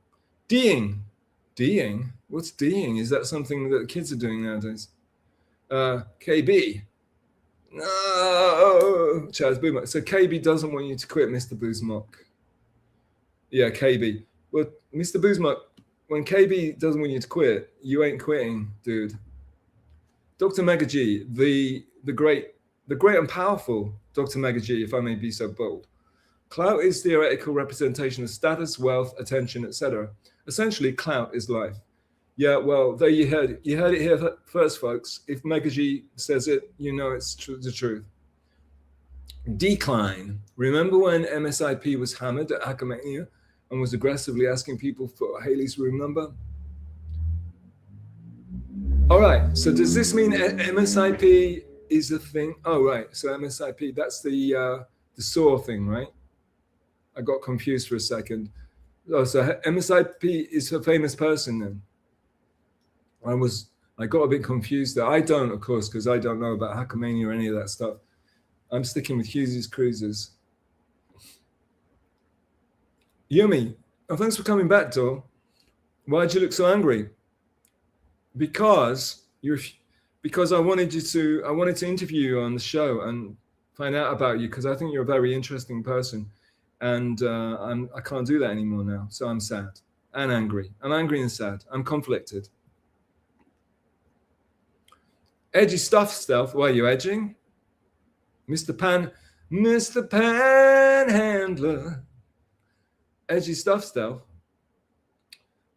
D'ing. What's D'ing? Is that something that kids are doing nowadays? KB. No, Chaz Boomer. So KB doesn't want you to quit, Mr. Boozmock. Yeah, KB. Well, Mr. Boozmock, when KB doesn't want you to quit, you ain't quitting, dude. Dr. Mega G, the great and powerful Dr. Mega G, if I may be so bold. Clout is theoretical representation of status, wealth, attention, etc. Essentially, clout is life. Yeah, well, there you heard it here first, folks. If Mega G says it, you know it's the truth. Decline. Remember when MSIP was hammered at Hackamania and was aggressively asking people for Haley's room number? All right, so does this mean MSIP is a thing? Oh, right, so MSIP, that's the SAW thing, right? I got confused for a second. Oh, so MSIP is a famous person then. I got a bit confused there. I don't, of course, because I don't know about Hackamania or any of that stuff. I'm sticking with Hughes' Cruises. Yumi, oh, thanks for coming back, Dor. Why'd you look so angry? Because I wanted to interview you on the show and find out about you, because I think you're a very interesting person. And I can't do that anymore now. So I'm sad and angry. I'm angry and sad. I'm conflicted. Edgy stuff stealth. Why are you edging? Mr. Panhandler. Edgy stuff stealth.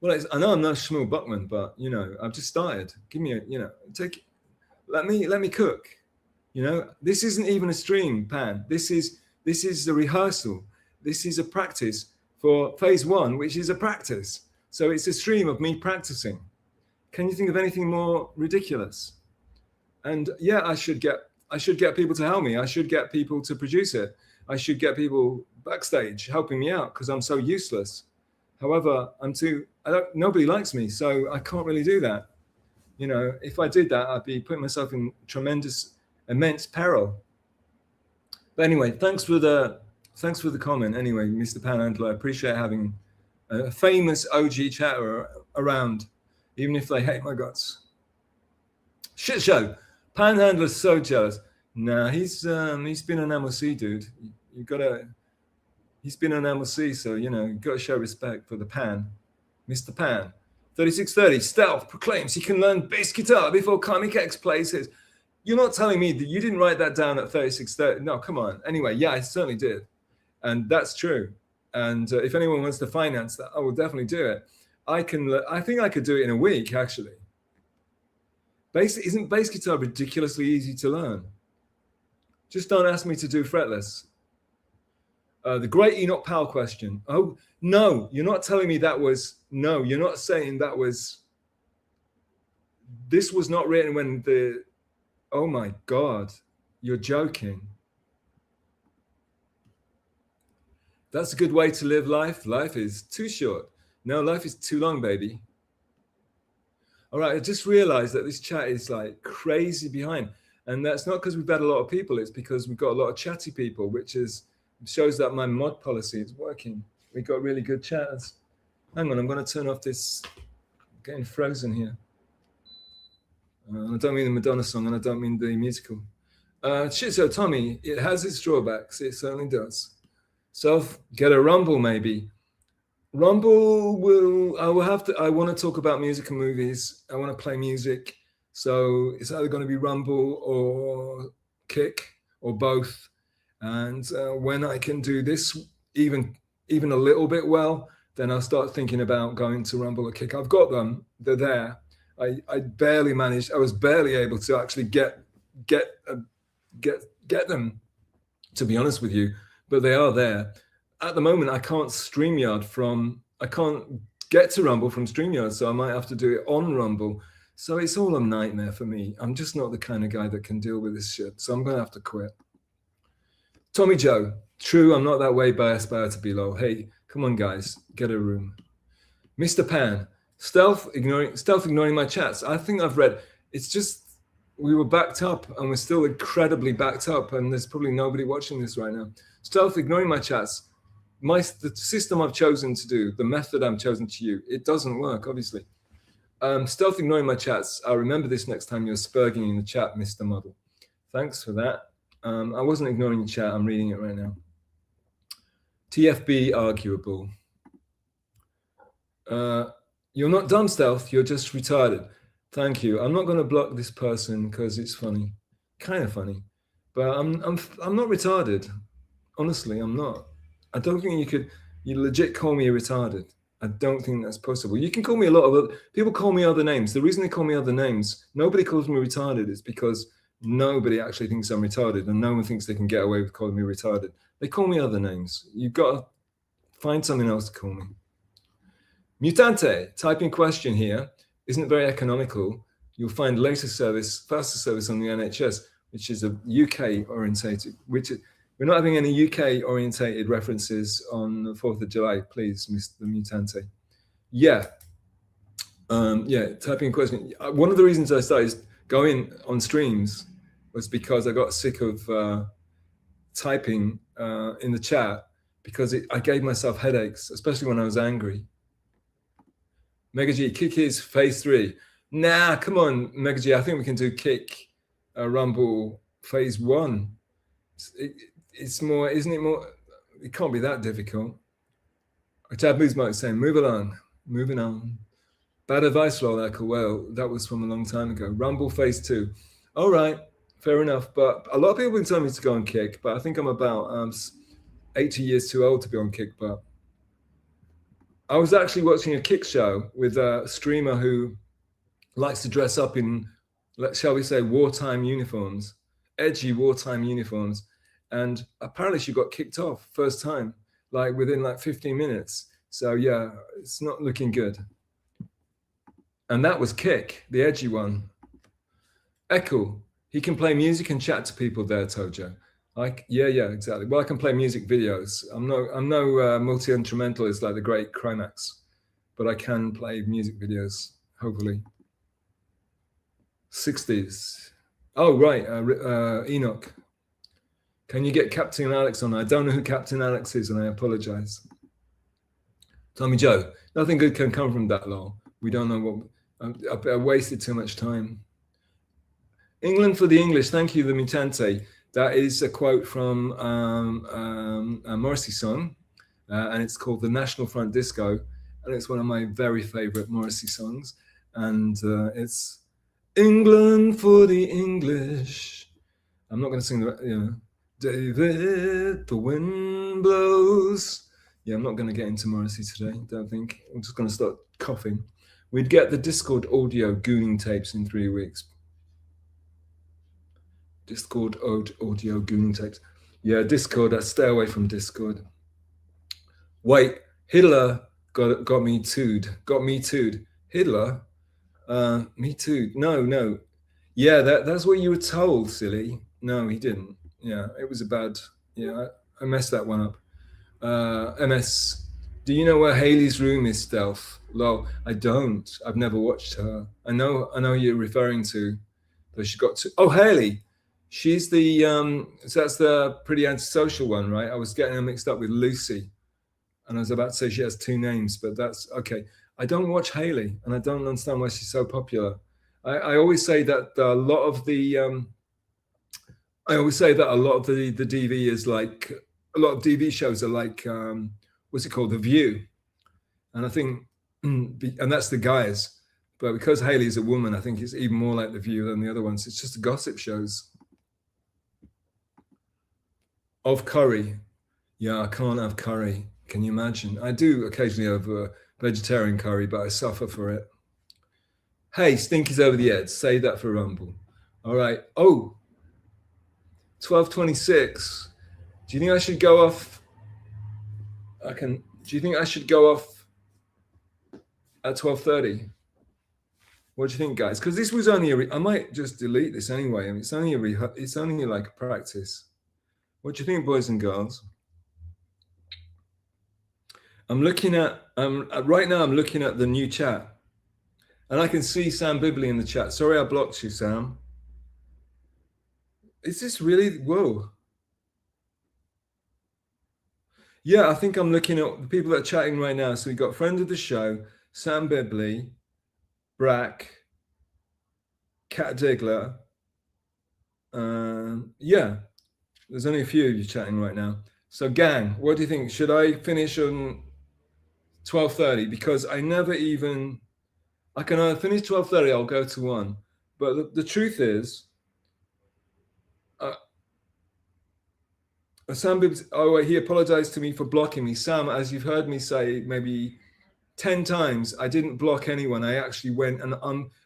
Well, I know I'm not Shmuel Buckman, but I've just started. Give me let me cook. This isn't even a stream, Pan. This is the rehearsal. This is a practice for phase 1, which is a practice. So it's a stream of me practicing. Can you think of anything more ridiculous? And yeah, I should get people to help me. I should get people to produce it. I should get people backstage helping me out, because I'm so useless. However, nobody likes me, so I can't really do that. If I did that, I'd be putting myself in immense peril. But anyway, thanks for the comment. Anyway, Mr. Panhandler, I appreciate having a famous OG chatter around, even if they hate my guts. Shit show. Panhandler's so jealous. Nah, he's been an MLC, dude. He's been an MLC, so you've got to show respect for the Pan. Mr. Pan. 3630, Stealth proclaims he can learn bass guitar before Comic X plays his. You're not telling me that you didn't write that down at 3630. No, come on. Anyway, yeah, I certainly did. And that's true. And if anyone wants to finance that, I will definitely do it. I think I could do it in a week, actually. Isn't bass guitar ridiculously easy to learn? Just don't ask me to do fretless. The great Enoch Powell question. Oh, no, you're not telling me that was, no, you're not saying that was, this was not written when oh my God, you're joking. That's a good way to live life. Life is too short. No, life is too long, baby. All right, I just realized that this chat is like crazy behind. And that's not because we've had a lot of people, it's because we've got a lot of chatty people, which shows that my mod policy is working. We got really good chats. Hang on, I'm going to turn off this. I'm getting frozen here. I don't mean the Madonna song, and I don't mean the musical. So Tommy, it has its drawbacks. It certainly does. Self, get a Rumble maybe. Rumble I want to talk about music and movies. I want to play music. So it's either going to be Rumble or Kick or both. And when I can do this even a little bit well, then I'll start thinking about going to Rumble or Kick. I've got them. They're there. I barely managed. I was barely able to actually get them, to be honest with you, but they are there. At the moment, I can't get to Rumble from StreamYard, so I might have to do it on Rumble. So it's all a nightmare for me. I'm just not the kind of guy that can deal with this shit. So I'm going to have to quit. Tommy Joe, true, I'm not that way, but I aspire to be low. Hey, come on, guys, get a room. Mr. Pan, stealth ignoring my chats. I think I've read, it's just, we were backed up and we're still incredibly backed up, and there's probably nobody watching this right now. Stealth ignoring my chats. The system I've chosen to do, the method I'm chosen to use, it doesn't work, obviously. Stealth ignoring my chats. I'll remember this next time you're spurging in the chat, Mr. Model. Thanks for that. I wasn't ignoring the chat. I'm reading it right now. TFB arguable. You're not dumb, Stealth. You're just retarded. Thank you. I'm not going to block this person because it's funny, kind of funny, but I'm not retarded. Honestly, I'm not. I don't think you legit call me retarded. I don't think that's possible. You can call me a lot of other people call me other names. The reason they call me other names, nobody calls me retarded, is because nobody actually thinks I'm retarded, and no one thinks they can get away with calling me retarded. They call me other names. You've got to find something else to call me. Mutante, typing question here isn't very economical. You'll find faster service on the NHS, which is a UK orientated, we're not having any UK orientated references on the 4th of July, please, Mr. Mutante. Yeah. Typing question. One of the reasons I started going on streams was because I got sick of typing in the chat, because I gave myself headaches, especially when I was angry. Mega G, Kick is phase 3. Nah, come on, Mega G. I think we can do Kick, Rumble phase 1. It's more, isn't it more? It can't be that difficult. Taboo's Mike saying, moving on. Bad advice, Rolleck. Well, that was from a long time ago. Rumble phase 2. All right, fair enough. But a lot of people have been telling me to go on Kick, but I think I'm about 80 years too old to be on Kick. But I was actually watching a Kick show with a streamer who likes to dress up in, shall we say, wartime uniforms, edgy wartime uniforms. And apparently she got kicked off first time, like within like 15 minutes. So yeah, it's not looking good. And that was Kick, the edgy one. Echo, he can play music and chat to people there, Tojo. Yeah, exactly. Well, I can play music videos. I'm no multi-instrumentalist like the great Crimax, but I can play music videos, hopefully. 60s. Oh, right, Enoch. Can you get Captain Alex on? I don't know who Captain Alex is, and I apologize. Tommy Joe, nothing good can come from that, lol. We don't know what, I wasted too much time. England for the English, thank you, the Mutante. That is a quote from a Morrissey song, and it's called The National Front Disco, and it's one of my very favorite Morrissey songs, and it's England for the English. I'm not going to sing the, David, the wind blows. Yeah, I'm not going to get into Morrissey today, don't think. I'm just going to start coughing. We'd get the Discord audio gooning tapes in 3 weeks. Discord audio gooning tapes. Yeah, Discord, I stay away from Discord. Wait, Hitler got me too'd. Hitler? Me too. No. Yeah, that's what you were told, silly. No, he didn't. Yeah, it was a bad, I messed that one up. MS, do you know where Haley's room is, Stealth? Lol, I don't. I've never watched her. I know you're referring to, but she got to. Oh, Haley, she's the so that's the pretty antisocial one, right? I was getting her mixed up with Lucy, and I was about to say she has two names, but that's okay. I don't watch Haley, and I don't understand why she's so popular. I always say that a lot of the I always say that a lot of the DV is like a lot of DV shows are like what's it called, The View, and I think and that's the guys, but because Haley's a woman, I think it's even more like The View than the other ones. It's just the gossip shows. Of curry, yeah, I can't have curry. Can you imagine? I do occasionally have vegetarian curry, but I suffer for it. Hey, Stinky's over the edge. Say that for Rumble. All right. Oh, 12:26. Do you think I should go off? Do you think I should go off at 12:30? What do you think, guys? Because this was only I might just delete this anyway. I mean, it's only like a practice. What do you think, boys and girls? I'm looking at right now. I'm looking at the new chat, and I can see Sam Bibley in the chat. Sorry, I blocked you, Sam. Is this really? Whoa. Yeah, I think I'm looking at the people that are chatting right now. So we got friend of the show, Sam Bibley, Brack, Kat Digler. Yeah, there's only a few of you chatting right now. So gang, what do you think? Should I finish on 12:30? Because I can either finish 12:30, I'll go to 1. But the truth is, Sam Bibbs, he apologized to me for blocking me. Sam, as you've heard me say maybe 10 times, I didn't block anyone. I actually went and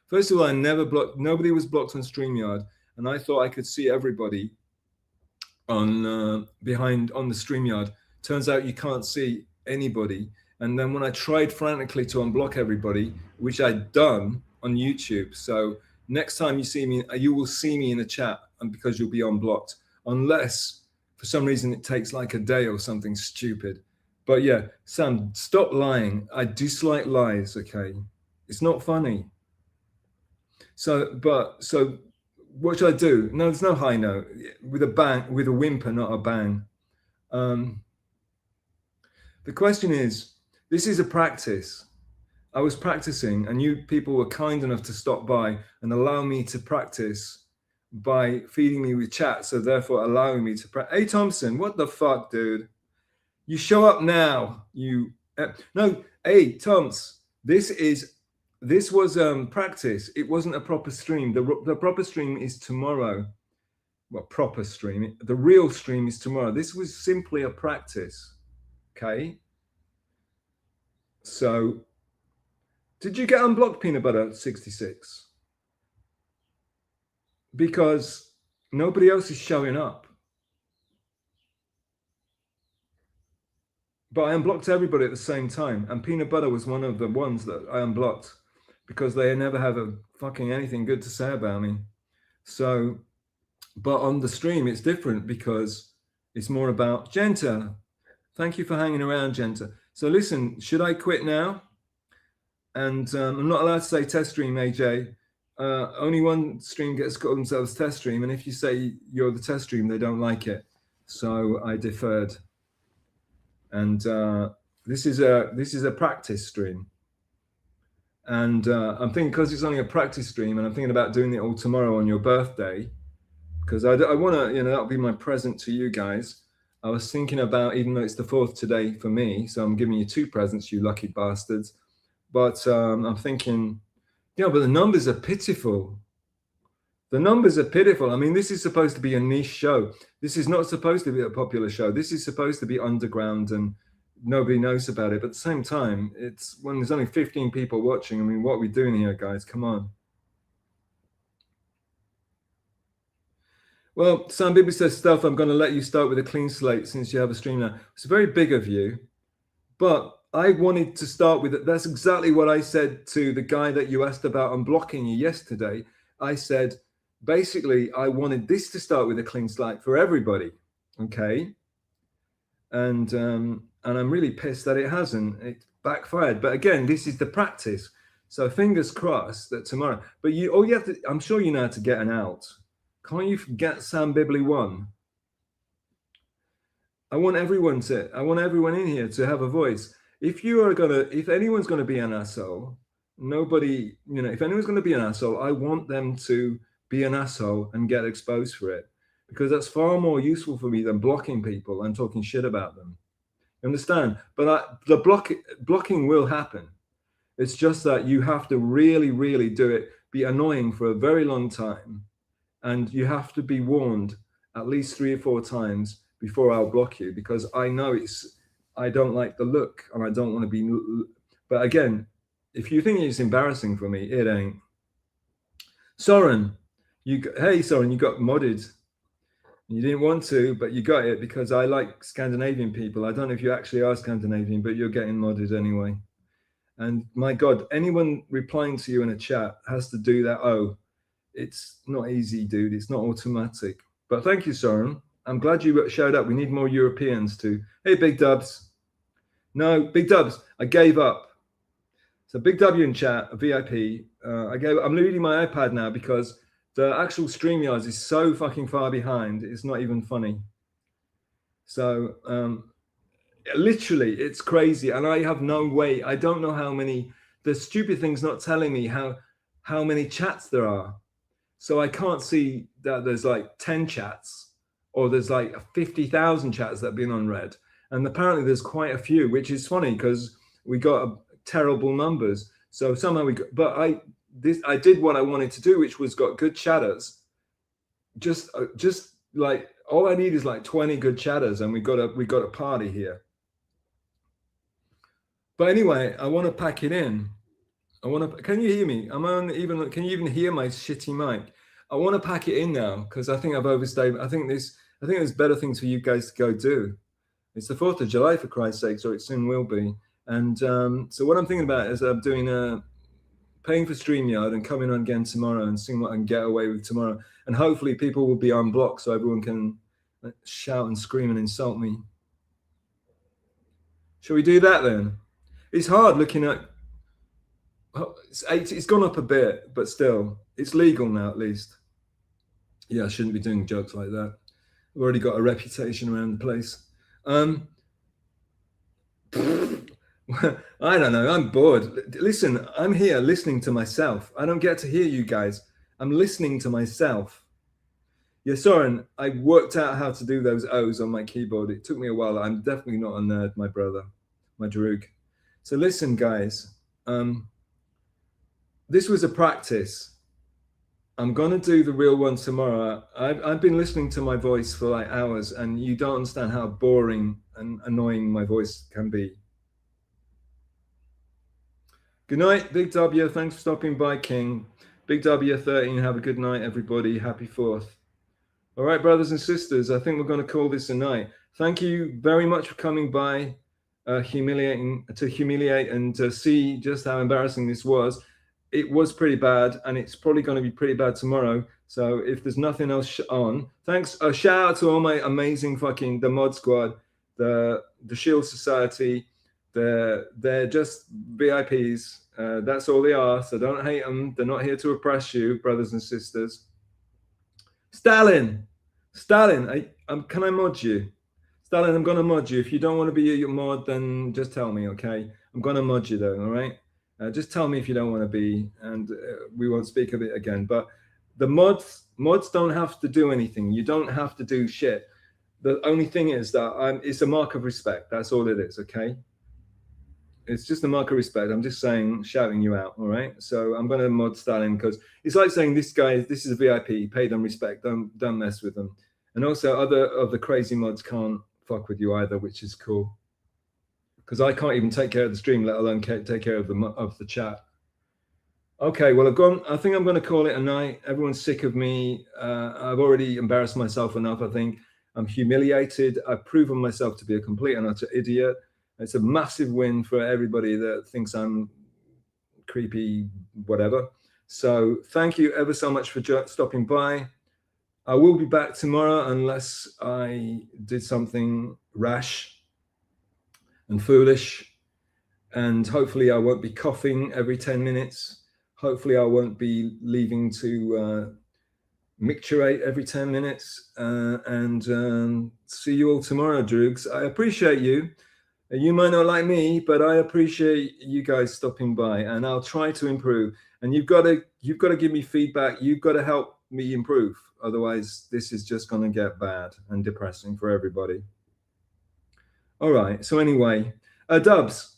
first of all, I never blocked, nobody was blocked on StreamYard, and I thought I could see everybody on behind on the StreamYard. Turns out you can't see anybody. And then when I tried frantically to unblock everybody, which I'd done on YouTube, so next time you see me, you will see me in a chat, and because you'll be unblocked, unless for some reason it takes like a day or something stupid. But yeah, Sam, stop lying. I dislike lies, okay? It's not funny. So what should I do? No, there's no high note. With a bang, with a whimper, not a bang. The question is, this is a practice. I was practicing, and you people were kind enough to stop by and allow me to practice by feeding me with chat, so therefore allowing me to practice. Hey, Thompson, what the fuck, dude? You show up now. No, hey, Toms, this was practice. It wasn't a proper stream. The proper stream is tomorrow. Well, proper stream. The real stream is tomorrow. This was simply a practice. Okay. So, did you get unblocked, Peanut Butter 66? Because nobody else is showing up. But I unblocked everybody at the same time, and Peanut Butter was one of the ones that I unblocked because they never have a fucking anything good to say about me. So, but on the stream it's different because it's more about Genta. Thank you for hanging around, Genta. So listen, should I quit now? And I'm not allowed to say test stream, AJ. Only one stream gets called themselves test stream, and if you say you're the test stream, they don't like it. So I deferred. And this is a practice stream. And I'm thinking, because it's only a practice stream, and I'm thinking about doing it all tomorrow on your birthday, because I want to, that'll be my present to you guys. I was thinking about, even though it's the 4th today for me, so I'm giving you 2 presents, you lucky bastards. But I'm thinking, but the numbers are pitiful. The numbers are pitiful. I mean, this is supposed to be a niche show. This is not supposed to be a popular show. This is supposed to be underground and nobody knows about it. But at the same time, it's when there's only 15 people watching. I mean, what are we doing here, guys? Come on. Well, Sam Bibi says, Stuff, I'm going to let you start with a clean slate since you have a stream now. It's very big of you. But I wanted to start with it. That's exactly what I said to the guy that you asked about unblocking you yesterday. I said, basically, I wanted this to start with a clean slate for everybody. Okay. And and I'm really pissed that it hasn't. It backfired. But again, this is the practice. So fingers crossed that tomorrow. But all you have to, I'm sure you know how to get an out. Can't you get Sam Bibley 1? I want everyone in here to have a voice. If anyone's gonna be an asshole, nobody, if anyone's gonna be an asshole, I want them to be an asshole and get exposed for it, because that's far more useful for me than blocking people and talking shit about them. You understand? But the blocking will happen. It's just that you have to really, really do it, be annoying for a very long time, and you have to be warned at least 3 or 4 times before I'll block you, because I know I don't like the look and I don't want to be. But again, if you think it's embarrassing for me, it ain't. Soren, hey Soren, you got modded. You didn't want to, but you got it because I like Scandinavian people. I don't know if you actually are Scandinavian, but you're getting modded anyway. And my God, anyone replying to you in a chat has to do that. Oh, it's not easy, dude. It's not automatic. But thank you, Soren. I'm glad you showed up. We need more Europeans too. Hey, Big Dubs. No, Big Dubs, I gave up. So Big W in chat, a VIP. I'm reading my iPad now because the actual StreamYard is so fucking far behind. It's not even funny. So literally, it's crazy. And I have no way. I don't know how many. The stupid thing's not telling me how many chats there are. So I can't see that there's like 10 chats or there's like 50,000 chats that have been unread. And apparently there's quite a few, which is funny because we got terrible numbers. So somehow but I did what I wanted to do, which was got good chatters. Just like all I need is like 20 good chatters, and we got a party here. But anyway, I want to pack it in. Can you hear me? Can you even hear my shitty mic? I want to pack it in now because I think I've overstayed. I think there's better things for you guys to go do. It's the 4th of July, for Christ's sake, so it soon will be. And so what I'm thinking about is I'm doing paying for StreamYard and coming on again tomorrow and seeing what I can get away with tomorrow. And hopefully people will be unblocked so everyone can shout and scream and insult me. Shall we do that then? It's hard looking at. It's gone up a bit, but still, it's legal now at least. Yeah, I shouldn't be doing jokes like that. I've already got a reputation around the place. I don't know. I'm bored. Listen, I'm here listening to myself. I don't get to hear you guys. I'm listening to myself. Yeah, Soren, I worked out how to do those O's on my keyboard. It took me a while. I'm definitely not a nerd, my brother, my Droog. So listen, guys. This was a practice. I'm going to do the real one tomorrow. I've been listening to my voice for like hours, and you don't understand how boring and annoying my voice can be. Good night, Big W. Thanks for stopping by, King. Big W13, have a good night, everybody. Happy 4th. All right, brothers and sisters, I think we're going to call this a night. Thank you very much for coming by, to humiliate and to see just how embarrassing this was. It was pretty bad, and it's probably going to be pretty bad tomorrow. So if there's nothing else on, thanks. A shout out to all my amazing the mod squad, the Shield Society. They're just VIPs. That's all they are. So don't hate them. They're not here to oppress you, brothers and sisters. Stalin, can I mod you? Stalin, I'm going to mod you. If you don't want to be a mod, then just tell me, okay? I'm going to mod you though, all right? Just tell me if you don't want to be, and we won't speak of it again. But the mods don't have to do anything. You don't have to do shit. The only thing is that it's a mark of respect. That's all it is, okay? It's just a mark of respect. I'm just shouting you out, all right? So I'm going to mod Stalin because it's like saying this is a VIP, pay them respect, don't mess with them. And also other of the crazy mods can't fuck with you either, which is cool. Because I can't even take care of the stream, let alone take care of the chat. Okay, well, I think I'm going to call it a night. Everyone's sick of me. I've already embarrassed myself enough, I think. I'm humiliated. I've proven myself to be a complete and utter idiot. It's a massive win for everybody that thinks I'm creepy, whatever. So thank you ever so much for stopping by. I will be back tomorrow unless I did something rash. and foolish. And hopefully I won't be coughing every 10 minutes. Hopefully I won't be leaving to micturate every 10 minutes. And see you all tomorrow, Droogs. I appreciate you. You might not like me, but I appreciate you guys stopping by, and I'll try to improve. And you've got to give me feedback. You've got to help me improve. Otherwise, this is just going to get bad and depressing for everybody. All right. So anyway, Dubs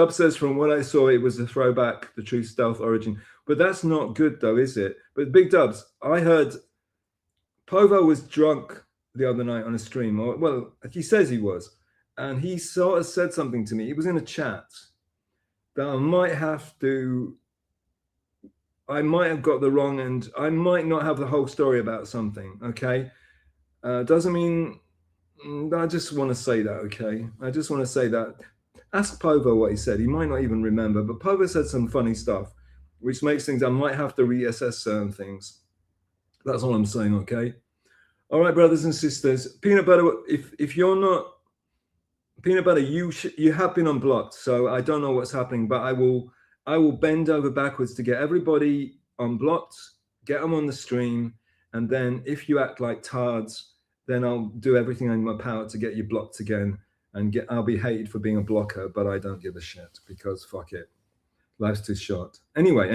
says, from what I saw, it was a throwback, the True Stealth origin. But that's not good, though, is it? But Big Dubs, I heard Povo was drunk the other night on a stream. Or, well, he says he was. And he sort of said something to me. He was in a chat that I might have got the wrong, and I might not have the whole story about something. Okay. Doesn't mean, I just want to say that. Okay. I just want to say that. Ask Povo what he said. He might not even remember, but Povo said some funny stuff, which makes things, I might have to reassess certain things. That's all I'm saying. Okay. All right, brothers and sisters. Peanut Butter, if you're not, Peanut Butter, you have been unblocked, so I don't know what's happening, but I will bend over backwards to get everybody unblocked, get them on the stream, and then if you act like tards, then I'll do everything in my power to get you blocked again, and I'll be hated for being a blocker, but I don't give a shit, because fuck it, life's too short. Anyway,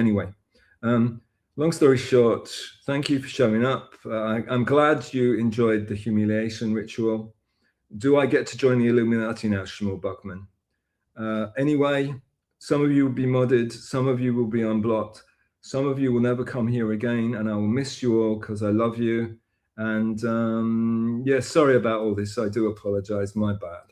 long story short, thank you for showing up. I'm glad you enjoyed the humiliation ritual. Do I get to join the Illuminati now, Shmuel Buckman? Anyway, some of you will be modded, some of you will be unblocked, some of you will never come here again, and I will miss you all because I love you. And yeah, sorry about all this. I do apologize. My bad.